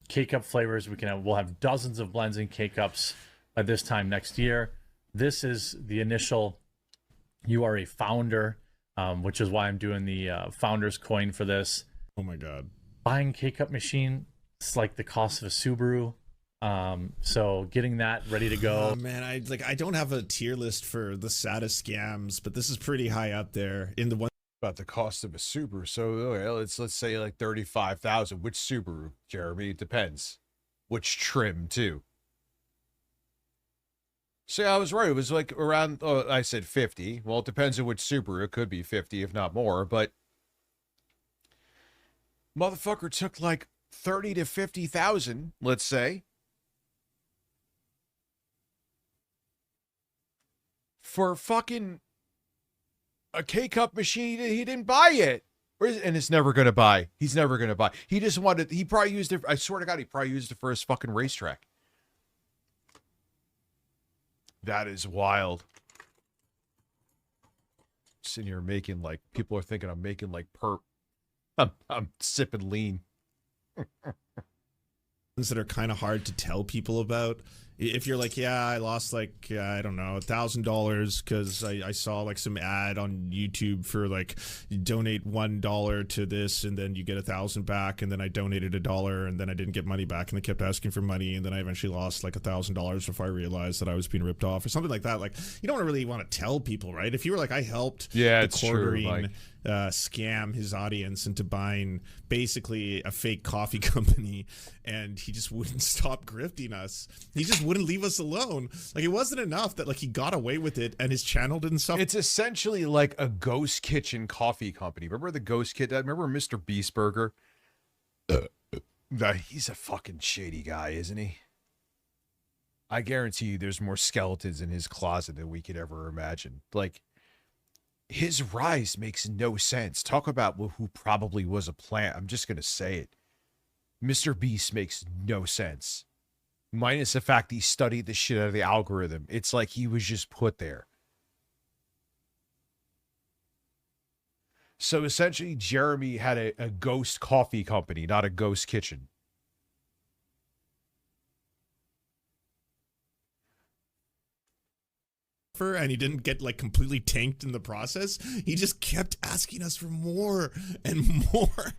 S6: K-Cup flavors. We'll have dozens of blends in K-Cups by this time next year. This is the initial, you are a founder, which is why I'm doing the founder's coin for this.
S10: Oh my God.
S6: Buying K-Cup machine, it's like the cost of a Subaru. So getting that ready to go.
S10: Oh man, I don't have a tier list for the saddest scams, but this is pretty high up there in the one
S2: about the cost of a Subaru. So okay, let's say like 35,000. Which Subaru, Jeremy? It depends. Which trim too. See, I was right. It was like around. Oh, I said 50. Well, it depends on which Subaru. It could be 50, if not more. But motherfucker took like 30 to 50,000. Let's say. For fucking a K-Cup machine, he didn't buy it. And it's never going to buy. He's never going to buy. He just wanted, he probably used it, I swear to God, he probably used it for his fucking racetrack. That is wild. Sitting here making like, people are thinking I'm making like perp. I'm sipping lean.
S10: Things that are kind of hard to tell people about. If you're like, yeah, I lost like, I don't know, $1,000 because I saw like some ad on YouTube for like donate $1 to this and then you get 1,000 back, and then I donated $1 and then I didn't get money back and they kept asking for money, and then I eventually lost like $1,000 before I realized that I was being ripped off or something like that. Like, you don't really want to tell people, right? If you were like, I helped the quartering scam his audience into buying basically a fake coffee company, and he just wouldn't stop grifting us. He just wouldn't leave us alone. Like, it wasn't enough that like he got away with it and his channel didn't suffer.
S2: It's essentially like a ghost kitchen coffee company. Remember the ghost kid? Remember Mr. Beast Burger? He's a fucking shady guy, isn't he? I guarantee you there's more skeletons in his closet than we could ever imagine. Like, his rise makes no sense. Talk about who probably was a plant. I'm just going to say it. Mr. Beast makes no sense. Minus the fact he studied the shit out of the algorithm. It's like he was just put there. So essentially, Jeremy had a ghost coffee company, not a ghost kitchen.
S10: And he didn't get like completely tanked in the process. He just kept asking us for more and more.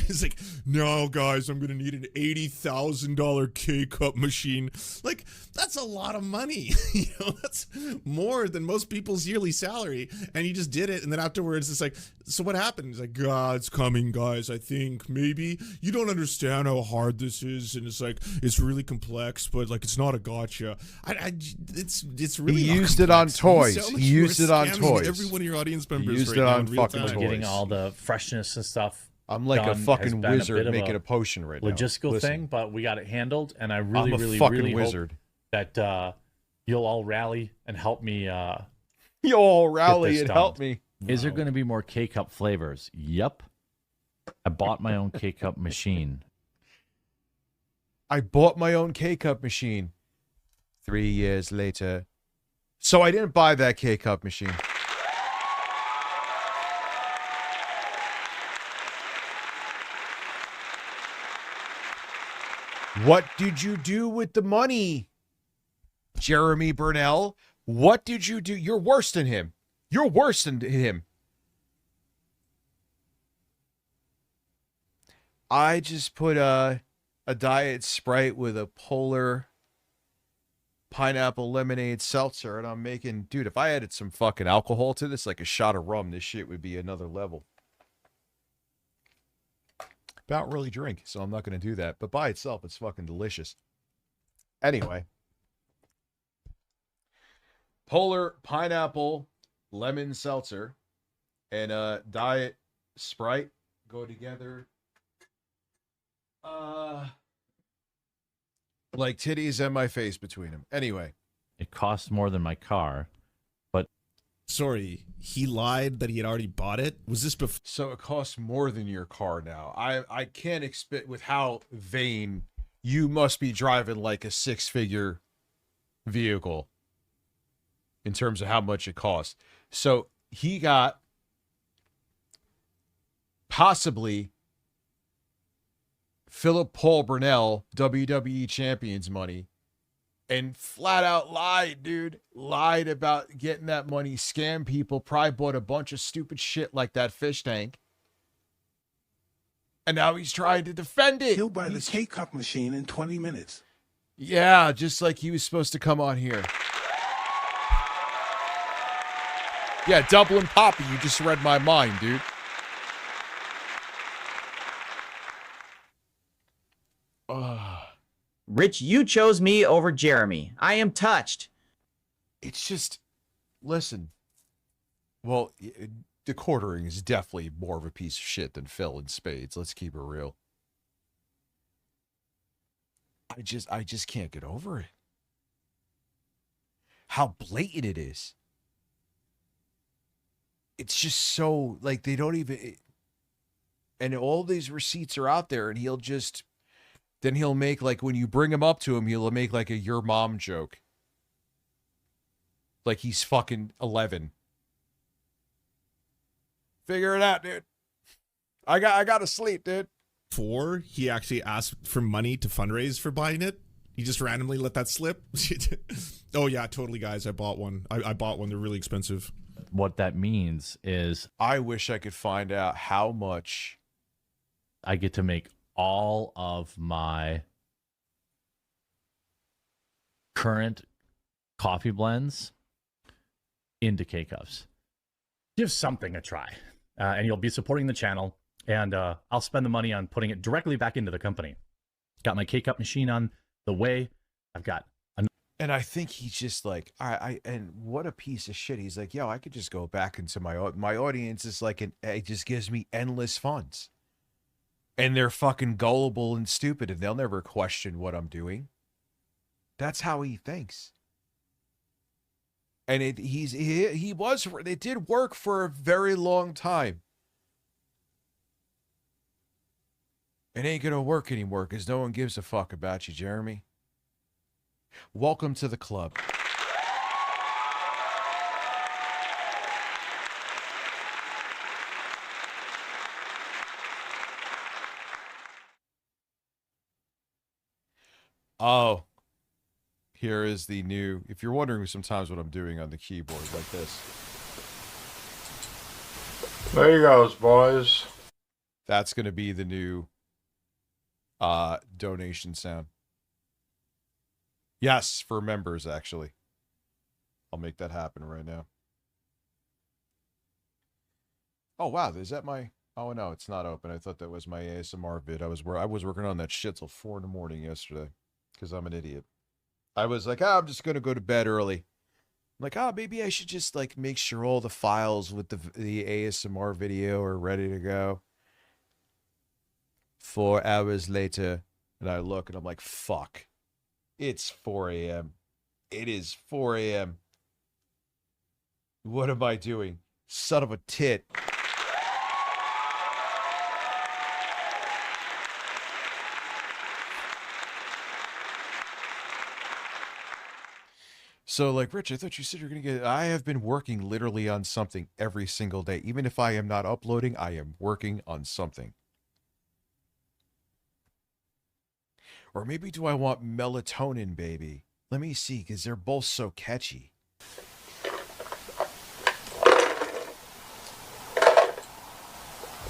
S10: He's like, no, guys, I'm gonna need an $80,000 K-Cup machine. Like, that's a lot of money. You know, that's more than most people's yearly salary. And he just did it. And then afterwards, it's like, so what happened? He's like, God, it's coming, guys. I think maybe you don't understand how hard this is, and it's like it's really complex, but like it's not a gotcha. It's really
S2: He
S10: not
S2: used it on
S10: complex.
S2: toys.
S10: You
S2: He used it on
S10: scamming
S2: toys.
S10: Every one of your audience members
S2: He used
S10: right
S2: it
S10: now
S2: on
S10: in real
S2: fucking
S10: time.
S2: toys.
S6: Getting all the freshness and stuff.
S2: I'm like a
S6: done
S2: fucking
S6: has been a
S2: wizard
S6: bit of
S2: making a potion right now.
S6: Logistical
S2: Listen.
S6: thing, but we got it handled, and I really,
S2: I'm a
S6: really,
S2: fucking
S6: really
S2: wizard.
S6: hope that you'll all rally and help me.
S2: You'll all
S6: get
S2: rally
S6: this
S2: and
S6: done.
S2: help me.
S17: Is there going to be more K-Cup flavors? Yep. I bought my own K-Cup machine.
S2: I bought my own K-Cup machine 3 years later. So I didn't buy that K-Cup machine. What did you do with the money, Jeremy Burnell? What did you do? You're worse than him. You're worse than him. I just put a Diet Sprite with a Polar pineapple lemonade seltzer, and I'm making, dude, if I added some fucking alcohol to this, like a shot of rum, this shit would be another level. But I don't really drink, so I'm not going to do that. But by itself, it's fucking delicious. Anyway. Polar pineapple lemon seltzer and Diet Sprite go together like titties and my face between them. Anyway.
S17: It costs more than my car, but...
S10: Sorry, he lied that he had already bought it? Was this before?
S2: So it costs more than your car now. I can't expect, with how vain, you must be driving like a six-figure vehicle in terms of how much it costs. So he got possibly Philip Paul Burnell WWE Champions money and flat out lied, dude. Lied about getting that money, scammed people, probably bought a bunch of stupid shit like that fish tank. And now he's trying to defend it.
S4: He'll buy the K-Cup machine in 20 minutes.
S2: Yeah, just like he was supposed to come on here. Yeah, Dublin Poppy, you just read my mind, dude.
S5: Rich, you chose me over Jeremy. I am touched.
S2: It's just, listen. Well, the quartering is definitely more of a piece of shit than Phil in spades. Let's keep it real. I just can't get over it. How blatant it is. It's just so, like, they don't even, and all these receipts are out there, and he'll just, then he'll make, like, when you bring him up to him, he'll make, like, a your mom joke. Like he's fucking 11. Figure it out, dude. I got to sleep, dude.
S10: Before he actually asked for money to fundraise for buying it, he just randomly let that slip. Oh, yeah, totally, guys. I bought one. I bought one. They're really expensive.
S17: What that means is
S2: I wish I could find out how much
S17: I get to make all of my current coffee blends into K-Cups.
S6: Give something a try, and you'll be supporting the channel, and I'll spend the money on putting it directly back into the company. Got my K-Cup machine on the way. I've got
S2: and I think he's just like, and what a piece of shit. He's like, yo, I could just go back into my audience is like, it just gives me endless funds. And they're fucking gullible and stupid, and they'll never question what I'm doing. That's how he thinks. And it did work for a very long time. It ain't gonna work anymore because no one gives a fuck about you, Jeremy. Welcome to the club. Oh. Here is the new... If you're wondering sometimes what I'm doing on the keyboard, like this.
S13: There you goes, boys.
S2: That's going to be the new donation sound. Yes, for members, actually. I'll make that happen right now. Oh, wow. Is that my... Oh, no, it's not open. I thought that was my ASMR vid. I was working on that shit till 4 in the morning yesterday because I'm an idiot. I was like, I'm just going to go to bed early. I'm like, maybe I should just, like, make sure all the files with the ASMR video are ready to go. 4 hours later, and I look, and I'm like, fuck. It's 4 a.m. It is 4 a.m. What am I doing? Son of a tit. So, like, Rich, I thought you said you're going to get... I have been working literally on something every single day. Even if I am not uploading, I am working on something. Or maybe do I want melatonin, baby? Let me see, because they're both so catchy.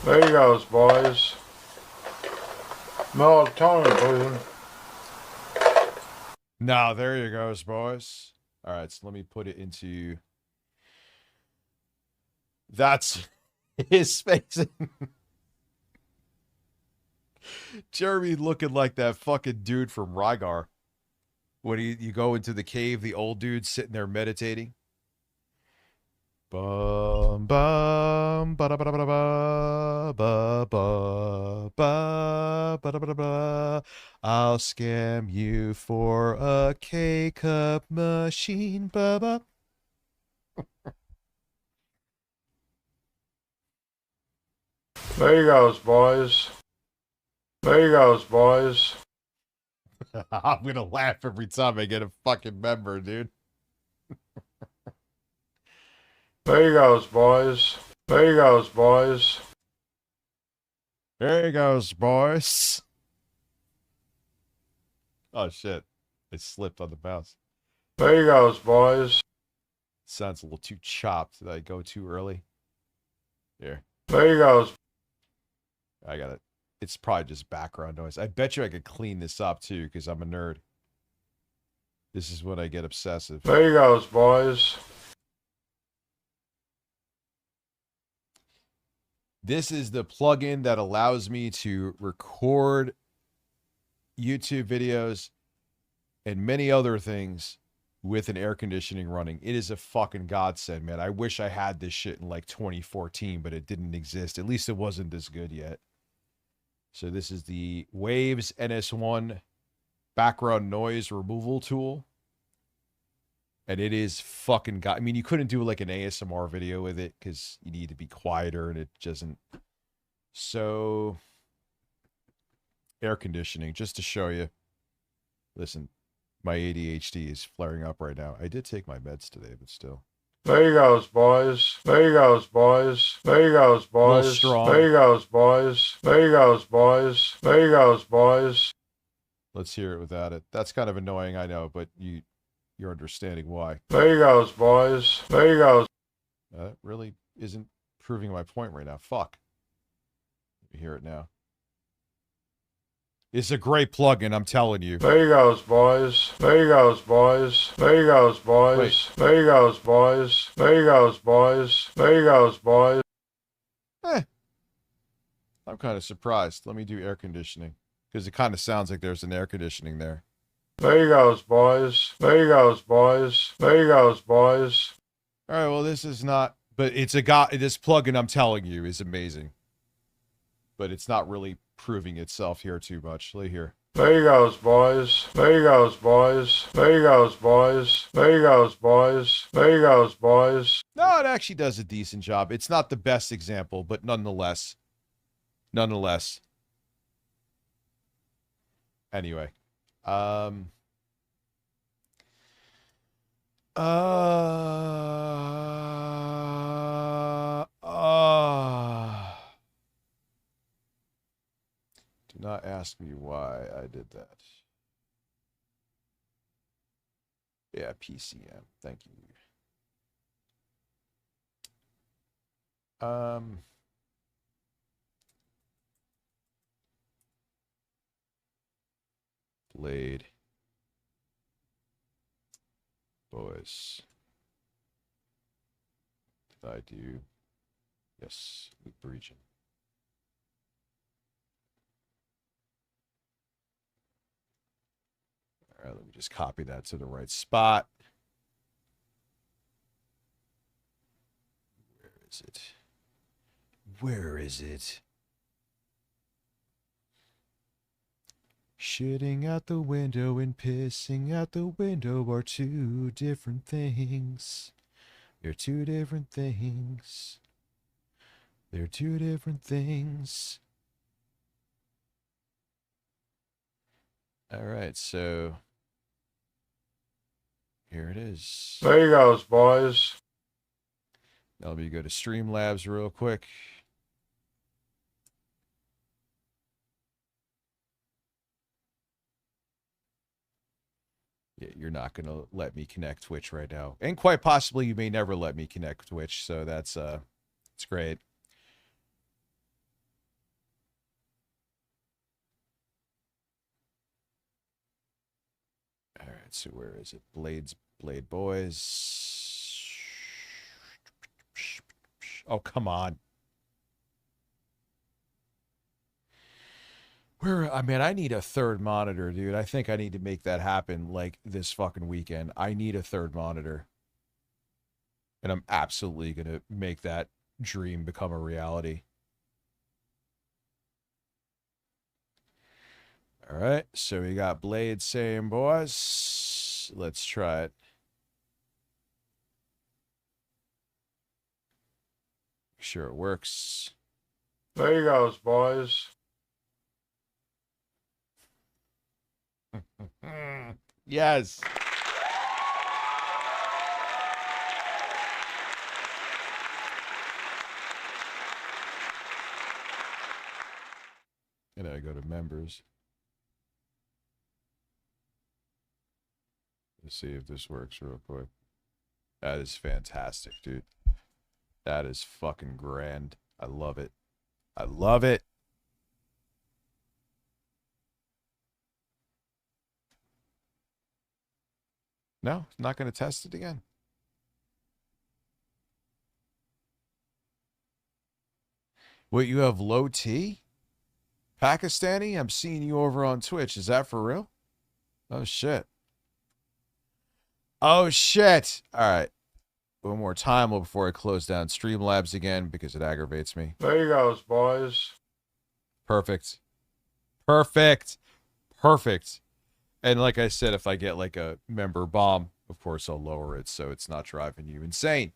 S13: There you goes, boys. Melatonin, please.
S2: Now, there you goes, boys. All right, so let me put it into... That's his face. Jeremy looking like that fucking dude from Rygar. When you go into the cave, the old dude sitting there meditating. Bum bum ba da ba da ba da ba ba ba ba ba da ba da ba. I'll scam you for a K-cup machine, ba.
S13: There you goes, boys. There you goes, boys.
S2: I'm gonna laugh every time I get a fucking member, dude.
S13: There you goes, boys. There you goes, boys.
S2: There you goes, boys. Oh shit. I slipped on the mouse.
S13: There you goes, boys.
S2: Sounds a little too chopped. Did I go too early? Here.
S13: There you goes.
S2: I got it. It's probably just background noise. I bet you I could clean this up too, because I'm a nerd. This is when I get obsessive.
S13: There you goes, boys.
S2: This is the plugin that allows me to record YouTube videos and many other things with an air conditioning running. It is a fucking godsend, man. I wish I had this shit in like 2014, but it didn't exist. At least it wasn't this good yet. So this is the Waves NS1 background noise removal tool. And it is fucking I mean, you couldn't do like an ASMR video with it because you need to be quieter and it doesn't. So, air conditioning, just to show you. Listen, my ADHD is flaring up right now. I did take my meds today, but still.
S13: There you goes, boys. There you goes, boys. There you goes, boys. There you goes, boys. There you goes, boys. There you goes, boys.
S2: Let's hear it without it. That's kind of annoying, I know, but you're understanding why.
S13: There you goes, boys. There you goes.
S2: That really isn't proving my point right now. Fuck. Let me hear it now. It's a great plugin, I'm telling you.
S13: There you goes, boys. There you goes, boys. There you goes, boys. Wait. There you goes, boys. There you goes, boys. There you goes, boys.
S2: I'm kind of surprised. Let me do air conditioning. Because it kind of sounds like there's an air conditioning there.
S13: There you goes, boys. There you goes, boys. There you goes, boys.
S2: All right, well, this is not... But it's this plugin, I'm telling you, is amazing. But it's not really proving itself here too much. Look here.
S13: There you goes, boys. There you goes, boys. There you goes, boys. There you goes, boys. There you goes, boys.
S2: No, it actually does a decent job. It's not the best example, but nonetheless. Anyway. Do not ask me why I did that. Yeah, PCM. Thank you. Blade. Boys. Did I do? Yes, loop region. All right, let me just copy that to the right spot. Where is it? Where is it? Shitting out the window and pissing out the window are two different things. They're two different things. They're two different things. All right, so here it is.
S13: There you goes, boys.
S2: Now let me go to Streamlabs real quick. Yeah, you're not going to let me connect Twitch right now. And quite possibly you may never let me connect Twitch, so that's it's great. All right, so where is it? Blade Boys. Oh, come on. I mean, I need a third monitor, dude. I think I need to make that happen like this fucking weekend. I need a third monitor. And I'm absolutely going to make that dream become a reality. All right, so we got Blade saying, boys, let's try it. Make sure it works.
S13: There you goes, boys.
S2: Yes. And I go to members. Let's see if this works real quick. That is fantastic, dude. That is fucking grand. I love it. I love it. No, it's not going to test it again. What, you have low T? Pakistani? I'm seeing you over on Twitch. Is that for real? Oh, shit. Oh, shit. All right. One more time before I close down Streamlabs again because it aggravates me.
S13: There you goes, boys.
S2: Perfect. Perfect. Perfect. And like I said, if I get like a member bomb, of course I'll lower it so it's not driving you insane.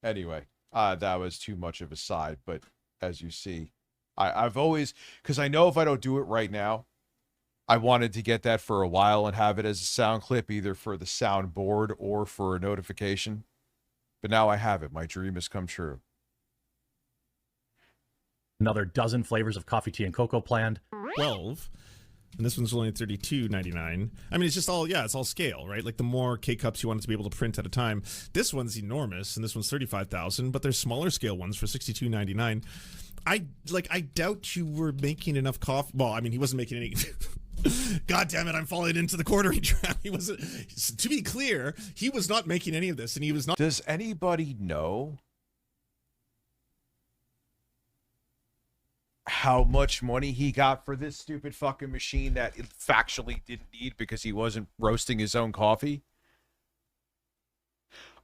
S2: Anyway, that was too much of a side, but as you see, I've always, because I know if I don't do it right now, I wanted to get that for a while and have it as a sound clip, either for the soundboard or for a notification. But now I have it. My dream has come true.
S6: Another dozen flavors of coffee, tea, and cocoa planned.
S10: 12. And this one's only $32.99. I mean, it's just all, yeah, it's all scale, right? Like the more K-Cups you want it to be able to print at a time. This one's enormous, and this one's $35,000, but there's smaller scale ones for $62.99. I doubt you were making enough coffee. Well, I mean, he wasn't making any. God damn it, I'm falling into the quartering trap. He wasn't, to be clear, he was not making any of this, and he was not.
S2: Does anybody know how much money he got for this stupid fucking machine that it factually didn't need because he wasn't roasting his own coffee?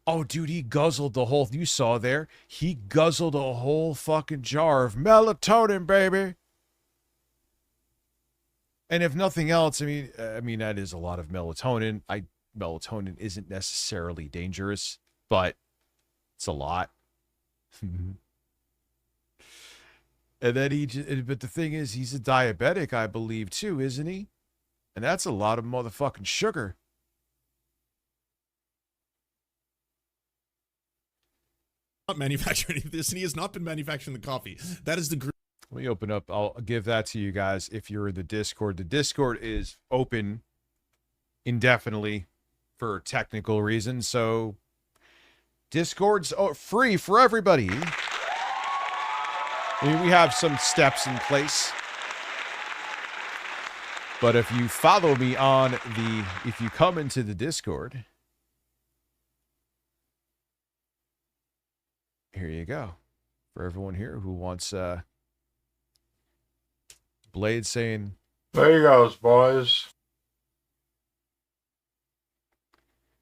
S2: Oh, dude, he guzzled the whole, you saw there, he guzzled a whole fucking jar of melatonin, baby. And if nothing else, I mean that is a lot of melatonin. Melatonin isn't necessarily dangerous, but it's a lot. And then but the thing is, he's a diabetic, I believe, too, isn't he? And that's a lot of motherfucking sugar.
S10: Not manufacturing any of this, and he has not been manufacturing the coffee. That is the group.
S2: Let me open up. I'll give that to you guys if you're in the Discord. The Discord is open indefinitely for technical reasons, so Discord's free for everybody. I mean, we have some steps in place. But if you follow me if you come into the Discord, here you go. For everyone here who wants Blade saying,
S13: there you goes, boys.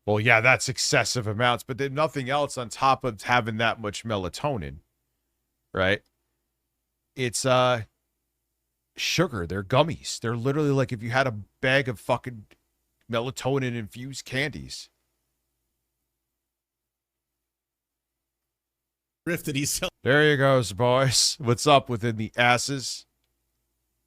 S2: Well, yeah, that's excessive amounts, but then nothing else on top of having that much melatonin, right? It's sugar. They're gummies. They're literally like if you had a bag of fucking melatonin infused candies.
S10: Riff that he's
S2: There you goes, boys. What's up within the asses?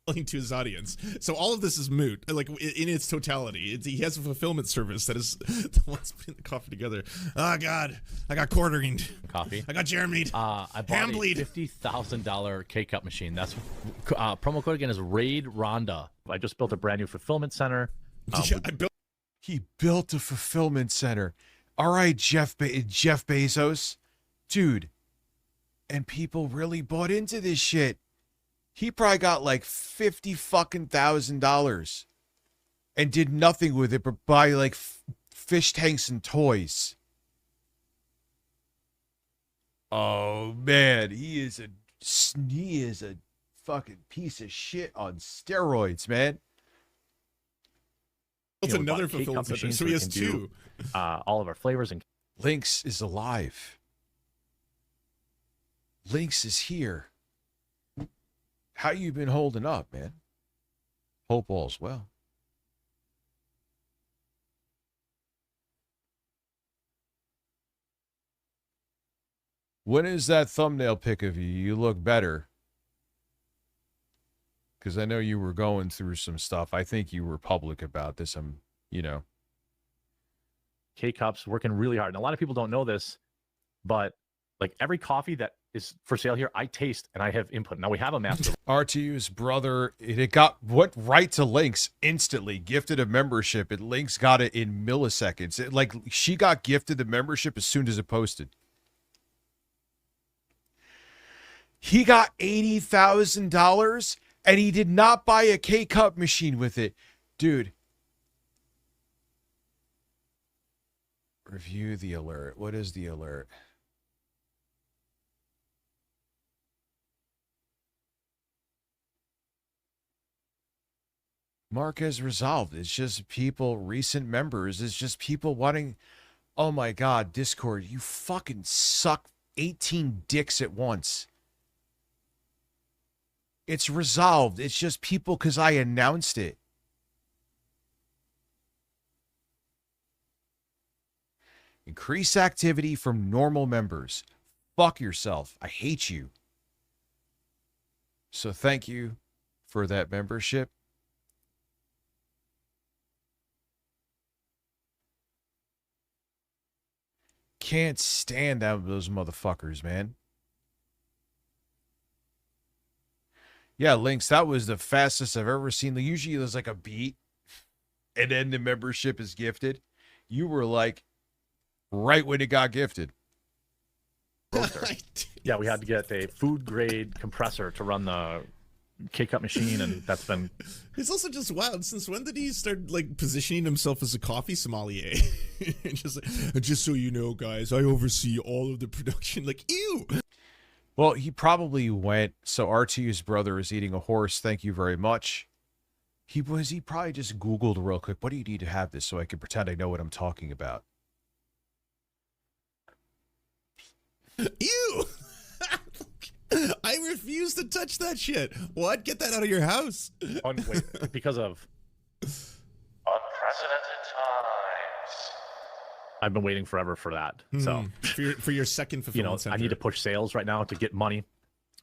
S10: selling to his audience. So all of this is moot, like in its totality. He has a fulfillment service that is the ones putting the coffee together. Oh God, I got quartering
S6: coffee.
S10: I got Jeremy.
S6: I bought a $50,000 K-Cup machine. That's promo code again is Raid Rhonda. I just built a brand new fulfillment center.
S2: He built a fulfillment center. All right, Jeff Bezos, dude. And people really bought into this shit. He probably got like $50,000 and did nothing with it but buy like fish tanks and toys. Oh man, he is a fucking piece of shit on steroids, man.
S10: It's another fulfillment center, so he has two.
S6: All of our flavors and
S2: Lynx is alive. Lynx is here. How you been holding up, man? Hope all's well. When is that thumbnail pic of you? You look better. Because I know you were going through some stuff. I think you were public about this.
S6: K-Cups working really hard. And a lot of people don't know this, but like every coffee that is for sale here, I taste and I have input. Now we have a master.
S2: RTU's brother, it went right to Lynx instantly, gifted a membership, and Lynx got it in milliseconds. She got gifted the membership as soon as it posted. He got $80,000 and he did not buy a K-Cup machine with it. Dude. Review the alert. What is the alert? Mark has resolved. It's just people, recent members. It's just people wanting, oh my God, Discord, you fucking suck 18 dicks at once. It's resolved. It's just people because I announced it. Increase activity from normal members. Fuck yourself. I hate you. So thank you for that membership. Can't stand those motherfuckers, man. Yeah, Lynx, that was the fastest I've ever seen. Usually there's like a beat and then the membership is gifted. You were like right when it got gifted.
S6: Yeah, we had to get a food grade compressor to run the K-Cup machine, and that's been...
S10: It's also just wild. Since when did he start like positioning himself as a coffee sommelier? just so you know, guys, I oversee all of the production. Like, ew.
S2: Well, he probably went. So RTU's brother is eating a horse. Thank you very much. He probably just Googled real quick. What do you need to have this so I can pretend I know what I'm talking about?
S10: Ew. I refuse to touch that shit. What? Get that out of your house.
S6: Wait, because of unprecedented times. I've been waiting forever for that. So
S10: for your second fulfillment center.
S6: I need to push sales right now to get money.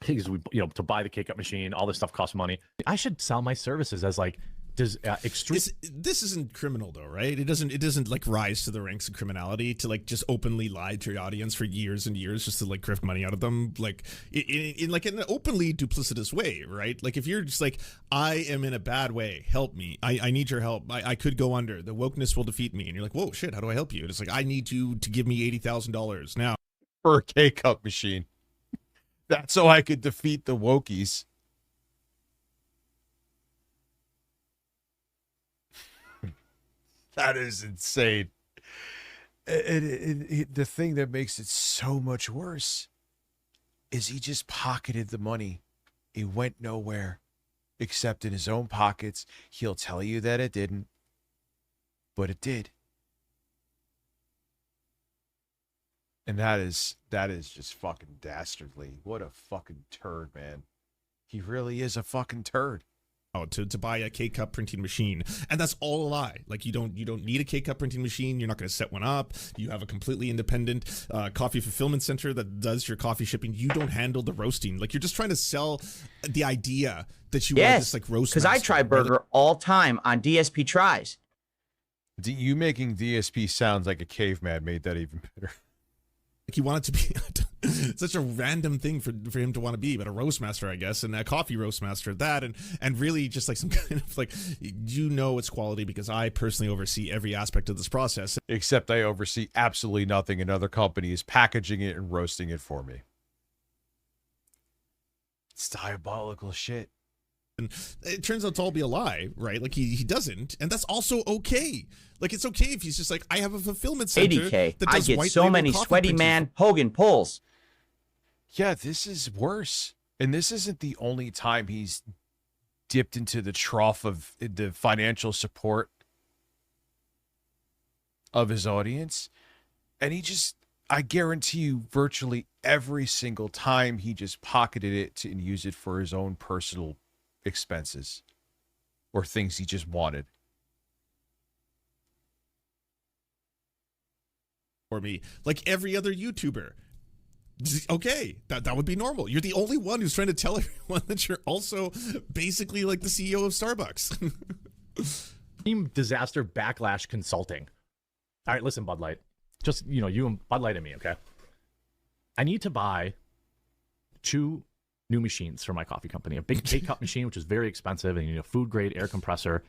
S6: Because to buy the K-Cup machine, all this stuff costs money. I should sell my services as like extreme.
S10: This isn't criminal though, right? It doesn't like rise to the ranks of criminality to like just openly lie to your audience for years and years just to like grift money out of them, like in an openly duplicitous way, right? Like if you're just like, I am in a bad way, help me, I need your help, I could go under, the wokeness will defeat me, and you're like, whoa, shit, how do I help you? And it's like, I need you to give me $80,000 now
S2: for a K-Cup machine. That's so I could defeat the wokies. That is insane. The thing that makes it so much worse is he just pocketed the money. It went nowhere except in his own pockets. He'll tell you that it didn't, but it did. And that is just fucking dastardly. What a fucking turd, man. He really is a fucking turd.
S10: To buy a K-Cup printing machine, and that's all a lie. Like you don't need a K-Cup printing machine. You're not going to set one up. You have a completely independent coffee fulfillment center that does your coffee shipping. You don't handle the roasting. Like you're just trying to sell the idea that you are this like roast.
S5: Because I try burger all time on DSP tries.
S2: You making DSP sounds like a caveman made that even better.
S10: Like he wanted to be such a random thing for him to want to be, but a roast master, I guess, and a coffee roast master at that, and really just like some kind of like, it's quality because I personally oversee every aspect of this process.
S2: Except I oversee absolutely nothing, and other companies packaging it and roasting it for me. It's diabolical shit.
S10: And it turns out to all be a lie, right? Like he doesn't, and that's also okay. Like it's okay if he's just like, I have a fulfillment center.
S5: 80K.
S10: That
S5: I
S10: does
S5: get
S10: white
S5: so
S10: label
S5: many
S10: coffee
S5: sweaty
S10: printing.
S5: man Hogan pulls.
S2: Yeah, this is worse. And this isn't the only time he's dipped into the trough of the financial support of his audience. And I guarantee you, virtually every single time he just pocketed it and used it for his own personal expenses or things he just wanted.
S10: For me, like every other YouTuber. Okay, that would be normal. You're the only one who's trying to tell everyone that you're also basically like the CEO of Starbucks.
S6: Team Disaster Backlash Consulting. All right, listen, Bud Light. Just, you and Bud Light and me, okay? I need to buy 2 new machines for my coffee company. A big K-Cup machine, which is very expensive, and you need a food-grade air compressor.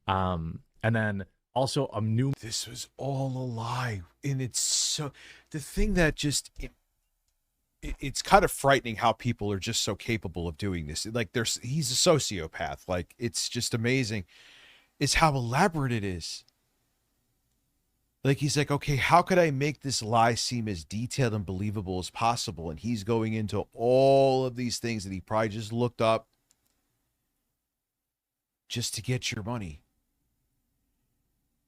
S6: And then also a new...
S2: This was all a lie. And it's so... The thing that just... It's kind of frightening how people are just so capable of doing this. Like, he's a sociopath. Like, it's just amazing. Is how elaborate it is. Like, he's like, okay, how could I make this lie seem as detailed and believable as possible? And he's going into all of these things that he probably just looked up just to get your money.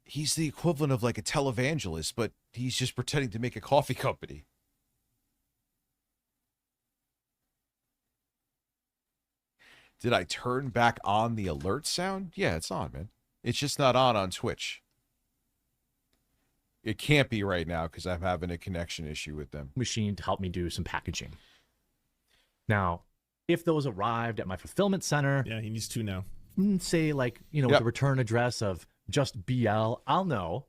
S2: He's the equivalent of like a televangelist, but he's just pretending to make a coffee company. Did I turn back on the alert sound? Yeah, it's on, man. It's just not on Twitch. It can't be right now because I'm having a connection issue with them.
S6: Machine to help me do some packaging. Now, if those arrived at my fulfillment center...
S10: Yeah, he needs 2 now.
S6: Say like, with the return address of just BL, I'll know,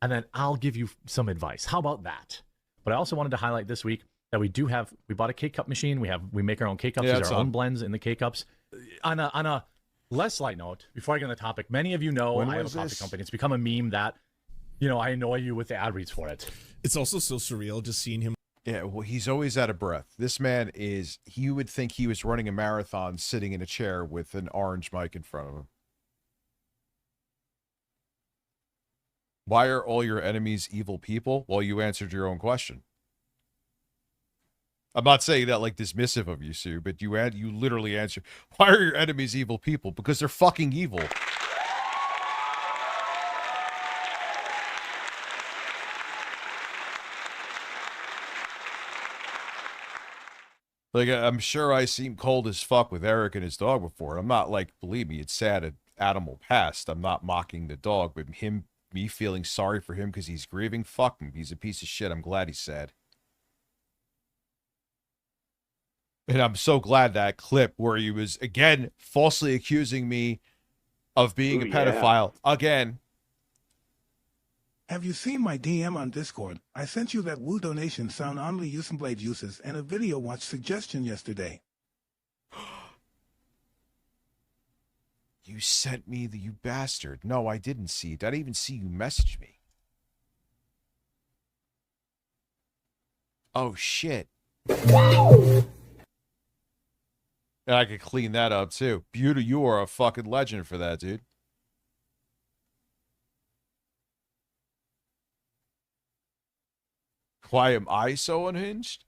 S6: and then I'll give you some advice. How about that? But I also wanted to highlight this week that we bought a K-Cup machine. We make our own K-Cups.
S2: Yeah,
S6: These are our own blends in the K-Cups. On a less light note, before I get on the topic, many of you know I have a coffee company. It's become a meme that, I annoy you with the ad reads for it.
S10: It's also so surreal just seeing him.
S2: Yeah, well, he's always out of breath. This man you would think he was running a marathon sitting in a chair with an orange mic in front of him. Why are all your enemies evil people? Well, you answered your own question. I'm not saying that like dismissive of you, Sue, but you literally answered, why are your enemies evil people? Because they're fucking evil. Like, I'm sure I seem cold as fuck with Eric and his dog before. I'm not like, believe me, it's sad an animal passed. I'm not mocking the dog, but me feeling sorry for him because he's grieving, fuck him. He's a piece of shit. I'm glad he's sad. And I'm so glad that clip where he was, again, falsely accusing me of being a pedophile. Again.
S4: Have you seen my DM on Discord? I sent you that Woo donation sound only using blade uses and a video watch suggestion yesterday.
S2: You sent me you bastard. No, I didn't see it. I didn't even see you message me. Oh, shit. And I could clean that up, too. Beauty, you are a fucking legend for that, dude. Why am I so unhinged?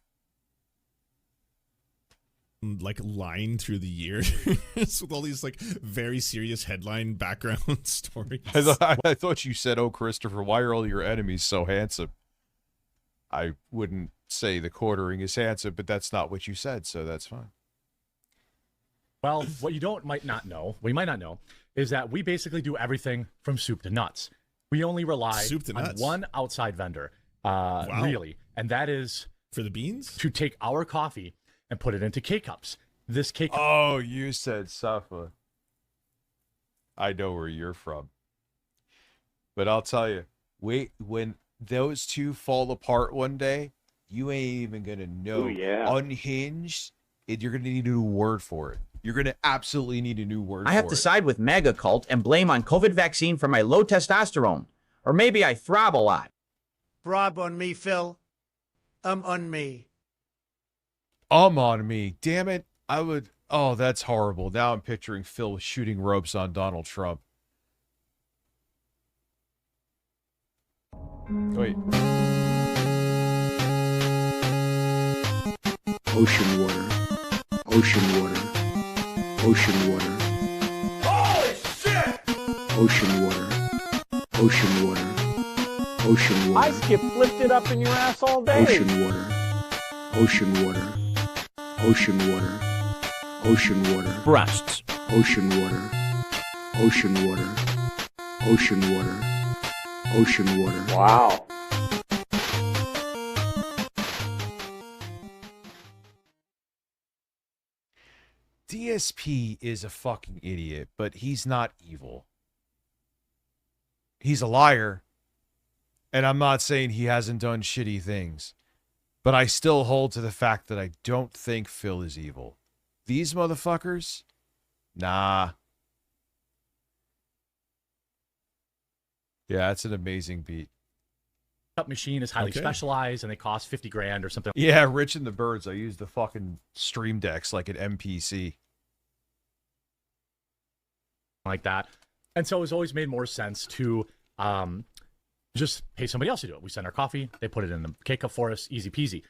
S10: Like lying through the years with all these like very serious headline background stories.
S2: I thought you said, "Oh, Christopher, why are all your enemies so handsome?" I wouldn't say the quartering is handsome, but that's not what you said, so that's fine.
S17: Well, what you might not know, is that we basically do everything from soup to nuts. We only rely on one outside vendor, really, and that is
S10: for the beans
S17: to take our coffee and put it into K-Cups. This K-Cup.
S2: Oh, you said Safa. I know where you're from. But I'll tell you, when those two fall apart one day, you ain't even going to know.
S3: Ooh, yeah.
S2: Unhinged, you're going to need a new word for it. You're going to absolutely need a new word for it.
S5: I have to side with MAGA cult and blame on COVID vaccine for my low testosterone. Or maybe I throb a lot.
S9: Throb on me, Phil. On me.
S2: On me. Damn it. I would. Oh, that's horrible. Now I'm picturing Phil shooting ropes on Donald Trump. Wait.
S14: Ocean water. Ocean water. Ocean water.
S23: Holy shit!
S14: Ocean water. Ocean water. Ocean water.
S15: I skip flipped it up in your ass all day.
S14: Ocean water. Ocean water. Ocean water. Ocean water.
S5: Breasts.
S14: Ocean water. Ocean water. Ocean water. Ocean water.
S11: Wow.
S2: DSP is a fucking idiot, but he's not evil. He's a liar. And I'm not saying he hasn't done shitty things. But I still hold to the fact that I don't think Phil is evil. These motherfuckers? Nah. Yeah, it's an amazing beat.
S17: Machine is highly specialized and they cost 50 grand or something.
S2: Yeah, Rich and the Birds. I use the fucking Stream Decks like an MPC.
S17: Like that. And so it's always made more sense to just pay somebody else to do it. We send our coffee, they put it in the K-Cup for us, easy peasy.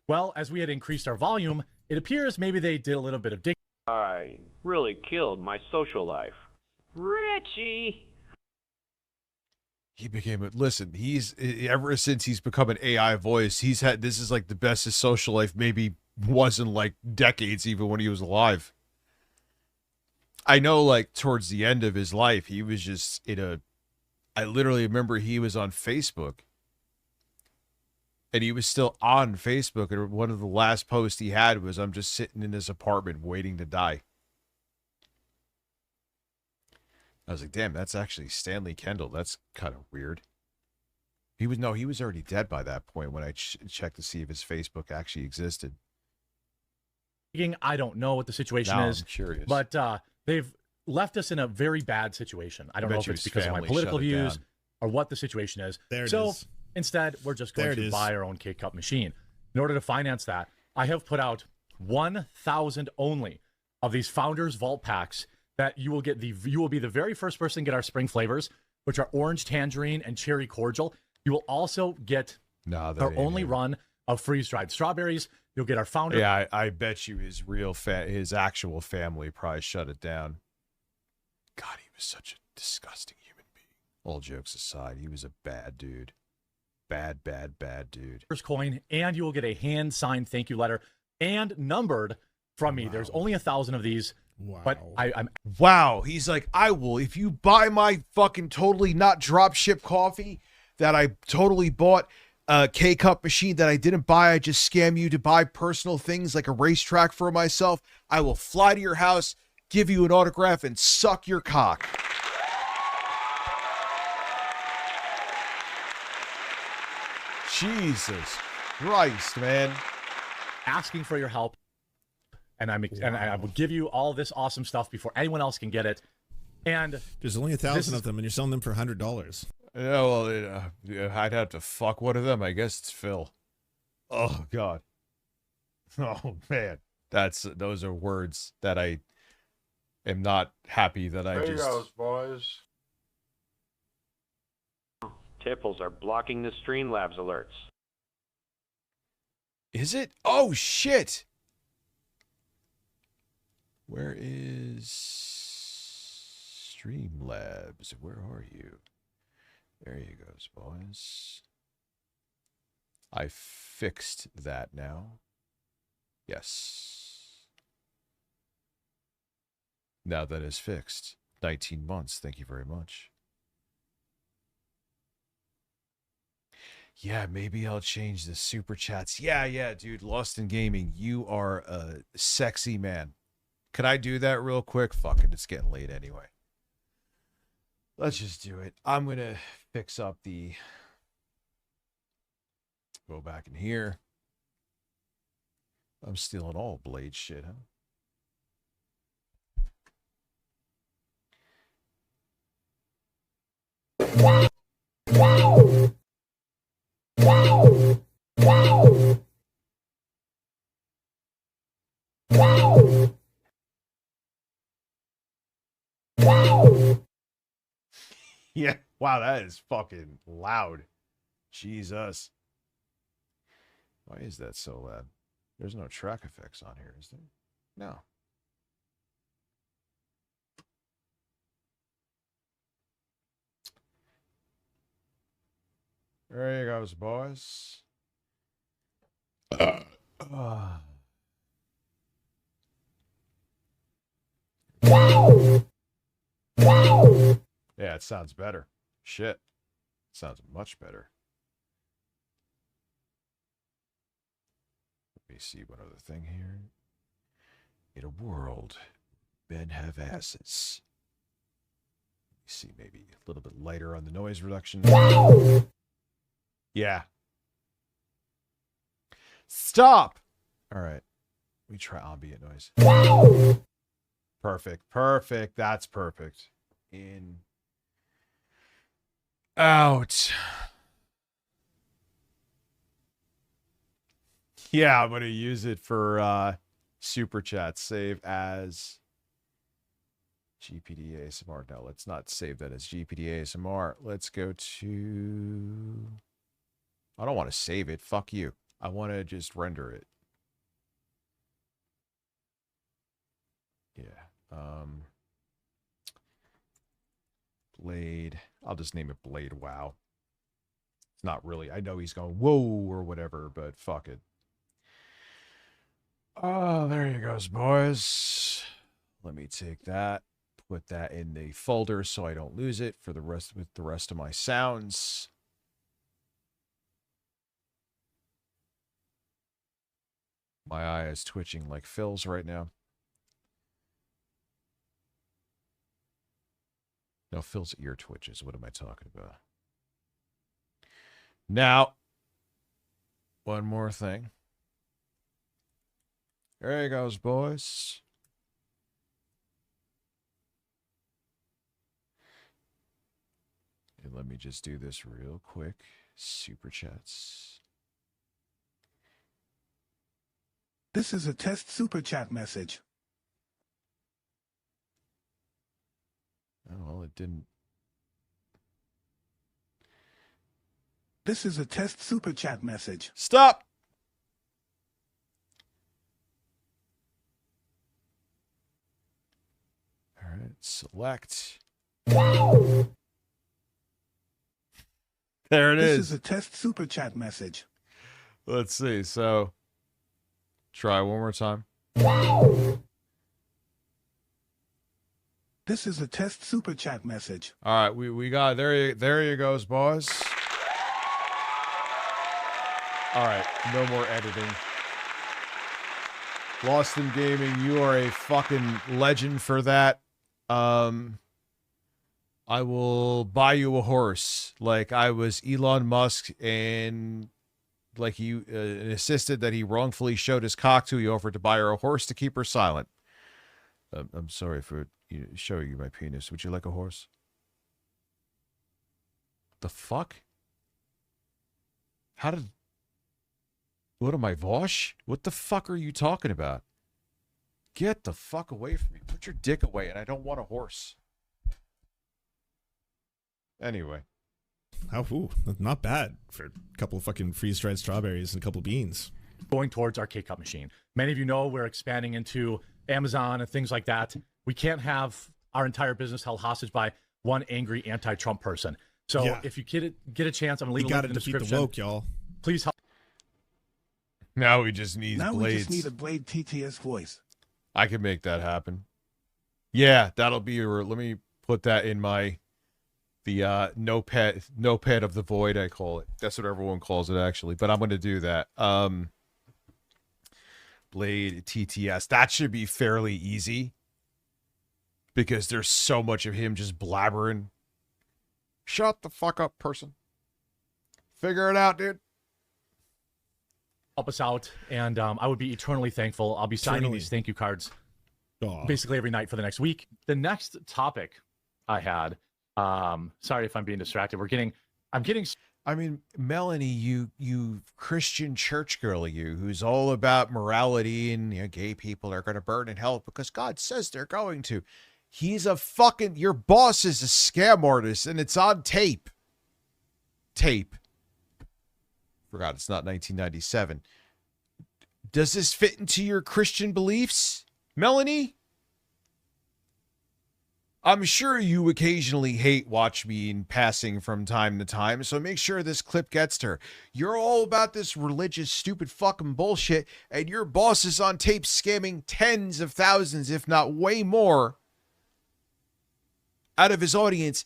S17: Well, as we had increased our volume, it appears maybe they did a little bit of digging.
S3: I really killed my social life. Richie!
S2: He became listen, he's ever since he's become an AI voice, he's had, this is like the best his social life maybe was in like decades, even when he was alive. I know like towards the end of his life, he was just I literally remember he was on Facebook and he was still on Facebook. And one of the last posts he had was, "I'm just sitting in this apartment waiting to die." I was like, damn, that's actually Stanley Kendall. That's kind of weird. He was already dead by that point when I checked to see if his Facebook actually existed.
S17: I don't know what the situation is.
S2: I'm curious.
S17: But they've left us in a very bad situation. I don't know if it's because of my political views or what the situation is. So instead, we're just going to buy our own K-Cup machine. In order to finance that, I have put out 1,000 only of these Founders Vault packs that you will be the very first person to get our spring flavors, which are orange tangerine and cherry cordial. You will also get our only run of freeze-dried strawberries. You'll get our Founder.
S2: Yeah, I bet you his actual family probably shut it down. God, he was such a disgusting human being. All jokes aside, he was a bad dude. Bad dude.
S17: First coin, and you will get a hand-signed thank you letter and numbered from me. There's only 1,000 of these.
S10: Wow.
S17: But I'm
S2: wow. He's like, I will, if you buy my fucking totally not drop ship coffee that I totally bought, a K-Cup machine that I didn't buy, I just scam you to buy personal things like a racetrack for myself, I will fly to your house, give you an autograph, and suck your cock. Jesus Christ, man.
S6: Asking for your help, and I will give you all this awesome stuff before anyone else can get it. And
S10: there's only 1,000 of them, and you're selling them for $100.
S2: Yeah, well, I'd have to fuck one of them. I guess it's Phil. Oh God. Oh man, those are words that I am not happy that I
S13: There
S2: just.
S13: you goes, boys.
S3: Tipples are blocking the Streamlabs alerts.
S2: Is it? Oh shit! Where is Streamlabs? Where are you? There you goes, boys. I fixed that now. Yes. Now that is fixed. 19 months. Thank you very much. Yeah, maybe I'll change the super chats. Yeah, dude. Lost in Gaming, you are a sexy man. Could I do that real quick? Fuck it, it's getting late anyway. Let's just do it. I'm going to fix up the... Go back in here. I'm stealing all Blade shit, huh? Yeah, wow, that is fucking loud. Jesus. Why is that so loud? There's no track effects on here, is there? No. There you goes, boys. Yeah, it sounds better. Shit. It sounds much better. Let me see one other thing here. In a world, men have asses. Let me see, maybe a little bit lighter on the noise reduction. Yeah. Stop! Alright. We try ambient noise. Perfect. That's perfect. In. Out. Yeah, I'm going to use it for super chat. Save as GPD ASMR. No, let's not save that as GPD ASMR. Let's go to... I don't want to save it. Fuck you. I want to just render it. Yeah. Blade. I'll just name it Blade WoW. It's not really. I know he's going, whoa, or whatever, but fuck it. Oh, there you goes, boys. Let me take that. Put that in the folder so I don't lose it for the rest with the rest of my sounds. My eye is twitching like Phil's right now. No, Phil's ear twitches. What am I talking about? Now, one more thing. There you goes, boys. And let me just do this real quick. Super chats.
S4: This is a test super chat message.
S2: Oh, well, it didn't.
S4: This is a test super chat message.
S2: Stop! All right, select. There it is.
S4: This is a test super chat message.
S2: Let's see. So, try one more time.
S4: This is a test super chat message.
S2: All right, we got there you goes, boys. All right, no more editing. Lost in Gaming, you are a fucking legend for that. I will buy you a horse like I was Elon Musk and like he insisted that he wrongfully showed his cock to. He offered to buy her a horse to keep her silent. I'm sorry for showing you my penis. Would you like a horse? The fuck? How did... What am I, Vosh? What the fuck are you talking about? Get the fuck away from me. Put your dick away, and I don't want a horse. Anyway.
S10: Ooh, not bad for a couple of fucking freeze-dried strawberries and a couple of beans.
S17: Going towards our K-Cup machine. Many of you know we're expanding into Amazon and things like that. We can't have our entire business held hostage by one angry anti-Trump person. So
S10: Yeah.
S17: if you get a chance, I'm going to leave a link in the
S10: defeat
S17: description.
S10: the woke, y'all.
S17: Please help.
S2: Now we just need
S4: Now
S2: blades.
S4: we just need a Blade TTS voice.
S2: I can make that happen. Yeah, that'll be your... Let me put that in my... The notepad of the void, I call it. That's what everyone calls it, actually. But I'm going to do that. Blade TTS. That should be fairly easy. Because there's so much of him just blabbering. Shut the fuck up, person. Figure it out, dude.
S17: Help us out, and I would be eternally thankful. I'll be signing these thank you cards basically every night for the next week. The next topic I had... sorry if I'm being distracted.
S2: I mean, Melanie, you Christian church girl, who's all about morality and gay people are going to burn in hell because God says they're going to. He's a fucking, your boss is a scam artist and it's on tape. Forgot it's not 1997. Does this fit into your Christian beliefs, Melanie? I'm sure you occasionally hate watch me in passing from time to time, so make sure this clip gets to her. You're all about this religious, stupid fucking bullshit, and your boss is on tape scamming tens of thousands, if not way more, out of his audience,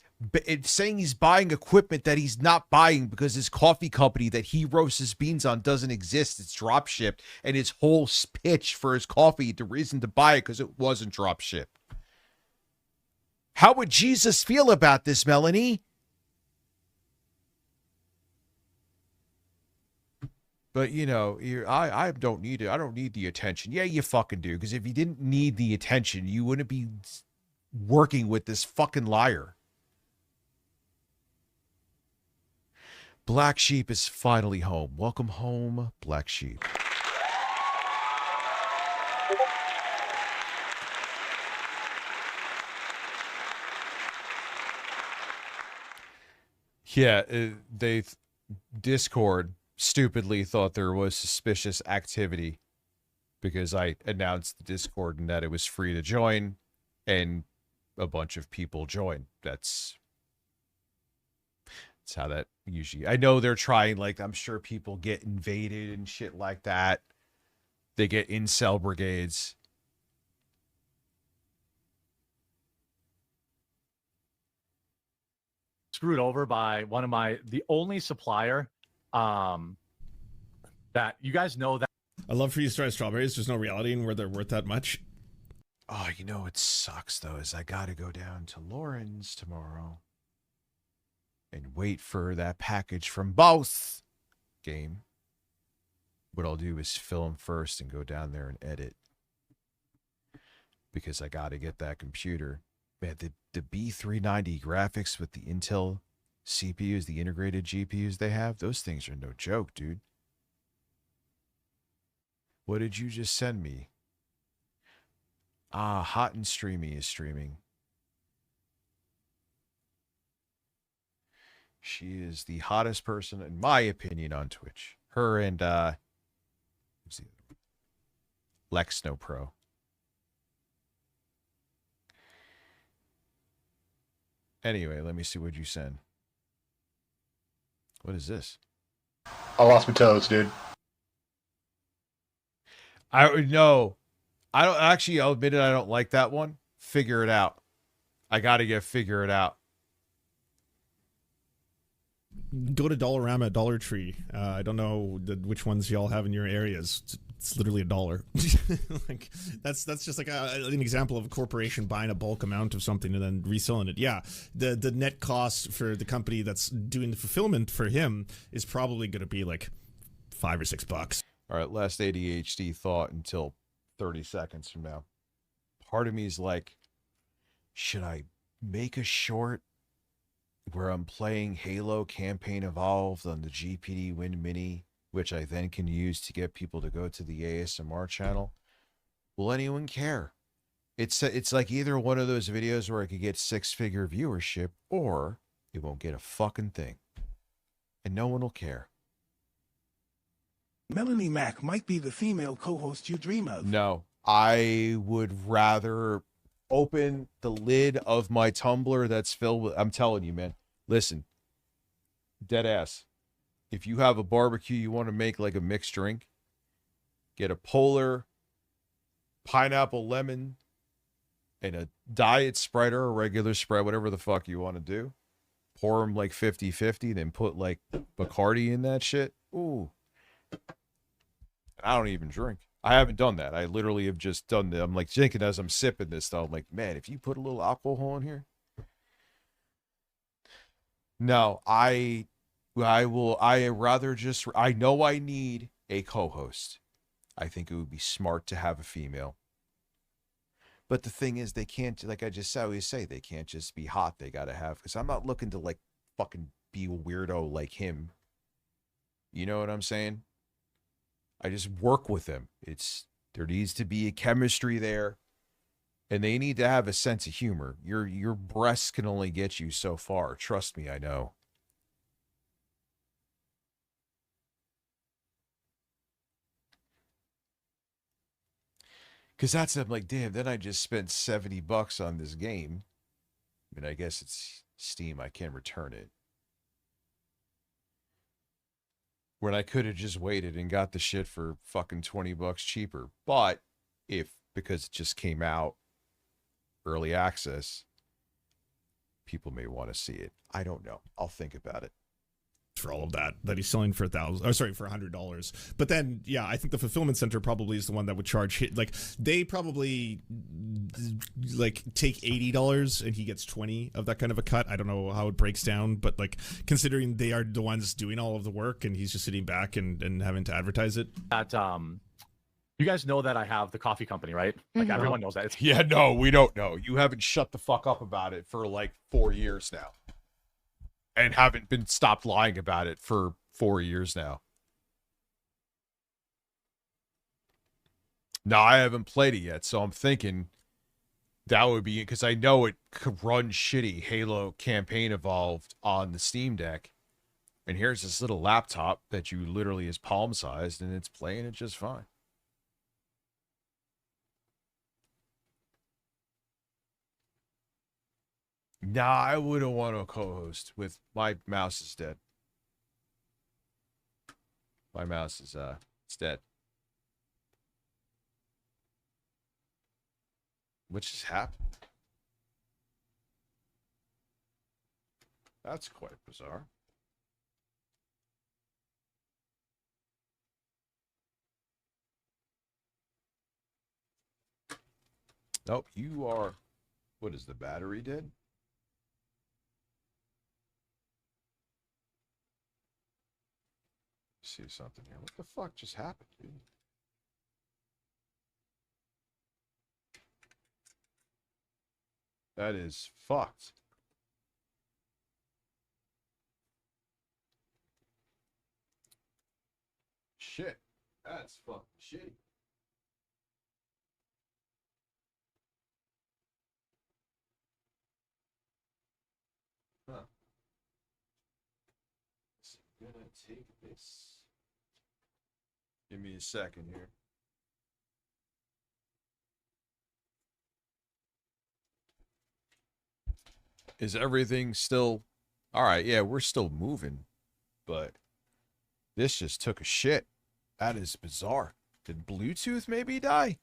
S2: saying he's buying equipment that he's not buying because his coffee company that he roasts his beans on doesn't exist. It's drop shipped, and his whole pitch for his coffee, the reason to buy it because it wasn't drop shipped. How would Jesus feel about this, Melanie? But, I don't need it. I don't need the attention. Yeah, you fucking do. Because if you didn't need the attention, you wouldn't be working with this fucking liar. Black Sheep is finally home. Welcome home, Black Sheep. Yeah, Discord stupidly thought there was suspicious activity because I announced the Discord and that it was free to join, and a bunch of people joined. That's how that usually... I know they're trying, I'm sure people get invaded and shit like that. They get incel brigades.
S17: Screwed over by the only supplier that you guys know that
S10: I love freeze-dried strawberries. There's no reality in where they're worth that much.
S2: Oh, it sucks though, is I gotta go down to Lauren's tomorrow and wait for that package from both game. What I'll do is film first and go down there and edit because I gotta get that computer. Man, the B390 graphics with the Intel CPUs, the integrated GPUs they have, those things are no joke, dude. What did you just send me? Hot and Streamy is streaming. She is the hottest person, in my opinion, on Twitch. Her and, who's the other one? Lex No Pro. Anyway, let me see what you send. What is this?
S13: I lost my toes, dude.
S2: No. I don't actually, I'll admit it, I don't like that one. Figure it out. I gotta figure it out.
S10: Go to Dollarama, Dollar Tree. I don't know which ones y'all have in your areas. It's literally $1. That's just like an example of a corporation buying a bulk amount of something and then reselling it. Yeah, the net cost for the company that's doing the fulfillment for him is probably going to be like $5 or $6.
S2: All right, last ADHD thought until 30 seconds from now. Part of me is like, should I make a short where I'm playing Halo Campaign Evolved on the GPD Win Mini, which I then can use to get people to go to the ASMR channel? Will anyone care? It's like either one of those videos where I could get 6-figure viewership, or it won't get a fucking thing. And no one will care.
S4: Melanie Mack might be the female co-host you dream of.
S2: No, I would rather open the lid of my tumbler that's filled with, I'm telling you, man, listen, dead ass. If you have a barbecue you want to make like a mixed drink, get a Polar, pineapple, lemon, and a diet Sprite or a regular Sprite, whatever the fuck you want to do. Pour them like 50-50, then put like Bacardi in that shit. Ooh. I don't even drink. I haven't done that. I literally have just done that. I'm like thinking as I'm sipping this stuff, I'm like, man, if you put a little alcohol in here. No, I rather just, I know I need a co-host. I think it would be smart to have a female. But the thing is, they can't, like I just always say, they can't just be hot. They got to have, because I'm not looking to like fucking be a weirdo like him. You know what I'm saying? I just work with them. There needs to be a chemistry there, and they need to have a sense of humor. Your breasts can only get you so far. Trust me, I know. Because that's, I'm like, damn, then I just spent $70 on this game. I mean, I guess it's Steam. I can't return it. When I could have just waited and got the shit for fucking $20 cheaper. But because it just came out early access, people may want to see it. I don't know. I'll think about it.
S10: For all of that he's selling for $100. But then, yeah, I think the fulfillment center probably is the one that would charge like they probably like take $80 and he gets 20 of that kind of a cut. I don't know how it breaks down, but like considering they are the ones doing all of the work and he's just sitting back and having to advertise it.
S12: That you guys know that I have the coffee company, right? Like everyone knows that.
S2: Yeah, no, we don't know. You haven't shut the fuck up about it for like 4 years now. And haven't been stopped lying about it for 4 years now. No, I haven't played it yet, so I'm thinking that would be, because I know it could run shitty Halo Campaign Evolved on the Steam Deck. And here's this little laptop that you literally is palm sized, and it's playing it just fine. Nah, I wouldn't want to co-host with my mouse is dead. My mouse is it's dead. What just happened? That's quite bizarre. Nope, you are. What is the battery dead? See something here. What the fuck just happened, dude? That is fucked. Shit. That's fucking shitty. Huh. So I'm gonna take this. Give me a second here. Is everything still all right? Yeah, we're still moving, but this just took a shit. That is bizarre. Did Bluetooth maybe die?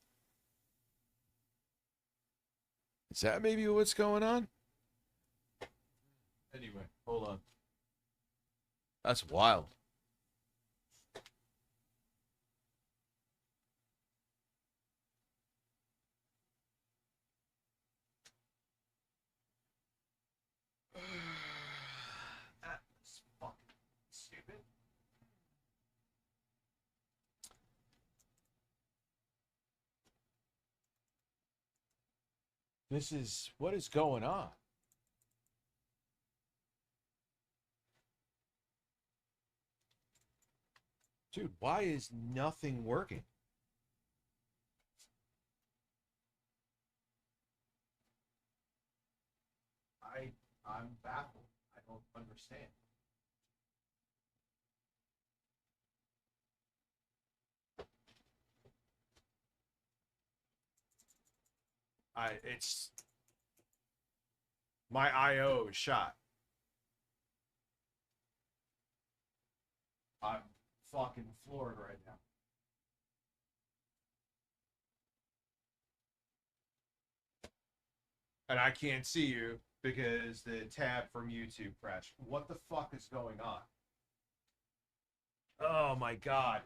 S2: Is that maybe what's going on? Anyway, hold on. That's wild. That's fucking stupid. What is going on? Dude, why is nothing working? I'm baffled. I don't understand. It's my IO is shot. I'm fucking floored right now. And I can't see you because the tab from YouTube crashed. What the fuck is going on? Oh my god.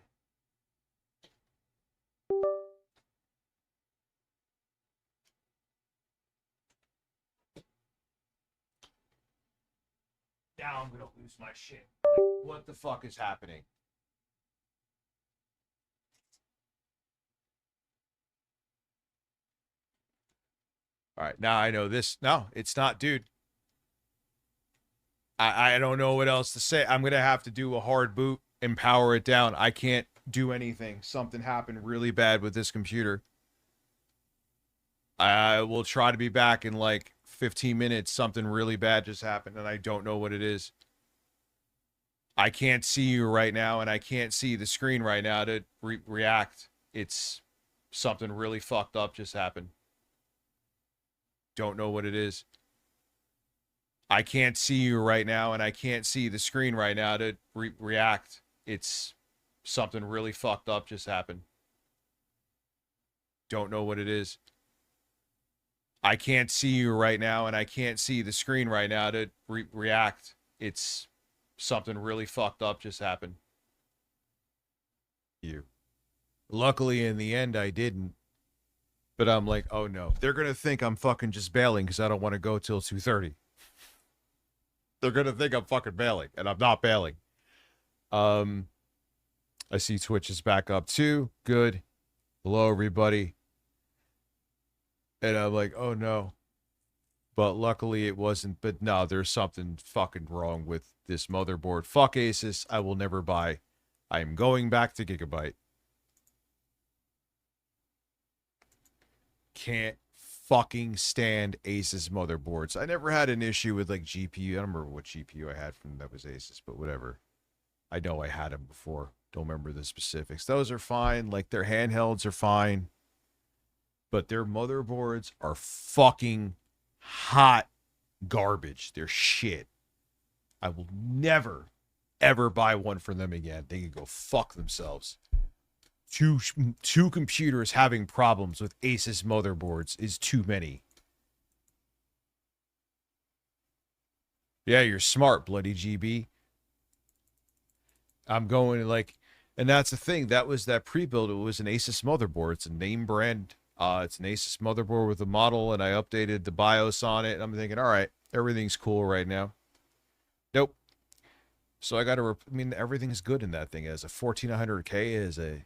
S2: Now I'm gonna lose my shit. Like, what the fuck is happening? All right, now I know this. No, it's not, dude. I don't know what else to say. I'm gonna have to do a hard boot and power it down. I can't do anything. Something happened really bad with this computer. I will try to be back in like 15 minutes. Something really bad just happened, and I don't know what it is. I can't see you right now, and I can't see the screen right now to react. It's something really fucked up just happened. Don't know what it is. I can't see you right now, and I can't see the screen right now to react. It's something really fucked up just happened. Don't know what it is. I can't see you right now, and I can't see the screen right now to react. It's something really fucked up just happened. You. Luckily, in the end, I didn't. But I'm like, oh no. They're going to think I'm fucking just bailing because I don't want to go till 2:30. They're going to think I'm fucking bailing, and I'm not bailing. I see Twitch is back up too. Good. Hello, everybody. And I'm like, oh no. But luckily it wasn't. But no, there's something fucking wrong with this motherboard. Fuck Asus. I will never buy. I am going back to Gigabyte. Can't fucking stand Asus motherboards. I never had an issue with like GPU. I don't remember what GPU I had from that was Asus, but whatever. I know I had them before. Don't remember the specifics. Those are fine. Like their handhelds are fine. But their motherboards are fucking hot garbage. They're shit. I will never, ever buy one from them again. They can go fuck themselves. Two computers having problems with Asus motherboards is too many. Yeah, you're smart, bloody GB. I'm going like, and that's the thing. That was that pre-build. It was an Asus motherboard. It's a name brand. It's an Asus motherboard with a model, and I updated the BIOS on it. And I'm thinking, all right, everything's cool right now. Nope. So I got to, I mean, everything's good in that thing. It has a 1400K, it has a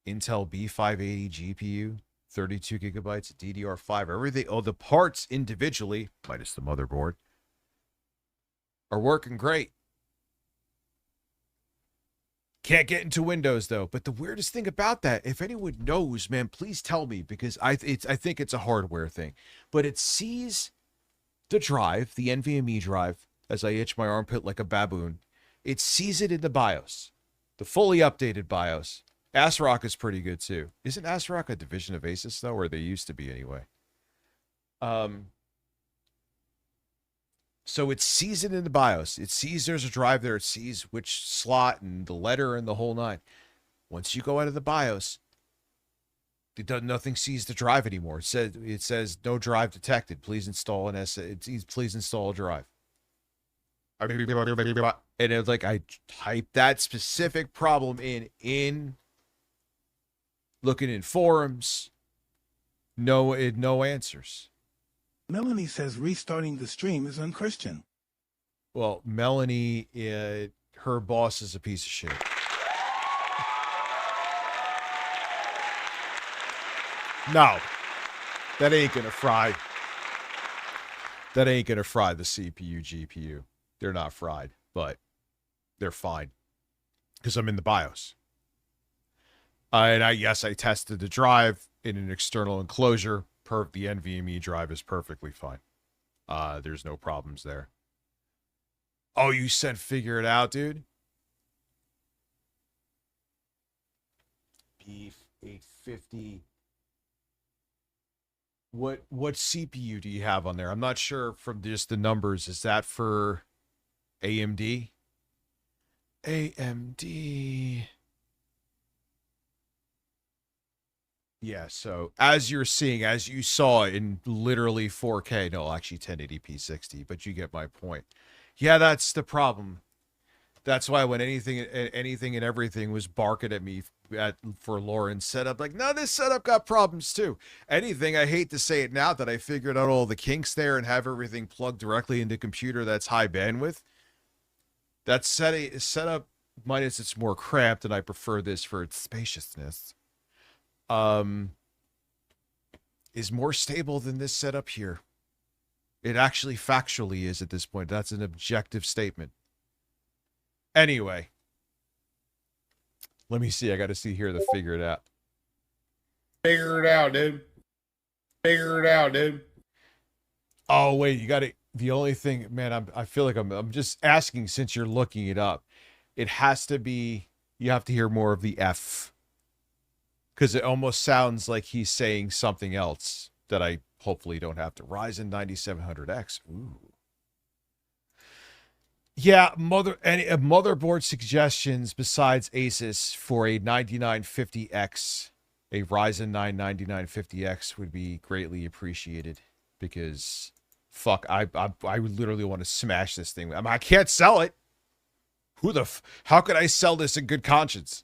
S2: Intel B580 GPU, 32 gigabytes of DDR5, everything. Oh, the parts individually, minus the motherboard, are working great. Can't get into Windows though. But the weirdest thing about that, if anyone knows, man, please tell me, because I think it's a hardware thing. But it sees the drive, the NVMe drive, as I itch my armpit like a baboon. It sees it in the BIOS, the fully updated BIOS. ASRock is pretty good too. Isn't ASRock a division of Asus though, or they used to be anyway? So it sees it in the BIOS. It sees there's a drive there. It sees which slot and the letter and the whole nine. Once you go out of the BIOS, it does, nothing sees the drive anymore. It says no drive detected. Please install please install a drive. And it's like I typed that specific problem in looking in forums. No answers.
S4: Melanie says restarting the stream is unchristian.
S2: Well, Melanie, her boss is a piece of shit. No, that ain't gonna fry. That ain't gonna fry the CPU, GPU. They're not fried, but they're fine because I'm in the BIOS. And I tested the drive in an external enclosure. The NVMe drive is perfectly fine. There's no problems there. Oh, you said figure it out, dude? Beef 850. What CPU do you have on there? I'm not sure from just the numbers. Is that for AMD? AMD. Yeah, so as you're seeing, as you saw in literally 4K, no, actually 1080p 60, but you get my point. Yeah, that's the problem. That's why when anything and everything was barking at me for Lauren's setup, like, no, this setup got problems too. Anything, I hate to say it now that I figured out all the kinks there and have everything plugged directly into a computer that's high bandwidth. That setup, minus it's more cramped, and I prefer this for its spaciousness, is more stable than this setup here. It actually factually is at this point. That's an objective statement. Anyway, let me see. I got to see here to figure it out.
S23: Figure it out, dude. Figure it out, dude.
S2: Oh, wait, you got to. The only thing, man, I feel like I'm just asking since you're looking it up. It has to be, you have to hear more of the F. Because it almost sounds like he's saying something else that I hopefully don't have to. Ryzen 9700X. Ooh. Yeah, motherboard suggestions besides Asus for a 9950X, a Ryzen 9 9950X would be greatly appreciated, because fuck, I literally want to smash this thing. I mean, I can't sell it. How could I sell this in good conscience?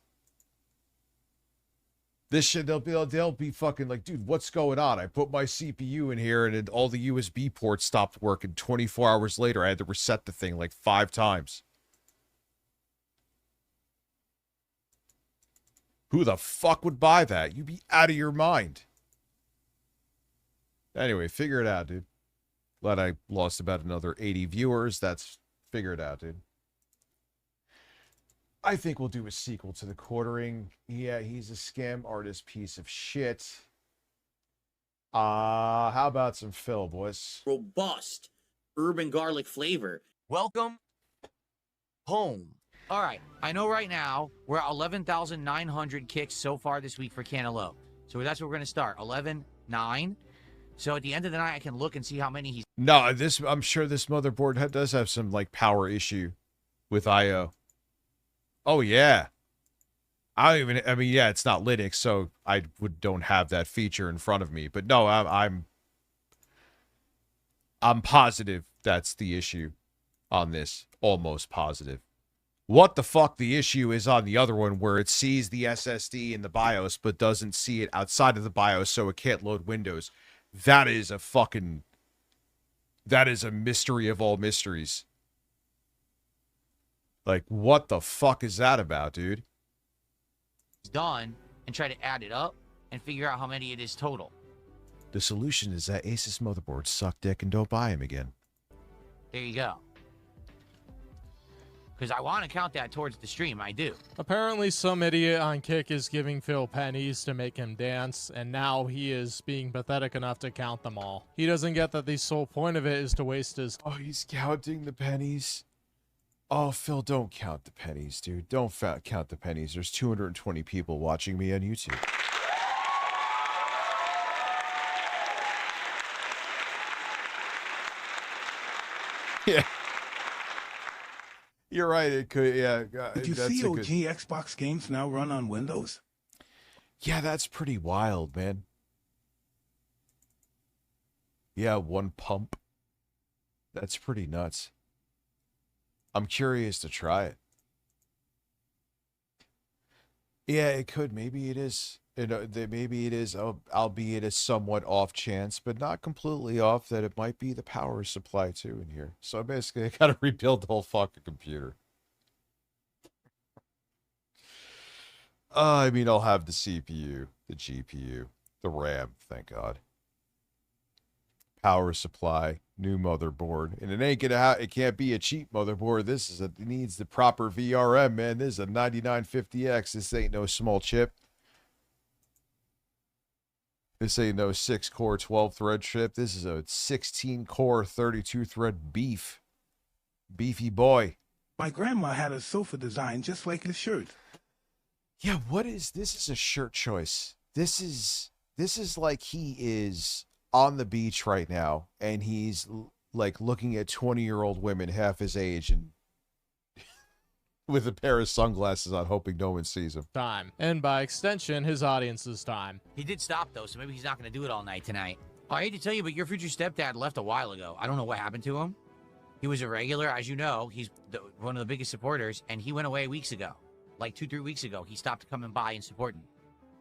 S2: This shit, they'll be fucking like, dude, what's going on? I put my CPU in here and all the USB ports stopped working. 24 hours later, I had to reset the thing like 5 times. Who the fuck would buy that? You'd be out of your mind. Anyway, figure it out, dude. Glad I lost about another 80 viewers. Figure it out, dude. I think we'll do a sequel to The Quartering. Yeah, he's a scam artist piece of shit. How about some Phil, boys?
S5: Robust urban garlic flavor.
S1: Welcome home. All right, I know right now we're at 11,900 kicks so far this week for Cantaloupe. So that's where we're going to start, 11,900. So at the end of the night, I can look and see how many he's...
S2: No, I'm sure this motherboard does have some, like, power issue with I/O. Oh, yeah. I mean, yeah, it's not Linux, so I don't have that feature in front of me. But no, I'm positive that's the issue on this. Almost positive. What the fuck the issue is on the other one, where it sees the SSD in the BIOS but doesn't see it outside of the BIOS, so it can't load Windows. That is a mystery of all mysteries. Like, what the fuck is that about, dude?
S1: done and try to add it up and figure out how many it is total.
S2: The solution is that Asus motherboards suck dick and don't buy them again.
S1: There you go. Because I want to count that towards the stream. I do.
S19: Apparently some idiot on Kick is giving Phil pennies to make him dance, and now he is being pathetic enough to count them all. He doesn't get that the sole point of it is to waste his...
S2: Oh, he's counting the pennies. Oh, Phil, don't count the pennies, dude. Don't count the pennies. There's 220 people watching me on YouTube. Yeah. You're right. It could, yeah.
S4: Did you see OG Xbox games now run on Windows?
S2: Yeah, that's pretty wild, man. Yeah, one pump. That's pretty nuts. I'm curious to try it. Yeah, it could. Maybe it is. Maybe it is, albeit a somewhat off chance, but not completely off, that it might be the power supply too in here. So basically, I got to rebuild the whole fucking computer. I mean, I'll have the CPU, the GPU, the RAM, thank God. Power supply, New motherboard. And it ain't gonna it can't be a cheap motherboard. It needs the proper VRM, man. This is a 9950X. This ain't no small chip. This ain't no 6-core 12-thread chip. This is a 16-core 32-thread beefy boy.
S4: My grandma had a sofa design just like his shirt.
S2: Yeah, this is a shirt choice. This is like he is on the beach right now and he's like looking at 20-year-old women half his age and with a pair of sunglasses on, hoping no one sees him.
S19: Time. And by extension, his audience's time.
S1: He did stop, though, so maybe he's not going to do it all night tonight. I hate to tell you, but your future stepdad left a while ago. I don't know what happened to him. He was a regular. As you know, he's one of the biggest supporters, and he went away weeks ago. Like 2-3 weeks ago, he stopped coming by and supporting.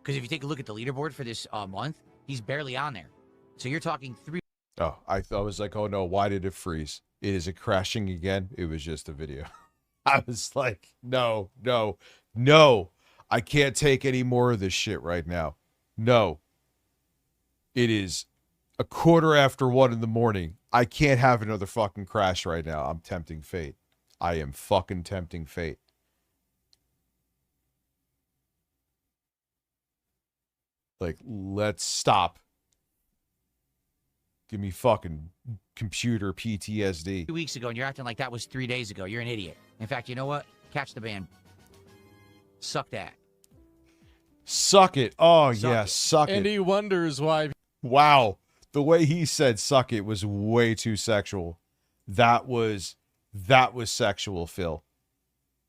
S1: Because if you take a look at the leaderboard for this month, he's barely on there. So you're talking 3.
S2: Oh, I was like, oh no, why did it freeze? Is it crashing again? It was just a video. I was like, no, I can't take any more of this shit right now. No. It is 1:15 in the morning. I can't have another fucking crash right now. I'm tempting fate. I am fucking tempting fate. Like, let's stop. Give me fucking computer PTSD.
S1: 2 weeks ago, and you're acting like that was 3 days ago. You're an idiot. In fact, you know what? Catch the band. Suck that.
S2: Suck it. Oh, yeah, suck it.
S19: And he wonders why.
S2: Wow. The way he said suck it was way too sexual. That was sexual, Phil.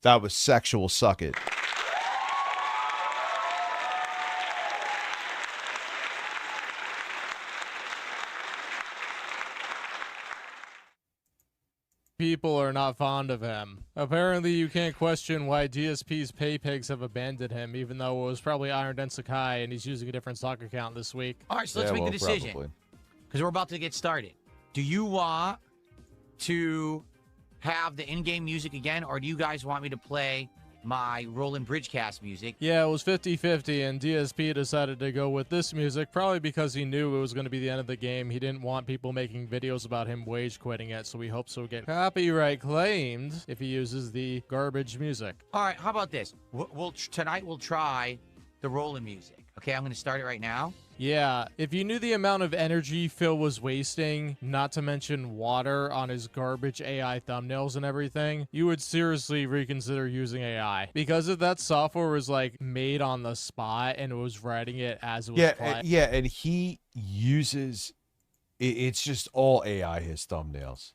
S2: That was sexual suck it.
S19: People are not fond of him. Apparently, you can't question why DSP's pay pigs have abandoned him, even though it was probably Iron Den Sakai and he's using a different stock account this week.
S1: All right, so let's make the decision. Because we're about to get started. Do you want to have the in-game music again, or do you guys want me to play my Roland Bridgecast music?
S19: Yeah, it was 50-50, and DSP decided to go with this music, probably because he knew it was going to be the end of the game. He didn't want people making videos about him wage quitting it, so he hopes he'll get copyright claimed if he uses the garbage music.
S1: All right, how about this? Tonight we'll try the Roland music. Okay, I'm going to start it right now.
S19: Yeah, if you knew the amount of energy Phil was wasting, not to mention water, on his garbage AI thumbnails and everything, you would seriously reconsider using AI. Because if that software was like made on the spot and it was writing it as it was playing.
S2: Yeah, and he uses, it's just all AI, his thumbnails.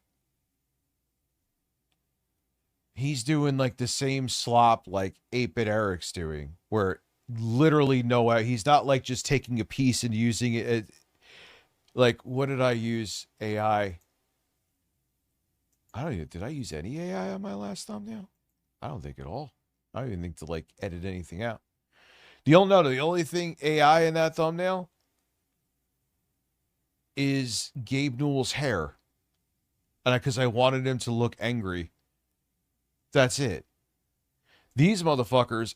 S2: He's doing like the same slop like 8-Bit Eric's doing, where literally he's not like just taking a piece and using it. Like, what did I use AI? Did I use any AI on my last thumbnail? I don't think at all. I don't even think to like edit anything out. The only thing AI in that thumbnail is Gabe Newell's hair. And because I wanted him to look angry. That's it. These motherfuckers,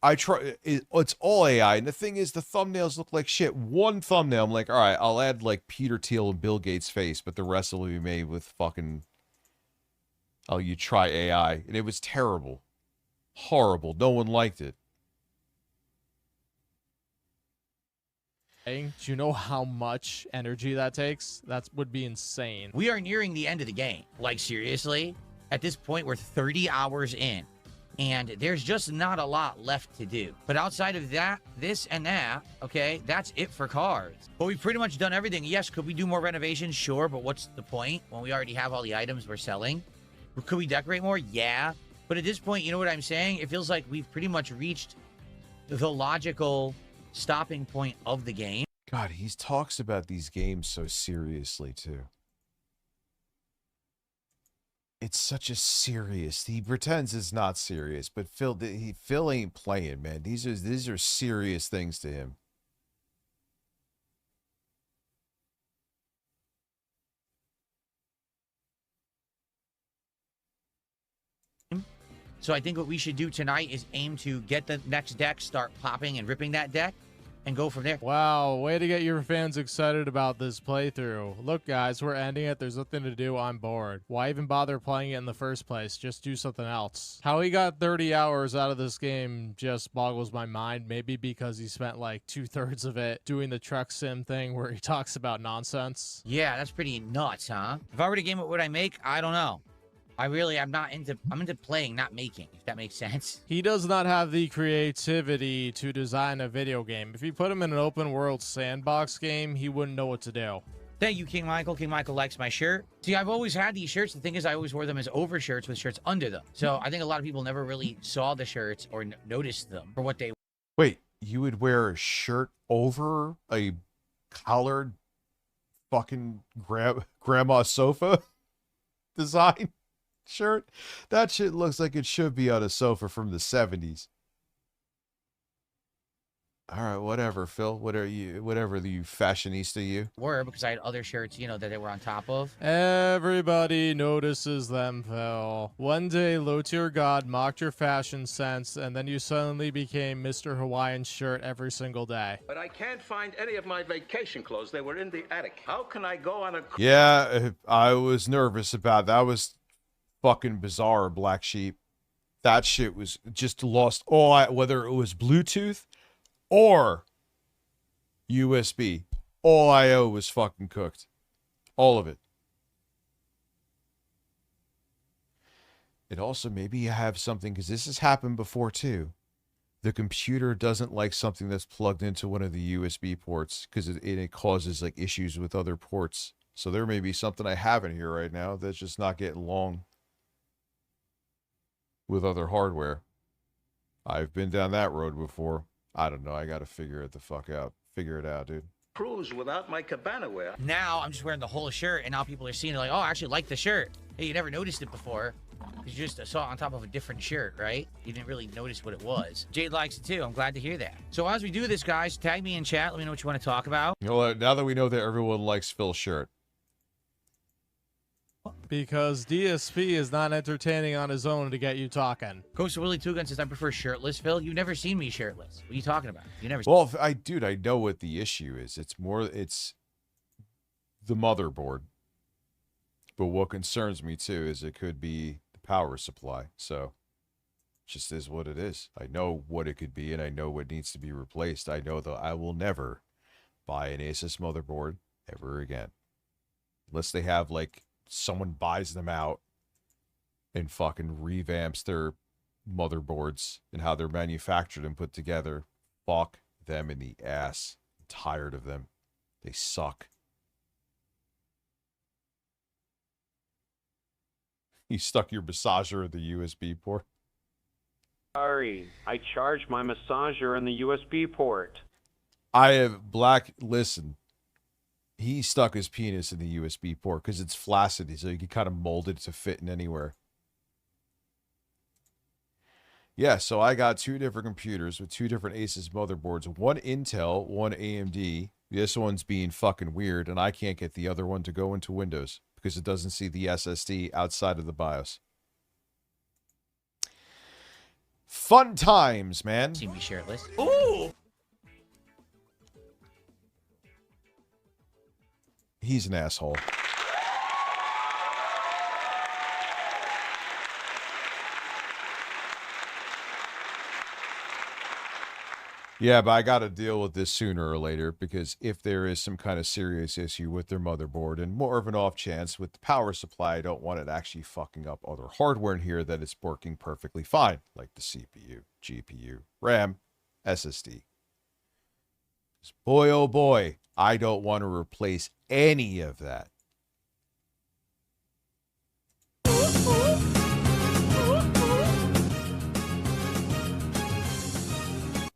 S2: it's all AI, and the thing is, the thumbnails look like shit. One thumbnail, I'm like, all right, I'll add like Peter Thiel and Bill Gates' face, but the rest will be made with fucking, you try AI, and it was terrible, horrible. No one liked it.
S19: Do you know how much energy that takes? That would be insane.
S1: We are nearing the end of the game. Like, seriously, at this point, we're 30 hours in. And there's just not a lot left to do. But outside of that, this and that, okay, that's it for cards. But we've pretty much done everything. Yes, could we do more renovations? Sure, but what's the point when we already have all the items we're selling? Could we decorate more? Yeah. But at this point, you know what I'm saying? It feels like we've pretty much reached the logical stopping point of the game.
S2: God, he talks about these games so seriously, too. It's such a serious. He pretends it's not serious, but Phil ain't playing, man. These are serious things to him.
S1: So I think what we should do tonight is aim to get the next deck, start popping and ripping that deck. and go from there.
S19: Wow, way to get your fans excited about this playthrough. Look, guys, we're ending it. There's nothing to do. I'm bored. Why even bother playing it in the first place? Just do something else. How he got 30 hours out of this game just boggles my mind. Maybe because he spent like 2/3 of it doing the truck sim thing where he talks about nonsense.
S1: Yeah, that's pretty nuts, huh? If I were to game what would I make? I don't know. I'm into playing, not making, if that makes sense.
S19: He does not have the creativity to design a video game. If you put him in an open world sandbox game, he wouldn't know what to do.
S1: Thank you, King Michael. King Michael likes my shirt. See, I've always had these shirts. The thing is, I always wore them as overshirts with shirts under them. So I think a lot of people never really saw the shirts or noticed them for what they.
S2: Wait, you would wear a shirt over a collared fucking grandma sofa design shirt? That shit looks like it should be on a sofa from the 70s. All right, whatever, Phil. Whatever you fashionista you.
S1: Were because I had other shirts, that they were on top of.
S19: Everybody notices them, Phil. One day, low-tier god mocked your fashion sense, and then you suddenly became Mr. Hawaiian shirt every single day.
S7: But I can't find any of my vacation clothes. They were in the attic. How can I go on a...
S2: Yeah, I was nervous about that. That was fucking bizarre, Black Sheep. That shit was just lost whether it was Bluetooth or USB. All I.O. was fucking cooked. All of it. It also, maybe you have something, because this has happened before too. The computer doesn't like something that's plugged into one of the USB ports because it causes like issues with other ports. So there may be something I have in here right now that's just not getting along with other hardware. I've been down that road before. I don't know. I got to figure it out, dude.
S7: Cruise without my cabana wear.
S1: Now I'm just wearing the whole shirt, and now people are seeing it like, oh, I actually like the shirt. Hey, you never noticed it before. You just saw it on top of a different shirt, right? You didn't really notice what it was. Jade likes it too. I'm glad to hear that. So as we do this, guys, tag me in chat. Let me know what you want to talk about.
S2: You know what? Now that we know that everyone likes Phil's shirt.
S19: Because DSP is not entertaining on his own to get you talking.
S1: Coastal Willie Two Gun says, I prefer shirtless. Phil, you've never seen me shirtless. What are you talking about? You never.
S2: Well, I know what the issue is. It's the motherboard. But what concerns me too is it could be the power supply. So it just is what it is. I know what it could be, and I know what needs to be replaced. I know that I will never buy an Asus motherboard ever again. Unless they have like someone buys them out and fucking revamps their motherboards and how they're manufactured and put together. Fuck them in the ass. I'm tired of them. They suck. You stuck your massager in the USB port?
S3: Sorry, I charged my massager in the USB port.
S2: Listen. He stuck his penis in the USB port because it's flaccid, so you can kind of mold it to fit in anywhere. Yeah, so I got two different computers with two different Asus motherboards. One Intel, one AMD. This one's being fucking weird, and I can't get the other one to go into Windows because it doesn't see the SSD outside of the BIOS. Fun times, man.
S1: See me shirtless.
S2: Ooh! He's an asshole. Yeah, but I got to deal with this sooner or later because if there is some kind of serious issue with their motherboard and more of an off chance with the power supply, I don't want it actually fucking up other hardware in here that it's working perfectly fine, like the CPU, GPU, RAM, SSD. Boy, oh boy, I don't want to replace any of that.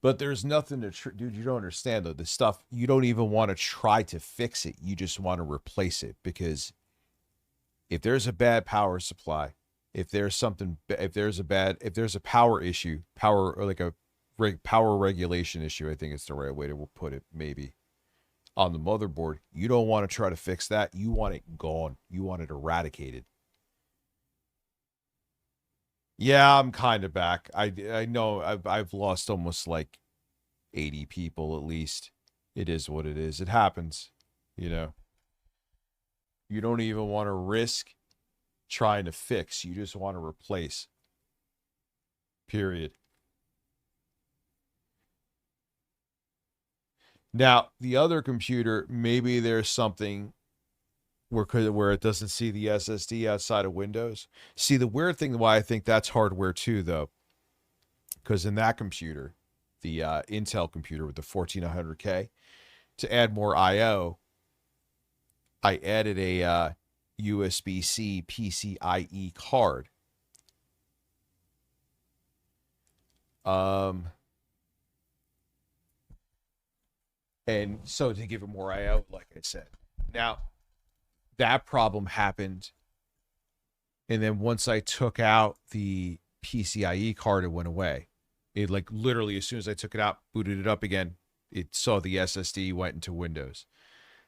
S2: But there's nothing to... Dude, you don't understand, though. The stuff, you don't even want to try to fix it. You just want to replace it. Because if there's a bad power supply, if there's a power issue, power regulation issue, I think it's the right way to put it, maybe, on the motherboard, you don't want to try to fix that. You want it gone. You want it eradicated. Yeah, I'm kind of back. I know I've lost almost like 80 people at least. It is what it is. It happens, you know. You don't even want to risk trying to fix. You just want to replace. Period. Now, the other computer, maybe there's something where it doesn't see the SSD outside of Windows. See, the weird thing why I think that's hardware too, though, because in that computer, the Intel computer with the 14900K, to add more I/O, I added a USB-C PCIe card. And so to give it more I/O, like I said. Now, that problem happened. And then once I took out the PCIe card, it went away. It like literally as soon as I took it out, booted it up again, it saw the SSD went into Windows.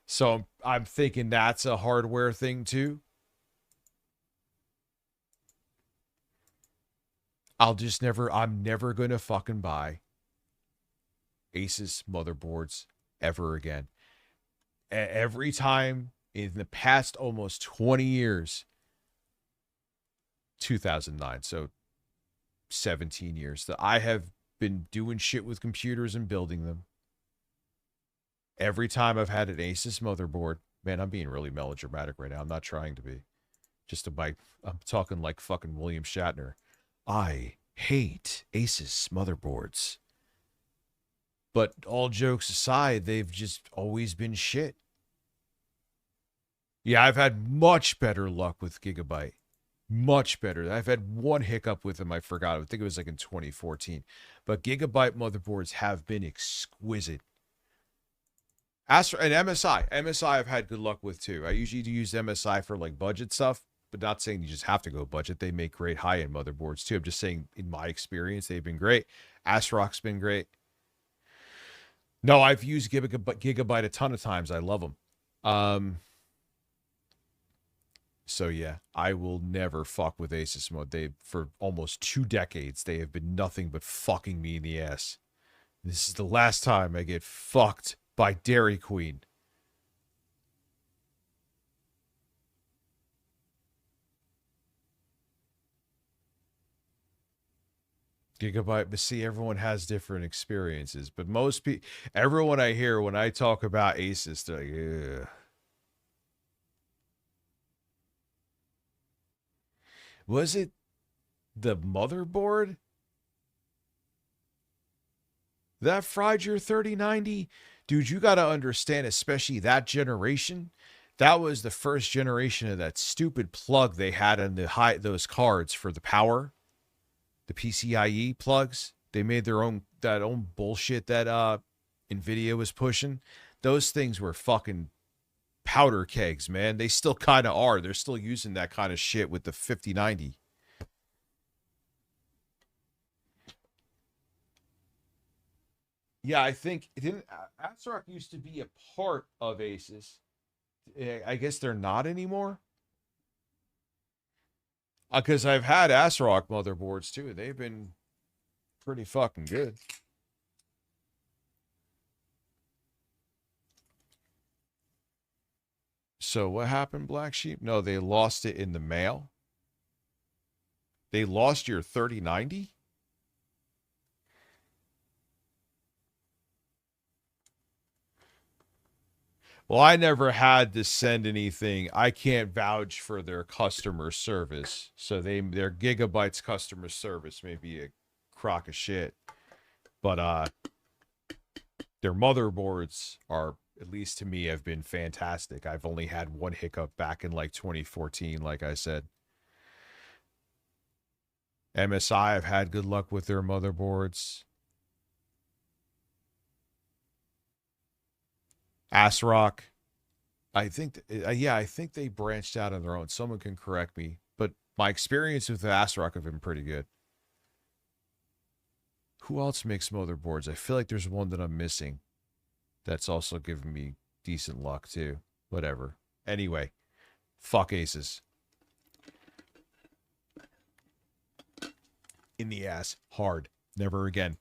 S2: So I'm thinking that's a hardware thing too. I'm never going to fucking buy Asus motherboards ever again. Every time in the past almost 20 years, 2009, so 17 years, that I have been doing shit with computers and building them. Every time I've had an Asus motherboard, man, I'm being really melodramatic right now. I'm not trying to be. I'm talking like fucking William Shatner. I hate Asus motherboards. But all jokes aside, they've just always been shit. Yeah, I've had much better luck with Gigabyte. Much better. I've had one hiccup with them. I forgot. I think it was like in 2014. But Gigabyte motherboards have been exquisite. As for, and MSI I've had good luck with too. I usually use MSI for like budget stuff, but not saying you just have to go budget. They make great high-end motherboards too. I'm just saying in my experience, they've been great. ASRock's been great. No, I've used Gigabyte a ton of times. I love them. So yeah, I will never fuck with Asus mode. For almost 2 decades, they have been nothing but fucking me in the ass. This is the last time I get fucked by Dairy Queen. Gigabyte, but see, everyone has different experiences. But everyone I hear when I talk about Asus, they're like, ugh. Was it the motherboard that fried your 3090? Dude, you got to understand, especially that generation. That was the first generation of that stupid plug they had in those cards for the power. The PCIe plugs. They made their own bullshit that NVIDIA was pushing. Those things were fucking powder kegs, man. They still kind of are. They're still using that kind of shit with the 5090. Yeah, I think ASRock used to be a part of Asus. I guess they're not anymore. Because I've had ASRock motherboards too. They've been pretty fucking good. So what happened, Black Sheep? No, they lost it in the mail. They lost your 3090? Well, I never had to send anything. I can't vouch for their customer service. So their Gigabyte's customer service may be a crock of shit. But their motherboards are, at least to me, have been fantastic. I've only had one hiccup back in like 2014, like I said. MSI, I've had good luck with their motherboards. ASRock, I think, I think they branched out on their own. Someone can correct me, but my experience with ASRock have been pretty good. Who else makes motherboards? I feel like there's one that I'm missing that's also giving me decent luck too. Whatever. Anyway, fuck Asus. In the ass. Hard. Never again.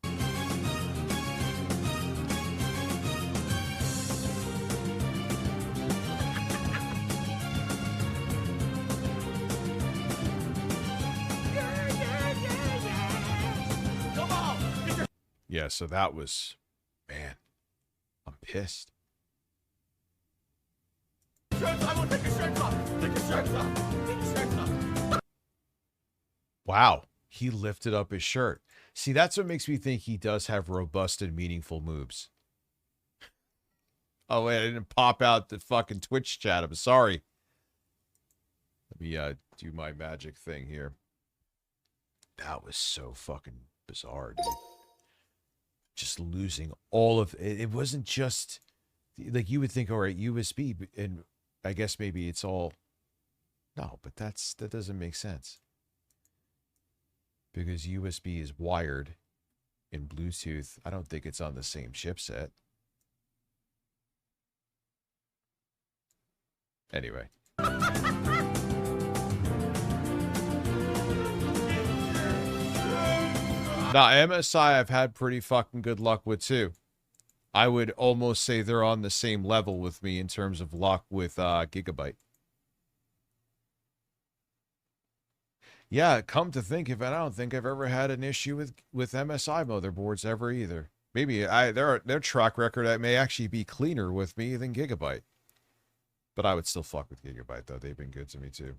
S2: Yeah, so that was, man, I'm pissed. Wow, he lifted up his shirt. See, that's what makes me think he does have robust and meaningful moves. Oh, wait, I didn't pop out the fucking Twitch chat. I'm sorry. Let me do my magic thing here. That was so fucking bizarre, dude. Just losing all of it. It wasn't just like you would think, all right, USB, and I guess maybe it's all. No, but that doesn't make sense. Because USB is wired in Bluetooth. I don't think it's on the same chipset. Anyway. Now, MSI I've had pretty fucking good luck with too. I would almost say they're on the same level with me in terms of luck with Gigabyte. Yeah, come to think of it, I don't think I've ever had an issue with MSI motherboards ever either. Maybe their track record may actually be cleaner with me than Gigabyte. But I would still fuck with Gigabyte, though. They've been good to me, too.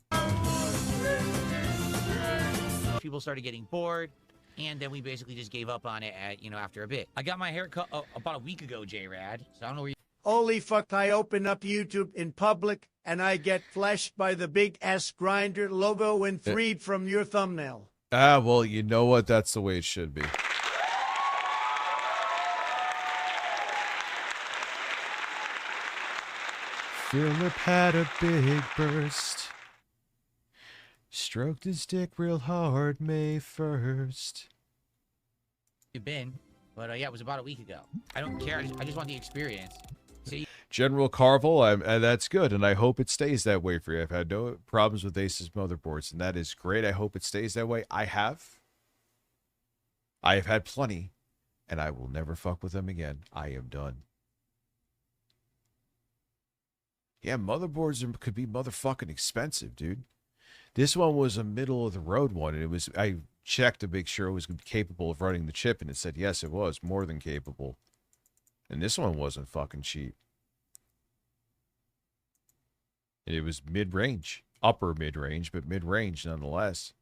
S1: People started getting bored, and then we basically just gave up on it after a bit. I got my hair cut about a week ago, J-Rad, so I don't know where you...
S9: Holy fuck, I open up YouTube in public, and I get flashed by the big S Grinder logo and freed from your thumbnail.
S2: Ah, well, you know what? That's the way it should be. Philip had a big burst. Stroked his dick real hard May 1st.
S1: You've been, but yeah, it was about a week ago. I don't care. I just want the experience. See?
S2: General Carvel, that's good, and I hope it stays that way for you. I've had no problems with Asus motherboards, and that is great. I hope it stays that way. I have had plenty, and I will never fuck with them again. I am done. Yeah, motherboards could be motherfucking expensive, dude. This one was a middle-of-the-road one, and I checked to make sure it was capable of running the chip, and it said, yes, it was, more than capable. And this one wasn't fucking cheap. And it was mid-range. Upper mid-range, but mid-range nonetheless.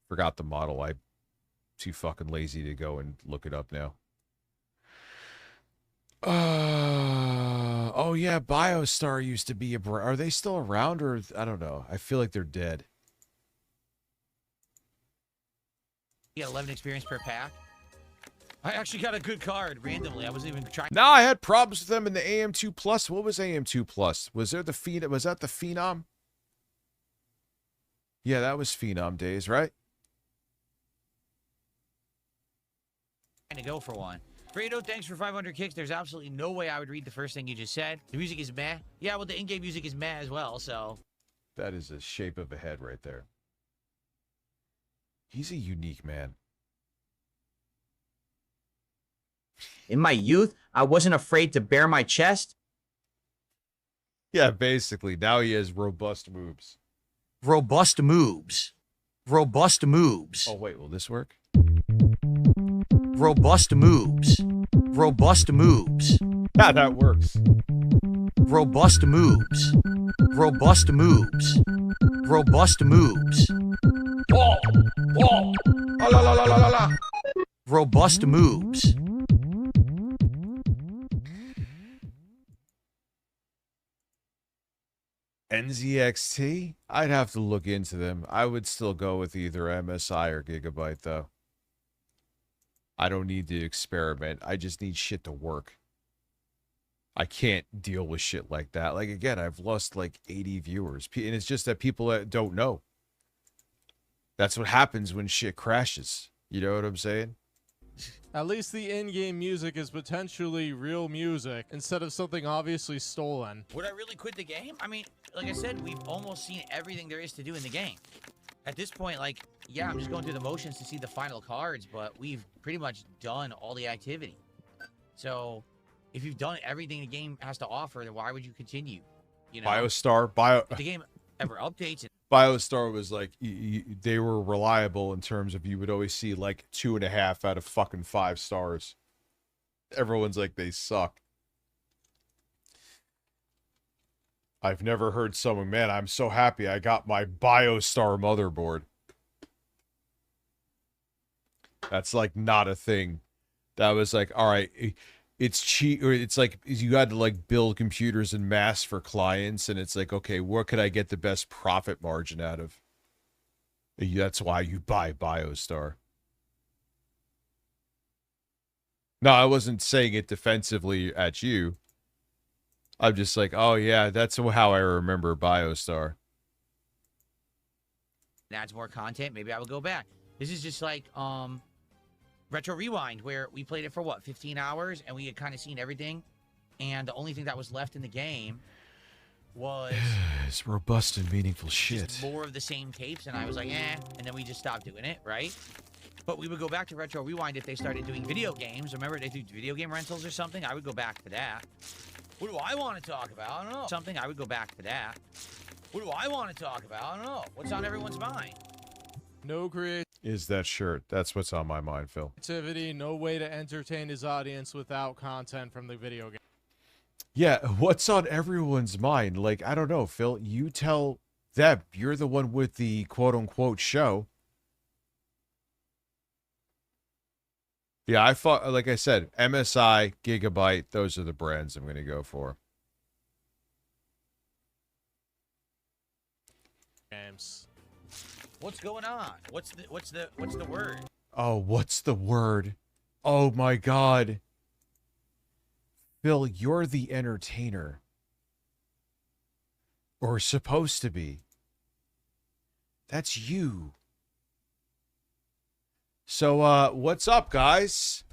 S2: Forgot the model. I'm too fucking lazy to go and look it up now. Oh yeah, BioStar used to be are they still around, or I don't know. I feel like they're dead.
S1: You got 11 experience per pack. I actually got a good card randomly. I wasn't even trying.
S2: No, I had problems with them in the AM2 Plus. What was AM2 Plus? Was that the Phenom? Yeah, that was Phenom days, right?
S1: Trying to go for one. Fredo, thanks for 500 kicks. There's absolutely no way I would read the first thing you just said. The music is meh. Yeah, well, the in-game music is meh as well, so.
S2: That is a shape of a head right there. He's a unique man.
S5: In my youth, I wasn't afraid to bare my chest.
S2: Yeah, basically. Now he has robust moves.
S1: Robust moves. Robust moves.
S2: Oh, wait, will this work?
S1: Robust moves. Robust moves.
S2: Yeah, that works.
S1: Robust moves. Robust moves. Robust moves.
S23: Whoa! Whoa! La la la la la la!
S1: Robust moves.
S2: NZXT? I'd have to look into them. I would still go with either MSI or Gigabyte, though. I don't need to experiment. I just need shit to work. I can't deal with shit like that. Like, again, I've lost like 80 viewers. And it's just that people that don't know. That's what happens when shit crashes. You know what I'm saying?
S19: At least the in-game music is potentially real music instead of something obviously stolen.
S1: Would I really quit the game? I mean, like I said, we've almost seen everything there is to do in the game. At this point, like, yeah, I'm just going through the motions to see the final cards, but we've pretty much done all the activity. So, if you've done everything the game has to offer, then why would you continue? You know,
S2: BioStar,
S1: if the game ever updates it.
S2: BioStar was like, they were reliable in terms of you would always see like 2.5 out of fucking 5 stars. Everyone's like, they suck. I've never heard someone, man, I'm so happy I got my BioStar motherboard. That's like not a thing. That was like, all right, it's cheap, or it's like you had to like build computers en masse for clients, and it's like, okay, what could I get the best profit margin out of? That's why you buy BioStar. No, I wasn't saying it defensively at you. I'm just like, oh yeah, that's how I remember BioStar.
S1: Adds more content, maybe I will go back. This is just like Retro Rewind, where we played it for what, 15 hours, and we had kind of seen everything, and the only thing that was left in the game was
S2: it's robust and meaningful shit.
S1: Just more of the same tapes, and I was like, and then we just stopped doing it, right? But we would go back to Retro Rewind if they started doing video games. Remember, they do video game rentals or something? I would go back to that. What do I want to talk about? I don't know. Something, I would go back to that. What do I want to talk about? I don't know. What's on everyone's mind?
S19: No
S2: Is that shirt? That's what's on my mind, Phil.
S19: creativity, no way to entertain his audience without content from the video game.
S2: Yeah, what's on everyone's mind? Like, I don't know, Phil. You tell them. You're the one with the quote-unquote show. Yeah, I thought, like I said, MSI, Gigabyte, those are the brands I'm going to go for.
S19: Games.
S1: What's going on? What's the word?
S2: Oh, what's the word? Oh my God. Phil, you're the entertainer. Or supposed to be. That's you. So, what's up, guys?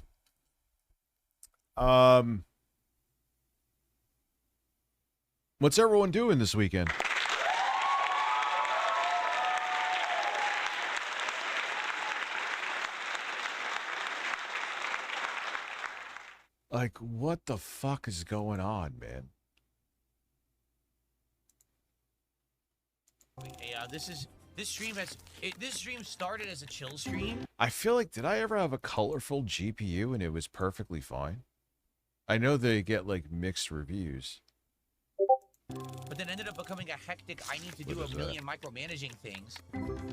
S2: What's everyone doing this weekend? Like, what the fuck is going on, man?
S1: Yeah, this stream started as a chill stream.
S2: I feel like, did I ever have a colorful GPU and it was perfectly fine? I know they get, like, mixed reviews.
S1: But then ended up becoming a hectic, I need to do a million micromanaging things.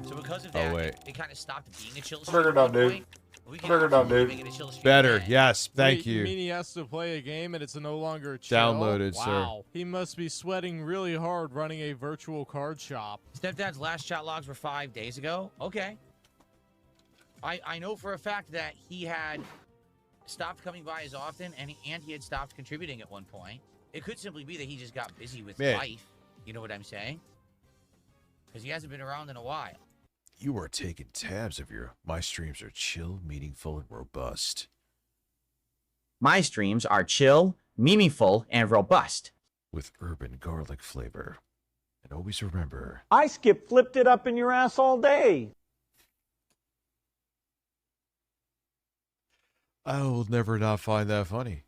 S1: So because of that, it kind of stopped being a chill stream.
S13: Figured out, dude. Figured out, dude.
S2: Better, yes, thank
S19: You
S2: you.
S19: mean he has to play a game and it's no longer chill?
S2: Downloaded, sir.
S19: Wow. He must be sweating really hard running a virtual card shop.
S1: Stepdad's last chat logs were 5 days ago. Okay. I know for a fact that he had stopped coming by as often, and he had stopped contributing at one point. It could simply be that he just got busy with life. You know what I'm saying? Because he hasn't been around in a while.
S2: You are taking tabs of my streams are chill, meaningful, and robust.
S5: My streams are chill, meaningful, and robust.
S2: With urban garlic flavor. And always remember,
S15: I flipped it up in your ass all day.
S2: I will never not find that funny.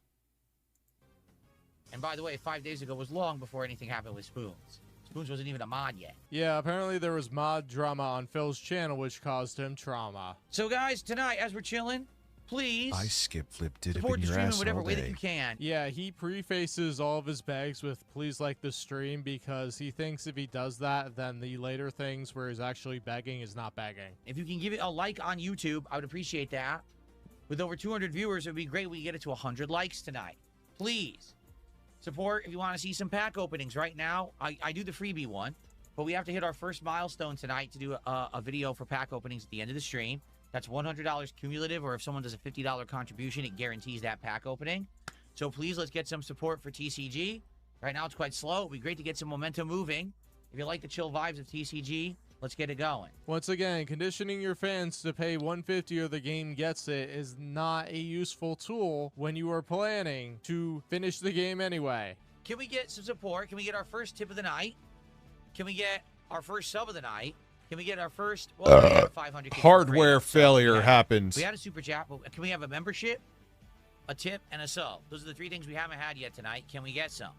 S1: And by the way, 5 days ago was long before anything happened with Spoons. Spoons wasn't even a mod yet.
S19: Yeah, apparently there was mod drama on Phil's channel, which caused him trauma.
S1: So guys, tonight, as we're chilling, please
S2: I flipped it up
S1: support
S2: in
S1: the
S2: your
S1: stream in
S2: ass
S1: whatever
S2: all
S1: way
S2: day.
S1: that you can.
S19: Yeah, he prefaces all of his bags with "please like the stream" because he thinks if he does that, then the later things where he's actually begging is not begging.
S1: If you can give it a like on YouTube, I would appreciate that. With over 200 viewers, it would be great if we get it to 100 likes tonight. Please support if you want to see some pack openings. Right now, I do the freebie one, but we have to hit our first milestone tonight to do a video for pack openings at the end of the stream. That's $100 cumulative, or if someone does a $50 contribution, it guarantees that pack opening. So please, let's get some support for TCG. Right now, it's quite slow. It'd be great to get some momentum moving. If you like the chill vibes of TCG, let's get it going.
S19: Once again, conditioning your fans to pay $150 or the game gets it is not a useful tool when you are planning to finish the game anyway.
S1: Can we get some support? Can we get our first tip of the night? Can we get our first sub of the night? Can we get our first 500
S2: hardware failure happens.
S1: We had a super chat, but can we have a membership, a tip, and a sub? Those are the three things we haven't had yet tonight. Can we get some?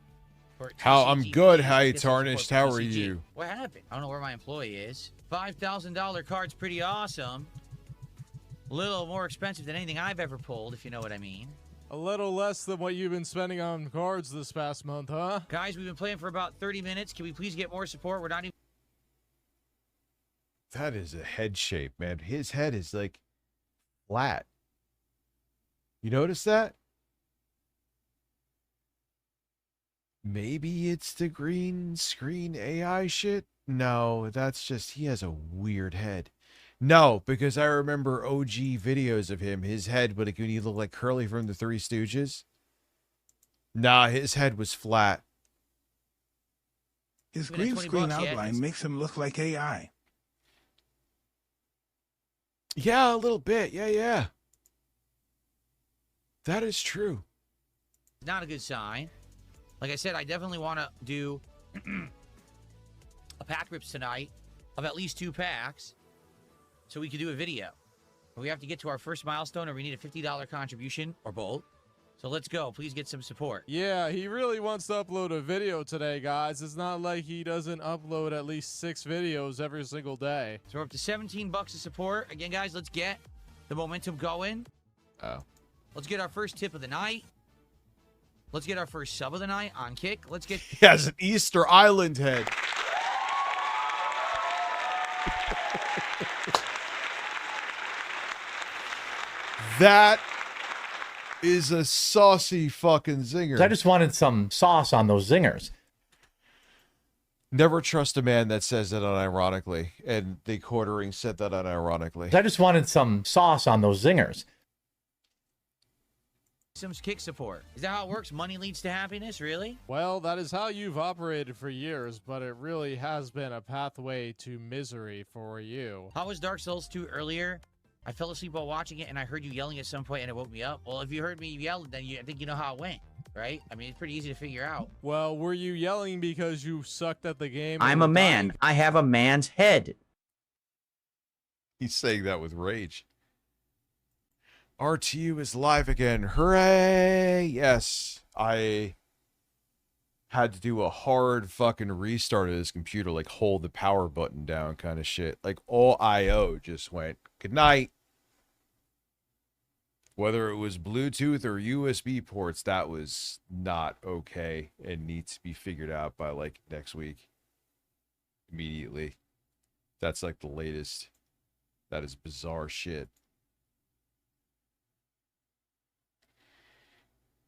S2: How I'm good. Hi, Tarnished. How are you?
S1: What happened? I don't know where my employee is. $5,000 card's pretty awesome. A little more expensive than anything I've ever pulled, if you know what I mean.
S19: A little less than what you've been spending on cards this past month, huh?
S1: Guys, we've been playing for about 30 minutes. Can we please get more support? We're not even...
S2: That is a head shape, man. His head is like flat. You notice that? Maybe it's the green screen AI shit? No, that's just, he has a weird head. No, because I remember OG videos of him. His head, but when he looked like Curly from the Three Stooges. Nah, his head was flat.
S4: His green screen outline makes him look like AI.
S2: Yeah, a little bit. Yeah. That is true.
S1: Not a good sign. Like I said, I definitely want to do a pack rips tonight of at least 2 packs so we can do a video. But we have to get to our first milestone, or we need a $50 contribution or both. So let's go. Please get some support.
S19: Yeah, he really wants to upload a video today, guys. It's not like he doesn't upload at least 6 videos every single day.
S1: So we're up to 17 bucks of support. Again, guys, let's get the momentum going.
S2: Oh.
S1: Let's get our first tip of the night. Let's get our first sub of the night on Kick. Let's get...
S2: He has an Easter Island head. That is a saucy fucking zinger.
S6: I just wanted some sauce on those zingers.
S2: Never trust a man that says that unironically, and the quartering said that unironically.
S6: I just wanted some sauce on those zingers.
S1: some Kick support. Is that how it works? Money leads to happiness, really?
S19: Well, that is how you've operated for years, but it really has been a pathway to misery for you.
S1: How was Dark Souls 2 earlier? I fell asleep while watching it, and I heard you yelling at some point, and it woke me up. Well, if you heard me yell, then I think you know how it went, right? I mean, it's pretty easy to figure out.
S19: Well, were you yelling because you sucked at the game?
S5: I'm a man. I have a man's head.
S2: He's saying that with rage. RTU is live again. Hooray! Yes, I had to do a hard fucking restart of this computer, like hold the power button down kind of shit. Like all IO just went, good night. Whether it was Bluetooth or USB ports, that was not okay and needs to be figured out by like next week. Immediately. That's like the latest. That is bizarre shit.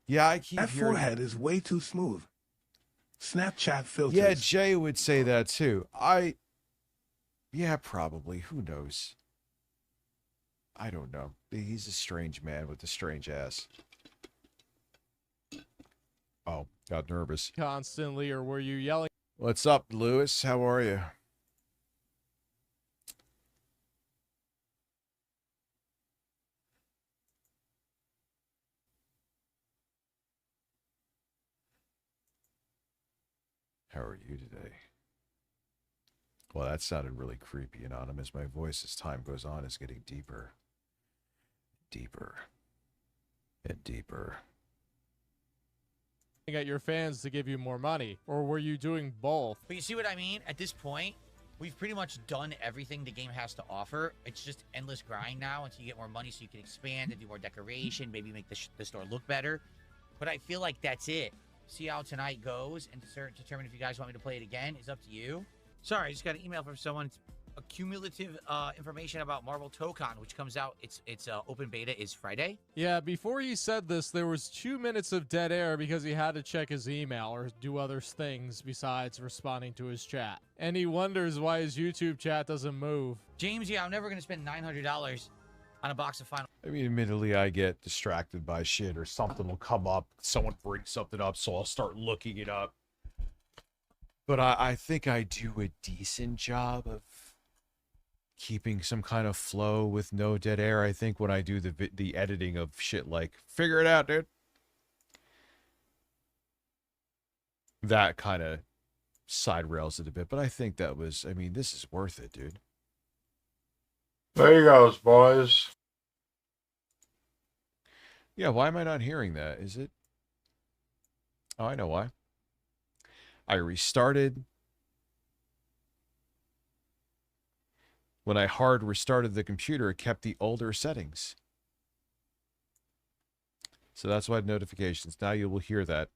S2: Yeah, I keep
S4: that
S2: hearing...
S4: forehead is way too smooth. Snapchat filters.
S2: Yeah, Jay would say that too. Yeah, probably. Who knows? I don't know. He's a strange man with a strange ass. Oh, got nervous.
S19: Constantly, or were you yelling?
S2: What's up, Lewis? How are you? How are you today? Well, that sounded really creepy, Anonymous. My voice, as time goes on, is getting deeper. Deeper. And deeper.
S19: At your fans to give you more money, or were you doing both?
S1: But you see what I mean? At this point, we've pretty much done everything the game has to offer. It's just endless grind now until you get more money so you can expand and do more decoration, maybe make the store look better. But I feel like that's it. See how tonight goes and determine if you guys want me to play it again. It's up to you. Sorry, I just got an email from someone. Cumulative information about Marvel Tokon, which comes out. Its open beta is Friday.
S19: Yeah, before he said this, there was 2 minutes of dead air because he had to check his email or do other things besides responding to his chat. And he wonders why his YouTube chat doesn't move.
S1: James, yeah, I'm never going to spend $900 on a box of Final.
S2: I mean, admittedly, I get distracted by shit or something will come up. Someone brings something up, so I'll start looking it up. But I think I do a decent job of keeping some kind of flow with no dead air. I think when I do the editing of shit, like, figure it out, dude. That kind of side rails it a bit. But I think that was, I mean, this is worth it, dude.
S13: There you goes, boys.
S2: Yeah, why am I not hearing that? Is it? Oh, I know why. I restarted. When I hard restarted the computer, it kept the older settings. So that's why notifications. Now you will hear that.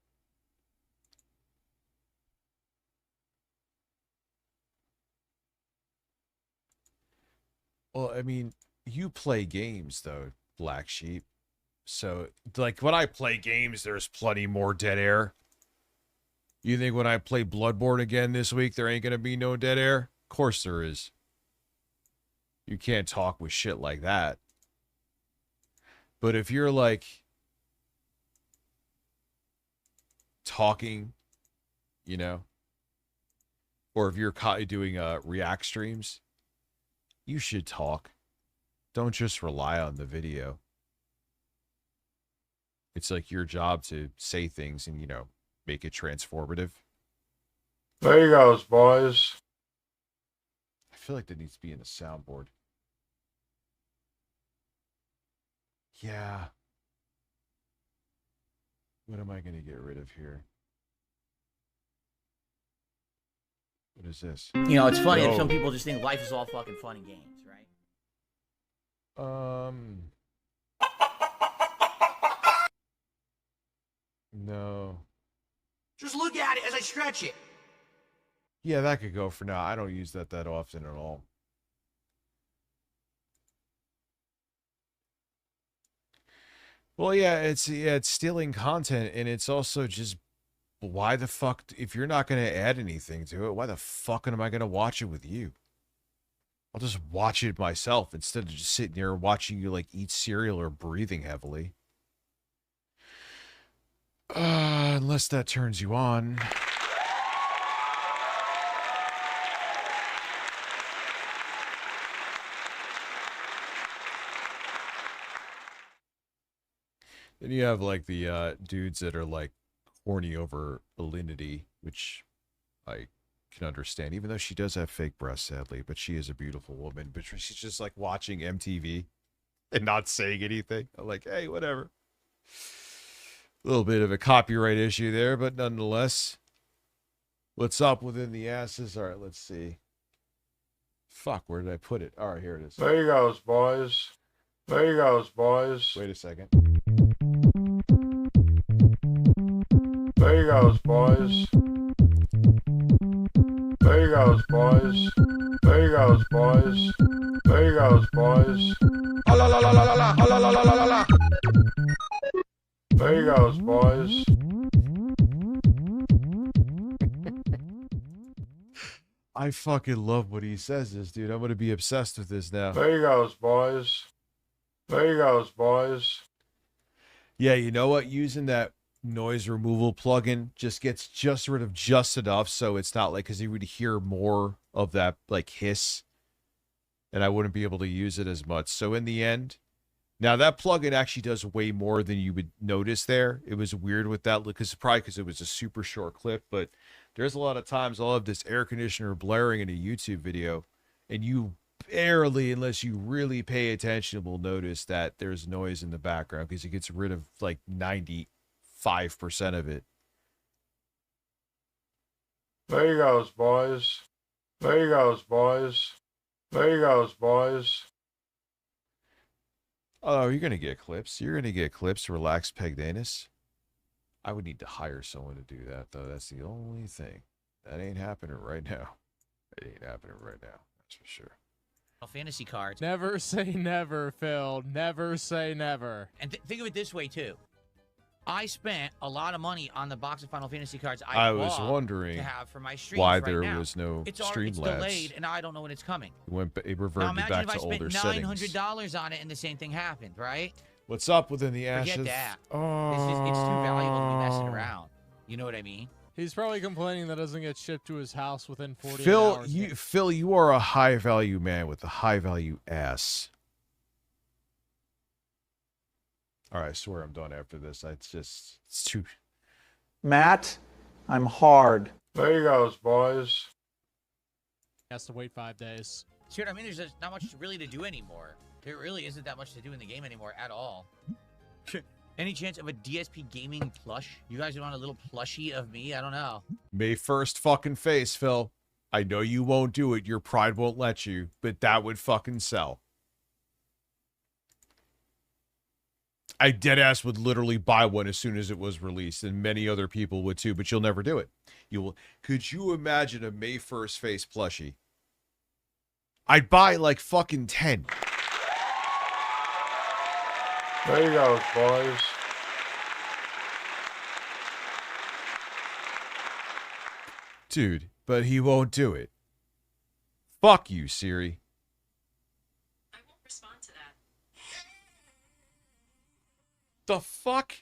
S2: Well, I mean, you play games, though, Black Sheep. So, like, when I play games, there's plenty more dead air. You think when I play Bloodborne again this week, there ain't going to be no dead air? Of course there is. You can't talk with shit like that. But if you're, like, talking, you know, or if you're doing react streams, you should talk. Don't just rely on the video. It's like your job to say things and, you know, make it transformative.
S13: There you goes, boys.
S2: I feel like that needs to be in the soundboard. Yeah. What am I going to get rid of here? What is this?
S5: You know, it's funny that some people just think life is all fucking fun and games, right?
S2: No.
S1: Just look at it as I stretch it.
S2: Yeah, that could go for now. I don't use that often at all. Well, yeah, it's stealing content, and it's also just, why the fuck, if you're not going to add anything to it, why the fuck am I going to watch it with you? I'll just watch it myself instead of just sitting there watching you, like, eat cereal or breathing heavily. Unless that turns you on. Then you have, like, the dudes that are, like, horny over Alinity, which I can understand, even though she does have fake breasts, sadly, but she is a beautiful woman. But she's just, like, watching MTV and not saying anything. I'm like, hey, whatever. A little bit of a copyright issue there, but nonetheless. What's up within the asses? All right, let's see. Fuck, where did I put it? All right, here it is.
S13: There you goes, boys. There you goes, boys.
S2: Wait a second.
S13: There you goes, boys. There you goes, boys. There you goes, boys. There you goes, boys. Oh, la la la la la la. Oh, la la la la la la. There you goes, boys.
S2: I fucking love what he says this, dude. I'm going to be obsessed with this now.
S13: There you goes, boys. There you goes, boys.
S2: Yeah, you know what? Using that noise removal plugin just gets just rid of just enough so it's not like, because you would hear more of that, like, hiss, and I wouldn't be able to use it as much. So in the end, now that plugin actually does way more than you would notice there. It was weird with that, because it was a super short clip, but there's a lot of times I'll have this air conditioner blaring in a YouTube video, and you barely, unless you really pay attention, will notice that there's noise in the background, because it gets rid of like 95% of it.
S13: There you goes, boys. There you goes, boys. There you goes, boys.
S2: Oh, you're going to get clips. You're going to get clips. Relax, Pegdanus. I would need to hire someone to do that, though. That's the only thing. That ain't happening right now. It ain't happening right now. That's for sure.
S1: Fantasy cards.
S19: Never say never, Phil. Never say never.
S1: And think of it this way, too. I spent a lot of money on the box of Final Fantasy cards I
S2: was wondering
S1: to have for my streams
S2: why
S1: right
S2: there
S1: now.
S2: was no
S1: it's
S2: Streamlabs.
S1: delayed, and I don't know when it's coming.
S2: It reverted
S1: now imagine
S2: back
S1: if I
S2: to older
S1: spent
S2: settings.
S1: $900 on it and the same thing happened, right?
S2: What's up within the ashes?
S1: Forget that.
S2: Oh.
S1: It's too valuable to be messing around. You know what I mean?
S19: He's probably complaining that doesn't get shipped to his house within 48
S2: Phil,
S19: hours.
S2: Phil, you are a high value man with a high value ass. All right, I swear I'm done after this. It's too.
S15: Matt, I'm hard.
S13: There you goes, boys.
S19: He has to wait 5 days.
S1: See what I mean? There's just not much really to do anymore. There really isn't that much to do in the game anymore at all. Any chance of a DSP gaming plush? You guys want a little plushie of me? I don't know.
S2: May 1st fucking face, Phil. I know you won't do it. Your pride won't let you, but that would fucking sell. I deadass would literally buy one as soon as it was released, and many other people would too, but you'll never do it. You will. Could you imagine a May 1st face plushie? I'd buy like fucking 10.
S13: There you go, boys.
S2: Dude, but he won't do it. Fuck you, Siri.
S16: I won't respond to that.
S2: The fuck?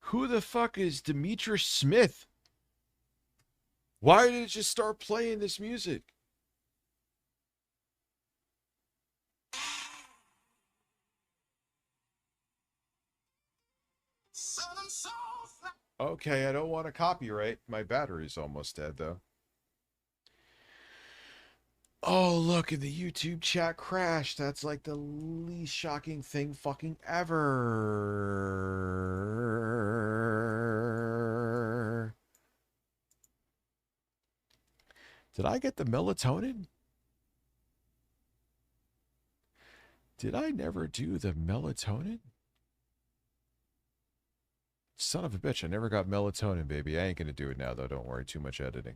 S2: Who the fuck is Demetra Smith? Why did it just start playing this music? Okay, I don't want to copyright. My battery's almost dead, though. Oh, look, and the YouTube chat crashed. That's like the least shocking thing fucking ever. Did I get the melatonin? Did I never do the melatonin? Son of a bitch, I never got melatonin, baby. I ain't gonna do it now, though. Don't worry, too much editing.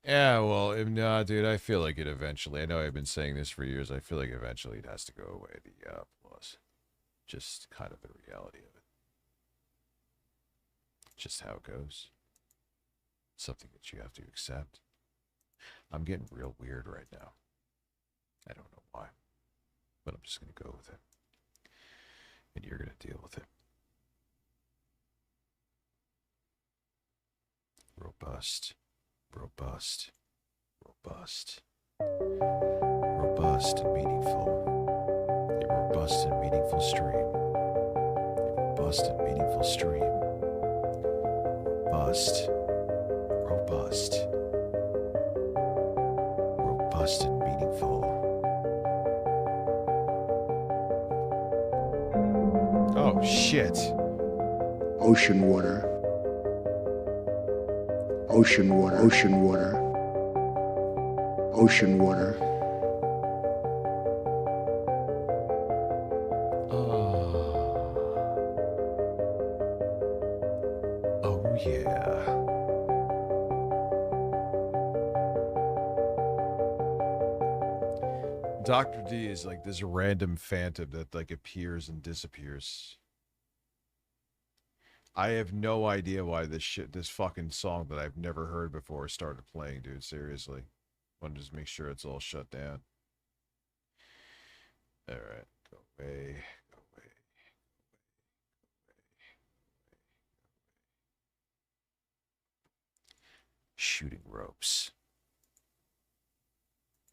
S2: Yeah, well, nah, dude, I feel like it eventually. I know I've been saying this for years. I feel like eventually it has to go away, the plus. Just kind of the reality of it. Just how it goes. Something that you have to accept. I'm getting real weird right now. I don't know why, but I'm just going to go with it. And you're going to deal with it. Robust, robust, robust. Robust and meaningful. A robust and meaningful stream. A robust and meaningful stream. Robust. Robust. Robust and meaningful. Oh, shit.
S14: Ocean water. Ocean water. Ocean water. Ocean water.
S2: Oh, yeah. Dr. D is like this random phantom that like appears and disappears. I have no idea why this fucking song that I've never heard before started playing, dude. Seriously. Want to just make sure it's all shut down. Alright. Go away. Go away. Shooting ropes.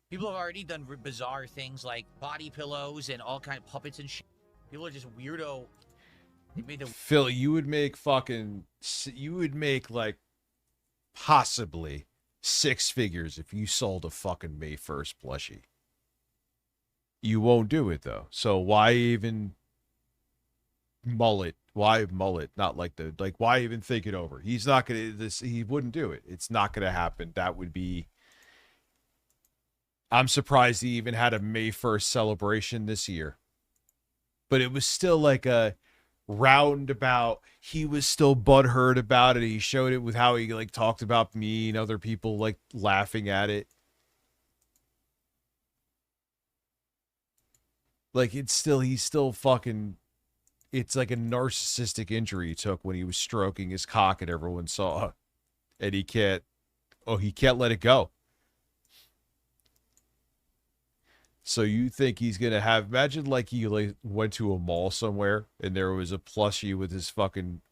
S1: People have already done bizarre things like body pillows and all kind of puppets and shit. People are just weirdo. They made the
S2: Phil, you would make like possibly 6 figures if you sold a fucking May 1st plushie. You won't do it though. So why even mullet? Why mullet? Not like why even think it over? He's not gonna he wouldn't do it. It's not gonna happen. That would be I'm surprised he even had a May 1st celebration this year. But it was still like a roundabout. He was still butthurt about it. He showed it with how he like talked about me and other people like laughing at it. Like he's still fucking, it's like a narcissistic injury he took when he was stroking his cock and everyone saw, and he can't let it go. So you think he's gonna have? Imagine like he like went to a mall somewhere and there was a plushie with his fucking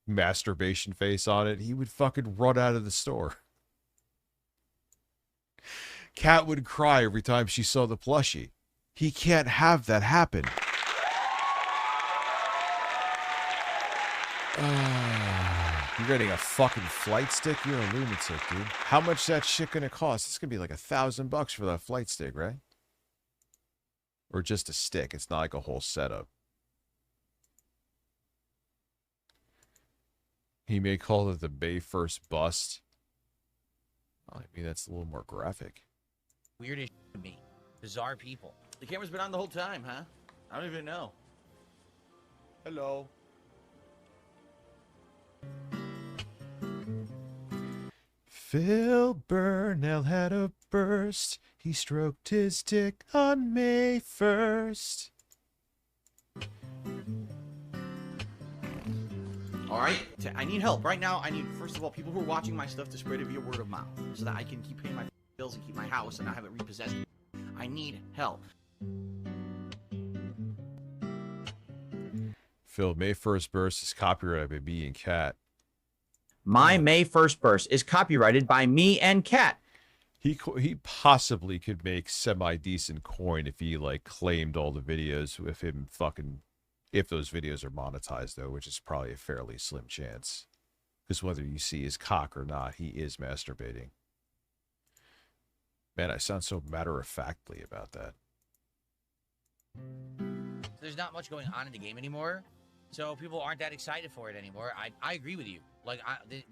S2: masturbation face on it. He would fucking run out of the store. Kat would cry every time she saw the plushie. He can't have that happen. You're getting a fucking flight stick? You're a lunatic, dude. How much that shit gonna cost? It's gonna be like $1,000 for that flight stick, right? Or just a stick. It's not like a whole setup. He may call it the May 1st bust. Oh, maybe that's a little more graphic.
S1: Weird as to me. Bizarre people. The camera's been on the whole time, huh? I don't even know.
S2: Hello. Phil Burnell had a burst. He stroked his dick on May 1st.
S5: All right, I need help right now. I need, first of all, people who are watching my stuff to spread it via word of mouth, so that I can keep paying my bills and keep my house and not have it repossessed. I need help.
S2: Phil, May 1st burst is copyrighted by me and Cat.
S5: My May 1st burst is copyrighted by me and Cat.
S2: He possibly could make semi-decent coin if he, like, claimed all the videos with him fucking... If those videos are monetized, though, which is probably a fairly slim chance. Because whether you see his cock or not, he is masturbating. Man, I sound so matter-of-factly about that.
S1: There's not much going on in the game anymore, so people aren't that excited for it anymore. I agree with you. Like,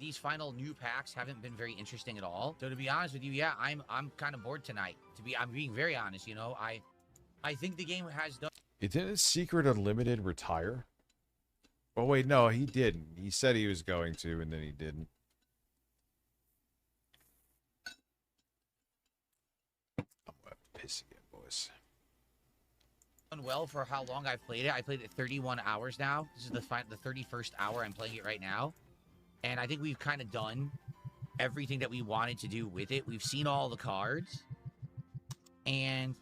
S1: these final new packs haven't been very interesting at all. So to be honest with you, yeah, I'm kind of bored tonight. I'm being very honest, you know. I think the game has done...
S2: Didn't Secret Unlimited retire? Oh, wait, no, he didn't. He said he was going to, and then he didn't. I'm gonna piss again, boys.
S1: Done well for how long I've played it. I played it 31 hours now. This is the 31st hour I'm playing it right now. And I think we've kind of done everything that we wanted to do with it. We've seen all the cards. And...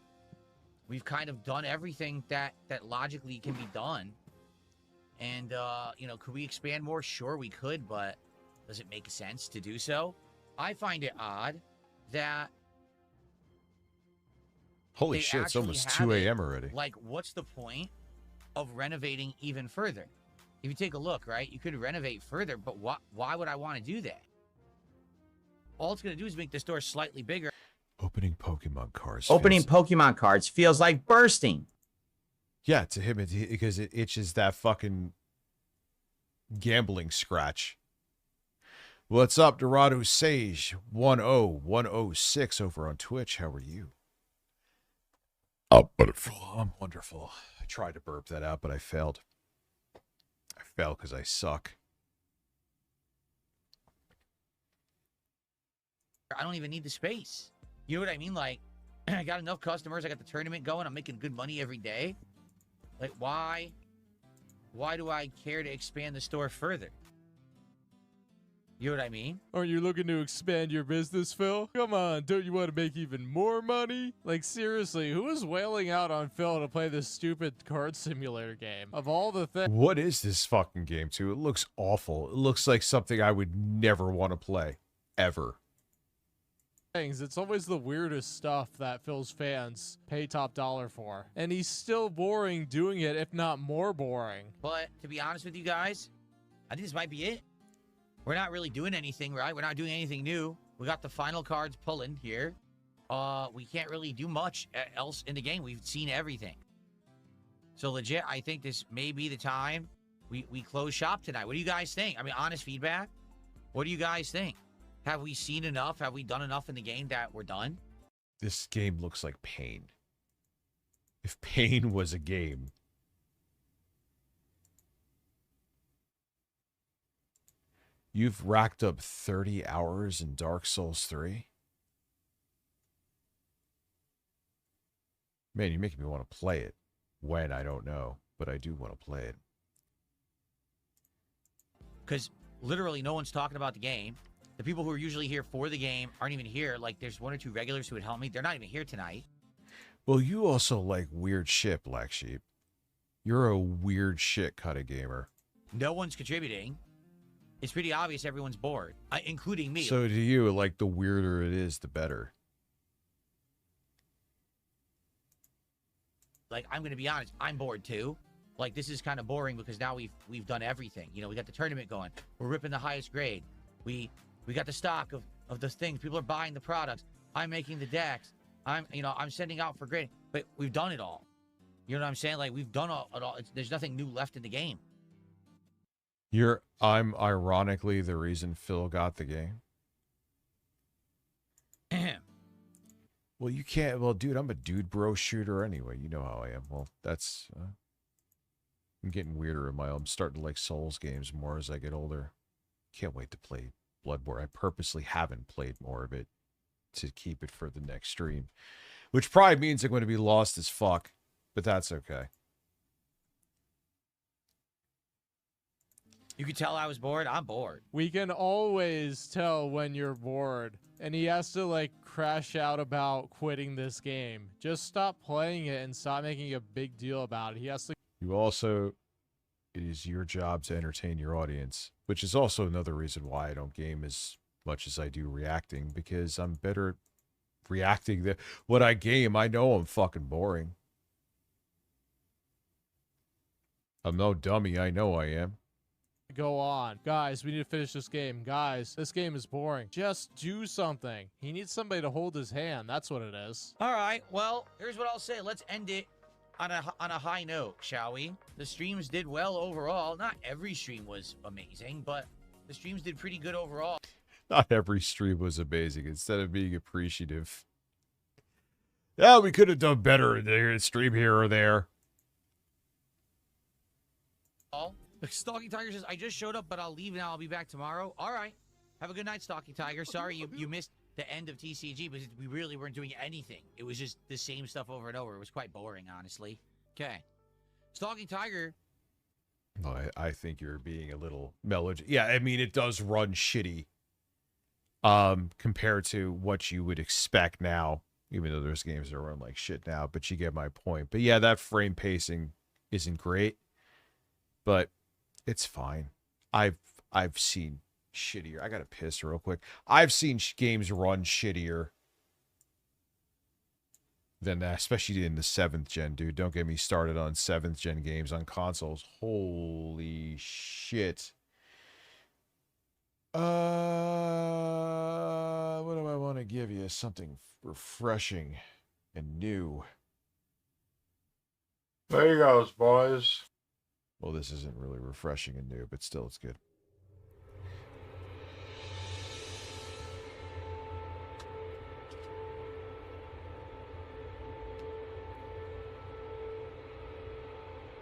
S1: we've kind of done everything that logically can be done. And, you know, could we expand more? Sure, we could, but does it make sense to do so? I find it odd that...
S2: Holy shit, it's almost 2 a.m. already.
S1: Like, what's the point of renovating even further? If you take a look, right, you could renovate further, but why would I want to do that? All it's going to do is make the store slightly bigger.
S2: Opening Pokemon cards.
S5: Opening Pokemon cards feels like bursting.
S2: Yeah, to him, because it itches that fucking gambling scratch. What's up, Dorado Sage 10106 over on Twitch? How are you? Wonderful. I'm wonderful. I tried to burp that out, but I failed. I failed because I suck.
S1: I don't even need the space. You know what I mean? Like, I got enough customers. I got the tournament going. I'm making good money every day. Like, why do I care to expand the store further? You know what I mean?
S19: Are you looking to expand your business, Phil? Come on, don't you want to make even more money? Like, seriously, who is wailing out on Phil to play this stupid card simulator game? Of all the things...
S2: What is this fucking game, too? It looks awful. It looks like something I would never want to play. Ever.
S19: It's always the weirdest stuff that Phil's fans pay top dollar for. And he's still boring doing it, if not more boring.
S1: But to be honest with you guys, I think this might be it. We're not really doing anything, right? We're not doing anything new. We got the final cards pulling here. We can't really do much else in the game. We've seen everything. So legit, I think this may be the time we close shop tonight. What do you guys think? I mean, honest feedback. What do you guys think? Have we seen enough? Have we done enough in the game that we're done?
S2: This game looks like Pain. If Pain was a game. You've racked up 30 hours in Dark Souls 3? Man, you're making me want to play it. When, I don't know. But I do want to play it.
S1: Because literally no one's talking about the game. The people who are usually here for the game aren't even here. Like, there's 1 or 2 regulars who would help me. They're not even here tonight.
S2: Well, you also like weird shit, Black Sheep. You're a weird shit kind of gamer.
S1: No one's contributing. It's pretty obvious everyone's bored, including me.
S2: So do you, like, the weirder it is, the better.
S1: Like, I'm going to be honest, I'm bored too. Like, this is kind of boring because now we've done everything. You know, we got the tournament going. We're ripping the highest grade. We got the stock of the things. People are buying the products. I'm making the decks. I'm sending out for grading. But we've done it all. You know what I'm saying? Like, we've done it all. There's nothing new left in the game.
S2: I'm ironically the reason Phil got the game. Well, you can't. Well, dude, I'm a dude bro shooter anyway. You know how I am. Well, that's. I'm getting weirder in my. I'm starting to like Souls games more as I get older. Can't wait to play Bloodborne. I purposely haven't played more of it to keep it for the next stream, which probably means I'm going to be lost as fuck, but that's okay.
S1: You could tell I was bored. I'm bored.
S19: We can always tell when you're bored. And he has to, like, crash out about quitting this game. Just stop playing it and stop making a big deal about it. He has to...
S2: You also... It is your job to entertain your audience, which is also another reason why I don't game as much as I do reacting, because I'm better at reacting than what I game. I know I'm fucking boring. I'm no dummy. I know I am.
S19: Go on. Guys, we need to finish this game. Guys, this game is boring. Just do something. He needs somebody to hold his hand. That's what it is.
S1: All right. Well, here's what I'll say. Let's end it on a high note, shall we? The streams did well overall. Not every stream was amazing, but the streams did pretty good overall.
S2: Not every stream was amazing. Instead of being appreciative. Yeah, we could have done better in the stream here or there.
S1: Stalking Tiger says, I just showed up, but I'll leave now. I'll be back tomorrow. All right. Have a good night, Stalking Tiger. Sorry you missed the end of TCG, but we really weren't doing anything. It was just the same stuff over and over. It was quite boring, honestly. Okay. Stalking Tiger.
S2: Oh, I think you're being a little melodramatic. Yeah, I mean, it does run shitty compared to what you would expect now, even though there's games that run like shit now, but you get my point. But yeah, that frame pacing isn't great, but it's fine. I've seen shittier. I gotta piss real quick. I've seen games run shittier than that, especially in the 7th gen, dude. Don't get me started on 7th gen games on consoles. Holy shit. What do I want to give you? Something refreshing and new.
S13: There you goes, boys.
S2: Well, this isn't really refreshing and new, but still, it's good.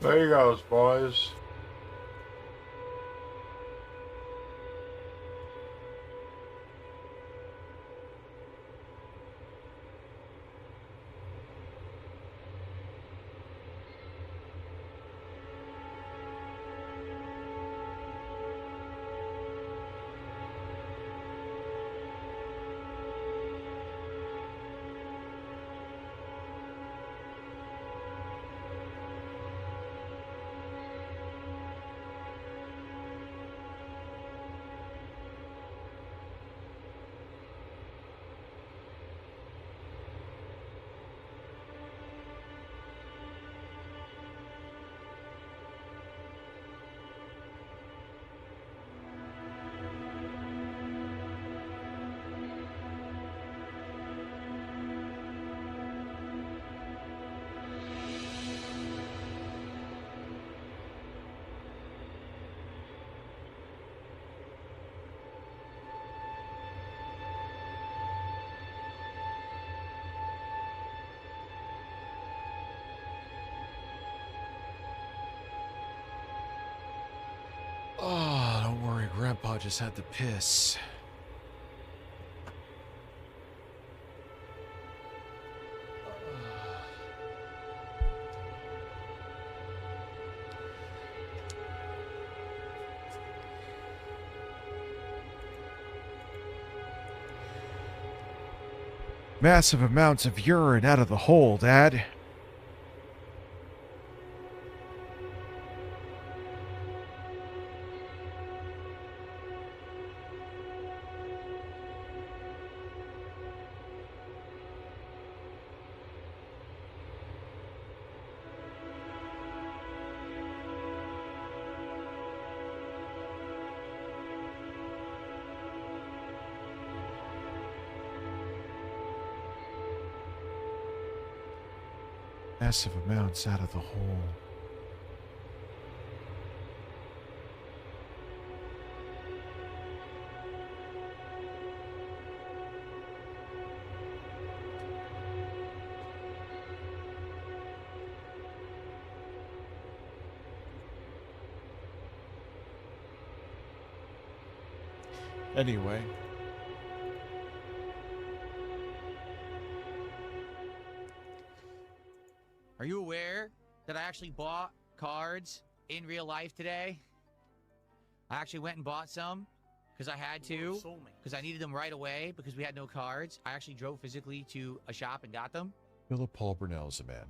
S13: There you goes, boys.
S2: Oh, don't worry. Grandpa just had to piss. Massive amounts of urine out of the hole, Dad. Massive amounts out of the hole. Anyway.
S1: Are you aware that I actually bought cards in real life today? I actually went and bought some because I had to, because I needed them right away because we had no cards. I actually drove physically to a shop and got them.
S2: Philip Paul Burnell is a man.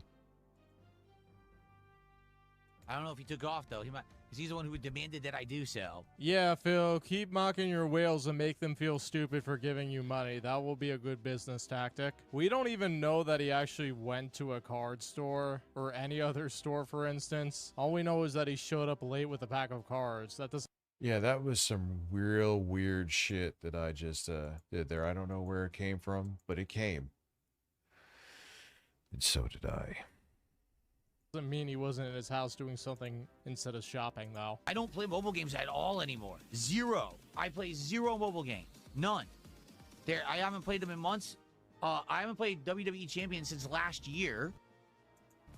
S1: I don't know if he took off though. He might, because he's the one who demanded that I do so.
S19: Yeah, Phil, keep mocking your whales and make them feel stupid for giving you money. That will be a good business tactic. We don't even know that he actually went to a card store or any other store, for instance. All we know is that he showed up late with a pack of cards. That doesn't...
S2: Yeah, that was some real weird shit that I just did there. I don't know where it came from, but it came. And so did I.
S19: Doesn't mean he wasn't in his house doing something instead of shopping, though.
S1: I don't play mobile games at all anymore. Zero. I play zero mobile games. None. I haven't played them in months. I haven't played WWE Champion since last year.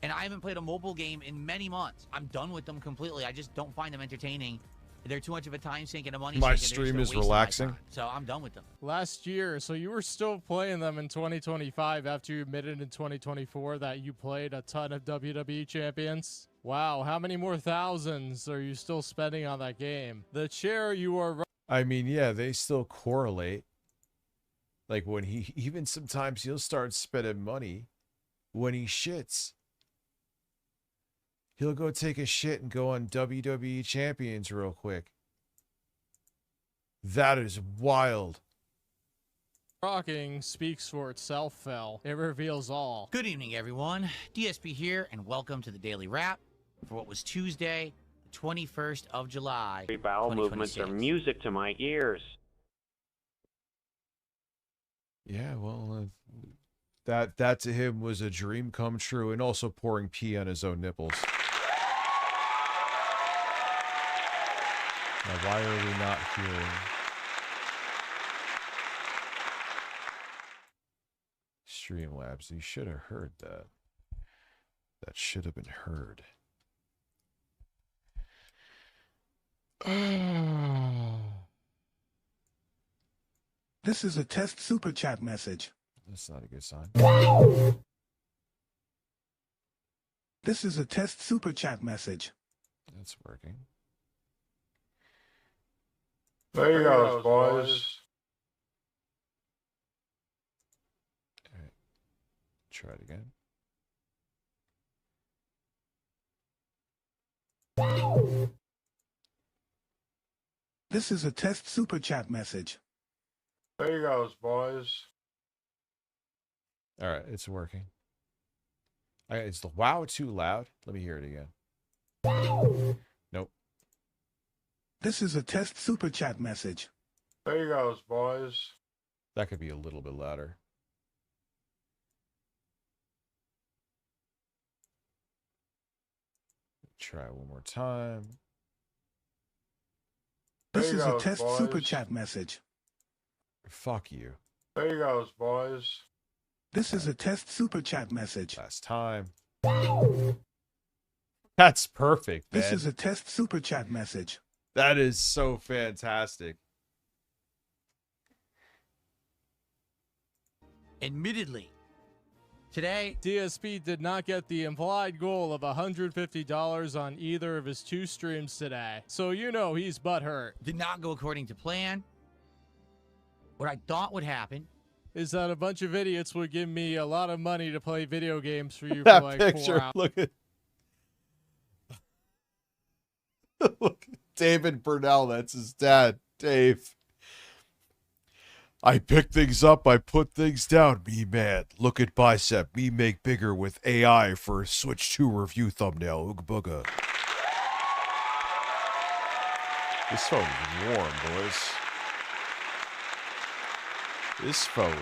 S1: And I haven't played a mobile game in many months. I'm done with them completely. I just don't find them entertaining. They're too much of a time sink and a money
S2: My
S1: sink.
S2: stream is relaxing.
S1: So I'm done with them.
S19: Last year, so you were still playing them in 2025 after you admitted in 2024 that you played a ton of WWE champions? Wow, how many more thousands are you still spending on that game? The chair you are...
S2: I mean, yeah, they still correlate. Like when he, even sometimes he'll start spending money when he shits. He'll go take a shit and go on WWE Champions real quick. That is wild.
S19: Rocking speaks for itself, Phil. It reveals all.
S1: Good evening, everyone. DSP here, and welcome to the Daily Wrap for what was Tuesday, the 21st of July,
S3: Bowel movements are music to my ears.
S2: Yeah, well, that to him was a dream come true, and also pouring pee on his own nipples. Now, why are we not hearing Streamlabs? You should have heard that. That should have been heard.
S4: This is a test super chat message.
S2: That's not a good sign.
S4: This is a test super chat message.
S2: That's working.
S13: There you go, boys.
S2: All right. Try it again.
S4: This is a test super chat message.
S13: There you go, boys.
S2: All right, it's working. Is the wow too loud? Let me hear it again. Nope.
S4: This is a test super chat message.
S13: There you go, boys.
S2: That could be a little bit louder. Try one more time.
S4: This is a test super chat message.
S2: Fuck you.
S13: There you go, boys.
S4: This is a test super chat message.
S2: Last time. That's perfect, man.
S4: This is a test super chat message.
S2: That is so fantastic.
S1: Admittedly, today,
S19: DSP did not get the implied goal of $150 on either of his two streams today. So you know he's butthurt.
S1: Did not go according to plan. What I thought would happen
S19: is that a bunch of idiots would give me a lot of money to play video games for you
S2: that
S19: for like
S2: picture,
S19: 4 hours.
S2: Look at look at David Burnell. That's his dad, Dave. I pick things up, I put things down. Me mad. Look at bicep. Me make bigger with AI for Switch 2 review thumbnail. Ooga booga. This phone is warm, boys. This phone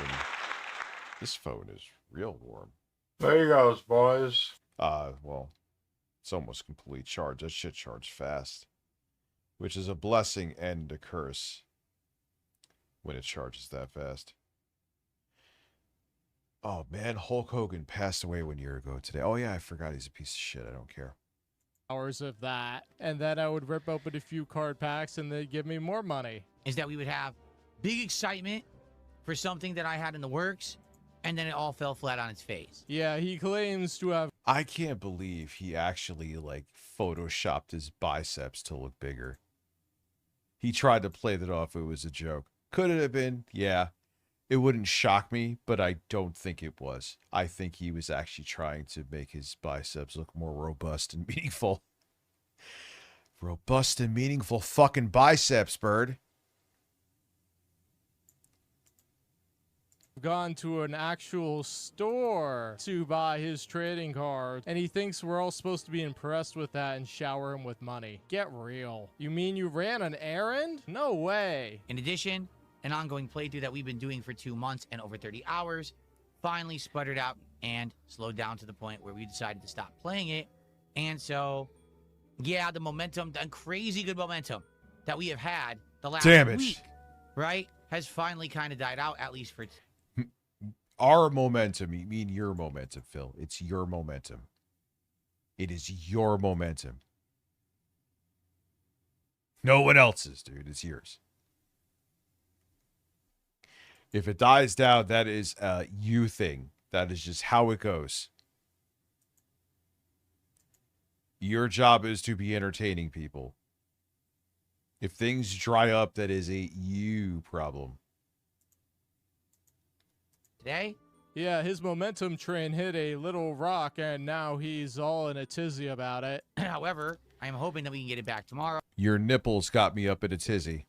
S2: is real warm.
S13: There you go, boys.
S2: Well, it's almost complete charge. That shit charged fast, which is a blessing and a curse when it charges that fast. Oh man, Hulk Hogan passed away 1 year ago today. Oh yeah, I forgot he's a piece of shit. I don't care.
S19: Hours of that, and then I would rip open a few card packs and they'd give me more money.
S1: is that we would have big excitement for something that I had in the works, and then it all fell flat on its face.
S19: Yeah, he claims to have.
S2: I can't believe he actually like photoshopped his biceps to look bigger. He tried to play that off. It was a joke. Could it have been? Yeah. It wouldn't shock me, but I don't think it was. I think he was actually trying to make his biceps look more robust and meaningful. Robust and meaningful fucking biceps, Bird.
S19: Gone to an actual store to buy his trading cards, and he thinks we're all supposed to be impressed with that and shower him with money. Get real. You mean you ran an errand? No way.
S1: In addition, an ongoing playthrough that we've been doing for 2 months and over 30 hours finally sputtered out and slowed down to the point where we decided to stop playing it. And so, yeah, the momentum, the crazy good momentum that we have had the last week, right, has finally kind of died out, at least for...
S2: Our momentum, you mean your momentum, Phil. It's your momentum. It is your momentum. No one else's, dude. It's yours. If it dies down, that is a you thing. That is just how it goes. Your job is to be entertaining people. If things dry up, that is a you problem.
S1: Today?
S19: Yeah, his momentum train hit a little rock, and now he's all in a tizzy about it.
S1: However, I am hoping that we can get it back tomorrow.
S2: Your nipples got me up in a tizzy.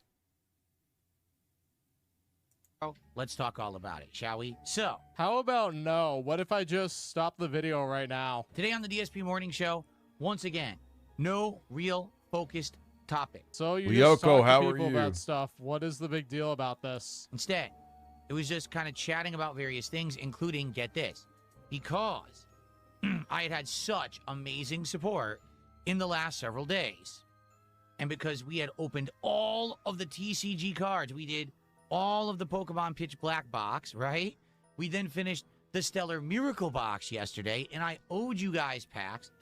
S1: Let's talk all about it, shall we? So,
S19: how about no? What if I just stop the video right now?
S1: Today on the DSP Morning Show, once again, no real focused topic.
S19: So you just talk to people about stuff. What is the big deal about this?
S1: Instead, it was just kind of chatting about various things, including, get this, because I had such amazing support in the last several days. And because we had opened all of the TCG cards, we did all of the Pokemon Pitch Black box, right? We then finished the Stellar Miracle box yesterday, and I owed you guys packs.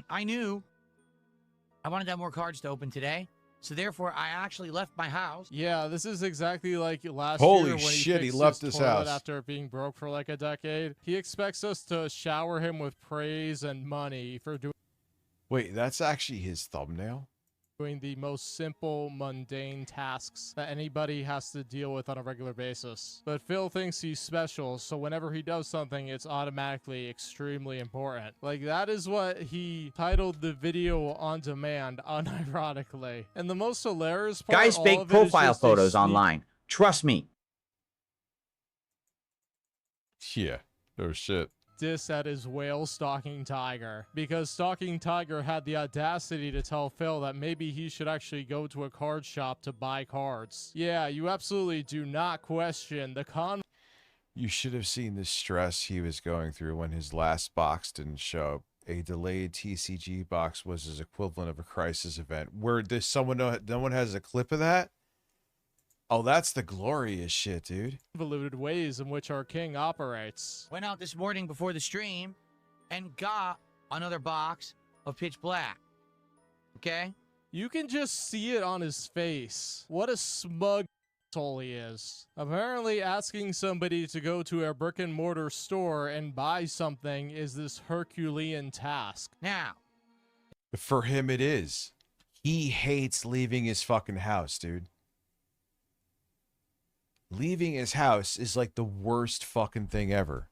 S1: I knew I wanted to have more cards to open today. So therefore, I actually left my house.
S19: Yeah, this is exactly like last
S2: Holy
S19: year when
S2: shit,
S19: he
S2: he left
S19: his
S2: his
S19: toilet
S2: house.
S19: after it being broke for like a decade. He expects us to shower him with praise and money for
S2: Wait, that's actually his thumbnail?
S19: doing the most simple, mundane tasks that anybody has to deal with on a regular basis. But Phil thinks he's special, so whenever he does something, it's automatically extremely important. Like, that is what he titled the video on demand, unironically. And the most hilarious part,
S20: Guys
S19: all
S20: fake
S19: of it is
S20: profile
S19: just a
S20: photos
S19: sneak-
S20: online. Trust me.
S2: Yeah, no shit.
S19: diss at his whale stalking Tiger, because stalking Tiger had the audacity to tell Phil that maybe he should actually go to a card shop to buy cards. Yeah, you absolutely do not question the
S2: You should have seen the stress he was going through when his last box didn't show up. A delayed TCG box was his equivalent of a crisis event. Where there's no one has a clip of that? Oh, that's the glorious shit, dude.
S19: convoluted ways in which our king operates.
S1: Went out this morning before the stream and got another box of Pitch Black. Okay?
S19: You can just see it on his face. What a smug asshole he is. Apparently asking somebody to go to a brick and mortar store and buy something is this Herculean task.
S1: Now,
S2: For him, it is. He hates leaving his fucking house, dude. Leaving his house is like the worst fucking thing ever.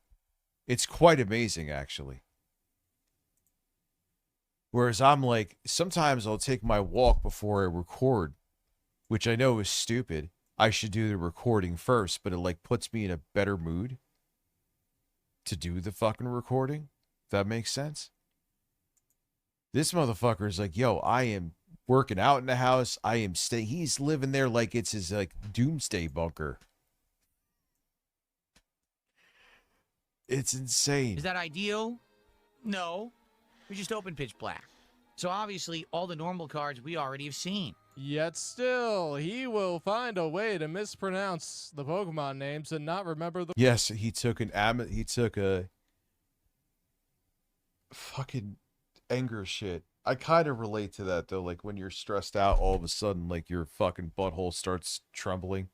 S2: It's quite amazing, actually. Whereas I'm like, sometimes I'll take my walk before I record, which I know is stupid. I should do the recording first, but it like puts me in a better mood to do the fucking recording. If that makes sense. This motherfucker is like, yo, I am working out in the house. I am staying. He's living there like it's his like doomsday bunker. It's insane.
S1: is that ideal? No. We just opened Pitch Black. So obviously, all the normal cards we already have seen.
S19: Yet still, he will find a way to mispronounce the Pokemon names and not remember the
S2: Yes, he took a fucking anger shit. I kind of relate to that though. Like when you're stressed out, all of a sudden, like your fucking butthole starts trembling.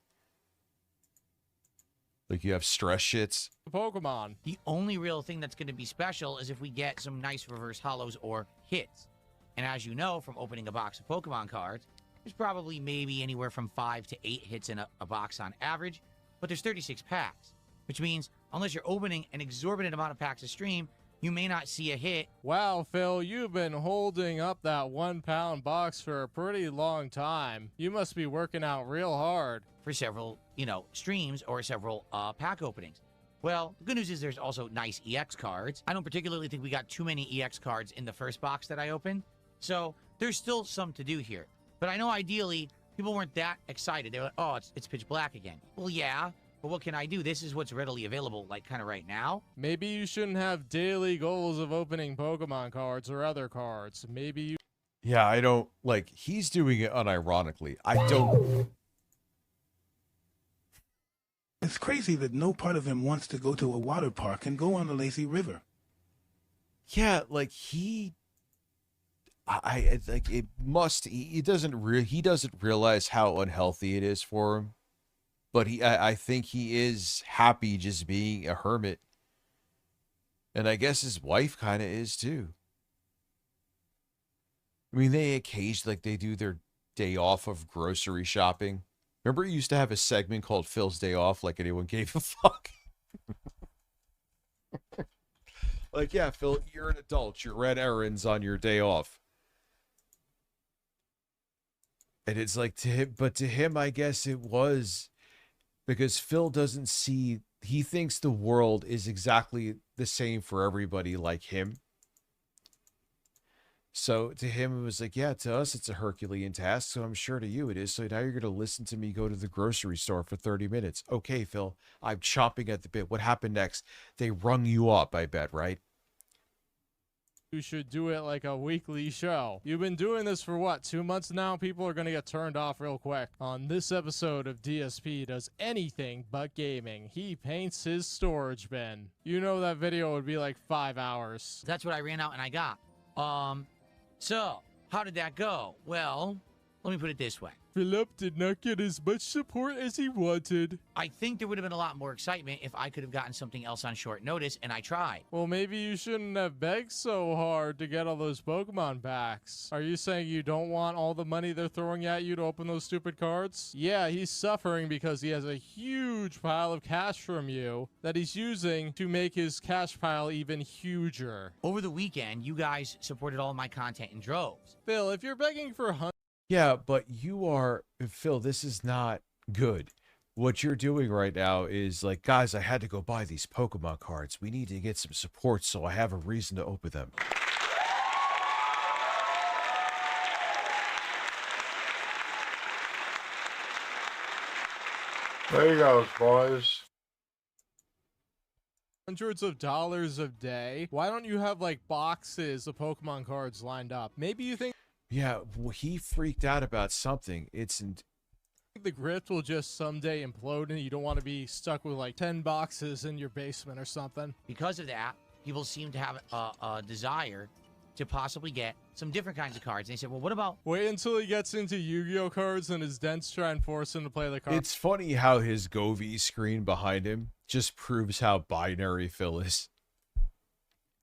S2: Like you have stress shits.
S19: Pokemon.
S1: The only real thing that's going to be special is if we get some nice reverse hollows or hits. And as you know from opening a box of Pokemon cards, there's probably maybe anywhere from 5 to 8 hits in a box on average, but there's 36 packs, which means unless you're opening an exorbitant amount of packs a stream, you may not see a hit.
S19: Wow, Phil, you've been holding up that 1 pound box for a pretty long time. You must be working out real hard.
S1: For several, streams or several pack openings. Well, the good news is there's also nice EX cards. I don't particularly think we got too many EX cards in the first box that I opened. So there's still some to do here. But I know ideally people weren't that excited. They were like, oh, it's pitch black again. Well, yeah, but what can I do? This is what's readily available, like kind of right now.
S19: Maybe you shouldn't have daily goals of opening Pokemon cards or other cards. Maybe you...
S2: Yeah, I don't, like, he's doing it unironically. I don't...
S4: It's crazy that no part of him wants to go to a water park and go on the lazy river.
S2: Yeah, like I like it must. He doesn't realize how unhealthy it is for him, but I think he is happy just being a hermit, and I guess his wife kind of is too. I mean, they occasionally they do their day off of grocery shopping. Remember, you used to have a segment called Phil's Day Off, like anyone gave a fuck. Like, yeah, Phil, you're an adult. You ran errands on your day off. And it's like to him, but to him, I guess it was because Phil doesn't see, he thinks the world is exactly the same for everybody like him. So to him, it was like, yeah, to us, it's a Herculean task. So I'm sure to you it is. So now you're going to listen to me go to the grocery store for 30 minutes. Okay, Phil, I'm chomping at the bit. What happened next? They rung you up, I bet, right?
S19: You should do it like a weekly show. You've been doing this for what, 2 months now? People are going to get turned off real quick. On this episode of DSP does anything but gaming. He paints his storage bin. You know that video would be like 5 hours.
S1: That's what I ran out and I got. So, how did that go? Well, let me put it this way.
S19: Philip did not get as much support as he wanted.
S1: I think there would have been a lot more excitement if I could have gotten something else on short notice, and I tried.
S19: Well, maybe you shouldn't have begged so hard to get all those Pokemon packs. Are you saying you don't want all the money they're throwing at you to open those stupid cards? Yeah, he's suffering because he has a huge pile of cash from you that he's using to make his cash pile even huger.
S1: Over the weekend, you guys supported all of my content in droves.
S19: Phil, if you're begging for
S2: yeah, but you are, Phil, this is not good. What you're doing right now is like, guys, I had to go buy these Pokemon cards. We need to get some support so I have a reason to open them.
S13: There you go, boys.
S19: hundreds of dollars a day. Why don't you have like boxes of Pokemon cards lined up? Maybe you think...
S2: Yeah, well, he freaked out about something.
S19: The grift will just someday implode and you don't want to be stuck with like 10 boxes in your basement or something.
S1: Because of that, people seem to have a desire to possibly get some different kinds of cards. And they said, well, what about...
S19: Wait until he gets into Yu-Gi-Oh cards and his dents try and force him to play the card.
S2: It's funny how his Govee screen behind him just proves how binary Phil is.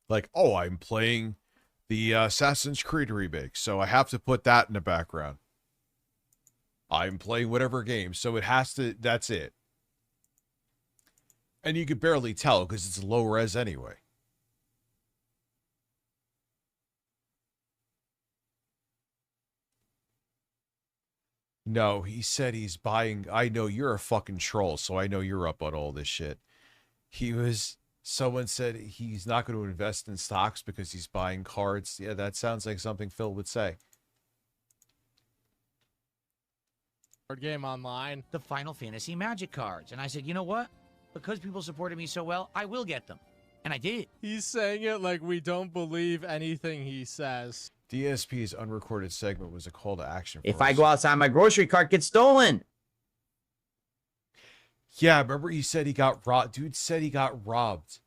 S2: Like, oh, I'm playing the Assassin's Creed remake, so I have to put that in the background. I'm playing whatever game, so it has to, that's it. And you could barely tell because it's low res anyway. No, he said he's buying, I know you're a fucking troll, so I know you're up on all this shit. Someone said he's not going to invest in stocks because he's buying cards. Yeah, that sounds like something Phil would say.
S19: Card game online.
S1: The Final Fantasy Magic cards. And I said, you know what? Because people supported me so well, I will get them. And I did.
S19: He's saying it like we don't believe anything he says.
S2: DSP's unrecorded segment was a call to action.
S20: If I go outside, my grocery cart gets stolen.
S2: Yeah, remember he said he got robbed. Dude said he got robbed.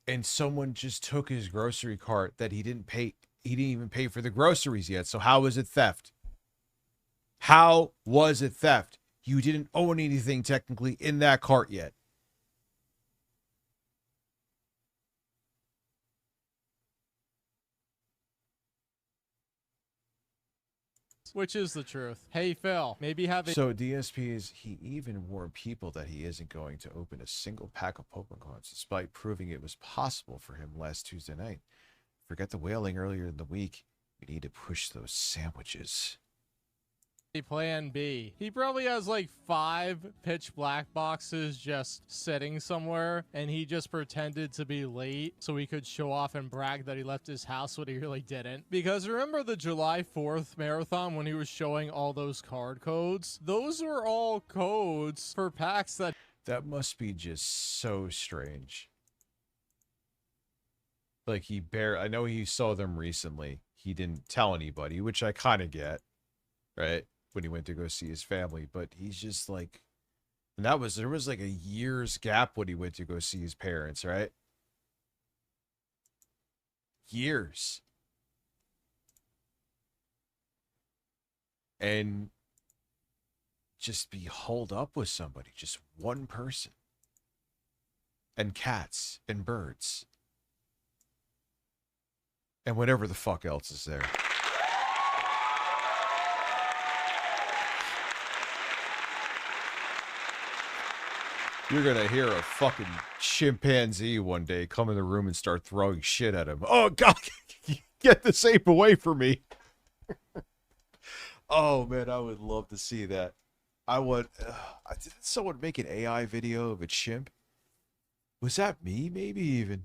S2: And someone just took his grocery cart that he didn't pay. He didn't even pay for the groceries yet. So how was it theft? How was it theft? You didn't own anything technically in that cart yet.
S19: Which is the truth. Hey, Phil, maybe have a...
S2: So DSP is, he even warned people that he isn't going to open a single pack of Pokemon cards, despite proving it was possible for him last Tuesday night. Forget the wailing earlier in the week. We need to push those sandwiches.
S19: Plan B. He probably has like 5 pitch black boxes just sitting somewhere, and he just pretended to be late so he could show off and brag that he left his house when he really didn't. Because remember the July 4th marathon when he was showing all those card codes? Those were all codes for packs that...
S2: That must be just so strange. Like I know he saw them recently. He didn't tell anybody, which I kind of get, right? When he went to go see his family, but he's just like, and there was like a year's gap when he went to go see his parents, right? Years. And just be holed up with somebody, just one person. And cats and birds. And whatever the fuck else is there. You're gonna hear a fucking chimpanzee one day come in the room and start throwing shit at him. Oh God, get this ape away from me. Oh man, I would love to see that. I would. Did someone make an AI video of a chimp? Was that me? Maybe even.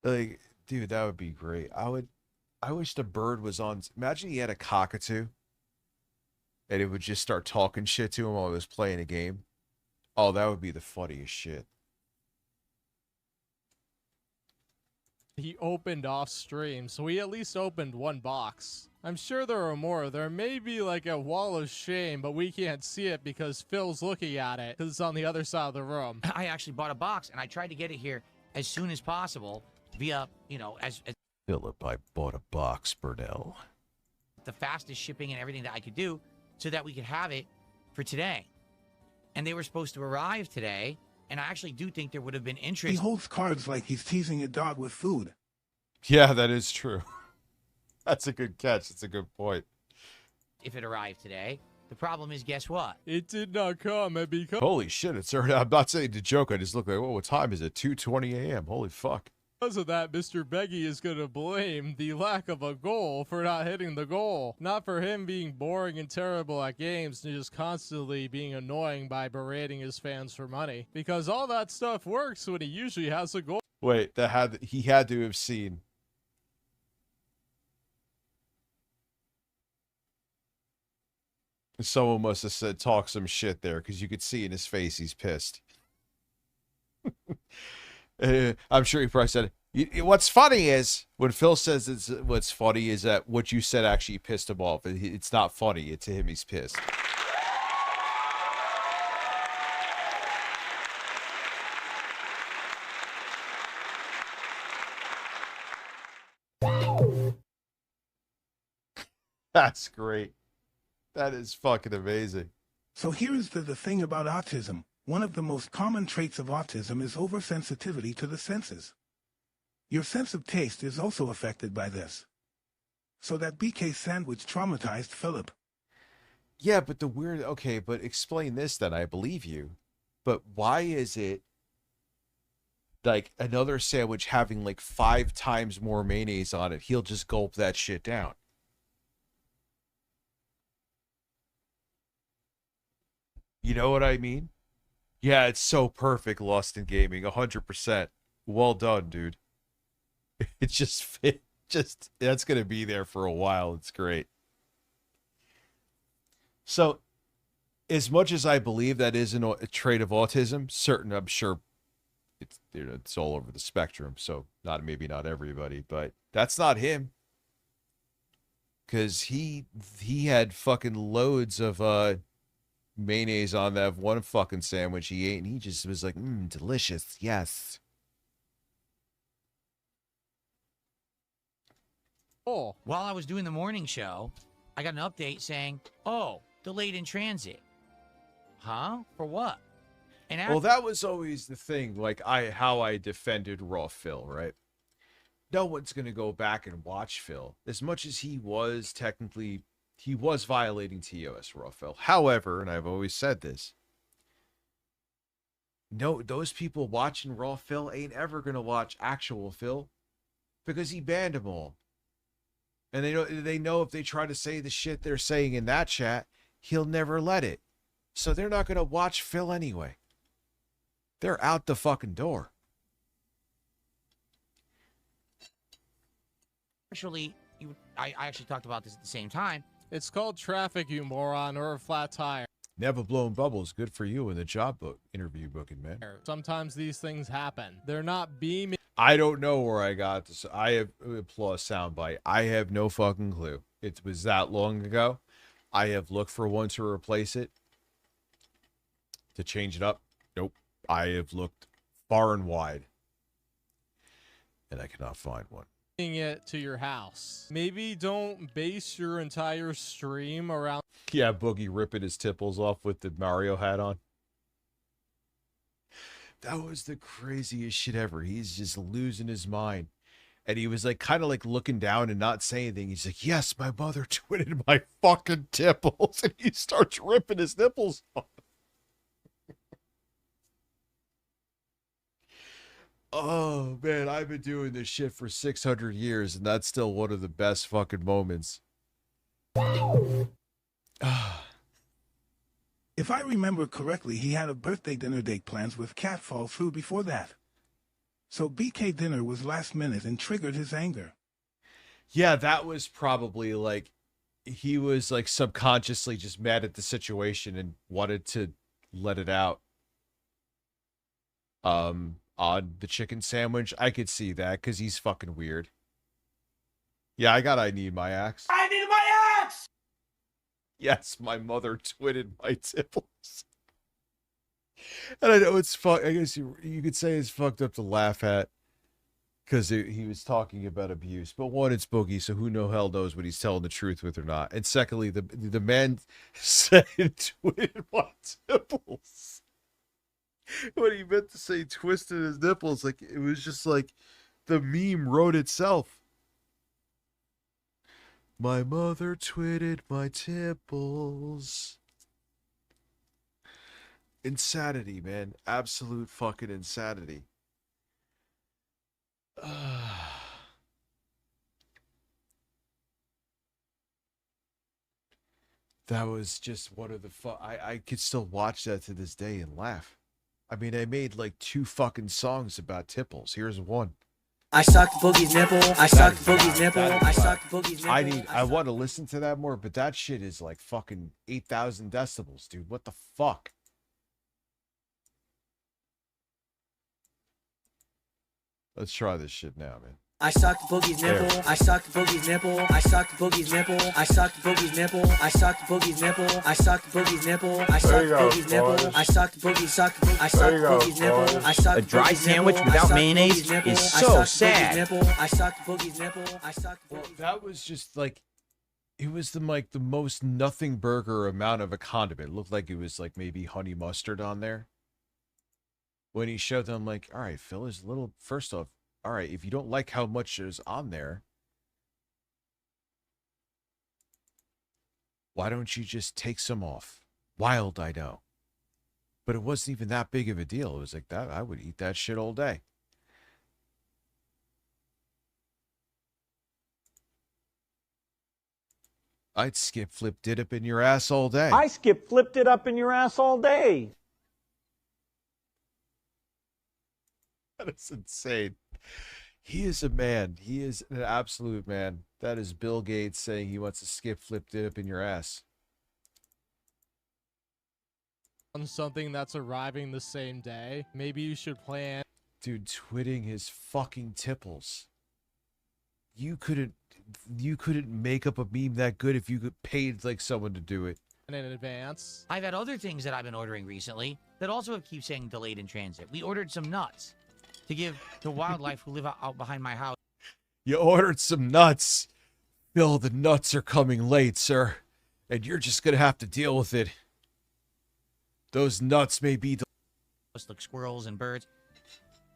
S2: Like, dude, that would be great. I wish the bird was on. Imagine he had a cockatoo and it would just start talking shit to him while he was playing a game. Oh, that would be the funniest shit.
S19: He opened off stream, so he at least opened 1 box. I'm sure there are more. There may be like a wall of shame, but we can't see it because Phil's looking at it because it's on the other side of the room.
S1: I actually bought a box, and I tried to get it here as soon as possible via, you know, as
S2: Philip, I bought a box, Burnell.
S1: the fastest shipping and everything that I could do so that we could have it for today. And they were supposed to arrive today, and I actually do think there would have been interest.
S4: He holds cards like he's teasing a dog with food.
S2: Yeah, that is true. That's a good catch. That's a good point.
S1: If it arrived today. The problem is, guess what?
S19: It did not come and because...
S2: Holy shit, it's already... I'm not saying to joke. I just look like, oh, what time is it? 2:20 a.m. Holy fuck.
S19: Because of that, Mr. Beggy is going to blame the lack of a goal for not hitting the goal. Not for him being boring and terrible at games and just constantly being annoying by berating his fans for money. Because all that stuff works when he usually has a goal.
S2: Wait, he had to have seen... Someone must have said, talk some shit there, because you could see in his face he's pissed. I'm sure he probably said, what's funny is, when Phil says what's funny is that what you said actually pissed him off. It's not funny. To him, he's pissed. That's great. That is fucking amazing.
S4: So here's the thing about autism. One of the most common traits of autism is oversensitivity to the senses. Your sense of taste is also affected by this. So that BK sandwich traumatized Philip.
S2: Yeah, but the weird... Okay, but explain this then. I believe you. But why is it like another sandwich having like 5 times more mayonnaise on it? He'll just gulp that shit down. You know what I mean? Yeah, it's so perfect, Lost in Gaming, 100%. Well done, dude. It just fit. That's gonna be there for a while. It's great. So, as much as I believe that is a trait of autism, I'm sure it's all over the spectrum. So, maybe not everybody, but that's not him. Because he had fucking loads of mayonnaise on that one fucking sandwich he ate, and he just was like, delicious, yes.
S1: Oh. While I was doing the morning show, I got an update saying, oh, delayed in transit. Huh? For what? And
S2: Well, that was always the thing. Like how I defended Raw Phil, right? No one's gonna go back and watch Phil as much as he was violating TOS Raw Phil. However, and I've always said this, no, those people watching Raw Phil ain't ever gonna watch actual Phil because he banned them all. And they know if they try to say the shit they're saying in that chat, he'll never let it. So they're not gonna watch Phil anyway. They're out the fucking door.
S1: Actually, I actually talked about this at the same time.
S19: It's called traffic, you moron, or a flat tire.
S2: Never blown bubbles. Good for you in the job book interview booking, man.
S19: Sometimes these things happen. They're not beaming.
S2: I don't know where I got this. I have applause soundbite. I have no fucking clue. It was that long ago. I have looked for one to replace it. To change it up. Nope. I have looked far and wide. And I cannot find one.
S19: It to your house. Maybe don't base your entire stream around.
S2: Yeah, Boogie ripping his tipples off with the Mario hat on. That was the craziest shit ever. He's just losing his mind. And he was like kind of like looking down and not saying anything. He's like, yes, my mother twitted my fucking tipples. And he starts ripping his nipples off. Oh, man, I've been doing this shit for 600 years, and that's still one of the best fucking moments.
S4: If I remember correctly, he had a birthday dinner date plans with Cat fall through before that. So BK dinner was last minute and triggered his anger.
S2: Yeah, that was probably like, he was like subconsciously just mad at the situation and wanted to let it out. On the chicken sandwich, I could see that because he's fucking weird. Yeah, I need my axe.
S11: I need my axe!
S2: Yes, my mother twitted my tipples. And I know it's I guess you could say it's fucked up to laugh at because he was talking about abuse. But one, it's Boogie, so who the hell knows what he's telling the truth with or not. And secondly, the man said twitted my tipples. What he meant to say twisted his nipples, like it was just like the meme wrote itself. My mother twitted my tipples. Insanity, man. Absolute fucking insanity. That was just one of the I could still watch that to this day and laugh. I mean, I made like 2 fucking songs about tipples. Here's one.
S8: I sucked Boogie's nipple. I sucked Boogie's nipple. I sucked Boogie's nipple.
S2: I want to listen to that more, but that shit is like fucking 8,000 decibels, dude. What the fuck? Let's try this shit now, man.
S8: I sucked Boogie's nipple. I sucked Boogie's nipple. I sucked Boogie's nipple. I sucked Boogie's nipple. I sucked Boogie's nipple. I sucked Boogie's nipple. I sucked Boogie's nipple. I sucked Boogie's sucked. I sucked Boogie's nipple. I sucked
S20: a dry sandwich without mayonnaise is so sad.
S8: I sucked Boogie's nipple. I sucked.
S2: Well, that was just like, it was the most nothing burger amount of a condiment. It looked like it was like maybe honey mustard on there. When he showed them, like, all right, Phil is a little. First off, all right, if you don't like how much is on there, why don't you just take some off? Wild, I know. But it wasn't even that big of a deal. It was like that. I would eat that shit all day. I'd skip, flip, did up in your ass all day.
S15: I skip, flipped it up in your ass all day.
S2: That is insane. He is a man. He is an absolute man. That is Bill Gates saying he wants to skip, flip, dip in your ass.
S19: On something that's arriving the same day, maybe you should plan.
S2: Dude, twitting his fucking tipples. You couldn't make up a meme that good if you paid like someone to do it.
S19: In advance.
S1: I've had other things that I've been ordering recently that also keep saying delayed in transit. We ordered some nuts to give to wildlife who live out behind my house.
S2: You ordered some nuts. Phil, the nuts are coming late, sir. And you're just going to have to deal with it. Those nuts may be
S1: like squirrels and birds.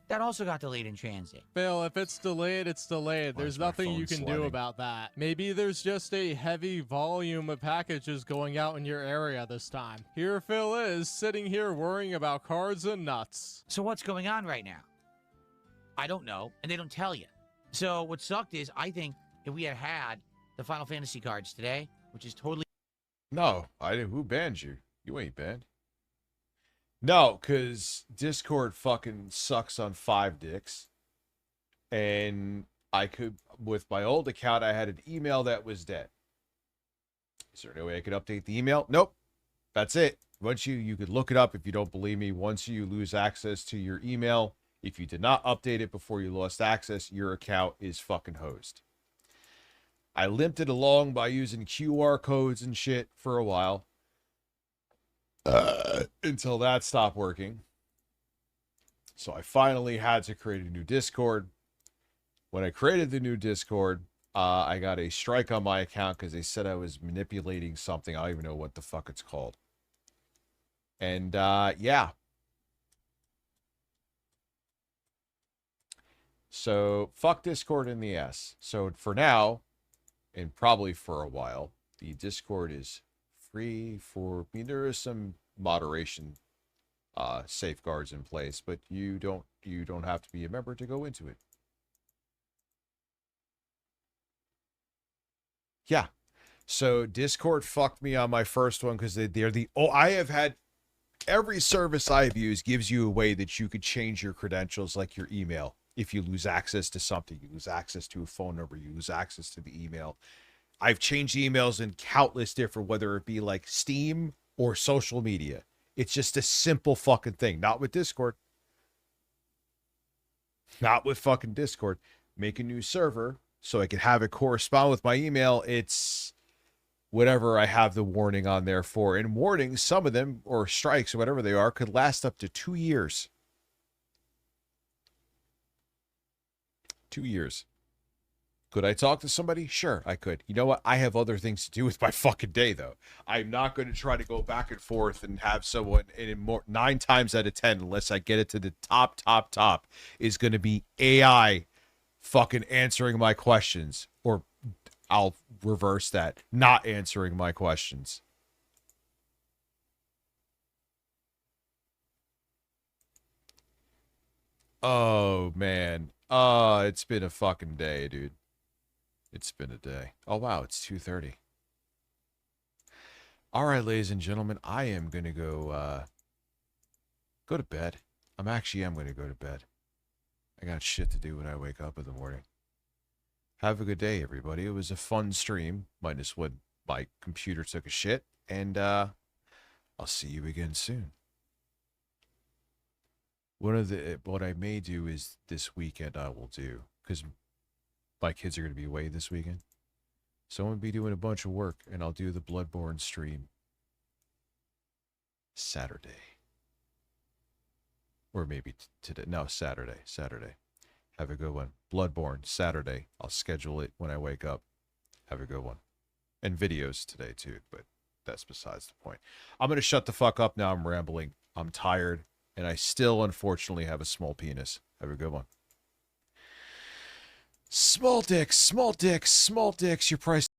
S1: That also got delayed in transit.
S19: Phil, if it's delayed, it's delayed. There's nothing you can do about that. Maybe there's just a heavy volume of packages going out in your area this time. Here Phil is, sitting here worrying about cards and nuts.
S1: So what's going on right now? I don't know, and they don't tell you. So what sucked is, I think if we had the Final Fantasy cards today, which is totally...
S2: No, I didn't. Who banned you? You ain't banned. No, because Discord fucking sucks on 5 dicks. And I could, with my old account, I had an email that was dead. Is there no way I could update the email? Nope. That's it. Once you could look it up if you don't believe me. Once you lose access to your email, if you did not update it before you lost access, your account is fucking hosed. I limped it along by using QR codes and shit for a while. Until that stopped working. So I finally had to create a new Discord. When I created the new Discord, I got a strike on my account because they said I was manipulating something. I don't even know what the fuck it's called. And yeah. So fuck Discord in the ass. So for now, and probably for a while, the Discord is free for me. There is some moderation safeguards in place, but you don't have to be a member to go into it. Yeah. So Discord fucked me on my first one because they're the I have had every service I've used gives you a way that you could change your credentials, like your email. If you lose access to something, you lose access to a phone number, you lose access to the email. I've changed emails in countless different, whether it be like Steam or social media. It's just a simple fucking thing. Not with Discord. Not with fucking Discord. Make a new server so I can have it correspond with my email. It's whatever I have the warning on there for. And warnings, some of them, or strikes or whatever they are, could last up to 2 years. 2 years. Could I talk to somebody? Sure, I could. You know what? I have other things to do with my fucking day, though. I'm not going to try to go back and forth and have someone, and more 9 times out of 10, unless I get it to the top, is going to be AI fucking answering my questions. Or I'll reverse that. Not answering my questions. Oh, man. It's been a fucking day, dude. It's been a day. Oh, wow, it's 2:30. All right, ladies and gentlemen, I am going to go to bed. I'm going to go to bed. I got shit to do when I wake up in the morning. Have a good day, everybody. It was a fun stream, minus when my computer took a shit, and I'll see you again soon. What I may do is this weekend I will do, because my kids are going to be away this weekend. So I'm going to be doing a bunch of work, and I'll do the Bloodborne stream Saturday. Or maybe today. No, Saturday. Have a good one. Bloodborne, Saturday. I'll schedule it when I wake up. Have a good one. And videos today, too, but that's besides the point. I'm going to shut the fuck up now. I'm rambling. I'm tired, and I still, unfortunately, have a small penis. Have a good one. Small dicks, your price.